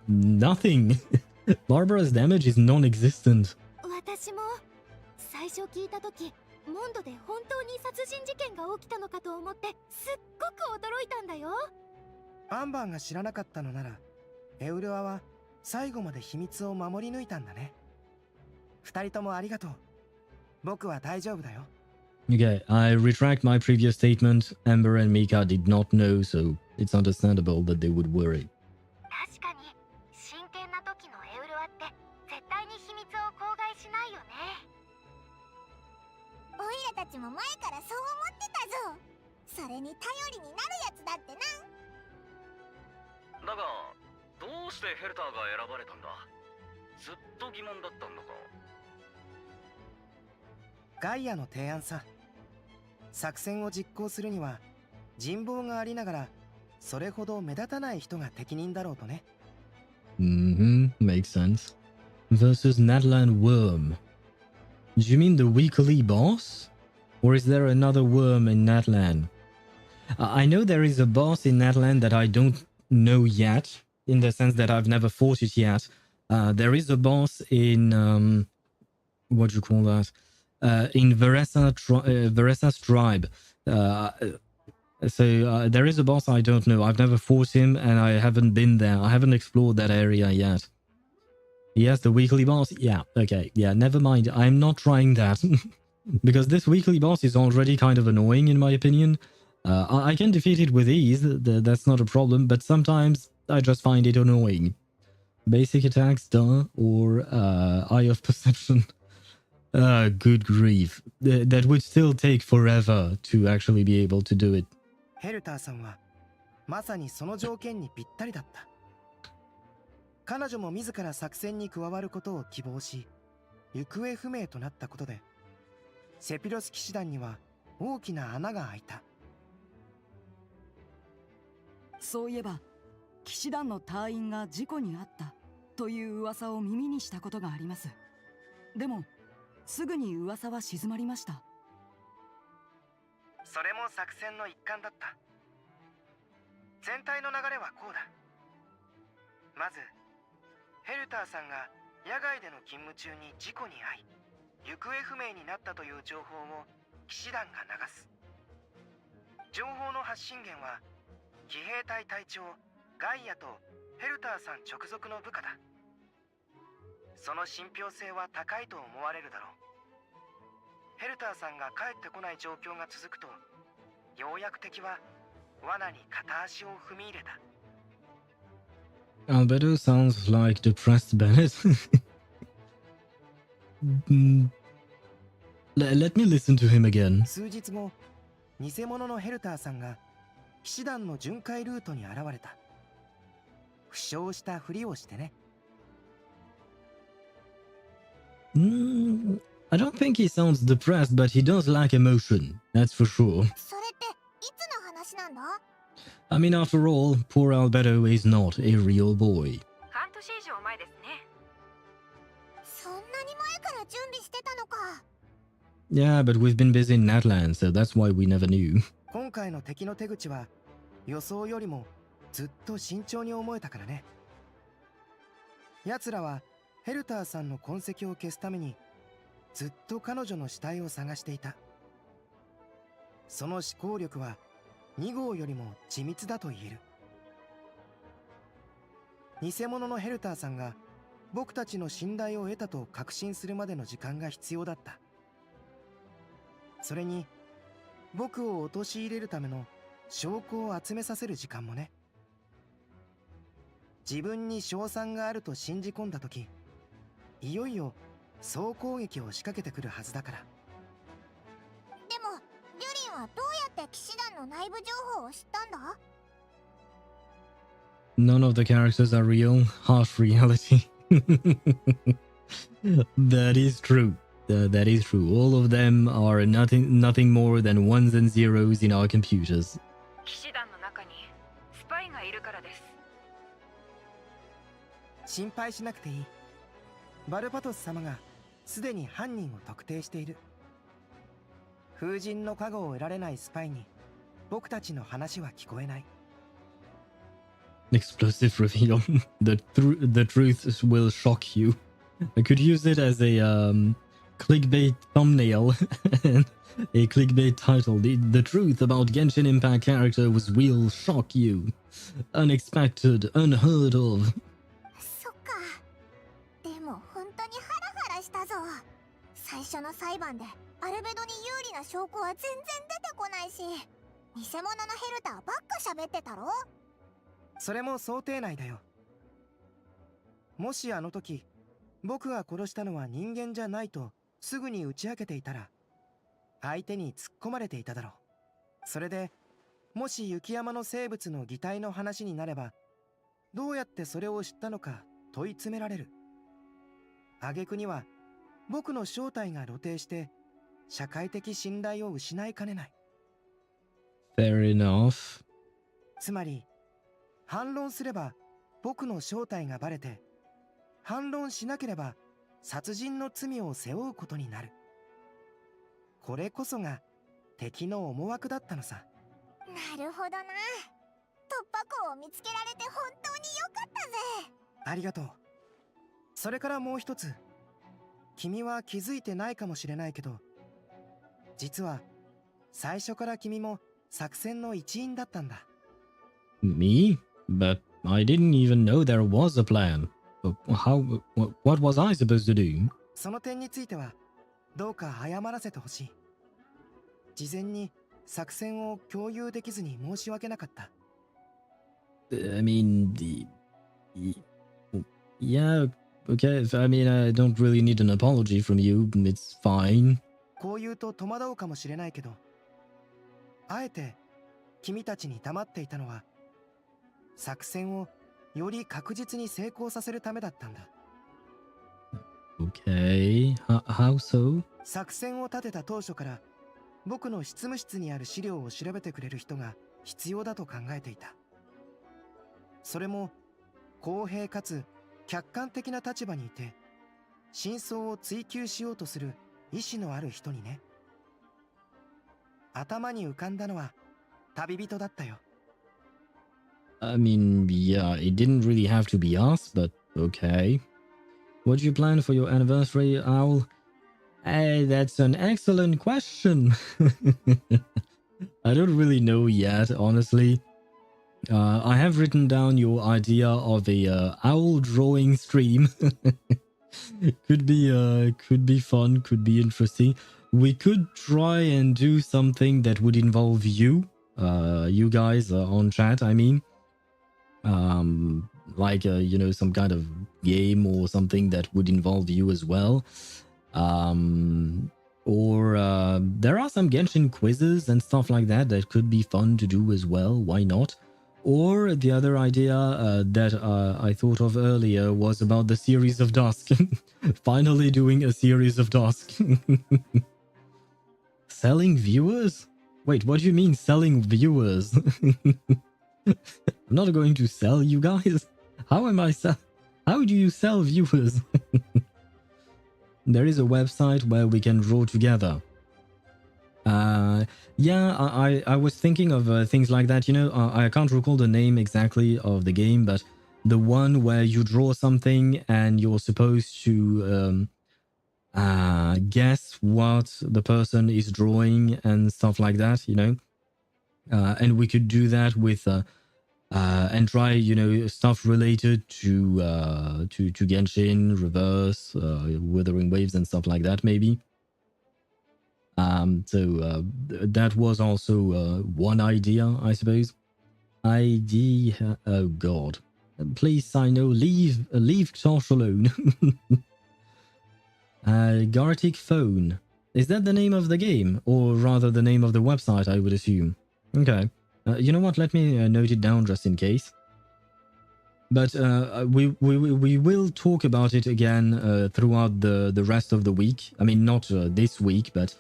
Speaker 2: nothing. Barbara's damage is non-existent.
Speaker 11: 私も最初聞いた時、モンドで本当に殺人事件が起きたのかと思ってすっごく驚いたんだよ。
Speaker 14: アンバーが知らなかったのなら、エウルアは最後まで秘密を守り抜いたんだね。二人ともありがとう。僕は大丈夫だよ。
Speaker 2: Okay, I retract my previous statement. Amber and Mika did not know, so it's understandable that they would worry.
Speaker 11: 確かに真剣な時のエウルアって絶対に秘密を口外しないよね。
Speaker 19: オイラたちも前からそう思ってたぞ。それに頼りになるやつだってな。
Speaker 12: だがどうしてヘルターが選ばれたんだ？ずっと疑問だったんだか。
Speaker 14: ガイアの提案さ。作戦を実行するには人望がありながらそれほど目立たない人が適任だろうとね。
Speaker 2: Makes sense. Versus Natlan Worm. Do you mean the weekly boss? Or is there another worm in Natlan? I know there is a boss in Natlan that I don't know yet, in the sense that I've never fought it yet. There is a boss in what do you call that? In Veresa's tribe. So there is a boss I don't know. I've never fought him and I haven't been there. I haven't explored that area yet. Yes, the weekly boss. Yeah, okay. Yeah, never mind. I'm not trying that. Because this weekly boss is already kind of annoying in my opinion. I can defeat it with ease. That's not a problem. But sometimes I just find it annoying. Basic attacks, duh, or Eye of Perception. Good grief. That would still take forever to actually be able to do it.
Speaker 14: ヘルターさんはまさにその条件にぴったりだった。彼女も自ら作戦に加わることを希望し、行方不明となったことで、セピロス騎士団には大きな穴が開いた。
Speaker 8: そういえば、騎士団の隊員が事故に遭ったという噂を耳にしたことがあります。でも、すぐに噂は静まりました。
Speaker 14: それも作戦の一環だった。全体の流れはこうだ。まず、ヘルターさんが野外での勤務中に事故に遭い、行方不明になったという情報を騎士団が流す。情報の発信源は、騎兵隊隊長ガイアとヘルターさん直属の部下だ。その信憑性は高いと思われるだろう。ヘルターさんが帰ってこない状況が続くと、ようやく敵は罠に片足を踏み入れた。
Speaker 2: Albedo sounds like depressed Bennett. Let me listen to him again.
Speaker 14: 数日後、偽物のヘルターさんが騎士団の巡回ルートに現れた。負傷したふりをしてね。
Speaker 2: I don't think he sounds depressed, but he does lack emotion. That's for sure.
Speaker 19: それっていつの話なんだ？
Speaker 2: I mean, after all, poor Albedo is not a real boy.
Speaker 9: 半年以上前ですね。
Speaker 19: そんなに前から準備してたのか。
Speaker 2: Yeah, but we've been busy in Natlan, so that's why we never knew.
Speaker 14: 今回の敵の手口は予想よりもずっと慎重に思えたからね。奴らはヘルターさんの痕跡を消すためにずっと彼女の死体を探していた。その思考力は2号よりも緻密だと言える。偽物のヘルターさんが僕たちの信頼を得たと確信するまでの時間が必要だった。それに僕を陥れるための証拠を集めさせる時間もね。自分に勝算があると信じ込んだ時、いよいよ総攻撃を仕掛けてくるはずだから。
Speaker 19: でもリュリンはどうやって騎士団の内部情報を知ったんだ？
Speaker 2: None of the characters are real. Harsh reality. That is true. That is true. All of them are nothing more than ones and zeros in our computers.
Speaker 9: 騎士団の中にスパイがいるからです。
Speaker 14: 心配しなくていい。バルパトス様がすでに犯人を特定している。風神の加護を得られないスパイに僕たちの話は聞こえない。
Speaker 2: Explosive reveal. The truth will shock you. I could use it as a clickbait thumbnail and a clickbait title. The truth about Genshin Impact character will shock you. Unexpected, unheard of.
Speaker 19: そっか。でも本当にハラハラしたぞ。最初の裁判でアルベドに有利な証拠は全然出てこないし、偽物のヘルターばっか喋ってたろ。
Speaker 14: それも想定内だよ。もしあの時僕が殺したのは人間じゃないとすぐに打ち明けていたら、相手に突っ込まれていただろう。それでもし雪山の生物の擬態の話になれば、どうやってそれを知ったのか問い詰められる。挙句には僕の正体が露呈して社会的信頼を失いかねない。
Speaker 2: Fair enough.
Speaker 14: つまり反論すれば僕の正体がバレて、反論しなければ殺人の罪を背負うことになる。これこそが敵の思惑だったのさ。
Speaker 19: なるほどな。突破口を見つけられて本当に良かったぜ。
Speaker 14: ありがとう。それからもう一つ、君は気づいてないかもしれないけど、実は最初から君も作戦の一員だったんだ。
Speaker 2: Me? But I didn't even know there was a plan. What was I supposed to do?
Speaker 14: その点についてはどうか謝らせてほしい。事前に作戦を共有できずに申し訳なかった。
Speaker 2: I mean, yeah, okay. I mean, I don't really need an apology from you. It's fine.
Speaker 14: こう言うと戸惑うかもしれないけど、あえて君たちに黙っていたのは、作戦をより確実に成功させるためだったんだ。
Speaker 2: Okay, how so?
Speaker 14: 作戦を立てた当初から僕の執務室にある資料を調べてくれる人が必要だと考えていた。それも公平かつ客観的な立場にいて真相を追求しようとする意志のある人にね。頭に浮かんだのは旅人だったよ。
Speaker 2: I mean, yeah, it didn't really have to be us, but okay. What do you plan for your anniversary, Owl? Hey, that's an excellent question. I don't really know yet, honestly. I have written down your idea of a owl drawing stream. Could be fun, could be interesting. We could try and do something that would involve you, you guys on chat, I mean. Like you know, some kind of game or something that would involve you as well. Or there are some Genshin quizzes and stuff like that that could be fun to do as well. Why not? Or the other idea that I thought of earlier was about the series of Dusk. Finally doing a series of Dusk. Selling viewers? Wait, what do you mean selling viewers? I'm not going to sell you guys. How do you sell viewers? There is a website where we can draw together. Yeah, I was thinking of things like that. You know, I can't recall the name exactly of the game, but the one where you draw something and you're supposed to guess what the person is drawing and stuff like that, you know. And we could do that with and try, you know, stuff related to Genshin, reverse, Withering Waves and stuff like that, maybe. So that was also one idea, I suppose. Oh god. Please, Sino, leave Tosh alone. Gartic Phone. Is that the name of the game? Or rather the name of the website, I would assume. Okay. You know what? Let me note it down just in case. But we will talk about it again throughout the rest of the week. I mean, not this week, but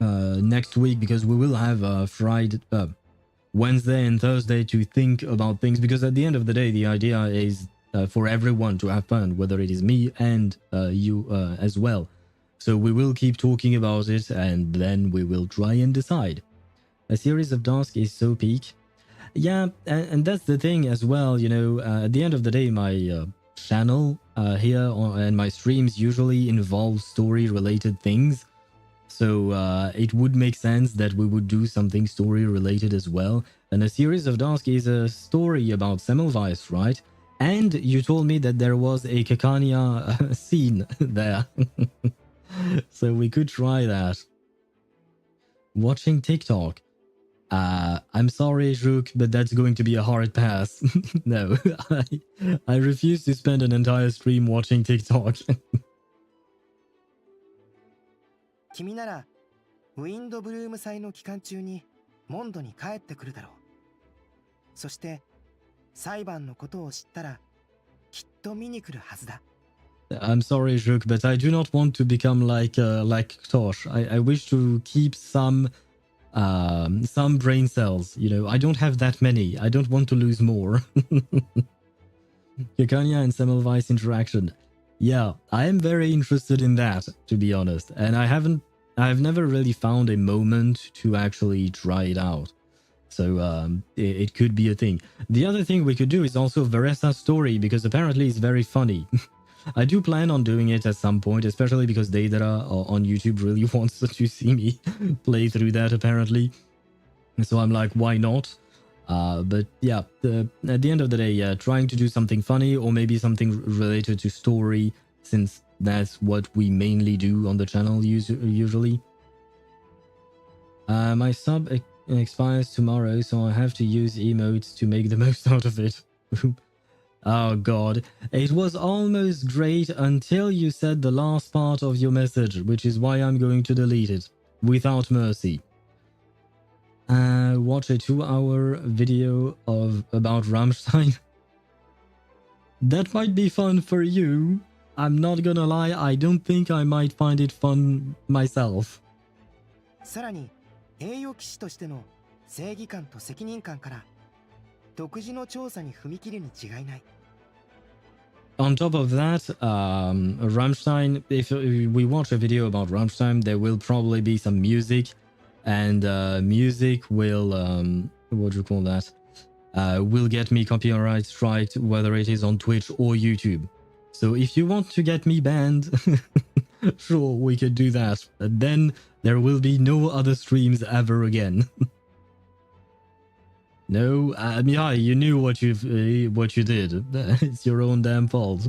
Speaker 2: next week, because we will have Friday, Wednesday and Thursday to think about things, because at the end of the day, the idea is for everyone to have fun, whether it is me and you as well. So we will keep talking about it, and then we will try and decide. A series of tasks is so peak. Yeah, and that's the thing as well, you know, at the end of the day, my channel here and my streams usually involve story-related things. So it would make sense that we would do something story-related as well. And a series of tasks is a story about Semmelweis, right? And you told me that there was a Kekania scene there. So we could try that. Watching TikTok. I'm sorry, Rook, but that's going to be a hard pass. No, I refuse to spend an entire stream watching TikTok.
Speaker 14: 君ならウィンドブルーム祭の期間中にモンドに帰ってくるだろう。そして裁判のことを知ったらきっと見に来るはずだ。
Speaker 2: I'm sorry, Rook, but I do not want to become like Tosh. I wish to keep some brain cells. You know, I don't have that many. I don't want to lose more. Kekania and Semmelweis interaction. Yeah, I am very interested in that, to be honest. And I've never really found a moment to actually try it out. So it could be a thing. The other thing we could do is also Veressa's story, because apparently it's very funny. I do plan on doing it at some point, especially because Deidara on YouTube really wants to see me play through that, apparently. So I'm like, why not? But yeah, at the end of the day, yeah, trying to do something funny or maybe something related to story, since that's what we mainly do on the channel usually. My sub expires tomorrow, so I have to use emotes to make the most out of it. Oh god, it was almost great until you said the last part of your message, which is why I'm going to delete it, without mercy. Watch a 2-hour video about Rammstein. That might be fun for you. I'm not gonna lie, I don't think I might find it fun myself.
Speaker 14: さらに栄誉騎士としての正義感と責任感から独自の調査に踏み切るに違いない。
Speaker 2: On top of that, Rammstein, if we watch a video about Rammstein, there will probably be some music, and music will, what do you call that? Will get me copyright strike, whether it is on Twitch or YouTube. So if you want to get me banned, sure, we could do that. But then there will be no other streams ever again. No, yeah, you knew what you did. It's your own damn fault.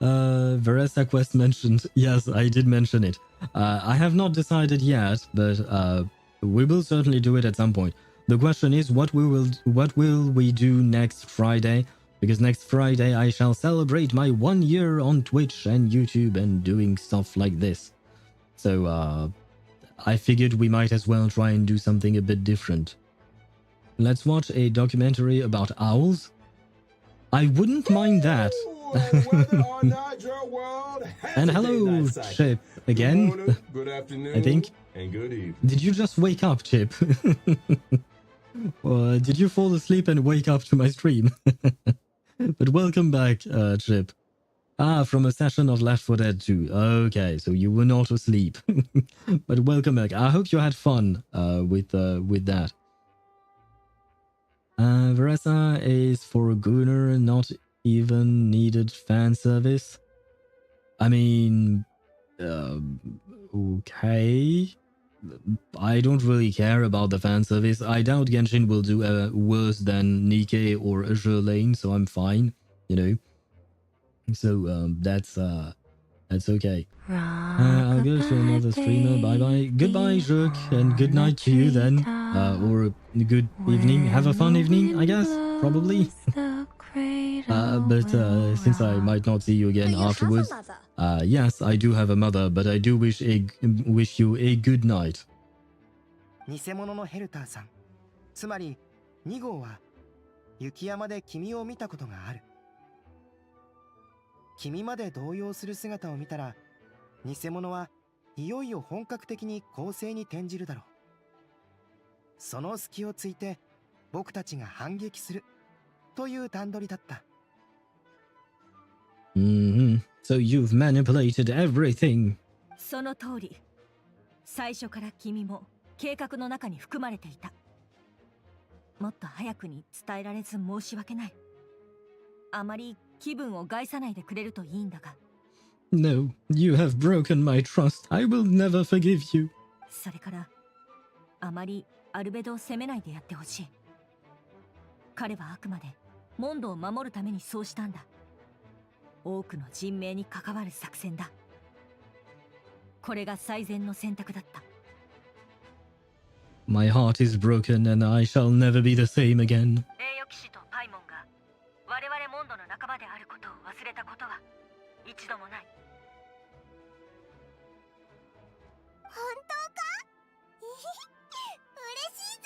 Speaker 2: Veressa Quest mentioned. Yes, I did mention it. I have not decided yet, but we will certainly do it at some point. The question is, what will we do next Friday? Because next Friday I shall celebrate my 1 year on Twitch and YouTube and doing stuff like this. So I figured we might as well try and do something a bit different. Let's watch a documentary about owls. I wouldn't mind that. And hello, Chip, again.
Speaker 7: Good morning, good afternoon,
Speaker 2: I think.
Speaker 7: And good evening.
Speaker 2: Did you just wake up, Chip? Or did you fall asleep and wake up to my stream? But welcome back, Chip. Ah, from a session of Left 4 Dead 2. Okay, so you were not asleep. But welcome back. I hope you had fun with that. Veresa is for a gooner, not even needed fan service. I mean, okay. I don't really care about the fan service. I doubt Genshin will do worse than Nikke or Azure Lane, so I'm fine, you know. So that's okay. I'll go to another streamer. Bye bye. Goodbye, Jurk, and good night to you then. Or good evening. Have a fun evening, I guess. Probably. But since I might not see you again afterwards, yes, I do have a mother, but I do wish you a good night.
Speaker 14: 偽物のヘルターさん、つまり2号は雪山で君を見たことがある。君まで動揺する姿を見たら、偽物はいよいよ本格的に攻勢に転じるだろう。その隙をついて僕たちが反撃するという段取りだった。
Speaker 2: So you've manipulated everything.
Speaker 8: その通り。最初から君も計画の中に含まれていた。もっと早くに伝えられず申し訳ない。あまり気分を害さないでくれるといいんだが。
Speaker 2: No, you have broken my trust. I will never forgive you.
Speaker 8: それから、あまりアルベドを責めないでやってほしい。彼はあくまでモンドを守るためにそうしたんだ。多くの人命に関わる作戦だ。これが最善の選択だった。
Speaker 2: My heart is broken and I shall never be the same again.
Speaker 8: 栄誉騎士とパイモンが我々モンドの仲間であることを忘れたことは一度もない。
Speaker 19: 本当か？嬉しいぞ。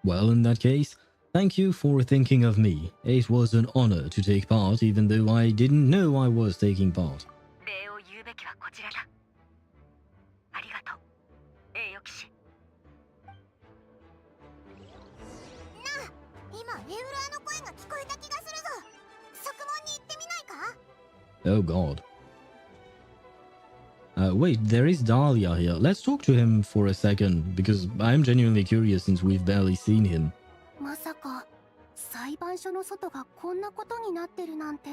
Speaker 2: Well, in that case, thank you for thinking of me. It was an honor to take part, even though I didn't know I was taking part.
Speaker 8: 礼を言うべきはこちらだ。ありがとう、栄誉騎士。
Speaker 19: なあ、今エウラーの声が聞こえた気がするぞ。側門に行ってみないか？
Speaker 2: Oh god. Wait, there is Dahlia here. Let's talk to him for a second, because I'm genuinely curious since we've barely seen him.
Speaker 11: まさか裁判所の外がこんなことになってるなんて。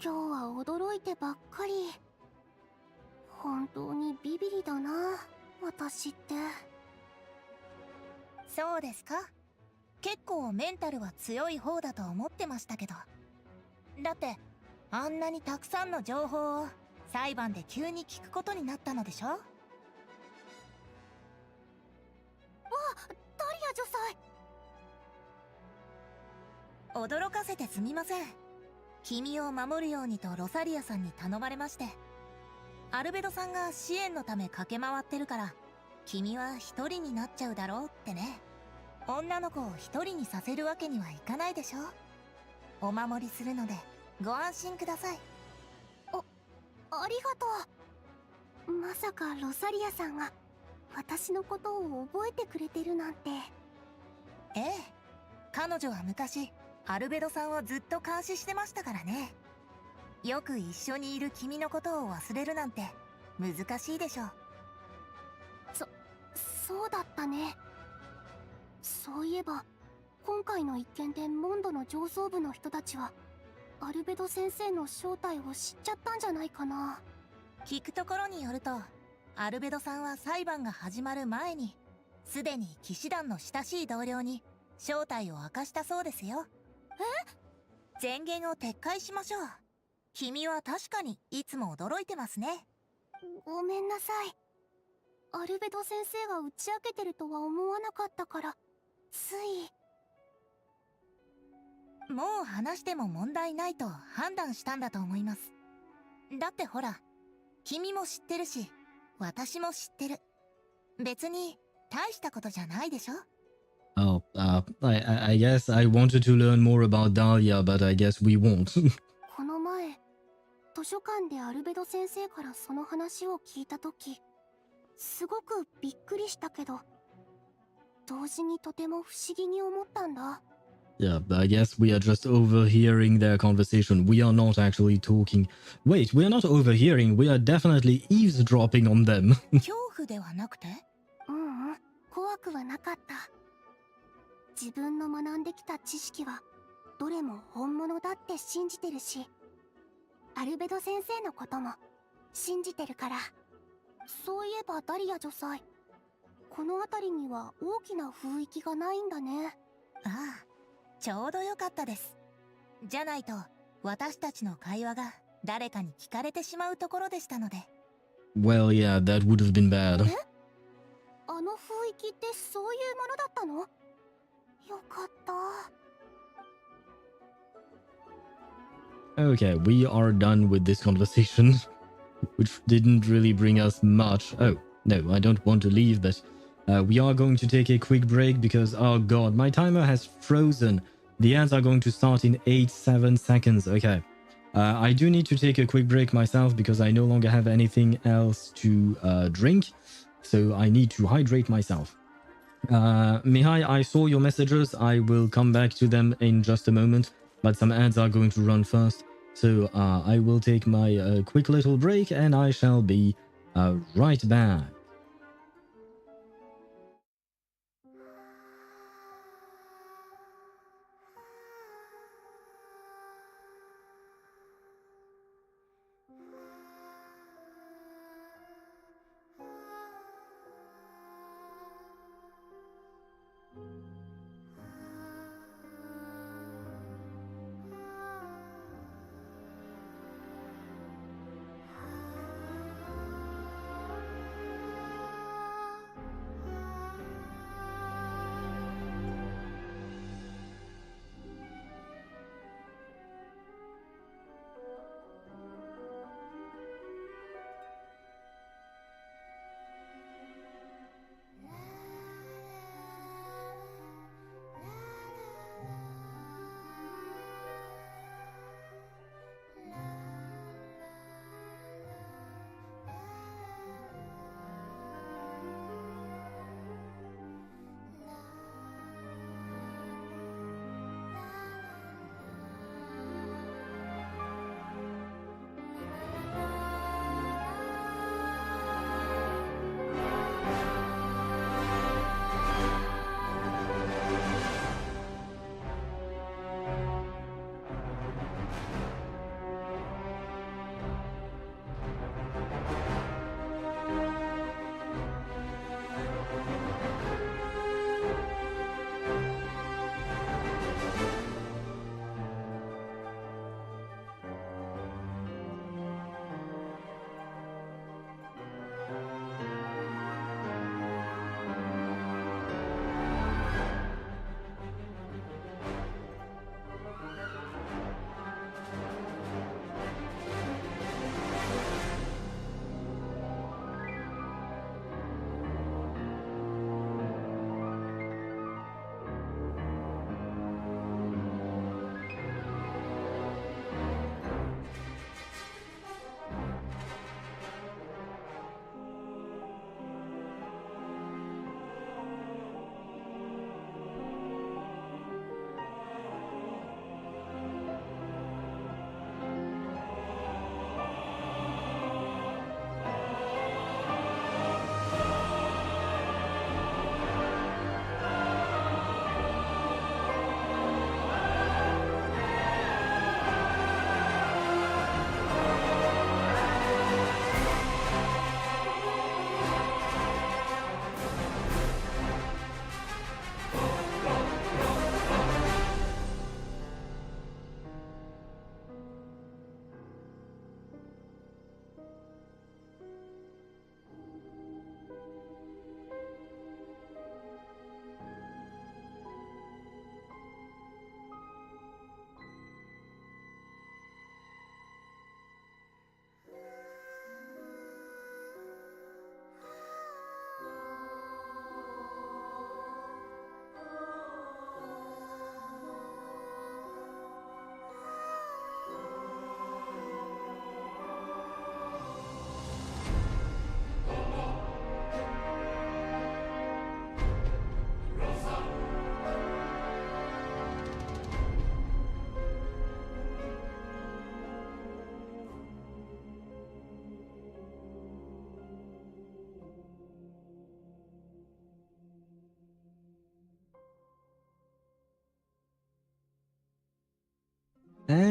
Speaker 11: 今日は驚いてばっかり。本当にビビりだな、私って。
Speaker 20: そうですか。結構メンタルは強い方だと思ってましたけど。だってあんなにたくさんの情報を裁判で急に聞くことになったのでしょ？
Speaker 11: わ、ダリア女
Speaker 20: 宰。驚かせてすみません。君を守るようにとロサリアさんに頼まれまして。アルベドさんが支援のため駆け回ってるから君は一人になっちゃうだろうってね。女の子を一人にさせるわけにはいかないでしょ。お守りするのでご安心ください。
Speaker 11: ありがとう。まさかロサリアさんが私のことを覚えてくれてるなんて。
Speaker 20: ええ、彼女は昔アルベドさんをずっと監視してましたからね。よく一緒にいる君のことを忘れるなんて難しいでしょう。
Speaker 11: そうだったね。そういえば今回の一件でモンドの上層部の人たちはアルベド先生の正体を知っちゃったんじゃないかな。
Speaker 20: 聞くところによるとアルベドさんは裁判が始まる前にすでに騎士団の親しい同僚に正体を明かしたそうですよ。前言を撤回しましょう。君は確かにいつも驚いてますね。
Speaker 11: ごめんなさい。アルベド先生が打ち明けてるとは思わなかったからつい。
Speaker 20: もう話しても問題ないと判断したんだと思います。だってほら、君も知ってるし私も知ってる。別に大したことじゃないでしょ。
Speaker 2: Oh, I guess I wanted to learn more about Dahlia, but I guess we won't.
Speaker 11: この前図書館でアルベド先生からその話を聞いたときすごくびっくりしたけど同時にとても不思議に思ったんだ。
Speaker 2: Yeah, I guess we are just overhearing their conversation. We are not actually talking. Wait, we are not overhearing. We are definitely eavesdropping on them.
Speaker 11: 恐怖ではなくて？怖くはなかった。自分の学んできた知識はどれも本物だって信じてるし、アルベド先生のことも信じてるから。そういえばダリア女祭、この辺りには大きな雰囲気がないんだね。
Speaker 20: ああ、ちょうどよかったです。じゃないと私たちの会話が誰かに聞かれてしまうところでしたので。
Speaker 2: Well, yeah, that would have been bad.
Speaker 11: あの雰囲気ってそういうものだったの？よかった。
Speaker 2: Okay, we are done with this conversation, which didn't really bring us much. Oh, no, I don't want to leave, but we are going to take a quick break because, oh god, my timer has frozen. The ads are going to start in 7 seconds. Okay. I do need to take a quick break myself because I no longer have anything else to drink. So I need to hydrate myself. Mihai, I saw your messages. I will come back to them in just a moment. But some ads are going to run first. So I will take my quick little break and I shall be right back.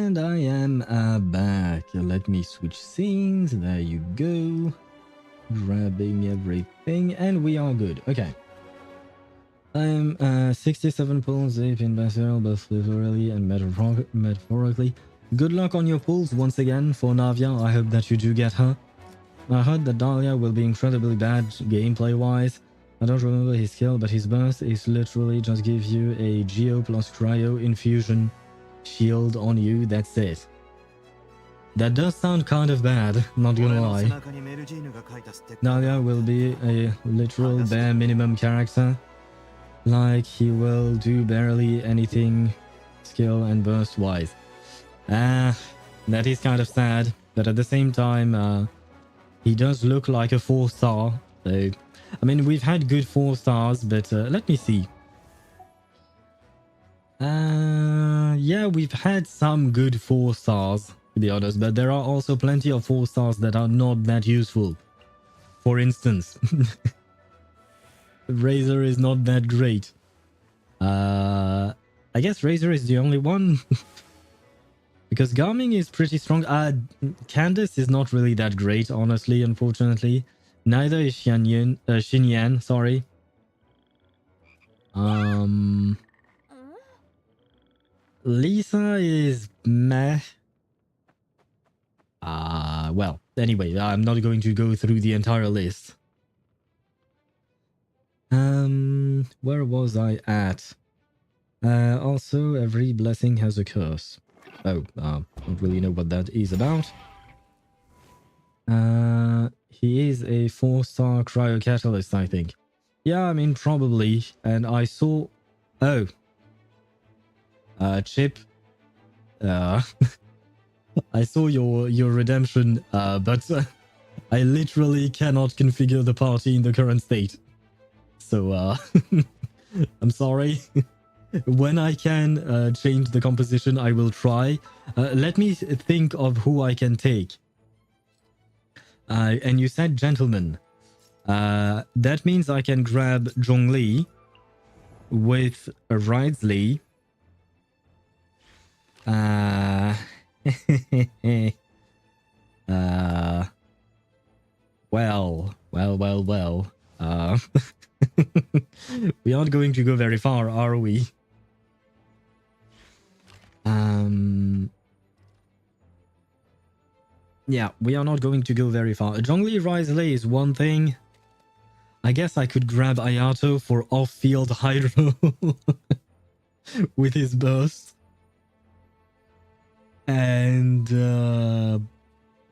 Speaker 2: And I am back. Let me switch scenes. There you go. Grabbing everything, and we are good. Okay. I'm 67 pulls deep in Basel, both literally and metaphorically. Good luck on your pulls once again for Navia. I hope that you do get her. I heard that Dahlia will be incredibly bad gameplay-wise. I don't remember his skill, but his burst is literally just give you a Geo plus Cryo infusion shield on you. That's it. That does sound kind of bad, not gonna lie. Dahlia will be a literal bare minimum character. Like, he will do barely anything skill and burst-wise. That is kind of sad, but at the same time, he does look like a 4-star. So, I mean, we've had good 4-stars, but let me see. Yeah, we've had some good 4-stars. To be honest, but there are also plenty of 4-stars that are not that useful. For instance, Razor is not that great. I guess Razor is the only one. Because Garming is pretty strong. Candace is not really that great, honestly, unfortunately. Neither is Xinyan, sorry. Lisa is meh. Well, anyway, I'm not going to go through the entire list. Where was I at? Also, every blessing has a curse. Oh, don't really know what that is about. He is a 4-star cryo catalyst, I think. Yeah, I mean, probably. And I saw... Oh. Chip. I saw your redemption, but I literally cannot configure the party in the current state. So, I'm sorry. When I can change the composition, I will try. Let me think of who I can take. And you said gentleman. That means I can grab Zhongli with Wrightsley. Well. We aren't going to go very far, are we? Yeah, we are not going to go very far. Zhongli Wrightsley is one thing. I guess I could grab Ayato for off-field Hydro with his burst. And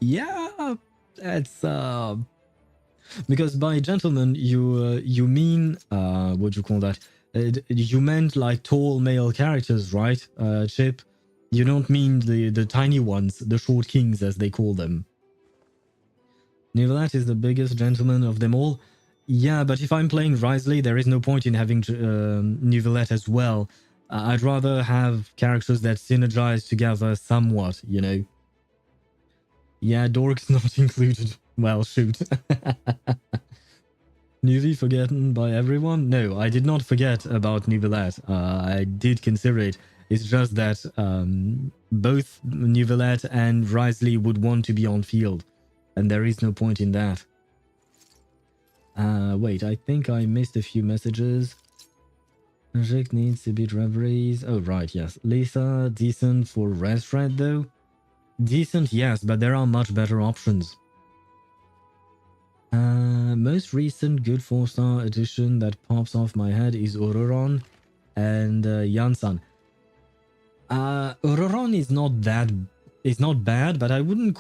Speaker 2: yeah, that's because by gentleman you mean what do you call that? You meant like tall male characters, right, Chip? You don't mean the tiny ones, the short kings as they call them. Nivelat is the biggest gentleman of them all. Yeah, but if I'm playing Wrightsley, there is no point in having Nivelat as well. I'd rather have characters that synergize together somewhat, you know. Yeah, Dork's not included. Well, shoot. Nuvi forgotten by everyone? No, I did not forget about Nivelat. I did consider it. It's just that both Nivelat and Wrightsley would want to be on field. And there is no point in that. Wait, I think I missed a few messages. Project needs to beat reveries. Oh, right, yes. Lisa, decent for Restrat, though. Decent, yes, but there are much better options. Most recent good 4-star addition that pops off my head is Ororon and Yansan. Ororon is not bad, but I wouldn't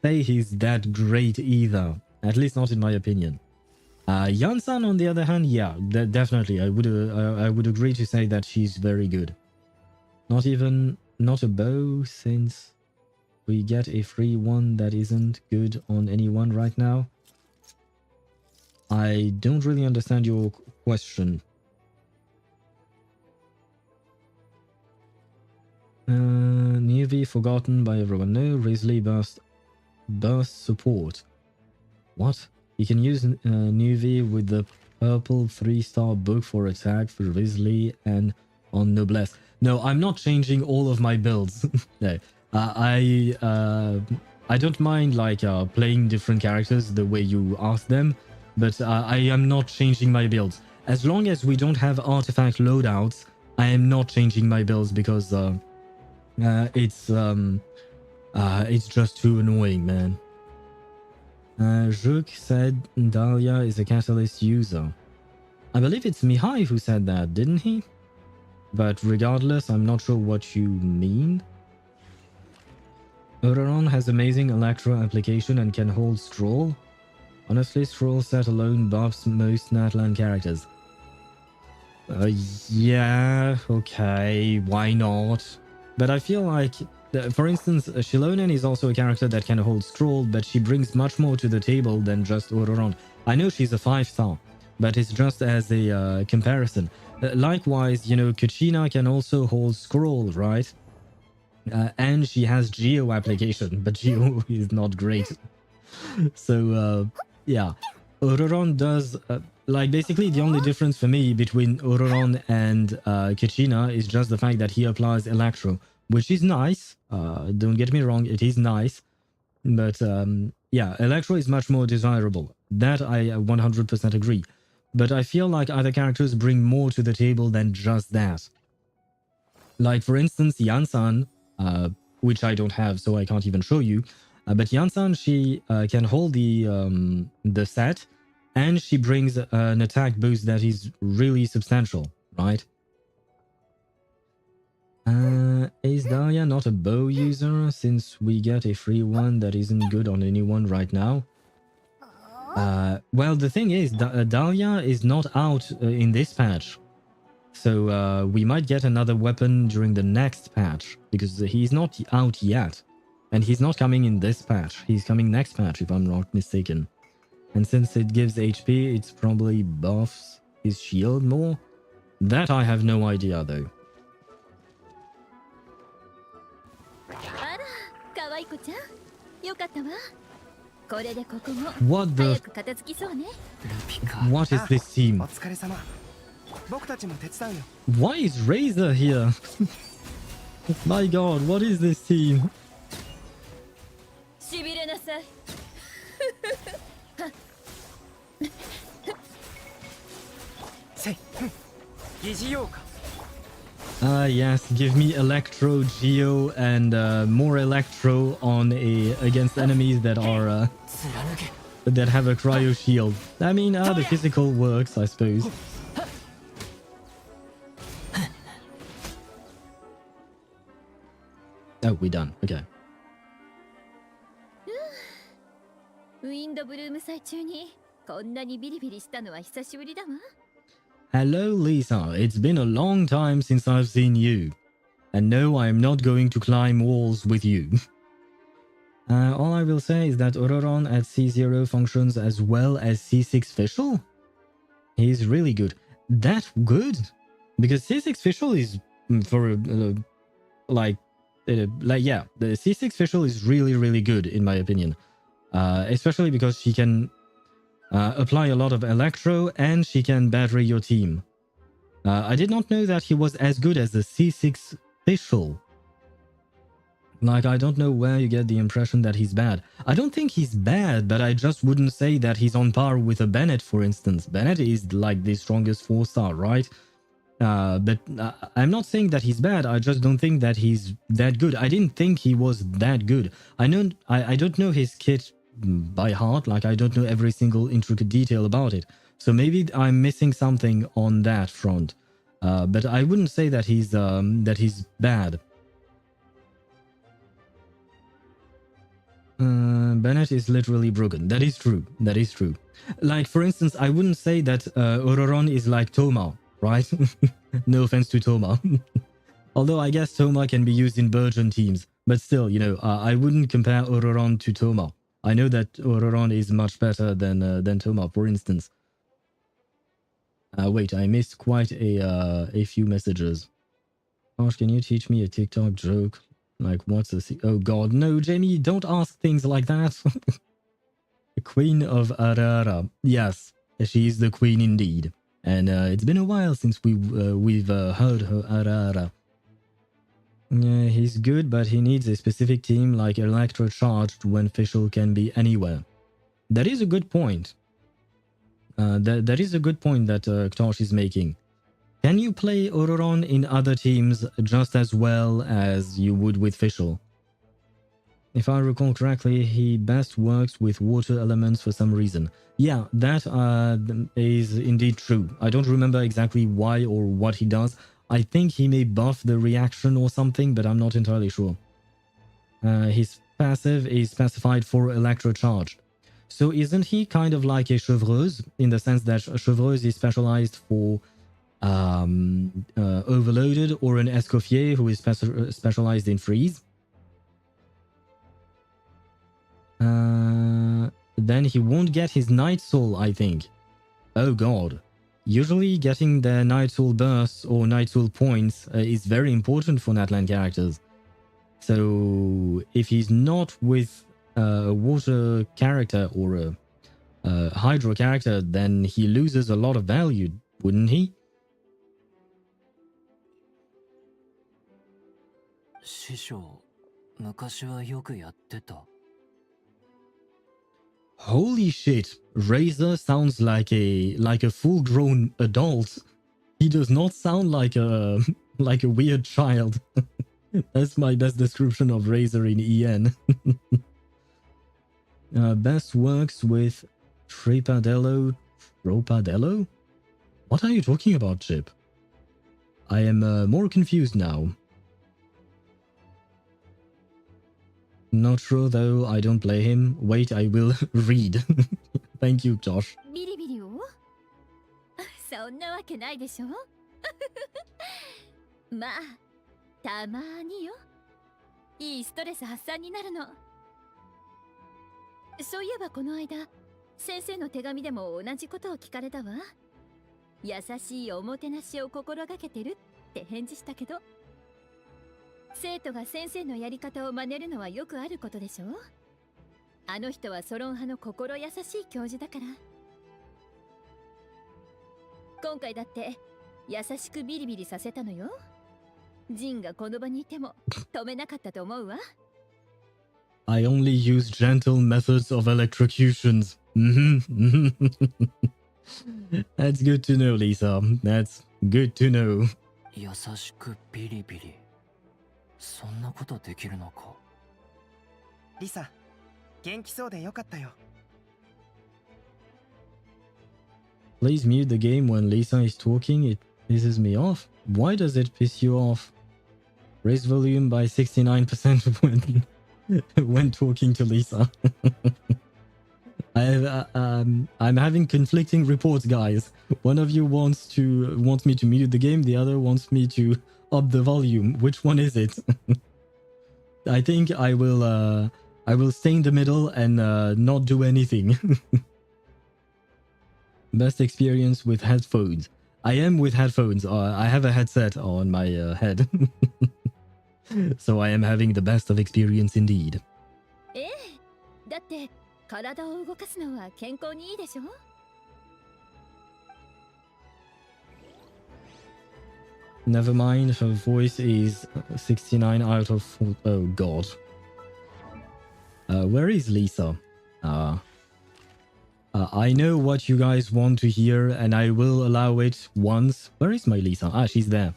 Speaker 2: say he's that great either. At least not in my opinion. Yansan, on the other hand, yeah, definitely. I would agree to say that she's very good. Not a bow, since we get a free one that isn't good on anyone right now. I don't really understand your question. Nuvi forgotten by everyone. No, Wrightsley burst support. What? You can use Nuvi with the purple 3-star book for attack for Wrightsley and on Noblesse. No, I'm not changing all of my builds. No, I don't mind like playing different characters the way you ask them, but I am not changing my builds. As long as we don't have artifact loadouts, I am not changing my builds because it's just too annoying, man. Juk said Dahlia is a catalyst user. I believe it's Mihai who said that, didn't he? But regardless, I'm not sure what you mean. Uraron has amazing electro application and can hold scroll. Honestly, scroll set alone buffs most Natlan characters. Yeah, okay, why not? But I feel like, for instance, Shilonen is also a character that can hold scroll, but she brings much more to the table than just Uraron. I know she's a 5-star, but it's just as a comparison. Likewise, you know, Kuchina can also hold scroll, right? And she has Geo application, but Geo is not great. So, yeah. Uraron does... like, basically, the only difference for me between Uraron and Kuchina is just the fact that he applies Electro, which is nice. Don't get me wrong, it is nice. But, yeah, Electro is much more desirable. That I 100% agree. But I feel like other characters bring more to the table than just that. Like, for instance, Yansan, which I don't have, so I can't even show you. But Yansan, she can hold the set, and she brings an attack boost that is really substantial, right? Is Dahlia not a bow user, since we get a free one that isn't good on anyone right now? Well, the thing is, Dahlia is not out in this patch. So we might get another weapon during the next patch, because he's not out yet. And he's not coming in this patch. He's coming next patch, if I'm not mistaken. And since it gives HP, it's probably buffs his shield more. That I have no idea, though. What the... What is this team? Why is Razor here? My god, what is this team? Yes, give me Electro, Geo, and more Electro on against enemies that are that have a cryo shield. I mean, the physical works, I suppose. Oh, we're done. Okay. Hello, Lisa. It's been a long time since I've seen you. And no, I am not going to climb walls with you. All I will say is that Uraron at C0 functions as well as C6 Fischl. He's really good. That good? Because C6 Fischl is for yeah, the C6 Fischl is really good in my opinion. Especially because she can apply a lot of Electro and she can battery your team. I did not know that he was as good as the C6 Fischl. Like, I don't know where you get the impression that he's bad. I don't think he's bad, but I just wouldn't say that he's on par with a Bennett, for instance. Bennett is like the strongest 4-star, right? But I'm not saying that he's bad, I just don't think that he's that good. I didn't think he was that good. I don't know his kit by heart, like I don't know every single intricate detail about it. So maybe I'm missing something on that front. But I wouldn't say that he's bad. Bennett is literally broken. That is true. That is true. Like, for instance, I wouldn't say that Uraron is like Thoma, right? No offense to Thoma. Although I guess Thoma can be used in Burgeon teams. But still, you know, I wouldn't compare Uraron to Thoma. I know that Uraron is much better than Thoma, for instance. Wait, I missed quite a few messages. Gosh, can you teach me a TikTok joke? Like, what's a... Oh god, no, Jamie, don't ask things like that. The Queen of Arara. Yes, she's the queen indeed. And it's been a while since we've heard her Arara. Yeah, he's good, but he needs a specific team like Electrocharged when Fischl can be anywhere. That is a good point. That is a good point that Ktosh is making. Can you play Ororon in other teams just as well as you would with Fischl? If I recall correctly, he best works with water elements for some reason. Yeah, that is indeed true. I don't remember exactly why or what he does. I think he may buff the reaction or something, but I'm not entirely sure. His passive is specified for Electrocharged. So isn't he kind of like a Chevreuse, in the sense that Chevreuse is specialized for Overloaded, or an Escoffier who is specialized in Freeze? Then he won't get his Night Soul, I think. Oh god. Usually getting the Night Soul bursts or Night Soul points is very important for Natlan characters. So if he's not with a water character or a hydro character, then he loses a lot of value, wouldn't he? Holy shit, Razor sounds like a full-grown adult. He does not sound like a weird child. That's my best description of Razor in EN. Best works with Tropadello. Tropadello? What are you talking about, Chip? I am more confused now. Not sure though, I don't play him. Wait, I will read. Thank you, Josh.
Speaker 10: ビリビリをそんなわけないでしょまあ、たまによ。いいストレス発散になるの。そういえばこの間、先生の手紙でも同じことを聞かれたわ。優しいおもてなしを心がけてるって返事したけど。生徒が先生のやり方を真似るのはよくあることでしょ。あの人はソロン派の心優しい教授だから。今回だって優しくビリビリさせたのよ。ジンがこの場にいても止めなかったと思うわ。
Speaker 2: I only use gentle methods of electrocutions. That's good to know, Lisa. That's good to know.
Speaker 21: 優しくビリビリ。そんなことできるのか。
Speaker 14: リサ、元気そうでよかったよ。
Speaker 2: Please mute the game when Lisa is talking. It pisses me off. Why does it piss you off? Raise volume by 69% when talking to Lisa. I'm having conflicting reports, guys. One of you wants me to mute the game. The other wants me to up the volume. Which one is it? I think I will stay in the middle and not do anything. Best experience with headphones. I am with headphones. I have a headset on my head. So I am having the best of experience indeed.
Speaker 10: だって体を動かすのは健康にいいでしょ。
Speaker 2: Never mind, her voice is 69 out of 4. Oh god. Where is Lisa? I know what you guys want to hear and I will allow it once. Where is my Lisa? Ah, she's there.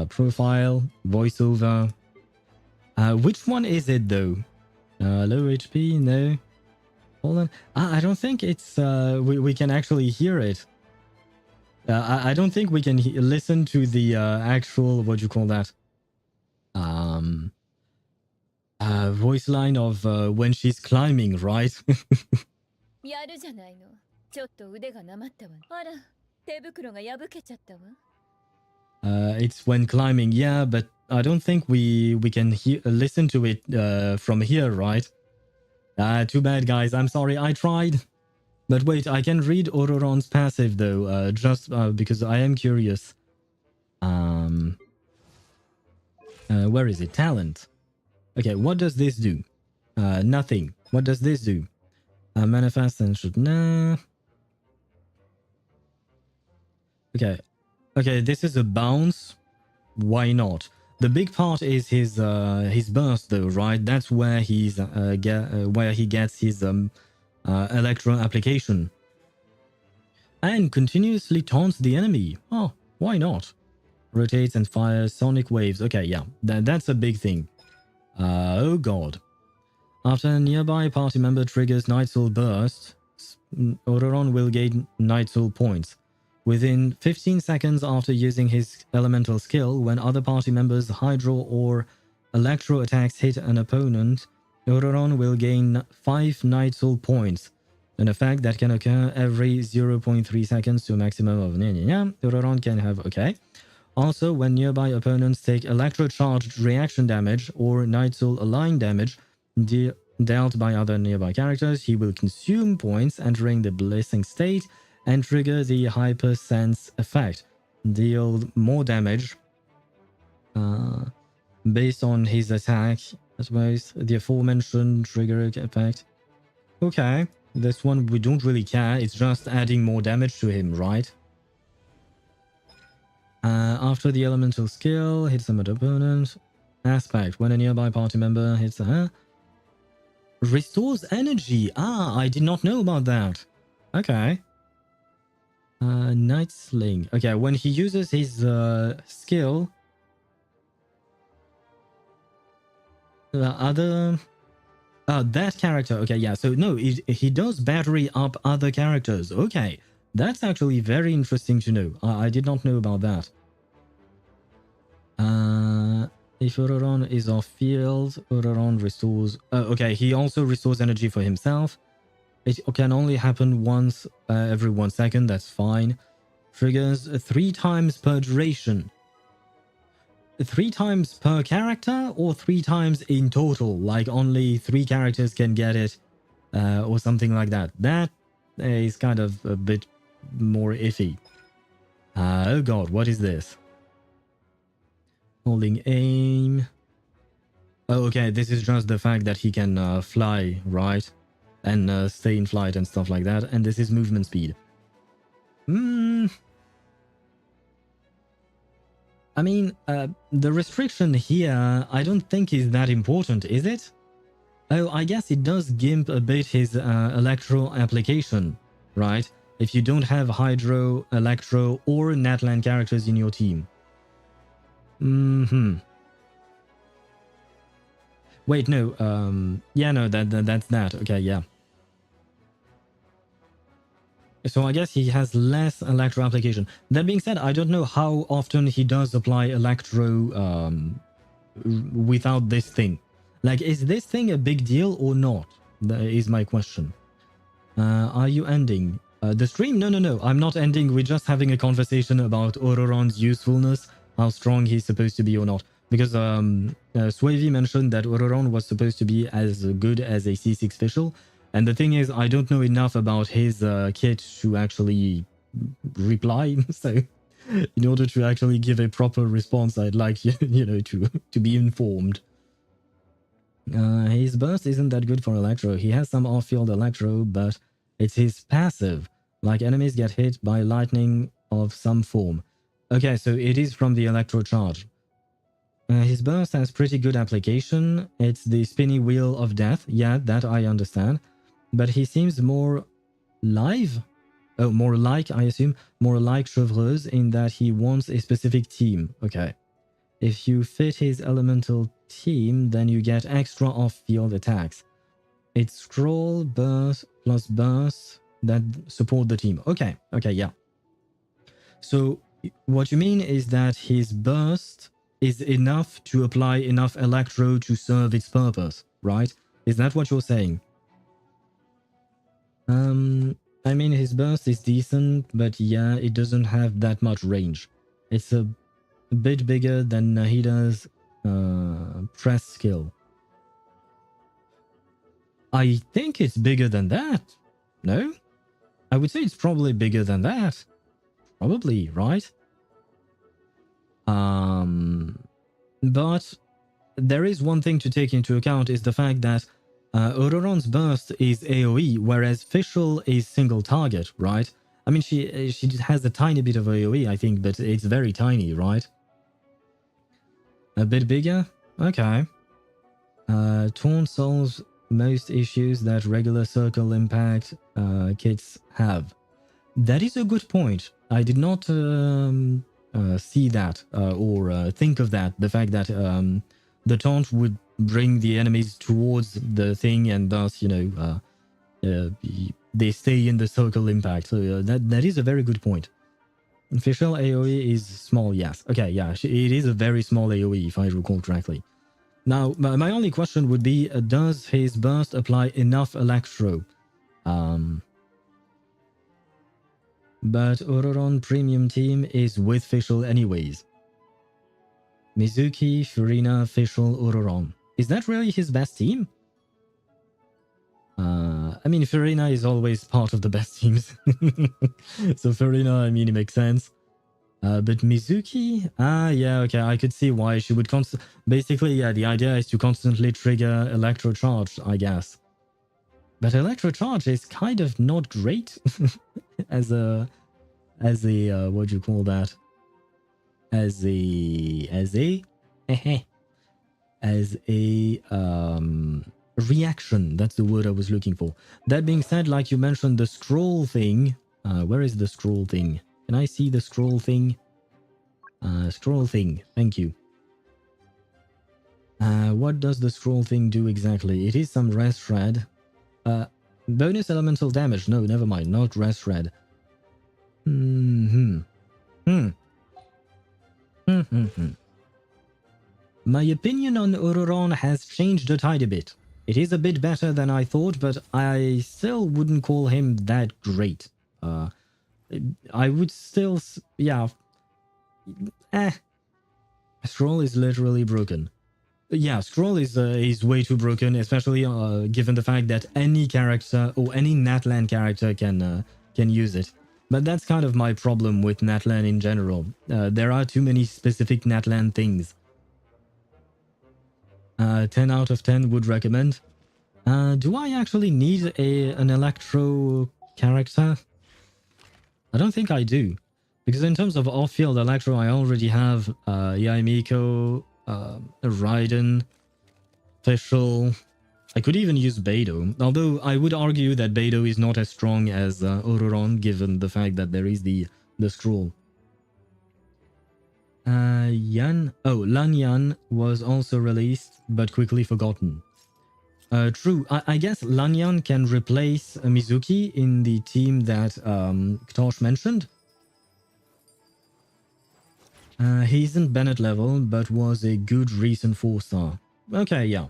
Speaker 2: Profile, voiceover. Which one is it though? Low HP? No. Hold on. I don't think it's... we can actually hear it. I don't think we can listen to the actual, what do you call that? Voice line of when she's climbing, right?
Speaker 10: やるじゃないの。ちょっと腕がなまったわ。あら、手袋が破けちゃったわ。
Speaker 2: It's when climbing, yeah, but I don't think we can listen to it from here, right? Too bad, guys. I'm sorry. I tried. But wait, I can read Ororon's passive though, just because I am curious. Where is it? Talent. Okay, what does this do? Nothing. What does this do? Manifest and should... Nah. Okay. Okay, this is a bounce. Why not? The big part is his burst, though, right? That's where where he gets his electro application, and continuously taunts the enemy. Oh, why not? Rotates and fires sonic waves. Okay, yeah, that's a big thing. Oh god. After a nearby party member triggers Night Soul Burst, Ororon will gain Night Soul points. Within 15 seconds after using his elemental skill, when other party members' Hydro or Electro attacks hit an opponent, Ororon will gain 5 Night Soul points, an effect that can occur every 0.3 seconds to a maximum of... Ororon can have... Okay. Also, when nearby opponents take electro-charged reaction damage or Night Soul aligned damage dealt by other nearby characters, he will consume points entering the blessing state and trigger the Hypersense effect. Deal more damage based on his attack, I suppose. The aforementioned trigger effect. Okay, this one we don't really care. It's just adding more damage to him, right? After the elemental skill hits an opponent. Aspect. When a nearby party member hits restores energy. Ah, I did not know about that. Okay. Night Sling. Okay, when he uses his skill, that character. Okay, yeah. So no, he does battery up other characters. Okay, that's actually very interesting to know. I did not know about that. If Ororon is off field, Ororon restores... okay, he also restores energy for himself. It can only happen once every 1 second, that's fine. Triggers 3 times per duration. 3 times per character or 3 times in total? Like only 3 characters can get it or something like that. That is kind of a bit more iffy. Oh god, what is this? Holding aim. Oh, okay, this is just the fact that he can fly, right? And stay in flight and stuff like that. And this is movement speed. I mean, the restriction here, I don't think is that important, is it? Oh, I guess it does gimp a bit his electro application, right? If you don't have Hydro, Electro, or Natlan characters in your team. Wait, no. Yeah, no, that's that. Okay, yeah. So I guess he has less Electro application. That being said, I don't know how often he does apply Electro without this thing. Like, is this thing a big deal or not? That is my question. Are you ending the stream? No. I'm not ending. We're just having a conversation about Ororon's usefulness, how strong he's supposed to be or not. Because Swavy mentioned that Ororon was supposed to be as good as a C6 official. And the thing is, I don't know enough about his kit to actually reply. So in order to actually give a proper response, I'd like to be informed. His burst isn't that good for Electro. He has some off-field Electro, but it's his passive. Like enemies get hit by lightning of some form. Okay, so it is from the Electro charge. His burst has pretty good application. It's the spinny wheel of death. Yeah, that I understand. But he seems more live. Oh, more like, I assume, more like Chevreuse in that he wants a specific team. Okay. If you fit his elemental team, then you get extra off-field attacks. It's scroll, burst, plus burst that support the team. Okay, yeah. So what you mean is that his burst is enough to apply enough Electro to serve its purpose, right? Is that what you're saying? I mean, his burst is decent, but yeah, it doesn't have that much range. It's a bit bigger than Nahida's press skill. I think it's bigger than that. No? I would say it's probably bigger than that. Probably, right? But there is one thing to take into account is the fact that Ororon's burst is AoE, whereas Fischl is single target, right? I mean, she has a tiny bit of AoE, I think, but it's very tiny, right? A bit bigger? Okay. Taunt solves most issues that regular circle impact kits have. That is a good point. I did not see that or think of that. The fact that the taunt would bring the enemies towards the thing and thus, you know, they stay in the circle impact. So that is a very good point. Official AoE is small, yes. Okay, yeah, it is a very small AoE if I recall correctly. Now, my only question would be, does his burst apply enough electro? But Ororon Premium Team is with Fischl anyways. Mizuki, Furina, Fischl, Ororon. Is that really his best team? I mean, Furina is always part of the best teams. So Furina, I mean, it makes sense. But Mizuki? Yeah, okay, I could see why she would basically, yeah, the idea is to constantly trigger Electro Charge, I guess. But Electro Charge is kind of not great as a what do you call that? As a reaction. That's the word I was looking for. That being said, like you mentioned, the scroll thing. Where is the scroll thing? Can I see the scroll thing? Scroll thing. Thank you. What does the scroll thing do exactly? It is some rest shred. Bonus elemental damage. No, never mind. Not rest shred. My opinion on Ororon has changed a tiny bit. It is a bit better than I thought, but I still wouldn't call him that great. I would still... yeah. Scroll is literally broken. Yeah, Scroll is way too broken, especially given the fact that any character or any Natlan character can use it. But that's kind of my problem with Natlan in general. There are too many specific Natlan things. 10 out of 10 would recommend. Do I actually need an Electro character? I don't think I do. Because in terms of off-field Electro, I already have Yaimiko, Raiden, Fischl. I could even use Beidou, although I would argue that Beidou is not as strong as Ororon, given the fact that there is the scroll. Lanyan was also released, but quickly forgotten. True, I guess Lanyan can replace Mizuki in the team that Ktosh mentioned. He isn't Bennett level, but was a good recent 4-star. Okay, yeah.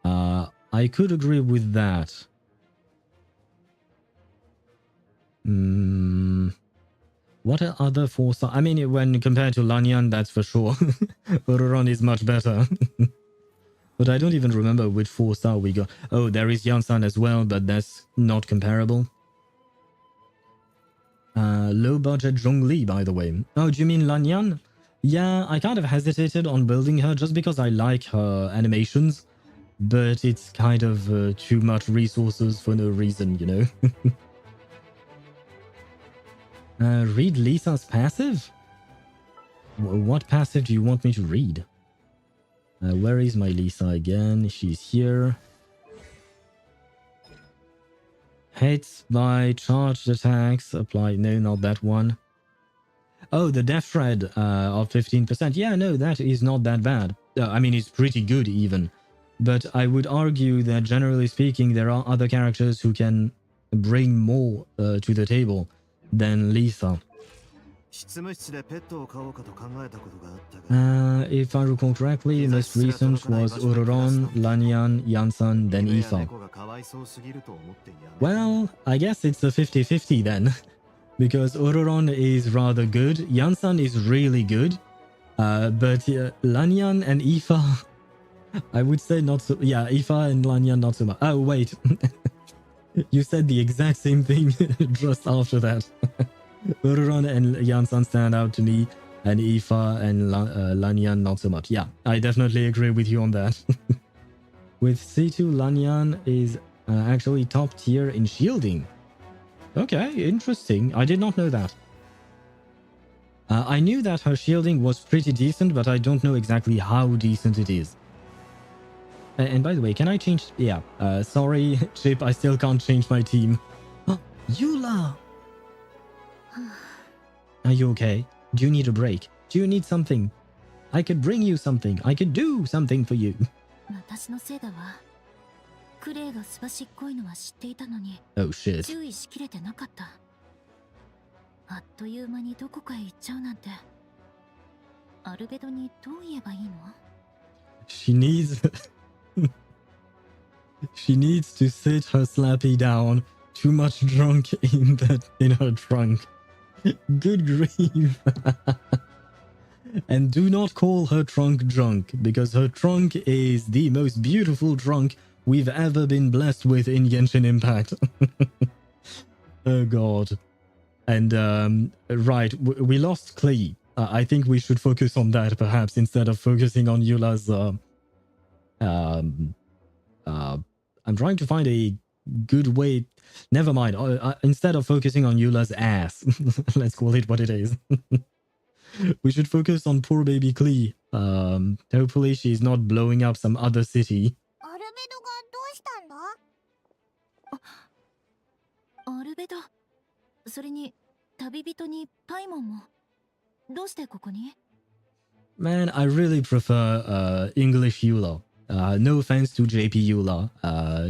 Speaker 2: I could agree with that. What are other 4-star? I mean, when compared to Lanyan, that's for sure. Ororon is much better. But I don't even remember which 4-star we got. Oh, there is Yansan as well, but that's not comparable. Low budget Zhongli, by the way. Oh, do you mean Lanyan? Yeah, I kind of hesitated on building her just because I like her animations. But it's kind of too much resources for no reason, you know? Read Lisa's passive? What passive do you want me to read? Where is my Lisa again? She's here. Hits by charged attacks. Apply. No, not that one. Oh, the death shred of 15%. Yeah, no, that is not that bad. I mean, it's pretty good even. But I would argue that generally speaking, there are other characters who can bring more to the table than Lisa. If I recall correctly, most recent was Ororon, Lanyan, Yansan, then Aoife. Well, I guess it's a 50-50 then. Because Ororon is rather good, Yansan is really good, but Lanyan and Aoife, I would say not so... Yeah, Aoife and Lanyan not so much. Oh, wait. You said the exact same thing just after that. Ororon and Yansan stand out to me, and Aoife and Lanyan not so much. Yeah, I definitely agree with you on that. With C2, Lanyan is actually top tier in shielding. Okay, interesting. I did not know that. I knew that her shielding was pretty decent, but I don't know exactly how decent it is. And by the way, can I change? Yeah, sorry, Chip, I still can't change my team. Oh, Eula! Are you okay? Do you need a break? Do you need something? I could bring you something. I could do something for you.
Speaker 10: 私のせいだわ。クレイがすばしっこいのは知っていたのに、
Speaker 2: Oh shit.
Speaker 10: 注意しきれてなかった。あっという間にどこかへ行っちゃうなんて。アルベドにどう言えばいいの？
Speaker 2: She needs... She needs to sit her slappy down. Too much drunk in her trunk. Good grief. And do not call her trunk drunk, because her trunk is the most beautiful trunk we've ever been blessed with in Genshin Impact. Oh god. And right, we lost Klee. I think we should focus on that perhaps instead of focusing on Eula's I'm trying to find a good way. Never mind. Instead of focusing on Eula's ass, let's call it what it is. We should focus on poor baby Klee. Hopefully she's not blowing up some other city.
Speaker 11: アルベドがどうしたんだ？
Speaker 10: アルベド。それに旅人にパイモンも。どうしてここに？
Speaker 2: Man, I really prefer English Eula. No offense to JP Eula.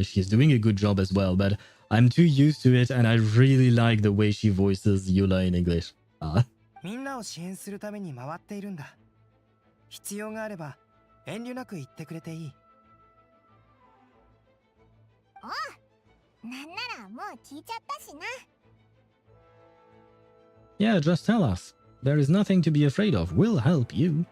Speaker 2: She's doing a good job as well, but I'm too used to it and I really like the way she voices Eula in English.
Speaker 14: みんなを支援するために回っているんだ。必要があれば遠慮なく言ってくれていい。
Speaker 11: おう、なんならもう聞いちゃったしな。
Speaker 2: Yeah, just tell us. There is nothing to be afraid of. We'll help you.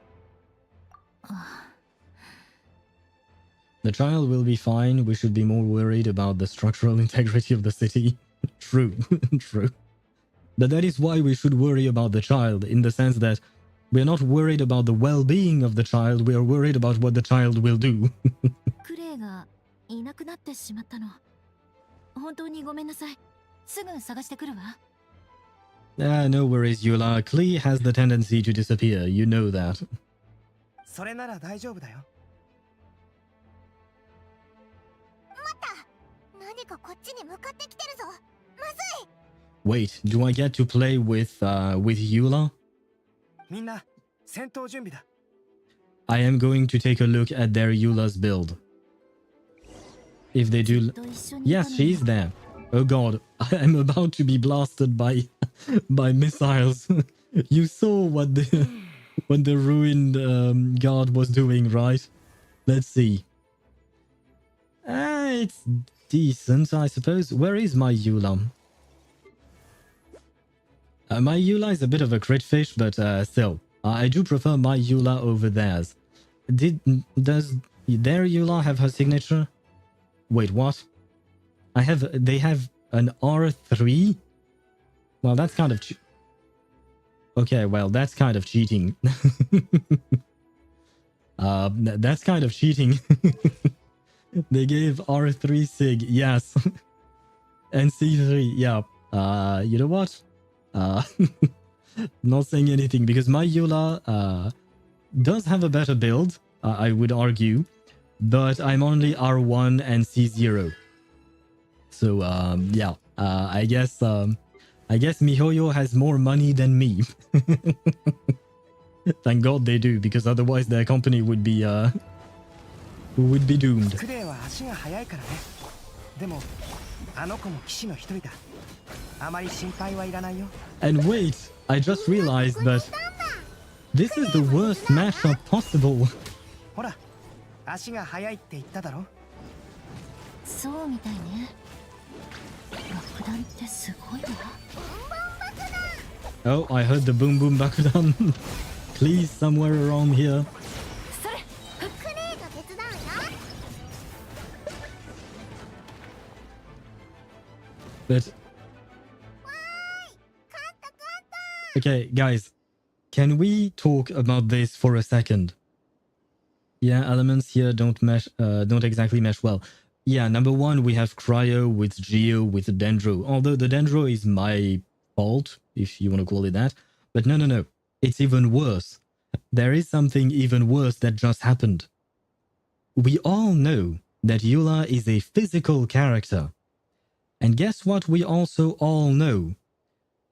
Speaker 2: The child will be fine. We should be more worried about the structural integrity of the city. True, true. But that is why we should worry about the child, in the sense that we're not worried about the well-being of the child, we are worried about what the child will do.
Speaker 10: クレイがいなくなってしまったの。本当にごめんなさい。すぐ探してくるわ。
Speaker 2: No worries, Eula. Klee has the tendency to disappear. You know that.
Speaker 14: それなら大丈夫だよ。
Speaker 11: 待った。何かこっちに向かってきてるぞ。まずい。
Speaker 2: Wait, do I get to play with Eula?
Speaker 14: みんな、戦闘準備だ。
Speaker 2: I am going to take a look at their Eula's build. If they do... Yes, she's there. Oh god, I'm about to be blasted by missiles. You saw what the ruined guard was doing, right? Let's see. It's decent, I suppose. Where is my Eula? My Eula is a bit of a crit fish, but still, I do prefer my Eula over theirs. Does their Eula have her signature? Wait, what? They have an R3? Well, that's kind of okay, well, that's kind of cheating. That's kind of cheating. They gave R3 sig, yes. And C3, yeah. You know what? Not saying anything because my Eula does have a better build, I would argue, but I'm only R1 and C0. So yeah, I guess MiHoYo has more money than me. Thank God they do, because otherwise their company would be doomed.
Speaker 14: クレイは足が速いからね。でもあの子も騎士の一人だ。あまり心配はいらないよ。
Speaker 2: And wait, I just realized that this is the worst mashup possible.
Speaker 14: ほら、足が速いって言っただろ。
Speaker 10: そうみたいね。爆弾ってすごいわ。
Speaker 2: Oh, I heard the boom boom bakudan. Please, somewhere around here. But okay, guys, can we talk about this for a second? Yeah, elements here don't exactly mesh well. Yeah, number one, we have Cryo with Geo with Dendro. Although the Dendro is my fault, if you want to call it that. But no. it's even worse. There is something even worse that just happened. We all know that Eula is a physical character. And guess what we also all know?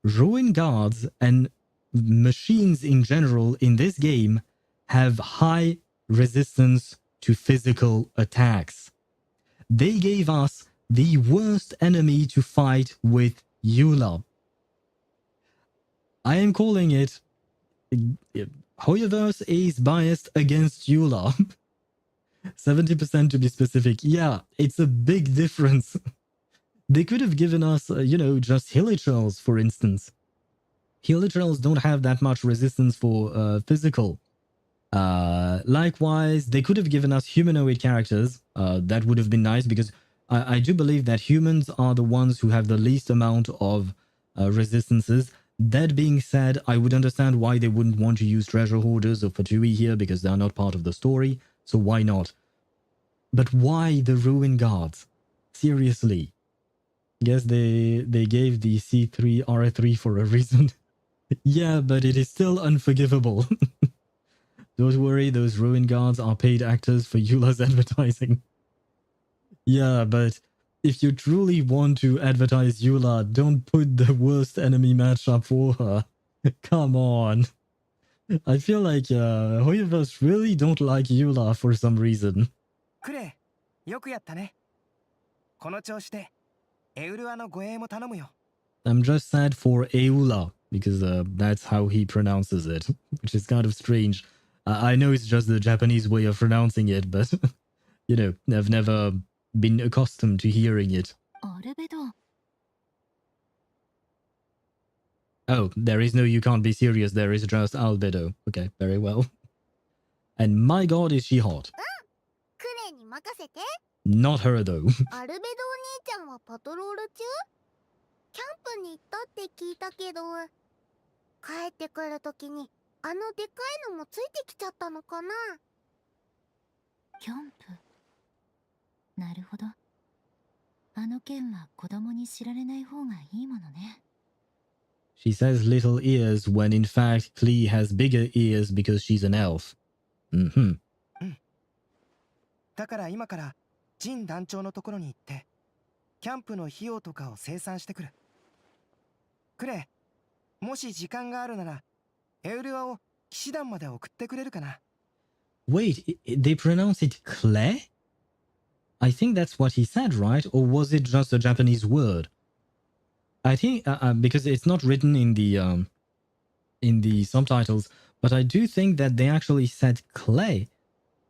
Speaker 2: Ruin guards and machines in general in this game have high resistance to physical attacks. They gave us the worst enemy to fight with Eula. I am calling it... HoYoVerse is biased against Eula. 70% to be specific. Yeah, it's a big difference. They could have given us, just Hilichurls, for instance. Hilichurls don't have that much resistance for physical. Likewise, they could have given us humanoid characters. That would have been nice, because I do believe that humans are the ones who have the least amount of resistances. That being said, I would understand why they wouldn't want to use treasure hoarders or Fatui here, because they are not part of the story, so why not? But why the Ruin Guards? Seriously. Guess they gave the C3 R3 for a reason. Yeah, but it is still unforgivable. Don't worry, those Ruin Guards are paid actors for Eula's advertising. Yeah, but if you truly want to advertise Eula, don't put the worst enemy matchup for her. Come on. I feel like HoYoVerse really don't like Eula for some reason.
Speaker 14: Kure, よくやったね。この調子でエウルアの護衛も頼むよ。
Speaker 2: I'm just sad for Eula, because that's how he pronounces it, which is kind of strange. I know it's just the Japanese way of pronouncing it, but, I've never been accustomed to hearing it.
Speaker 10: Albedo.
Speaker 2: Oh, there is no you can't be serious, there is just Albedo. Okay, very well. And my god, is she hot.
Speaker 19: クレイに任せて。
Speaker 2: Not her though.
Speaker 19: アルベドお兄ちゃんはパトロール中？キャンプに行ったって聞いたけど、帰ってくるときにあのでかいのもついてきちゃったのかな？
Speaker 10: キャンプ。なるほど。あの件は子供に知られない方がいいものね。
Speaker 2: She says little ears when in fact Klee has bigger ears because she's an elf. Mm-hmm.
Speaker 14: だから今からジン団長のところに行ってキャンプの費用とかを清算してくる。クレイ、もし時間があるならエウルアを騎士団まで送ってくれるかな。
Speaker 2: Wait, they pronounce it Clay? I think that's what he said, right? Or was it just a Japanese word? I think because it's not written in the subtitles, but I do think that they actually said Clay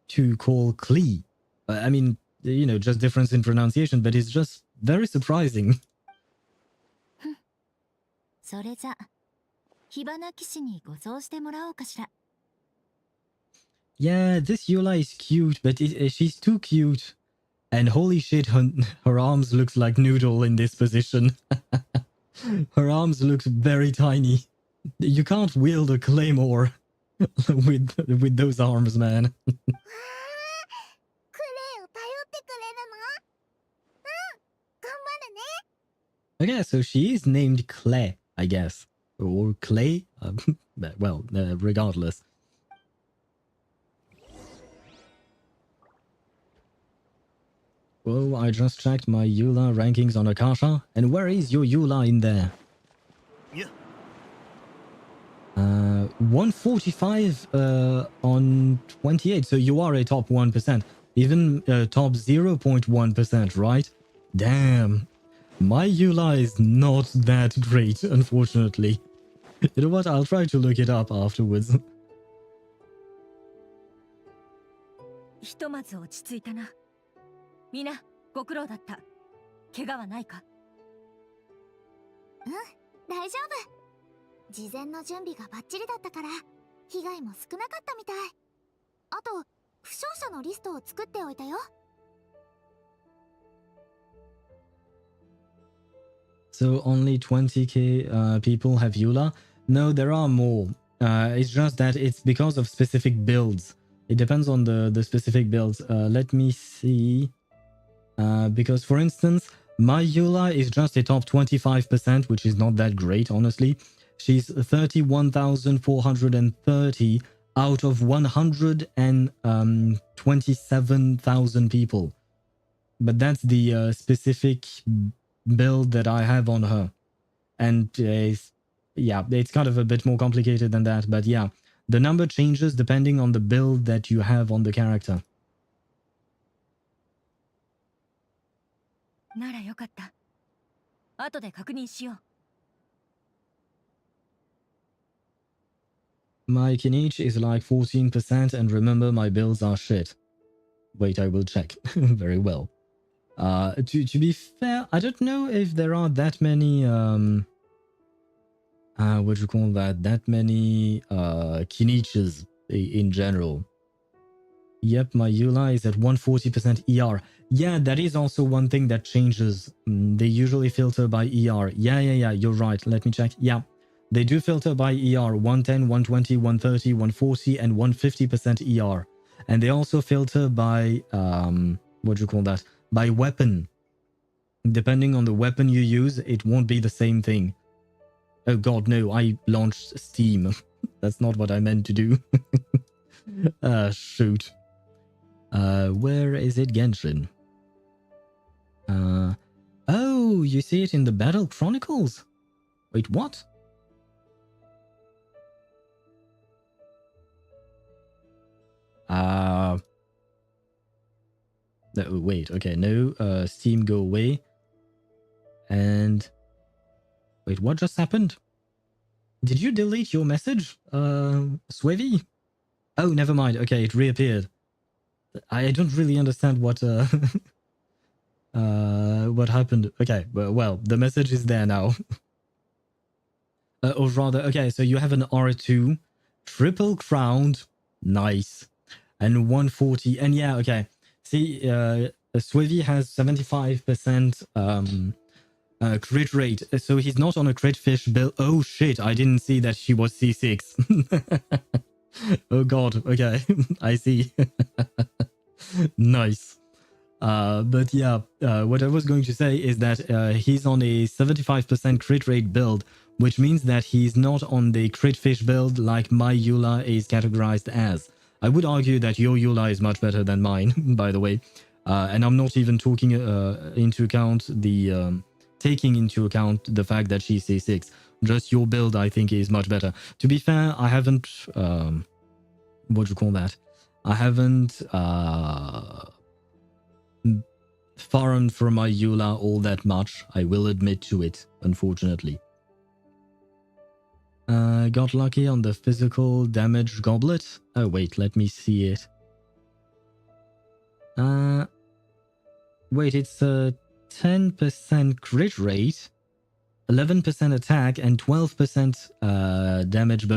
Speaker 2: to call Klee. I mean, just difference in pronunciation, but it's just very surprising.
Speaker 10: それじゃ、火花騎士に護送してもらおうかしら。
Speaker 2: Yeah, this Eula is cute, but she's too cute. And holy shit, her arms look like noodle in this position. Her arms look very tiny. You can't wield a claymore with those arms, man. Okay, so she is named Clay, I guess. Or Clay? Well, regardless. Well, I just checked my Eula rankings on Akasha, and where is your Eula in there?
Speaker 16: Yeah.
Speaker 2: 145 on 28, so you are a top 1%. Even top 0.1%, right? Damn. My Eula is not that great, unfortunately. You know what? I'll try to look it up afterwards.
Speaker 8: ひとまず落ち着いたな。みんなご苦労だった。怪我はないか？
Speaker 19: うん、大丈夫。事前の準備がバッチリだったから被害も少なかったみたい。あと負傷者のリストを作っておいたよ。
Speaker 2: So only 20k people have Eula? No, there are more. It's just that it's because of specific builds. It depends on the specific builds. Let me see. Because, for instance, my Eula is just a top 25%, which is not that great, honestly. She's 31,430 out of 127,000 people. But that's the specific build that I have on her. And yeah, it's kind of a bit more complicated than that. But yeah, the number changes depending on the build that you have on the character.
Speaker 8: ならよかった。後で確認しよう。
Speaker 2: My Kinich is like 14%, and remember, my builds are shit. Wait, I will check. Very well. To be fair, I don't know if there are that many what do you call that? That many Kiniches in general. Yep, my EULA is at 140% ER. Yeah, that is also one thing that changes. They usually filter by ER. Yeah, you're right. Let me check. Yeah, they do filter by ER. 110, 120, 130, 140, and 150% ER. And they also filter by, what do you call that? By weapon. Depending on the weapon you use, it won't be the same thing. Oh god, no, I launched Steam. That's not what I meant to do. Shoot. Where is it, Genshin? Oh, you see it in the Battle Chronicles? Wait, what? No, wait, okay, no, Steam go away. And... Wait, what just happened? Did you delete your message, Swevy? Oh, never mind, okay, it reappeared. I don't really understand what happened. Okay, well, the message is there now. Or rather, okay, so you have an R2, triple crowned, nice, and 140, and yeah, okay. See, Swevy has 75% crit rate, so he's not on a crit fish build. Oh shit, I didn't see that she was C6. Oh god, okay, I see. Nice. But yeah, what I was going to say is that he's on a 75% crit rate build, which means that he's not on the crit fish build like my EULA is categorized as. I would argue that your EULA is much better than mine, by the way. And I'm not even taking into account the fact that she's C6. Just your build, I think, is much better. To be fair, I haven't... what do you call that? I haven't farmed for my EULA all that much. I will admit to it, unfortunately. Got lucky on the physical damage goblet. Oh wait, let me see it. Wait, it's a 10% crit rate, 11% attack, and 12% damage,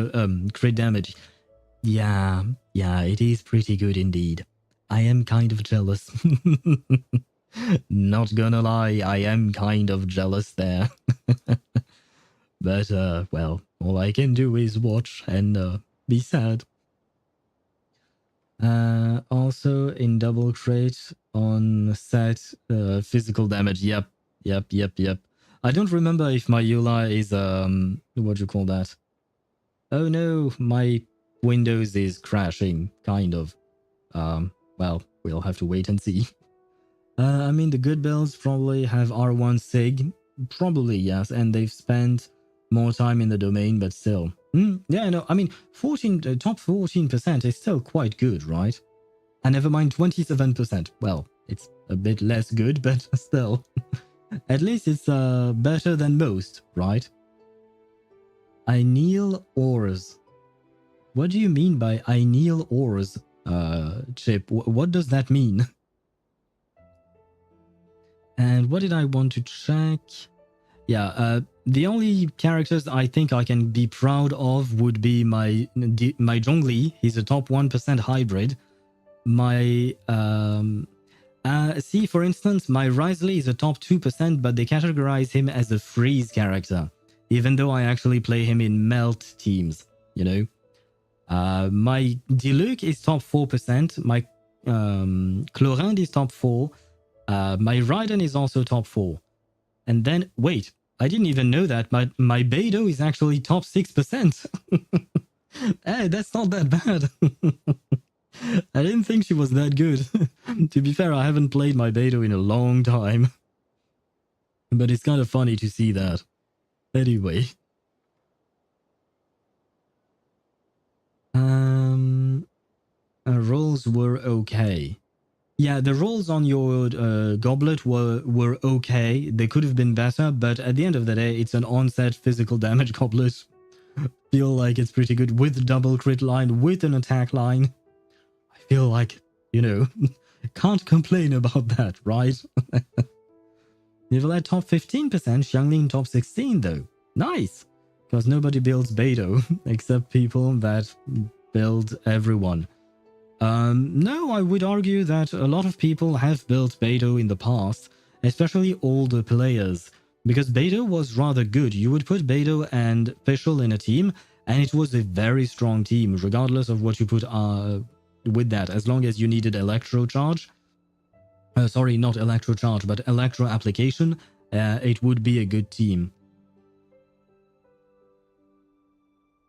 Speaker 2: crit damage. Yeah, it is pretty good indeed. I am kind of jealous. Not gonna lie, I am kind of jealous there. But, well, all I can do is watch and be sad. Also, in double crate on set, physical damage. Yep. I don't remember if my EULA is, what do you call that? Oh no, my Windows is crashing, kind of. Well, we'll have to wait and see. I mean, the good builds probably have R1 Sig. Probably, yes, and they've spent more time in the domain, but still. Yeah, no, I mean, top 14% is still quite good, right? And never mind 27%. Well, it's a bit less good, but still. At least it's better than most, right? I kneel ores. What do you mean by I kneel ores, Chip? What does that mean? And what did I want to check? Yeah, the only characters I think I can be proud of would be my Zhongli. He's a top 1% hybrid. My see, for instance, my Risley is a top 2%, but they categorize him as a freeze character, even though I actually play him in melt teams, you know. My Diluc is top 4%. My Chlorinde is top 4. My Raiden is also top 4. And then, wait, I didn't even know that. My Beidou is actually top 6%. Hey, that's not that bad. I didn't think she was that good. To be fair, I haven't played my Beidou in a long time. But it's kind of funny to see that. Anyway. Rolls were okay. Yeah, the rolls on your goblet were okay. They could have been better, but at the end of the day, it's an onset physical damage goblet. Feel like it's pretty good with double crit line, with an attack line. I feel like, you know, can't complain about that, right? Nivelette top 15%, Xiangling top 16 though. Nice! Because nobody builds Beidou, except people that build everyone. No, I would argue that a lot of people have built Beidou in the past, especially older players, because Beidou was rather good. You would put Beidou and Fischl in a team, and it was a very strong team, regardless of what you put with that, as long as you needed Electro Charge. Sorry, not Electro Charge, but Electro Application, it would be a good team.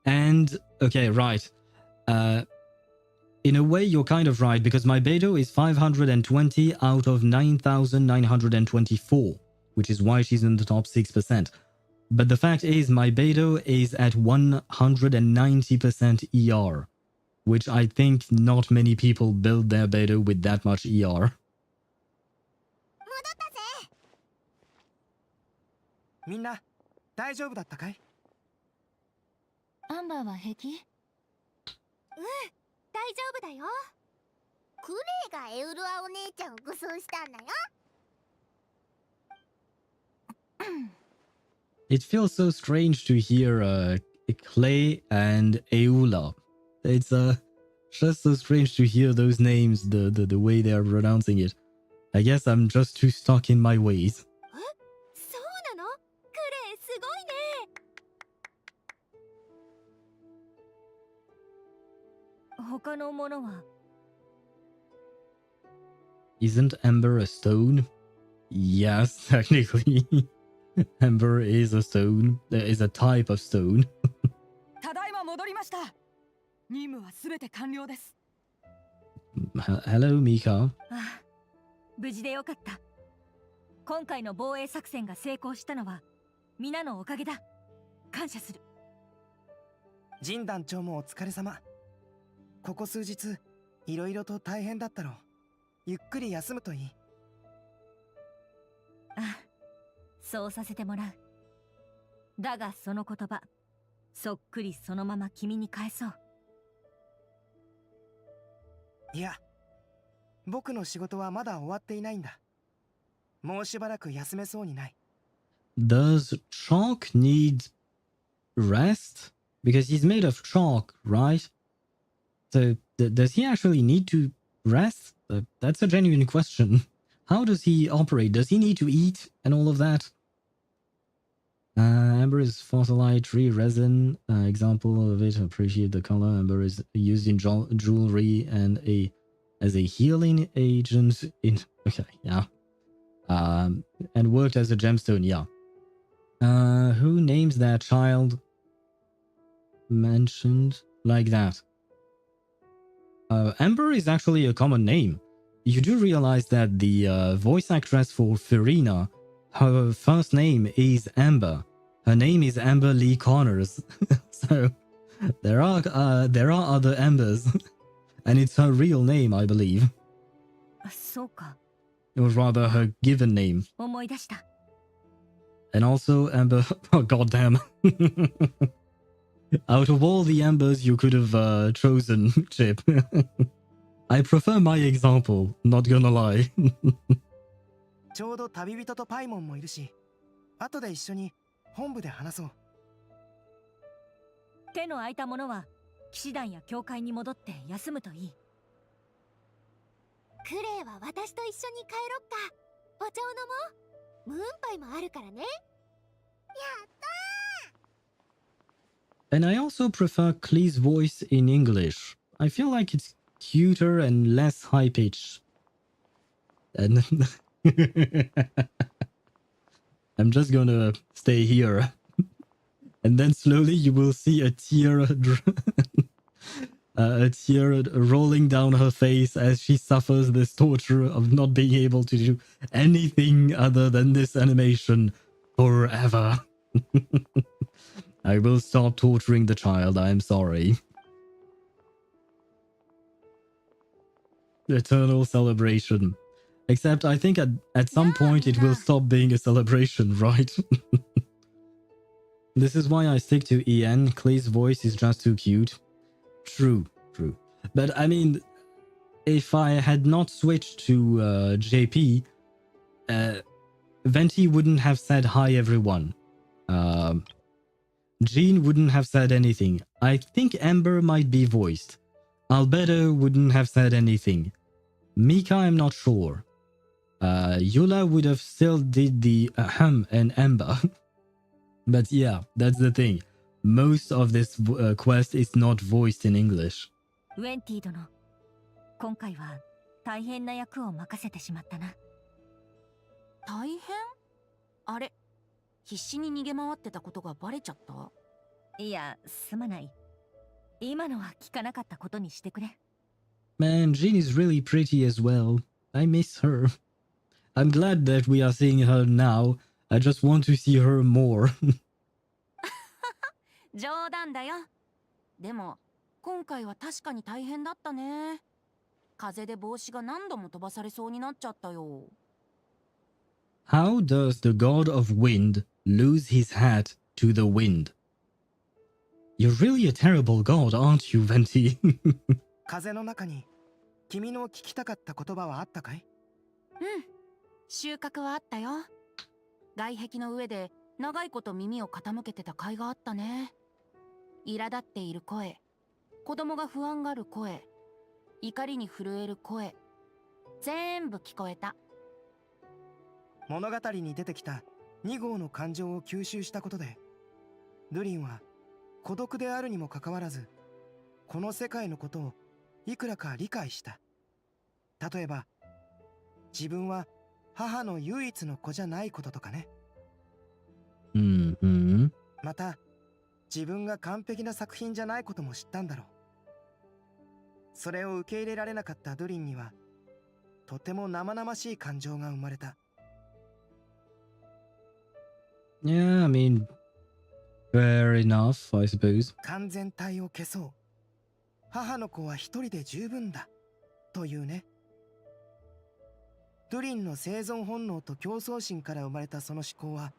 Speaker 2: And, okay, right. In a way, you're kind of right, because my Beidou is 520 out of 9,924, which is why she's in the top 6%. But the fact is, my Beidou is at 190% ER, which I think not many people build their Beidou with that much ER.
Speaker 14: みんな大丈夫だったかい？
Speaker 10: アンバーは平気？
Speaker 11: 大丈夫だよ。クレイがエウルアお姉ちゃんを護送したんだよ。
Speaker 2: It feels so strange to hear Clay and Eula. It's just so strange to hear those names, the way they are pronouncing it. I guess I'm just too stuck in my ways.
Speaker 11: そうなの？クレイすごいね。
Speaker 8: 他のものは
Speaker 2: Isn't Ember a stone? Yes, technically. Ember is a stone. There is a type of stone.
Speaker 8: ただいま戻りました。任務はすべて完了です。
Speaker 2: Hello, Mika.
Speaker 8: ああ、無事でよかった。今回の防衛作戦が成功したのは皆のおかげだ。感謝する。
Speaker 14: ジン団長もお疲れ様。ここ数日いろいろと大変だったろう。ゆっくり休むといい。
Speaker 8: ああ、そうさせてもらう。だがその言葉、そっくりそのまま君に返そう。
Speaker 14: いや、僕の仕事はまだ終わっていないんだ。もうしばらく休めそうにない。
Speaker 2: Does Chalk need rest? Because he's made of chalk, right? So, does he actually need to rest? That's a genuine question. How does he operate? Does he need to eat and all of that? Amber is fossilized tree resin. Example of it, appreciate the color. Amber is used in jewelry and as a healing agent in... Okay, yeah. And worked as a gemstone, yeah. Who names their child mentioned like that? Amber is actually a common name. You do realize that the voice actress for Farina, her first name is Amber. Her name is Amber Lee Connors. So there are other Ambers, and it's her real name, I believe.
Speaker 8: そうか。
Speaker 2: Or rather, her given name.
Speaker 8: 思い出した。
Speaker 2: And also Amber. Oh goddamn! Out of all the Ambers you could have chosen, Chip, I prefer my example. Not gonna lie.
Speaker 14: ちょうど旅人とパイモンもいるし、後で一緒に本部で話そう。
Speaker 8: 手の空いた者は騎士団や教会に戻って休むといい。
Speaker 11: クレイは私と一緒に帰ろっか。お茶を飲もう。ムーンパイもあるからね。やったー。
Speaker 2: And I also prefer Klee's voice in English. I feel like it's cuter and less high-pitched. And I'm just gonna stay here. And then slowly you will see a tear a tear rolling down her face as she suffers this torture of not being able to do anything other than this animation forever. I will stop torturing the child, I am sorry. Eternal celebration. Except I think at some point it will stop being a celebration, right? This is why I stick to EN. Clay's voice is just too cute. True. But I mean, if I had not switched to JP, Venti wouldn't have said hi everyone. Jean wouldn't have said anything. I think Ember might be voiced. Albedo wouldn't have said anything. Mika, I'm not sure. Yula would have still did the ahem and Ember. But yeah, that's the thing. Most of this quest is not voiced in English.
Speaker 8: ウェンティ殿、今回は大変な役を任せてしまったな。
Speaker 18: 大変？あれ、必死に逃げ回ってたことがバレちゃった？
Speaker 8: いや、すまない。今のは聞かなかったことにしてくれ。
Speaker 2: Man, Jean is really pretty as well. I miss her. I'm glad that we are seeing her now. I just want to see her more.
Speaker 18: 冗談だよ。でも今回は確かに大変だったね。風で帽子が何度も飛ばされそうになっちゃったよ。
Speaker 2: How does the god of wind lose his hat to the wind? You're really a terrible god, aren't you, Venti?
Speaker 14: 風の中に君の聞きたかった言葉はあったかい？
Speaker 18: うん、収穫はあったよ。外壁の上で長いこと耳を傾けてた甲斐があったね。苛立っている声、子供が不安がる声、怒りに震える声、全部聞こえた。
Speaker 14: 物語に出てきた2号の感情を吸収したことで、ルリンは孤独であるにもかかわらず、この世界のことをいくらか理解した。例えば、自分は母の唯一の子じゃないこととかね。また、自分が完璧な作品じゃないことも知ったんだろう。それを受け入れられなかったドゥリンには、とても生々しい感情が生まれた。
Speaker 2: Yeah, I mean, fair enough, I suppose.
Speaker 14: 完全体を消そう。母の子は一人で十分だ。というね。ドゥリンの生存本能と競争心から生まれたその思考は、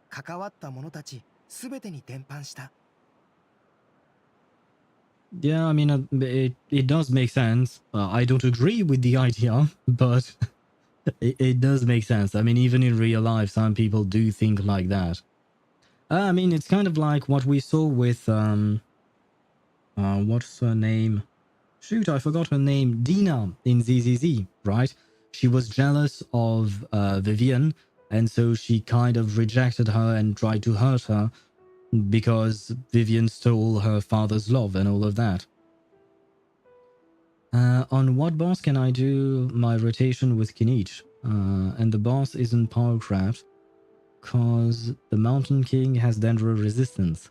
Speaker 14: 関わった者たちすべてに伝播した。
Speaker 2: Yeah, I mean, it does make sense. I don't agree with the idea, but it does make sense. I mean, even in real life, some people do think like that. I mean, it's kind of like what we saw with, what's her name? Shoot, I forgot her name. Dina in ZZZ, right? She was jealous of Vivian, and so she kind of rejected her and tried to hurt her because Vivian stole her father's love and all of that. On what boss can I do my rotation with Kinich? And the boss isn't powercraft because the Mountain King has Dendro resistance.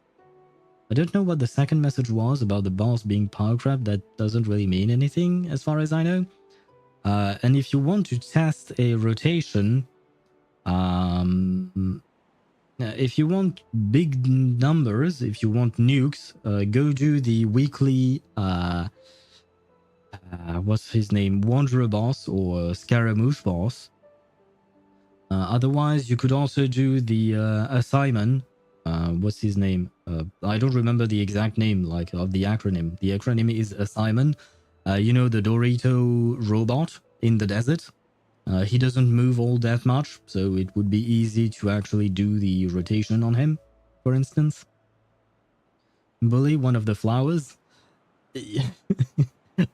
Speaker 2: I don't know what the second message was about the boss being powercraft. That doesn't really mean anything as far as I know. And if you want to test a rotation, if you want big numbers, if you want nukes, go do the weekly, what's his name, Wanderer boss or Scaramouche boss. Otherwise, you could also do the assignment. What's his name? I don't remember the exact name, like, of the acronym. The acronym is assignment. You know, the Dorito robot in the desert? He doesn't move all that much, so it would be easy to actually do the rotation on him, for instance. Bully one of the flowers?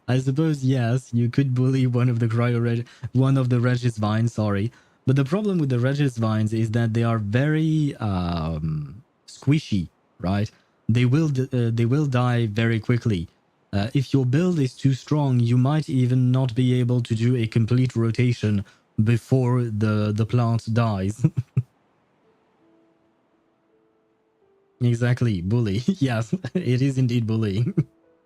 Speaker 2: I suppose, yes, you could bully one of the Regis vines, sorry. But the problem with the Regis vines is that they are very squishy, right? They will die very quickly. If your build is too strong, you might even not be able to do a complete rotation before the plant dies. Exactly, bully. Yes, it is indeed bullying.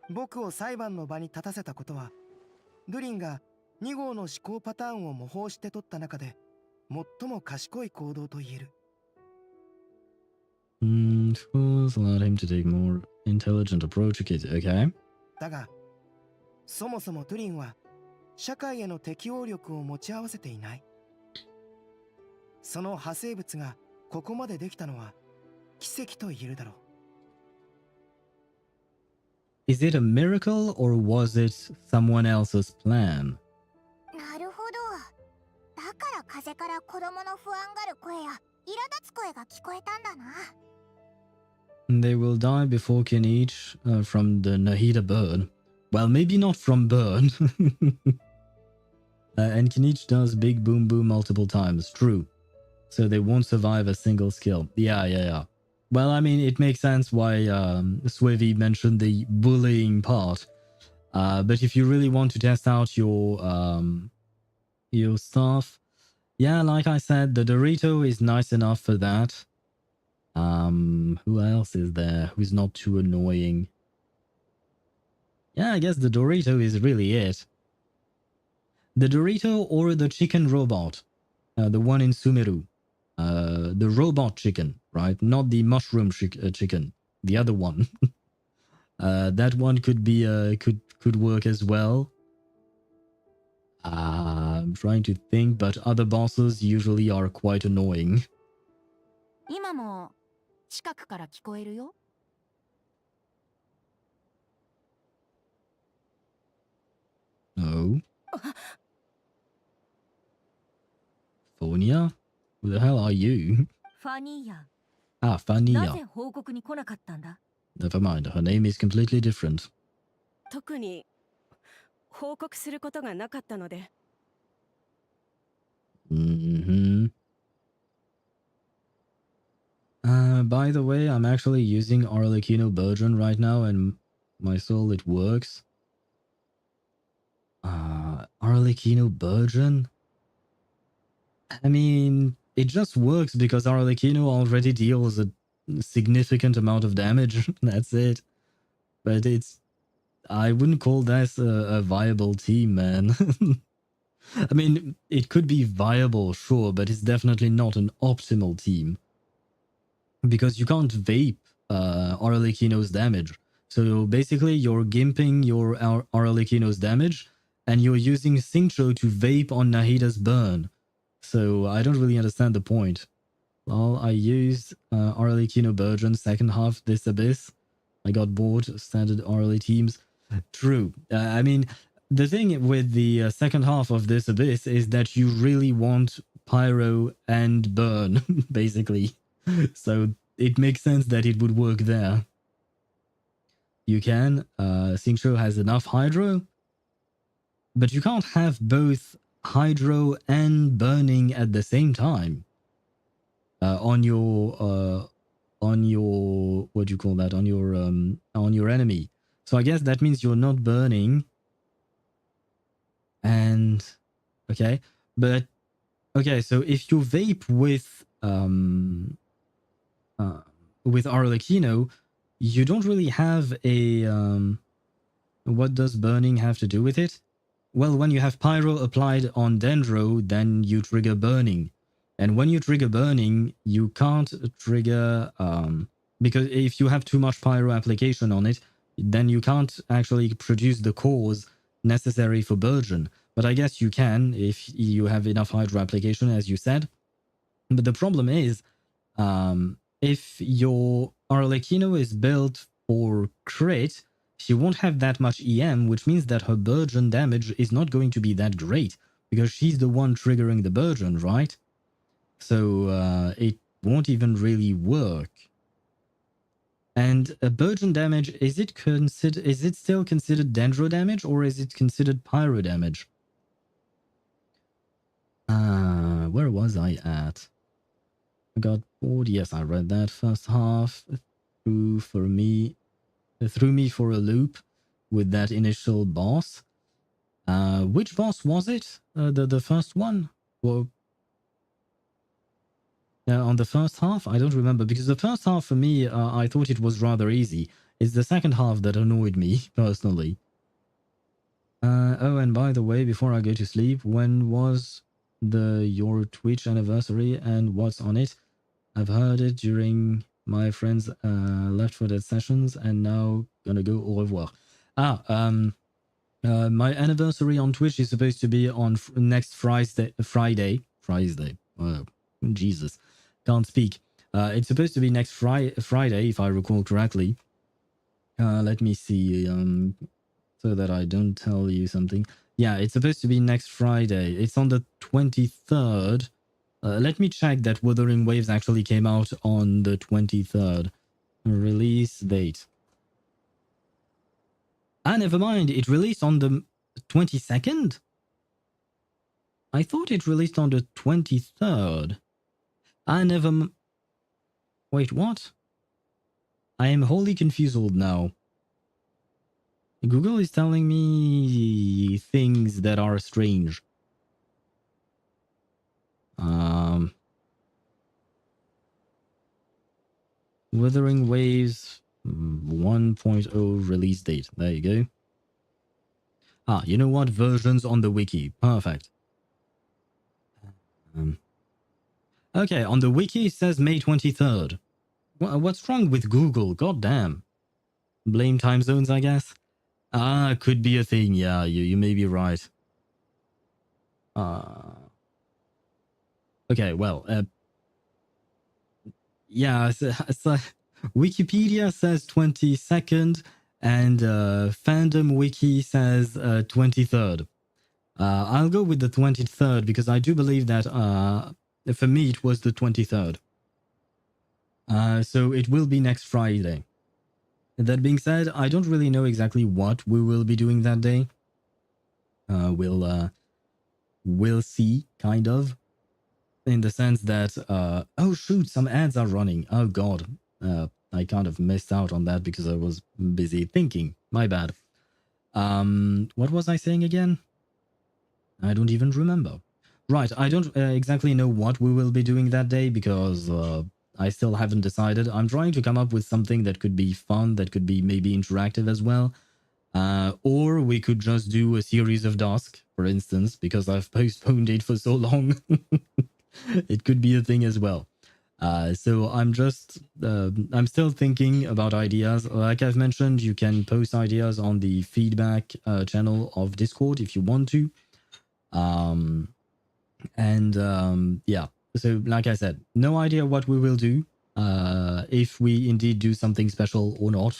Speaker 14: 僕を裁判の場に立たせたことは、ドゥリンが2号の思考パターンを模倣して取った中で最も賢い行動と言える。
Speaker 2: Fools allowed him to take more intelligent approach to it. Okay.
Speaker 14: だが、そもそもドゥリンは社会への適応力を持ち合わせていない。その派生物がここまでできたのは奇跡と言えるだろう。
Speaker 2: Is it a miracle or was it someone else's plan?
Speaker 19: なるほど。だから風から子供の不安がる声や苛立つ声が聞こえたんだな。
Speaker 2: They will die before can each from the Nahida burn. Well, maybe not from burn. And Kinich does big boom boom multiple times. True. So they won't survive a single skill. Yeah. Well, I mean, it makes sense why Swivi mentioned the bullying part. But if you really want to test out your stuff, yeah, like I said, the Dorito is nice enough for that. Who else is there who's not too annoying? Yeah, I guess the Dorito is really it. The Dorito or the chicken robot, the one in Sumeru. The robot chicken, right? Not the mushroom chicken, the other one. That one could be could work as well. I'm trying to think, but other bosses usually are quite annoying.
Speaker 18: 今も近くから聞こえるよ。
Speaker 2: No. Phonia? Who the hell are you?
Speaker 8: ファニーヤ。
Speaker 2: Ah, Fania.
Speaker 8: なぜ報告に来なかったんだ？
Speaker 2: Never mind, her name is completely different.
Speaker 5: 特に報告することがなかったので。
Speaker 2: By the way, I'm actually using Arlecchino Burgeon right now, and my soul, it works. Arlecchino Burgeon? I mean, it just works because Arlecchino already deals a significant amount of damage. That's it. But I wouldn't call that a viable team, man. I mean, it could be viable, sure, but it's definitely not an optimal team. Because you can't vape Arlecchino's damage. So basically, you're gimping your Arlecchino's damage, and you're using Synchro to vape on Nahida's burn. So I don't really understand the point. Well, I used Arlecchino Burgeon second half this Abyss. I got bored of standard Arle teams. True. I mean, the thing with the second half of this Abyss is that you really want Pyro and Burn, basically. So it makes sense that it would work there. You can. Synchro has enough Hydro. But you can't have both Hydro and Burning at the same time. On your what do you call that? On your enemy. So I guess that means you're not burning. And okay, but okay. So if you vape with Arlecchino, you don't really have a what does burning have to do with it? Well, when you have Pyro applied on Dendro, then you trigger burning. And when you trigger burning, you can't trigger because if you have too much Pyro application on it, then you can't actually produce the cores necessary for Burgeon. But I guess you can if you have enough Hydro application, as you said. But the problem is, if your Arlecchino is built for crit, she won't have that much EM, which means that her Burgeon damage is not going to be that great, because she's the one triggering the Burgeon, right? So it won't even really work. And a Burgeon damage, is it still considered Dendro damage, or is it considered Pyro damage? Where was I at? I got bored. Yes, I read that first half. Threw me for a loop with that initial boss. Which boss was it? The first one? Well, On the first half, I don't remember, because the first half for me, I thought it was rather easy. It's the second half that annoyed me, personally. Oh, and by the way, before I go to sleep, when was your Twitch anniversary and what's on it? I've heard it during my friend's left-footed sessions, and now gonna go au revoir. My anniversary on Twitch is supposed to be on next Friday. Oh, Jesus, can't speak. It's supposed to be next Friday, if I recall correctly. Let me see, so that I don't tell you something. Yeah, it's supposed to be next Friday. It's on the 23rd. Let me check that Wuthering Waves actually came out on the 23rd. Release date. Never mind. It released on the 22nd? I thought it released on the 23rd. Wait, what? I am wholly confused now. Google is telling me things that are strange. Wuthering Waves 1.0 release date. There you go. You know what? Versions on the wiki. Perfect. Okay, on the wiki it says May 23rd. What's wrong with Google? God damn. Blame time zones, I guess. Could be a thing. Yeah, you may be right. Okay, well, yeah, so Wikipedia says 22nd, and Fandom Wiki says 23rd. I'll go with the 23rd because I do believe that for me it was the 23rd. So it will be next Friday. That being said, I don't really know exactly what we will be doing that day. We'll see, kind of. In the sense that, oh shoot, some ads are running. Oh god. I kind of missed out on that because I was busy thinking. My bad. What was I saying again? I don't even remember. Right, I don't exactly know what we will be doing that day because I still haven't decided. I'm trying to come up with something that could be fun, that could be maybe interactive as well. Or we could just do a series of Dusk, for instance, because I've postponed it for so long. It could be a thing as well. So I'm still thinking about ideas. Like I've mentioned, you can post ideas on the feedback channel of Discord if you want to. Yeah, so like I said, no idea what we will do, if we indeed do something special or not.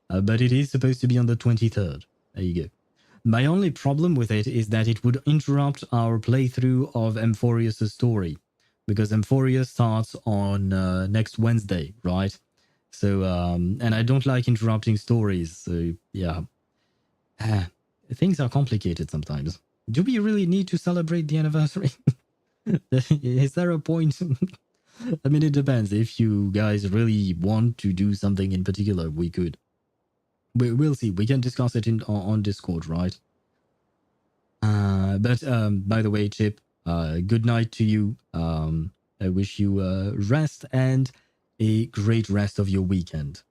Speaker 2: But it is supposed to be on the 23rd. There you go. My only problem with it is that it would interrupt our playthrough of Emphorius' story, because Emphorius starts on next Wednesday, right? So, and I don't like interrupting stories, so yeah. Things are complicated sometimes. Do we really need to celebrate the anniversary? Is there a point? I mean, it depends. If you guys really want to do something in particular, we could. We'll see. We can discuss it on Discord, right? But by the way, Chip, good night to you. I wish you rest and a great rest of your weekend.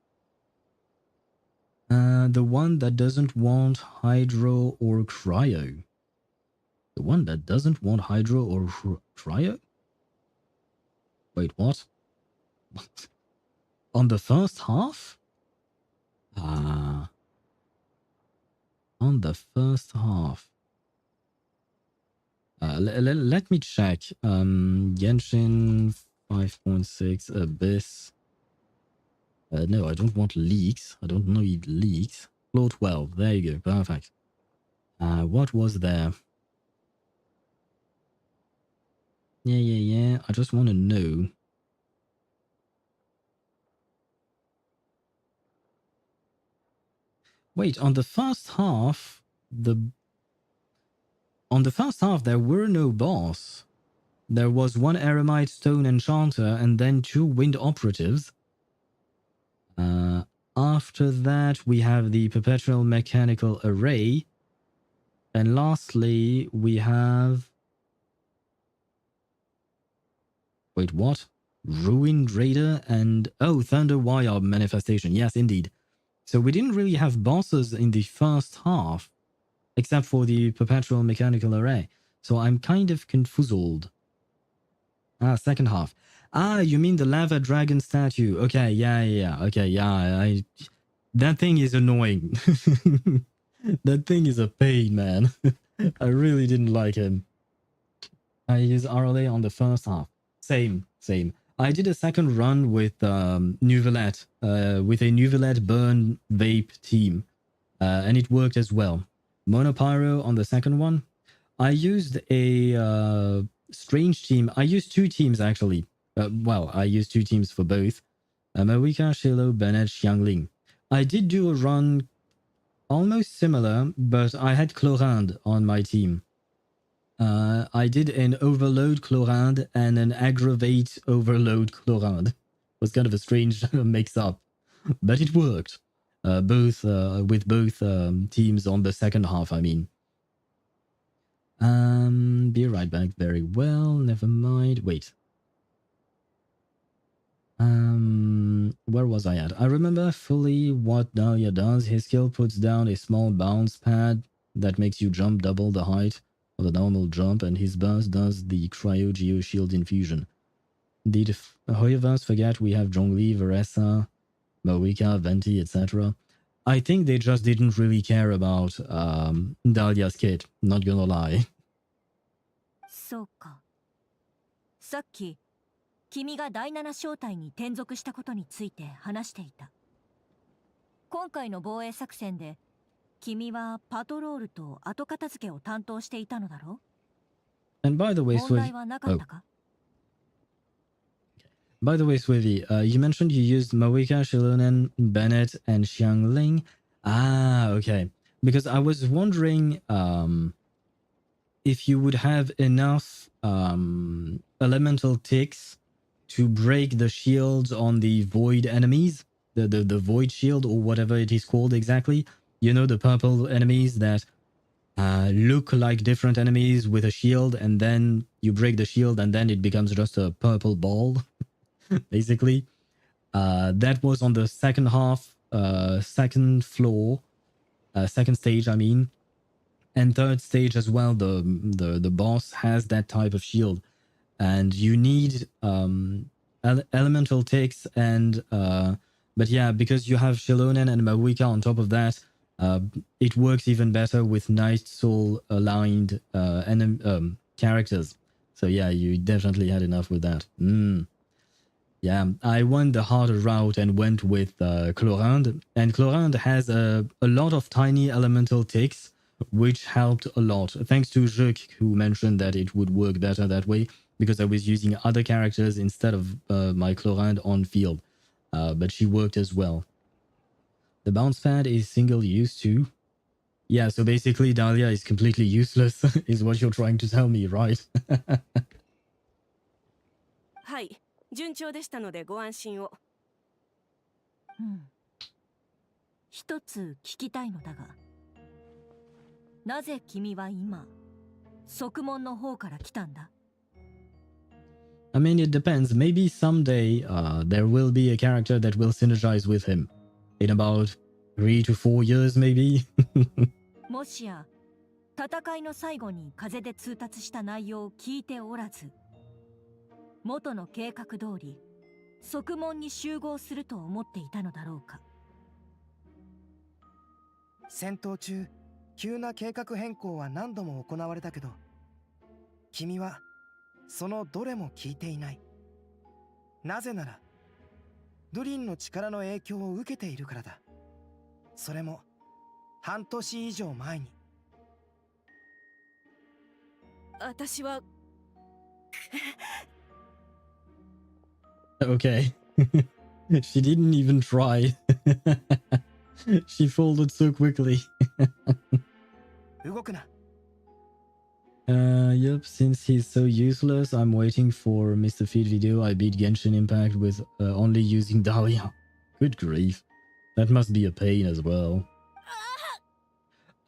Speaker 2: The one that doesn't want hydro or cryo. The one that doesn't want hydro or cryo? Wait, what? On the first half? On the first half. Let me check. Genshin 5.6 Abyss. No, I don't want leaks. I don't need leaks. Floor 12. There you go. Perfect. What was there? Yeah. I just want to know. Wait, on the first half, there were no boss. There was one Eremite Stone Enchanter and then 2 Wind Operatives. After that, we have the Perpetual Mechanical Array. And lastly, we have... Wait, what? Ruined Raider and... Oh, Thunder Wire Manifestation. Yes, indeed. So we didn't really have bosses in the first half, except for the Perpetual Mechanical Array. So I'm kind of confused. Ah, second half. Ah, you mean the Lava Dragon statue. Okay, yeah. Okay, yeah. That thing is annoying. That thing is a pain, man. I really didn't like him. I used RLA on the first half. Same. I did a second run with Nuvelet, with a Nuvelet Burn Vape team, and it worked as well. Monopyro on the second one. I used a strange team. I used two teams, actually. Well, I used two teams for both. Marika, Shiloh, Bennett, Xiangling. I did do a run almost similar, but I had Chlorinde on my team. I did an Overload Chlorinde and an Aggravate Overload Chlorinde. It was kind of a strange mix-up, but it worked. With both teams on the second half, I mean. Be right back. Very well. Never mind. Wait. Where was I at? I remember fully what Dahlia does. His skill puts down a small bounce pad that makes you jump double the height of the normal jump, and his burst does the Cryo Geo Shield Infusion. Indeed, HoYoVerse forget we have Zhongli, Veressa, Mawika, Venti, etc. I think they just didn't really care about Dahlia's kit, not gonna lie.
Speaker 8: そうか。さっき君が第7小隊に転属したことについて話していた。今回の防衛作戦で君はパトロールと後片付けを担当していたのだろう？
Speaker 2: And by the way,
Speaker 8: 問題はなかったか？
Speaker 2: By the way, Swivy, you mentioned you used Mawika, Shilonen, Bennett, and Xiangling. Ah, okay. Because I was wondering if you would have enough elemental ticks to break the shields on the void enemies, the void shield or whatever it is called exactly. You know, the purple enemies that look like different enemies with a shield, and then you break the shield and then it becomes just a purple ball, basically. That was on the second half, second floor, second stage, I mean. And third stage as well, the boss has that type of shield. And you need elemental ticks and... but yeah, because you have Shilonen and Mawika on top of that, it works even better with Night Soul aligned characters. So yeah, you definitely had enough with that. Yeah, I went the harder route and went with Chlorinde. And Chlorinde has a lot of tiny elemental ticks, which helped a lot. Thanks to Juk, who mentioned that it would work better that way, because I was using other characters instead of my Chlorinde on field. But she worked as well. The bounce pad is single use too. Yeah, so basically Dahlia is completely useless, is what you're trying to tell me, right?
Speaker 5: はい、順調でしたのでご安心を。
Speaker 8: 一つ聞きたいのだが、なぜ君は今、側門の方から来たんだ？
Speaker 2: I mean, it depends. Maybe someday there will be a character that will synergize with him. In about 3 to 4 years, maybe?
Speaker 8: もしや、戦いの最後に風で通達した内容を聞いておらず、元の計画通り、側門に集合すると思っていたのだろうか。
Speaker 14: 戦闘中、急な計画変更は何度も行われたけど、君はそのどれも聞いていない。なぜなら、ドリンの力の影響を受けているからだ。それも半年以上前に。
Speaker 5: 私は
Speaker 2: Okay. She didn't even try. She folded so quickly.
Speaker 14: 動くな。
Speaker 2: Yep, since he's so useless, I'm waiting for Mr. Feed video. I beat Genshin Impact with only using Dahlia. Good grief. That must be a pain as well.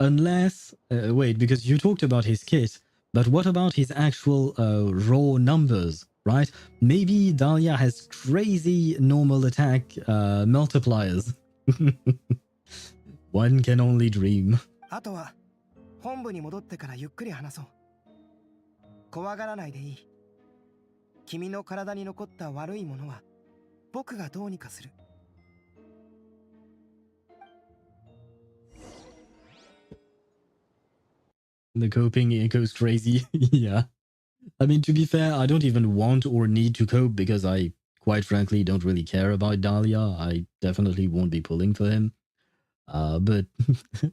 Speaker 2: Unless... wait, because you talked about his kit, but what about his actual raw numbers, right? Maybe Dahlia has crazy normal attack multipliers. One can only dream.
Speaker 14: あとは本部に戻ってからゆっくり話そう。怖がらないでいい。君の体に残った悪いものは僕がどうにかする。
Speaker 2: The coping it goes crazy. Yeah. I mean, to be fair, I don't even want or need to cope because I, quite frankly, don't really care about Dahlia. I definitely won't be pulling for him. But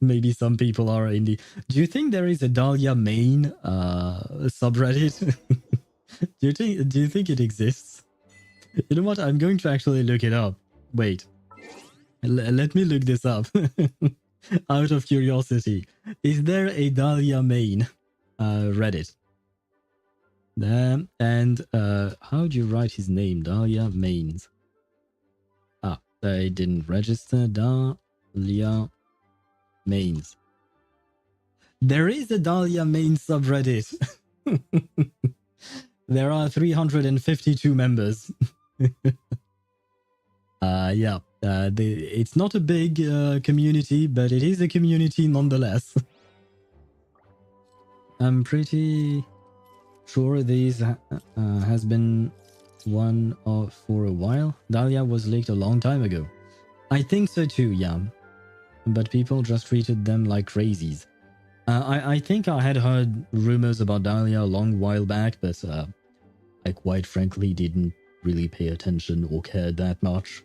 Speaker 2: maybe some people are in the... Do you think there is a Dahlia main subreddit? Do you think it exists? You know what? I'm going to actually look it up. Wait. Let me look this up. Out of curiosity. Is there a Dahlia main Reddit? And how do you write his name? Dahlia mains. Ah, they didn't register. Dahlia mains. There is a Dahlia main subreddit. There are 352 members. Yeah, it's not a big community, but it is a community nonetheless. I'm pretty sure these has been one for a while. Dahlia was leaked a long time ago. I think so too, yeah. But people just treated them like crazies. I think I had heard rumors about Dahlia a long while back, but I quite frankly didn't really pay attention or care that much.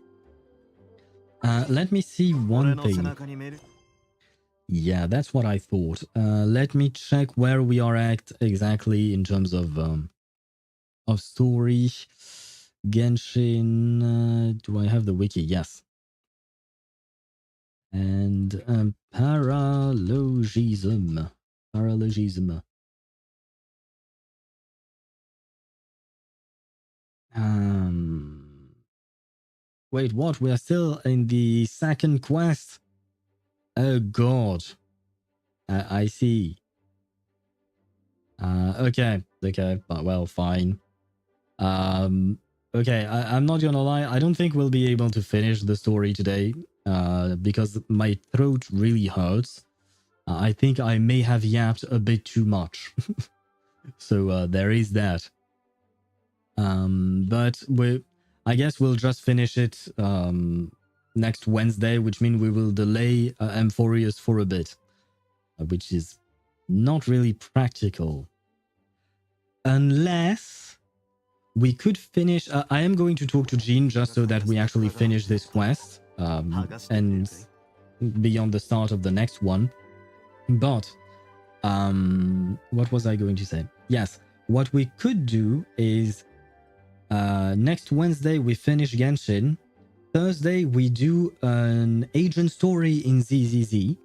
Speaker 2: Let me see one thing. Yeah, that's what I thought. Let me check where we are at exactly in terms of story. Genshin. Do I have the wiki? Yes. And Paralogism. Paralogism. Wait, what? We are still in the second quest? Oh god. I see. Okay, well, fine. Okay, I'm not gonna lie, I don't think we'll be able to finish the story today, because my throat really hurts. I think I may have yapped a bit too much. So there is that. But I guess we'll just finish it next Wednesday, which means we will delay Amphorius for a bit, which is not really practical. Unless we could finish... I am going to talk to Jean just so that we actually finish this quest and beyond the start of the next one. But what was I going to say? Yes, what we could do is next Wednesday we finish Genshin. Thursday we do an agent story in ZZZ,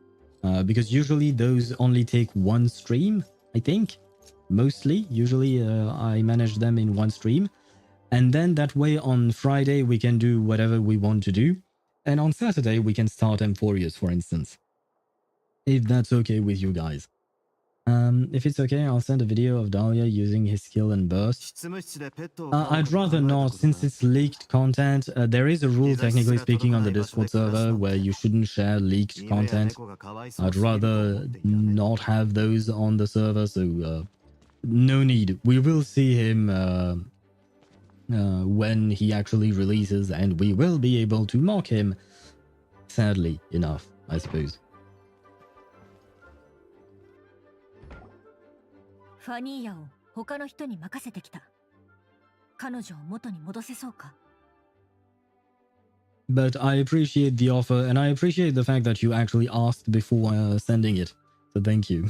Speaker 2: because usually those only take one stream, I think. Mostly, usually I manage them in one stream. And then that way on Friday we can do whatever we want to do. And on Saturday we can start Amphorius, for instance. If that's okay with you guys. If it's okay, I'll send a video of Dahlia using his skill and burst. I'd rather not, since it's leaked content. There is a rule, technically speaking, on the Discord server where you shouldn't share leaked content. I'd rather not have those on the server, so no need. We will see him when he actually releases, and we will be able to mock him. Sadly enough, I suppose.
Speaker 8: ファニーヤを他の人に任せてきた。彼女を元に戻せそうか?
Speaker 2: But I appreciate the offer, and I appreciate the fact that you actually asked before sending it. So thank you.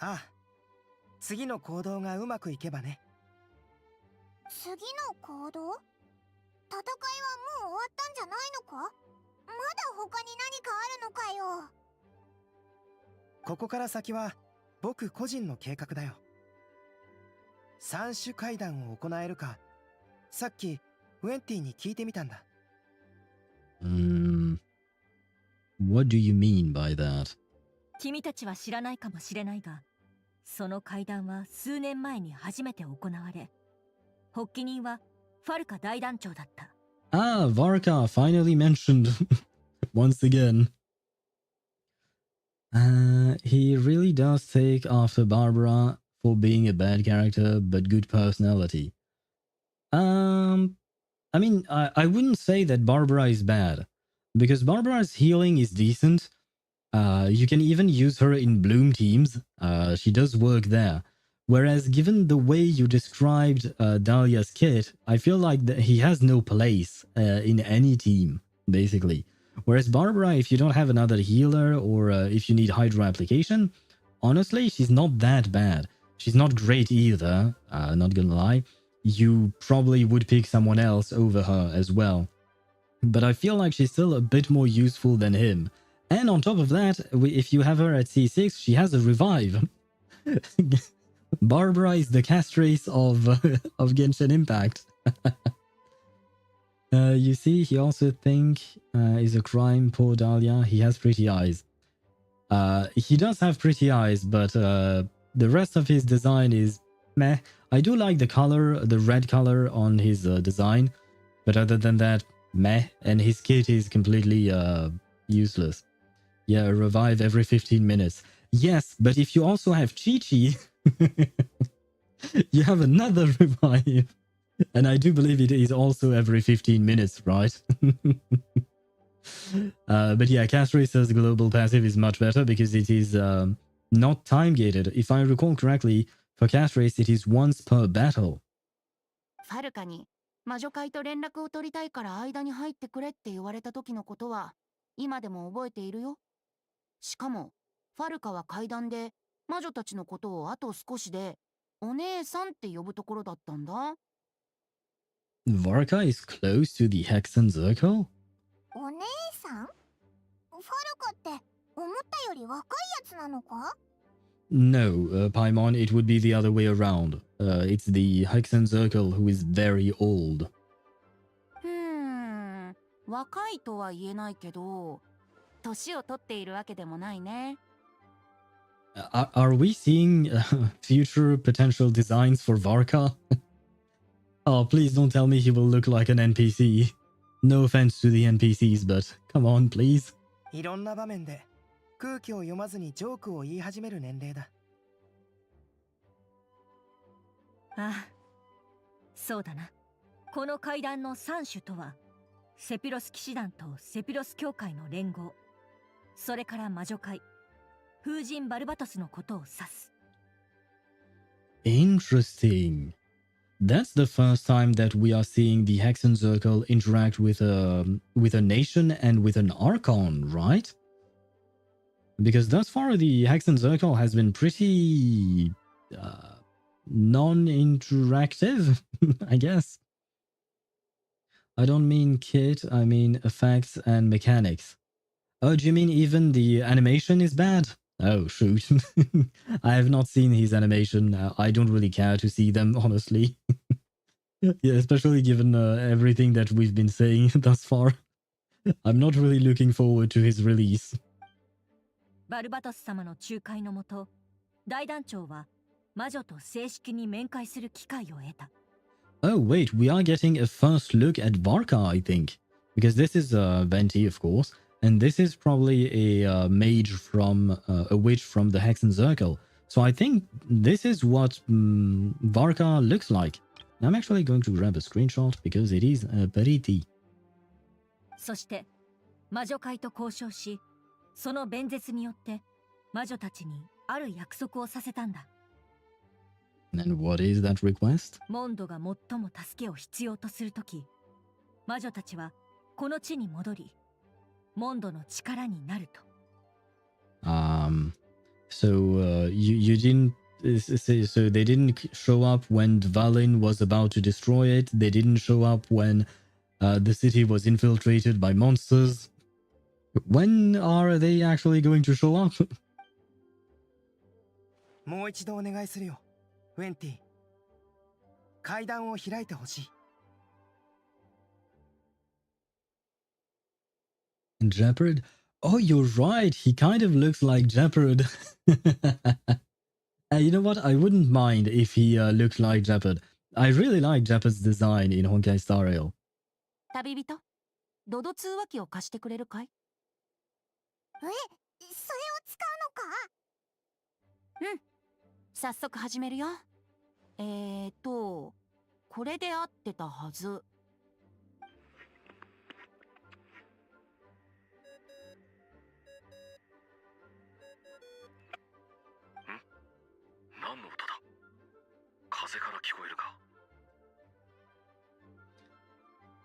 Speaker 14: ああ、次の行動がうまくいけばね。
Speaker 19: 次の行動？戦いはもう終わったんじゃないのか？まだ他に何かあるのかよ。
Speaker 14: ここから先は僕個人の計画だよ。三種会談を行えるか、さっきウェンティに聞いてみたんだ。
Speaker 2: What do you mean by that?
Speaker 8: 君たちは知らないかもしれないが、その会談は数年前に初めて行われ、発起人はファルカ大団長だった。
Speaker 2: Ah, Varka finally mentioned once again. He really does take after Barbara for being a bad character but good personality. I mean, I wouldn't say that Barbara is bad, because Barbara's healing is decent. You can even use her in Bloom teams. She does work there. Whereas, given the way you described Dahlia's kit, I feel like he has no place in any team, basically. Whereas Barbara, if you don't have another healer or if you need Hydro application, honestly, she's not that bad. She's not great either, not gonna lie. You probably would pick someone else over her as well. But I feel like she's still a bit more useful than him. And on top of that, if you have her at C6, she has a revive. Barbara is the castrace of Genshin Impact. You see, he also is a crime, poor Dahlia. He has pretty eyes. He does have pretty eyes, but the rest of his design is meh. I do like the color, the red color on his design, but other than that, meh. And his kit is completely useless. Yeah, a revive every 15 minutes. Yes, but if you also have Chi-Chi, you have another revive. And I do believe it is also every 15 minutes, right? But yeah, Castrace's global passive is much better because it is not time-gated. If I recall correctly, for Castrace, it is once per battle.
Speaker 18: ファルカに魔女会と連絡を取りたいから間に入ってくれって言われた時のことは今でも覚えているよ。しかもファルカは階段で魔女たちのことをあと少しでお姉さんって呼ぶところだったんだ。
Speaker 2: Varka is close to the Hexen Circle?
Speaker 19: お姉さん？ファルカって思ったより若いやつなのか？
Speaker 2: No, Paimon, it would be the other way around. It's the Hexen Circle who is very old.
Speaker 18: 若いとは言えないけど、年を取っているわけでもないね。
Speaker 2: Are we seeing future potential designs for Varka? Oh, please don't tell me he will look like an NPC. No offense to the NPCs, but come on, please.
Speaker 14: いろんな場面で空気を読まずにジョークを言い始める年齢だ。
Speaker 8: ああ、そうだな。この階段の3種とは、セピロス騎士団とセピロス教会の連合、それから魔女会、風神バルバトスのことを指す。
Speaker 2: Interesting. That's the first time that we are seeing the Hexen Circle interact with a nation and with an Archon, right? Because thus far the Hexen Circle has been pretty non-interactive, I guess. I don't mean kit, I mean effects and mechanics. Oh, do you mean even the animation is bad? Oh, shoot. I have not seen his animation. I don't really care to see them, honestly. Yeah, especially given everything that we've been saying thus far. I'm not really looking forward to his release.
Speaker 8: バルバトス様の仲介のもと、大団長は魔女と正式に面会する機会を得た。
Speaker 2: Oh, wait, we are getting a first look at Varka, I think. Because this is Venti, of course. And this is probably a mage from a witch from the Hexen Circle. So I think this is what Varka looks like. I'm actually going to grab a screenshot because it is pretty.
Speaker 8: そして魔女会と交渉し、その弁舌によって魔女たちにある約束をさせたんだ。
Speaker 2: And what is that request?
Speaker 8: モンドが最も助けを必要とするとき、魔女たちはこの地に戻り、モンドの力になると。
Speaker 2: So you didn't so they didn't show up when Dvalin was about to destroy it. They didn't show up when the city was infiltrated by monsters. When are they actually going to show up?
Speaker 14: もう一度お願いするよ、ウェンティ。階段を開いてほしい。
Speaker 2: Jeopard? Oh, you're right. He kind of looks like Jeopard. You know what? I wouldn't mind if he looked like Jeopard. I really like Japan's design in Honkai Star Rail.
Speaker 18: 旅人、ドド通話機を貸してくれるかい？
Speaker 19: それを使うのか？
Speaker 18: うん。早速始めるよ。これで合ってたはず。
Speaker 12: 何の音だ？風から聞こえるか？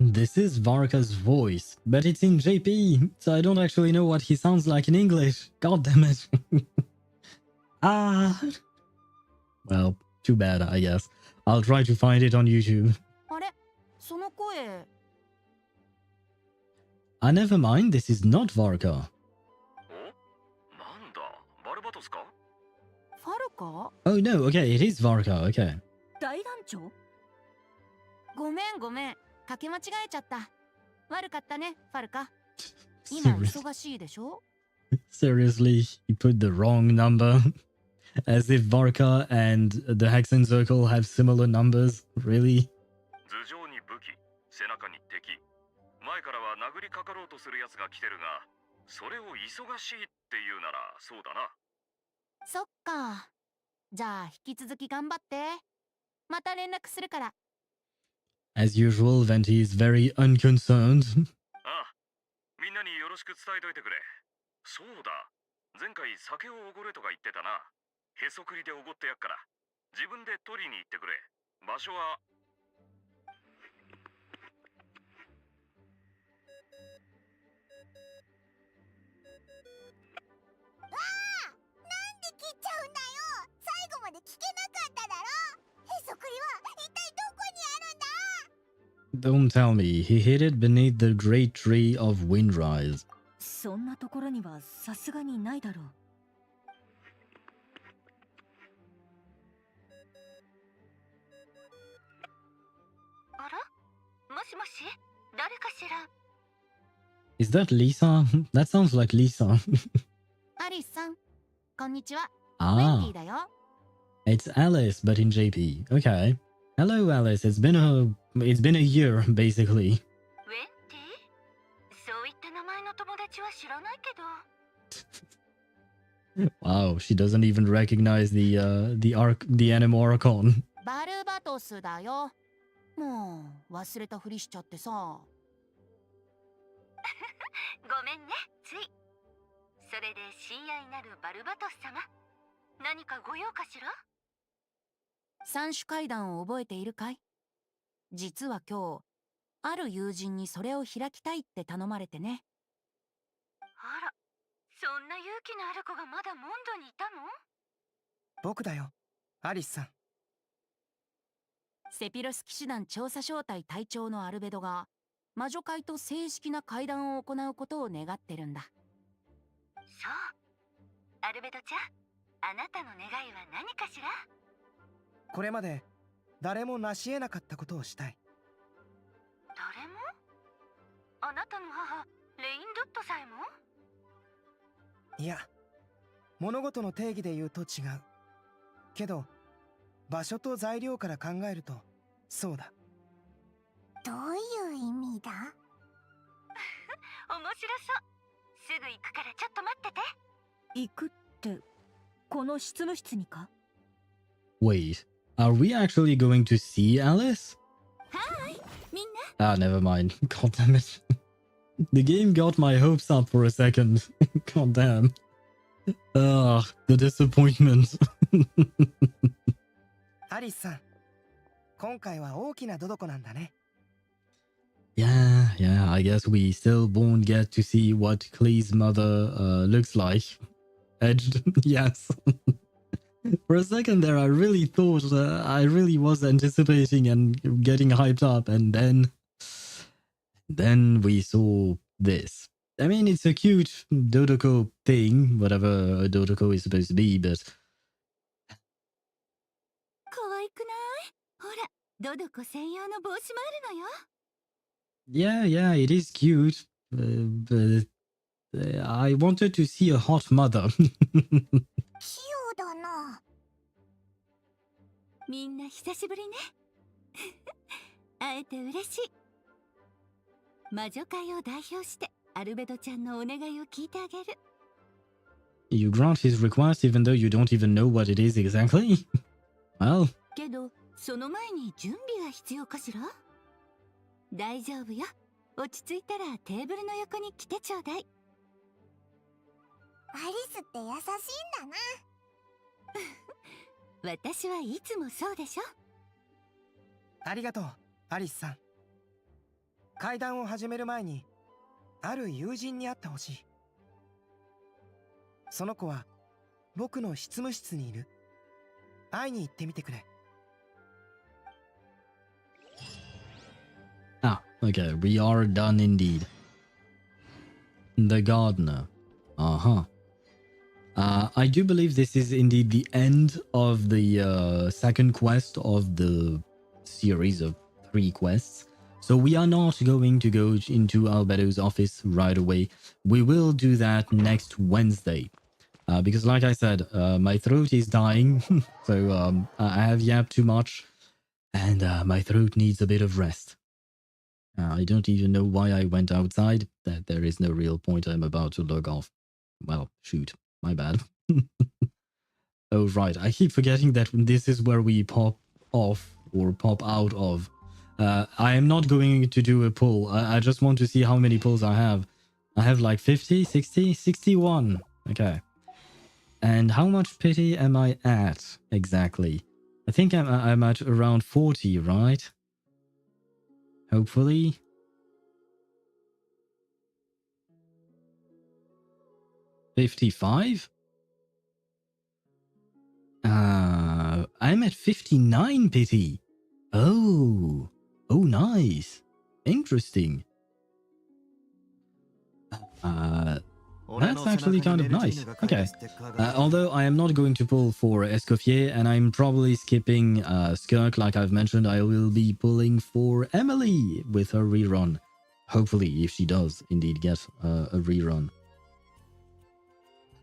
Speaker 2: This is Varka's voice, but it's in JP, so I don't actually know what he sounds like in English. God damn it. Ah. Well, too bad, I guess. I'll try to find it on YouTube.
Speaker 18: あれ？その声。
Speaker 2: Never mind, this is not Varka.
Speaker 12: なんだ、バルバトスか？
Speaker 18: ファルカ？
Speaker 2: Oh no, okay, it is Varka, okay.
Speaker 18: 大団長？ごめん。かけ間違えちゃった。悪かったね、ファルカ。今忙しいでしょ？
Speaker 2: Seriously, you put the wrong number? As if Varka and the Hexen Circle have similar numbers? Really?
Speaker 12: 頭上に武器、背中に敵。前からは殴りかかろうとする奴が来てるが、それを忙しいって言うならそうだな。
Speaker 18: そっか。じゃあ引き続き頑張って。また連絡するから。
Speaker 2: As usual, Venti is very unconcerned.
Speaker 12: ああ、みんなによろしく伝えといてくれ。そうだ、前回酒をおごれとか言ってたな。へそくりでおごってやっから。自分で取りに行ってくれ。場所は
Speaker 19: なんで切っちゃうんだよ。最後まで聞けなかっただろ。へそくりは一体どこにあるんだ？
Speaker 2: Don't tell me, he hid it beneath the great tree of Windrise.
Speaker 8: そんなところにはさすがにないだろう。
Speaker 10: あら？もしもし？誰かしら？
Speaker 2: Is that Lisa? That sounds like Lisa.
Speaker 18: アリスさん、こんにちは。
Speaker 2: Ah.
Speaker 18: ウェンディだよ。
Speaker 2: It's Alice, but in JP. Okay. Hello, Alice. It's been a year, basically.
Speaker 10: そういった名前の友達は知らないけど。
Speaker 2: Wow, she doesn't even recognize the anime Archon.
Speaker 18: バルバトスだよ。もう忘れたふりしちゃってさ。
Speaker 10: ごめんね、つい。それで親愛なるバルバトス様、何かご用かしら？
Speaker 18: 三種階段を覚えているかい？実は今日、ある友人にそれを開きたいって頼まれてね。
Speaker 10: あら、そんな勇気のある子がまだモンドにいたの？
Speaker 14: 僕だよ、アリスさん。
Speaker 18: セピロス騎士団調査小隊隊長のアルベドが魔女会と正式な会談を行うことを願ってるんだ。
Speaker 10: そう。アルベドちゃん、あなたの願いは何かしら？
Speaker 14: これまで誰も成し得なかったことをしたい。
Speaker 10: 誰も？あなたの母、レインドットさえも？
Speaker 14: いや、物事の定義で言うと違う。けど、場所と材料から考えると、そうだ。
Speaker 19: どういう意味だ？
Speaker 10: 面白そう。すぐ行くからちょっと待ってて。
Speaker 8: 行くって、この執務室にか？
Speaker 2: Wait, are we actually going to see Alice?
Speaker 10: はい、みんな。
Speaker 2: Ah, never mind. God damn it. The game got my hopes up for a second. God damn. Ugh, the disappointment.
Speaker 14: アリスさん、今回は大きなドドコなんだね。
Speaker 2: Yeah, I guess we still won't get to see what Klee's mother looks like. Edged, yes. For a second there, I really thought, I really was anticipating and getting hyped up, and then we saw this. I mean, it's a cute Dodoko thing, whatever a Dodoko is supposed to be, but...
Speaker 10: 可愛くない？ほら、ドドコ専用の帽子もあるのよ。
Speaker 2: Yeah, it is cute, but I wanted to see a hot mother.
Speaker 19: 器用だな。
Speaker 10: みんな久しぶりね。
Speaker 4: 会えて嬉しい。魔女会を代表してアルベドちゃんのお願いを聞いてあげる。
Speaker 2: You grant his request even though you don't even know what it is exactly? Well.
Speaker 4: けど、その前に準備が必要かしら？大丈夫よ。落ち着いたらテーブルの横に来てちょうだい。
Speaker 19: アリスって優しいんだな。
Speaker 4: 私はいつもそうでしょ。
Speaker 14: ありがとう、アリスさん。会談を始める前に、ある友人に会ってほしい。その子は僕の執務室にいる。会いに行ってみてくれ。
Speaker 2: Ah, okay, we are done indeed. The gardener. Uh-huh. I do believe this is indeed the end of the second quest of the series of 3 quests. So we are not going to go into Albedo's office right away. We will do that next Wednesday. Because like I said, my throat is dying. So I have yapped too much. And my throat needs a bit of rest. I don't even know why I went outside. That there is no real point. I'm about to log off. Well, shoot. My bad. Oh, right. I keep forgetting that this is where we pop off or pop out of. I am not going to do a pull. I just want to see how many pulls I have. I have like 50, 60, 61. Okay. And how much pity am I at exactly? I think I'm at around 40, right? Hopefully. $55? I'm at 59 pity. Oh, nice. Interesting. That's actually kind of nice. Okay. Although I am not going to pull for Escoffier, and I'm probably skipping Skirk, like I've mentioned, I will be pulling for Emily with her rerun. Hopefully, if she does indeed get a rerun.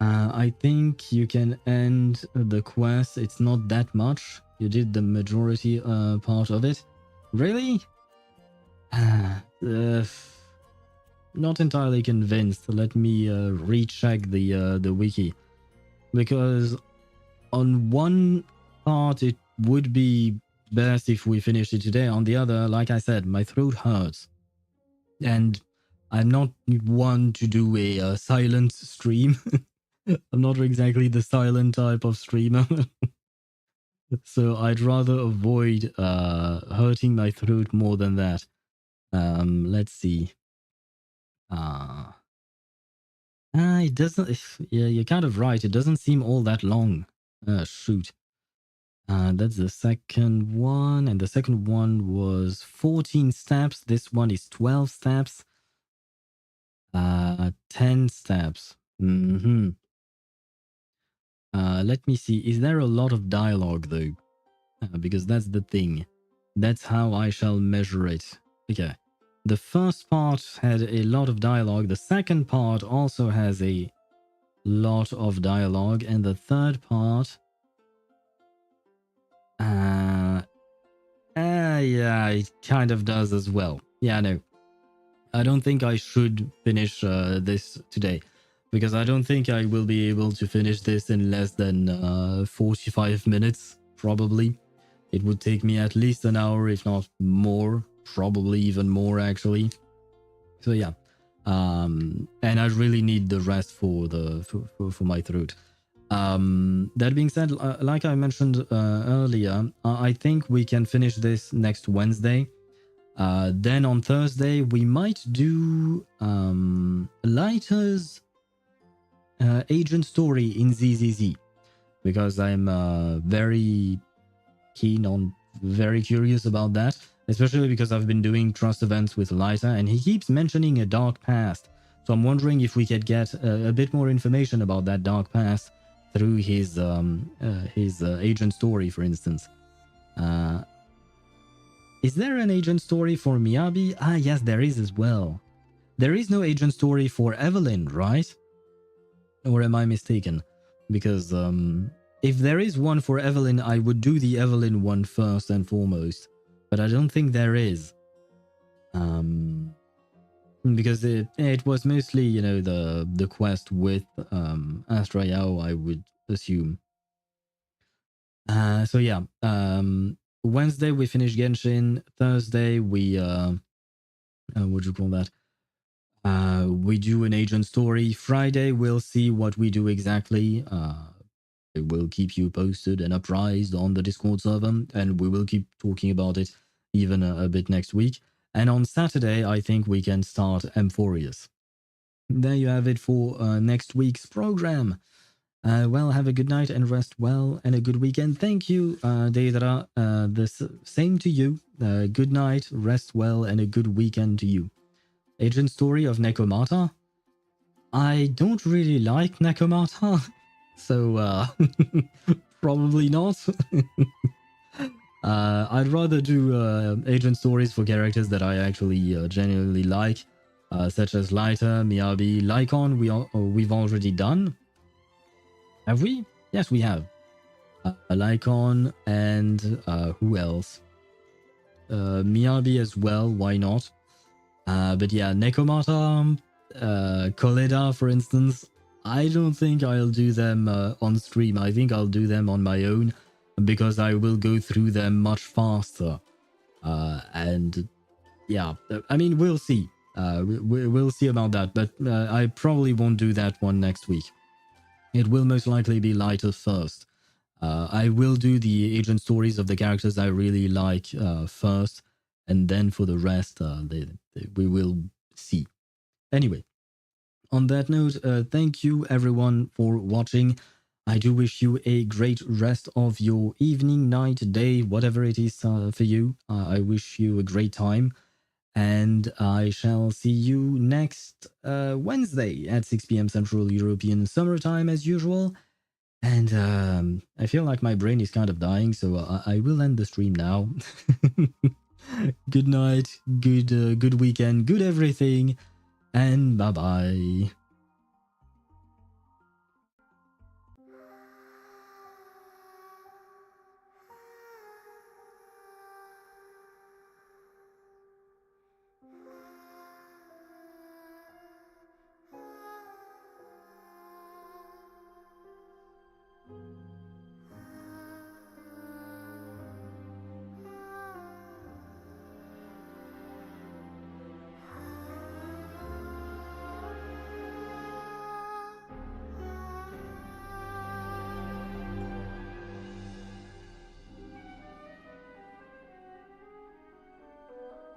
Speaker 2: I think you can end the quest. It's not that much. You did the majority part of it. Really? Not entirely convinced. Let me recheck the wiki, because on one part it would be best if we finish it today. On the other, like I said, my throat hurts, and I'm not one to do a silent stream. I'm not exactly the silent type of streamer. So I'd rather avoid hurting my throat more than that. Let's see. It doesn't. Yeah, you're kind of right. It doesn't seem all that long. Shoot. That's the second one, and the second one was 14 steps. This one is 12 steps. 10 steps. Let me see. Is there a lot of dialogue though? Because that's the thing. That's how I shall measure it. Okay. The first part had a lot of dialogue. The second part also has a lot of dialogue. And the third part... yeah, it kind of does as well. Yeah, no. I don't think I should finish this today. Because I don't think I will be able to finish this in less than 45 minutes, probably. It would take me at least an hour, if not more. Probably even more, actually. So yeah. And I really need the rest for my throat. That being said, like I mentioned earlier, I think we can finish this next Wednesday. Then on Thursday, we might do Lighter's agent story in ZZZ, because I'm very keen on, very curious about that, especially because I've been doing trust events with Lighter and he keeps mentioning a dark past. So I'm wondering if we could get a bit more information about that dark past through his agent story, for instance. Is there an agent story for Miyabi? Ah, yes, there is as well. There is no agent story for Evelyn, right? Or am I mistaken? Because if there is one for Evelyn, I would do the Evelyn one first and foremost. but I don't think there is. Because it was mostly, you know, the quest with Astra Yao, I would assume. So yeah, Wednesday we finish Genshin. Thursday we what do you call that? We do an agent story. Friday we'll see what we do exactly. We'll keep you posted and apprised on the Discord server, and we will keep talking about it even a bit next week. And on Saturday, I think we can start Amphorius. There you have it for next week's program. Well, have a good night and rest well, and a good weekend. Thank you, Deidara. The same to you. Good night, rest well, and a good weekend to you. Agent story of Nekomata. I don't really like Nekomata, so probably not. I'd rather do agent stories for characters that I actually genuinely like, such as Lighter, Miyabi, Lycon. We've already done. Have we? Yes, we have. Lycon and who else? Miyabi as well. Why not? But yeah, Nekomata, Koleda, for instance. I don't think I'll do them on stream. I think I'll do them on my own, because I will go through them much faster. And yeah, I mean, we'll see. We'll see about that, but I probably won't do that one next week. It will most likely be Lighter first. I will do the agent stories of the characters I really like first, and then for the rest, we will see. Anyway, on that note, thank you everyone for watching. I do wish you a great rest of your evening, night, day, whatever it is for you. I wish you a great time. And I shall see you next Wednesday at 6 p.m. Central European Summertime as usual. And I feel like my brain is kind of dying, so I will end the stream now. Good night, good weekend, good everything, and bye-bye.